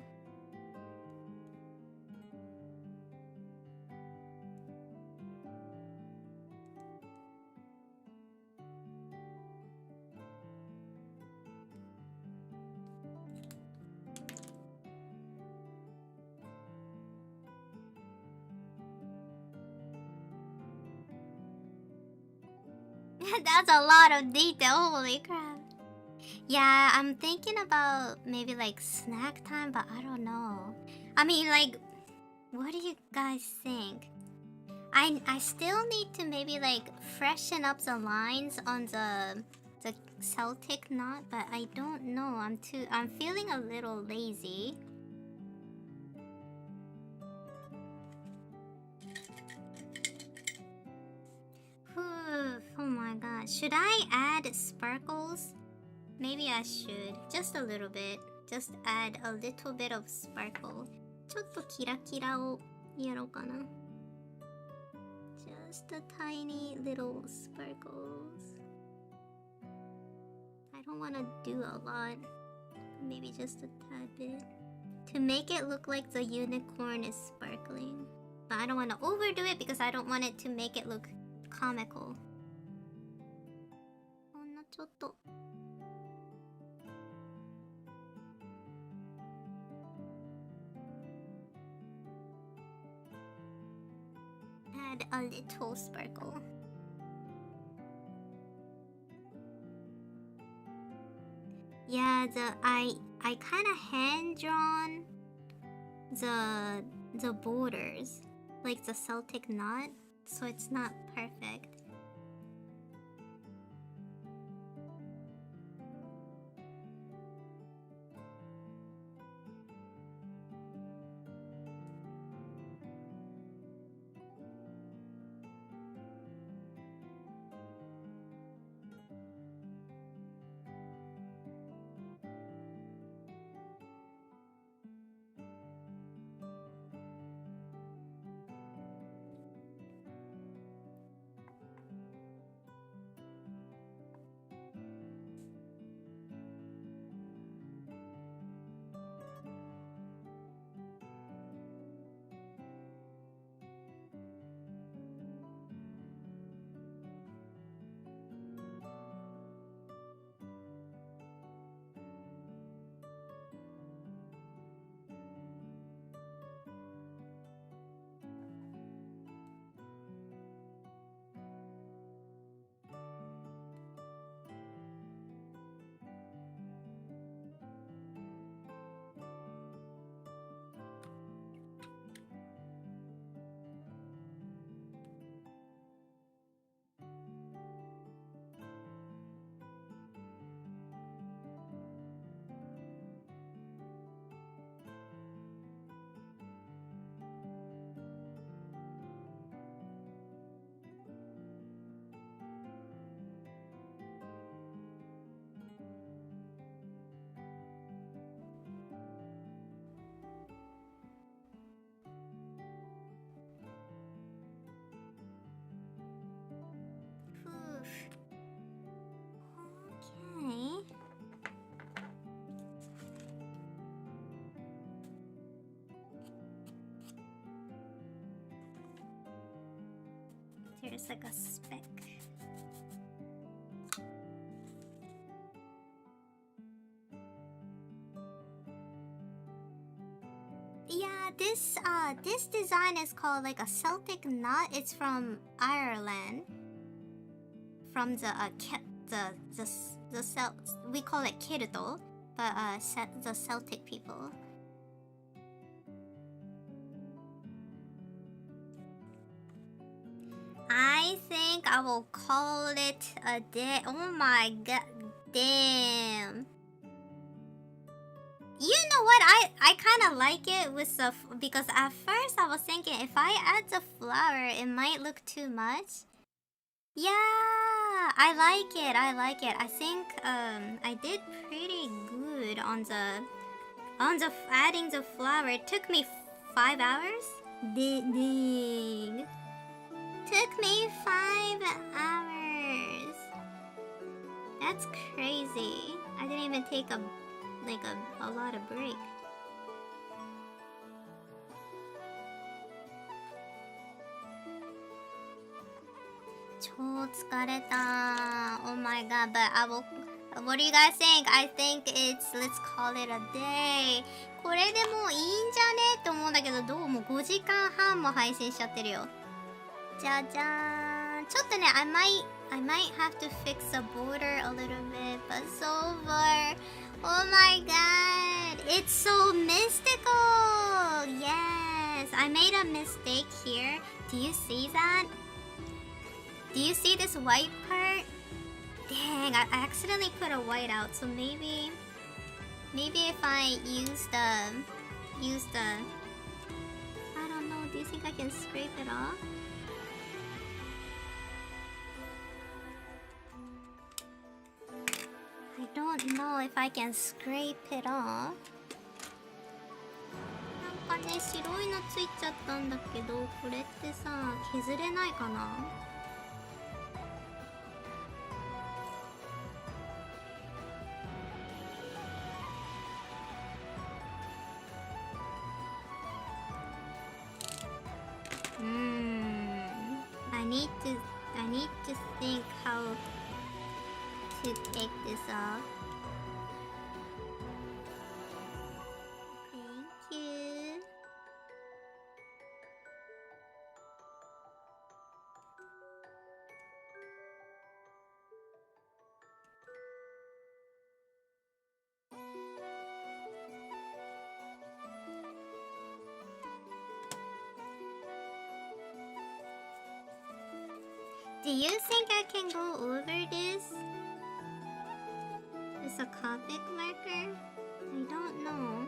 That's a lot of detail, holy crap. Yeah, I'm thinking about maybe like snack time, but I don't know. I mean, like, what do you guys think? I still need to maybe like freshen up the lines on the Celtic knot, but I don't know. I'm feeling a little lazy. Oh my god. Should I add sparkles? Maybe I should. Just a little bit. Just add a little bit of sparkle. ちょっとキラキラをやろうかな。Just a tiny little sparkles. I don't want to do a lot. Maybe just a tad bit. To make it look like the unicorn is sparkling. But I don't want to overdo it because I don't want it to make it look comical. ほんのちょっと。Add a little sparkle. Yeah, I kind of hand drawn the borders like the Celtic knot, so it's not perfect. There's like a speck. Yeah, this design is called like a Celtic knot. It's from Ireland. From the we call it kirtle, but the Celtic people. I think I will call it a day. Oh my god, damn. You know what? I kind of like it with the because at first I was thinking if I add the flower, it might look too much. Yeah, I like it. I think I did pretty good on the adding the flower. It took me 5 hours. Ding. Took me 5 hours. That's crazy. I didn't even take a lot of break. Oh my god, but what do you guys think? I think let's call it a day. これでもういいんじゃねって思うんだけど、どうも5時間半も配信しちゃってるよ。じゃじゃーん。ちょっとね、I might have to fix the border a little bit, but so far, oh my god, it's so mystical. Yes, I made a mistake here. Do you see that? Do you see this white part? Dang, I accidentally put a white out, so maybe if I use the I don't know, do you think I can scrape it off? I don't know if I can scrape it off. なんかね、白いのついちゃったんだけど、これってさ、削れないかな？I need to think how to take this off. Thank you. Do you think I can go over this? It's a Copic marker? I don't know.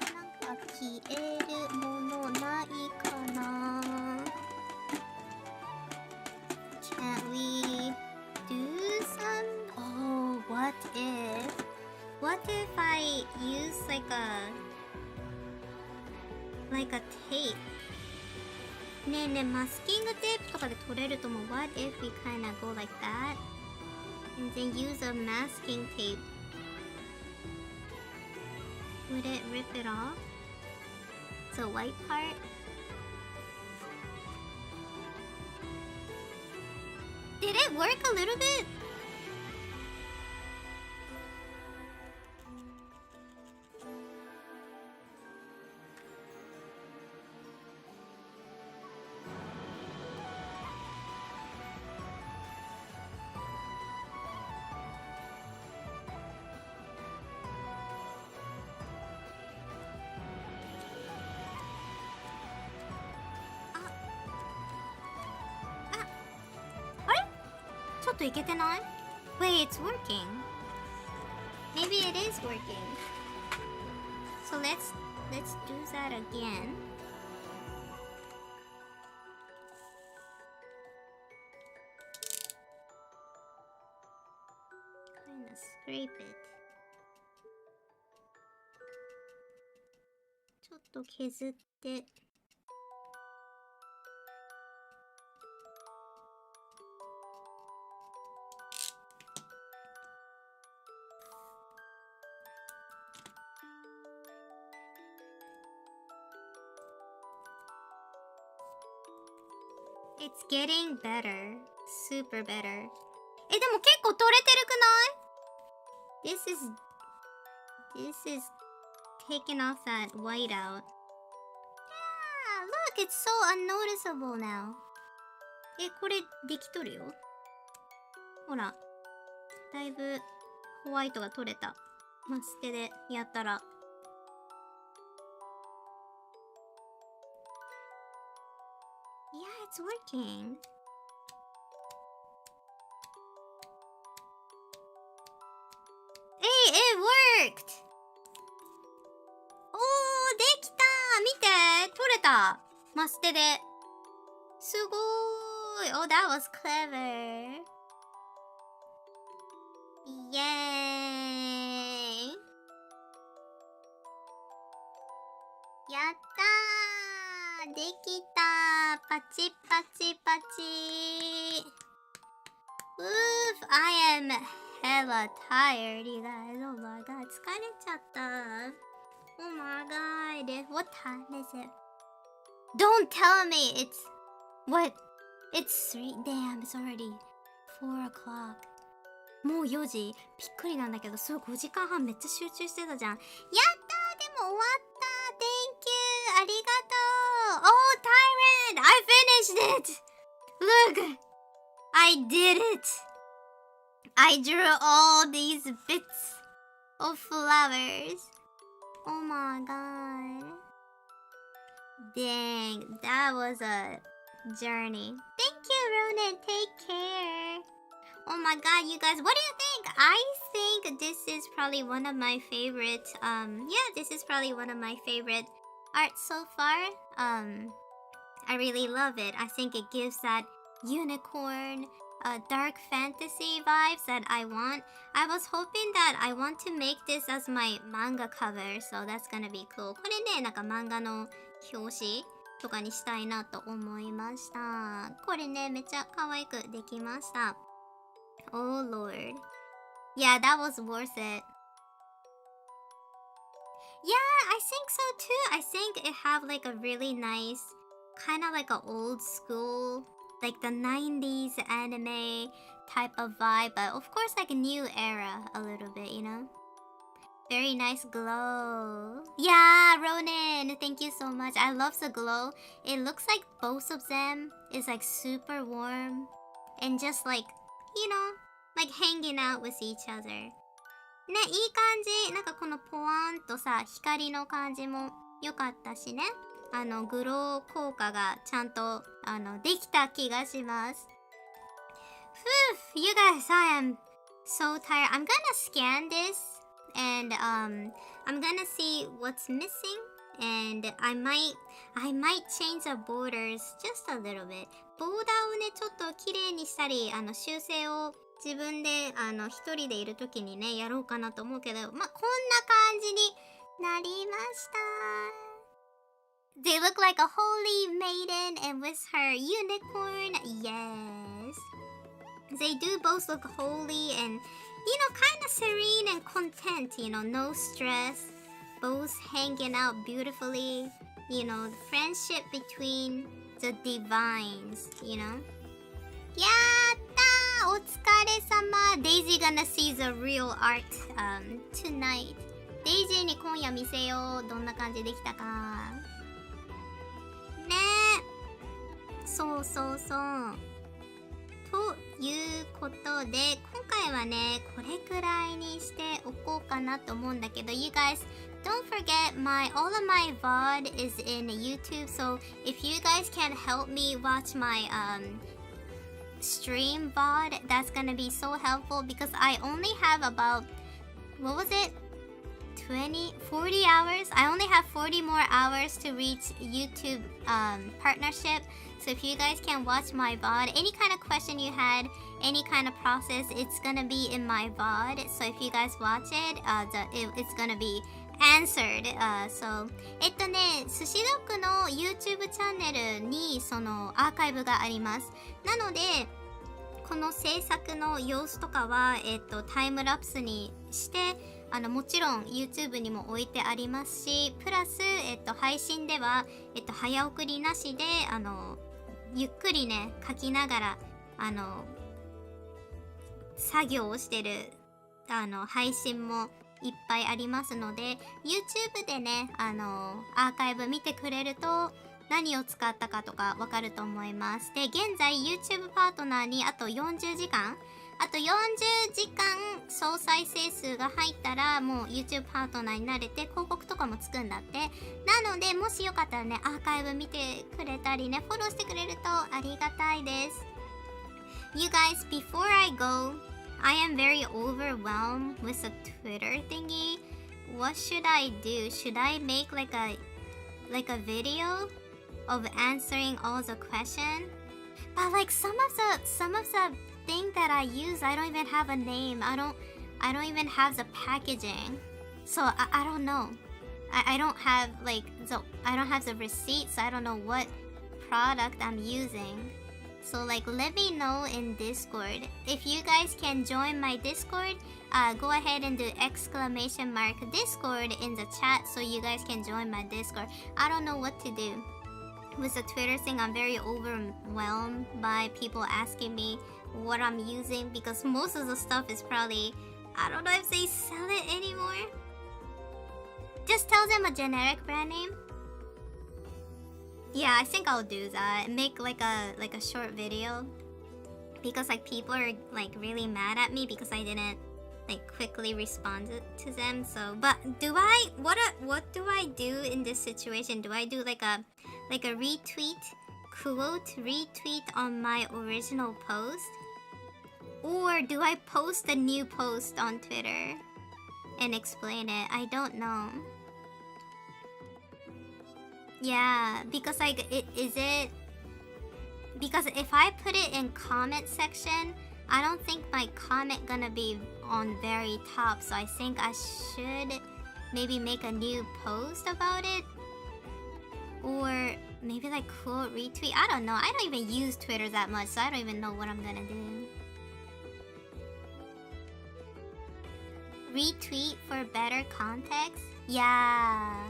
なんか消えるものないかな? Can't we do some? Oh, what if I use like a tape? ねえねえ、マスキングテープとかで取れると思う。What if we kinda go like that? And then use a masking tape. Would it rip it off? The white part? Did it work a little bit? Wait, it's working. Maybe it is working. So let's do that again. Kinda scrape it. ちょっと削って。It's getting better. Super better. でも結構取れてるくない？ This is taking off that white out. Yeah, look, it's so unnoticeable now. これできとるよ。ほら、だいぶホワイトが取れた。マステでやったら。Yeah, it's working. Hey, it worked! おー、できた！見て！取れた！マステで。すごーい！Oh, that was clever! イエーイ！やったー！できた！パチパチパチ！ Oof! I am hella tired, you guys. Oh my god, 疲れちゃった。Oh my god, what time is it? Don't tell me it's... What? It's 3... Damn, it's already 4 o'clock. もう4時。びっくりなんだけど、そう5時間半めっちゃ集中してたじゃん。やったー！でも終わったー！ Thank you! ありがとう！ Oh, Tyrant! I finished it! Look! I did it! I drew all these bits of flowers. Oh my god. Dang, that was a journey. Thank you, Ronan. Take care. Oh my god, you guys, what do you think? I think this is probably one of my favorite, this is probably one of my favorite art so far. I really love it. I think it gives that unicorn, dark fantasy vibes that I want. I was hoping that I want to make this as my manga cover, so that's gonna be cool. これね、なんか漫画の表紙とかにしたいなと思いました。これね、めっちゃ可愛くできました。Oh lord. Yeah, that was worth it. Yeah, I think so too. I think it have like a really nice, kind of like a old school, like the 90s anime type of vibe, but of course like a new era a little bit, you know? Very nice glow. Yeah, Ronan, thank you so much. I love the glow. It looks like both of them is like super warm and just like, you know, like hanging out with each other. ね、いい感じ。なんかこのポワンとさ、光の感じも良かったしね。グロー効果がちゃんと、できた気がします。Phew, you guys, I am so tired. I'm gonna scan this and, I'm gonna see what's missing and I might change the borders just a little bit. ボーダーをね、ちょっと綺麗にしたり、修正を自分で、一人でいるときにね、やろうかなと思うけど、まあ、こんな感じになりました。They look like a holy maiden and with her unicorn. Yes. They do both look holy and, you know, kind of serene and content, you know, no stress. Both hanging out beautifully. You know, the friendship between the divines, you know. やったー！お疲れ様。Daisy gonna see the real art, tonight. Daisy に今夜見せよう。どんな感じできたか。ねえ。そうそうそう。ということで、今回はね、これくらいにしておこうかなと思うんだけど、You guys, don't forget all of my VOD is in YouTube, so if you guys can help me watch my, stream VOD, that's gonna be so helpful because I only have about, what was it? 40 hours? I only have 40 more hours to reach YouTube partnership. So if you guys can watch my VOD, any kind of question you had, any kind of process, it's gonna be in my VOD. So if you guys watch it, it's gonna be answered. So 寿司ドッグの YouTube チャンネルにそのアーカイブがあります。なのでこの制作の様子とかはタイムラプスにしてもちろん YouTube にも置いてありますし、プラス配信では早送りなしでゆっくりね描きながら作業をしてる配信もいっぱいありますので、 YouTube でねアーカイブ見てくれると何を使ったかとかわかると思います。で、現在 YouTube パートナーにあと40時間総再生数が入ったらもう YouTube パートナーになれて広告とかもつくんだって。なのでもしよかったらねアーカイブ見てくれたりねフォローしてくれるとありがたいです。 You guys, before I go, I am very overwhelmed with the Twitter thingy. What should I do? Should I make like a video of answering all the questions? But like some of the thing that I use, I don't even have a name. I don't even have the packaging. So I don't know. I don't have I don't have the receipts. I don't know what product I'm using. So like let me know in Discord. If you guys can join my Discord, go ahead and do !Discord in the chat so you guys can join my Discord. I don't know what to do. With the Twitter thing, I'm very overwhelmed by people asking me what I'm using because most of the stuff is probably, I don't know if they sell it anymore. Just tell them a generic brand name. Yeah, I think I'll do that. Make like a short video because like people are like really mad at me because I didn't like quickly respond to them. So, but what do I do in this situation? Do I do like a retweet on my original post? Or do I post a new post on Twitter and explain it? I don't know. Yeah, because like because if I put it in comment section, I don't think my comment gonna be on very top. So I think I should maybe make a new post about it. Or maybe like quote retweet. I don't know. I don't even use Twitter that much, so I don't even know what I'm gonna do. Retweet for better context? Yeah.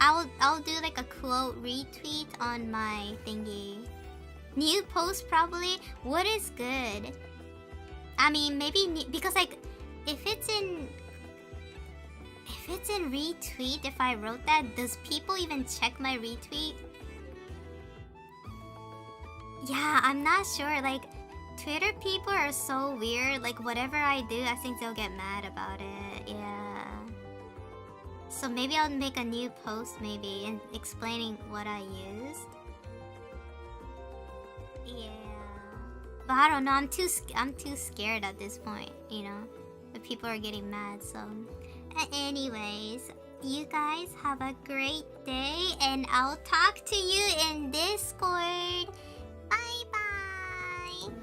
I'll do like a quote retweet on my thingy. New post probably. What is good? I mean maybe because like if it's in retweet, if I wrote that, does people even check my retweet? Yeah, I'm not sure. Like Twitter people are so weird. Like whatever I do, I think they'll get mad about it. Yeah. So maybe I'll make a new post maybe and explaining what I used. Yeah. But I don't know. I'm too scared at this point. You know, the people are getting mad. So, anyways, you guys have a great day, and I'll talk to you in Discord. Bye bye.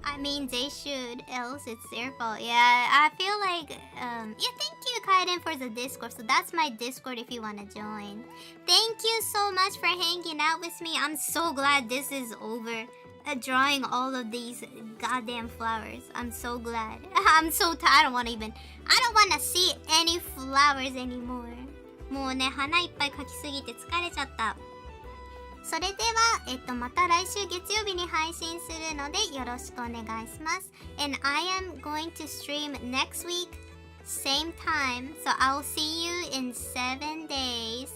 I mean, they should, else it's their fault. Yeah, I feel like, yeah, thank you, Kaiden, for the Discord. So that's my Discord if you want to join. Thank you so much for hanging out with me. I'm so glad this is over. Drawing all of these goddamn flowers. I'm so glad. I'm so tired. I don't want to see any flowers anymore. もうね、花いっぱい描きすぎて疲れちゃった。それでは、また来週月曜日に配信するのでよろしくお願いします。And I am going to stream next week, same time. So I'll see you in 7 days.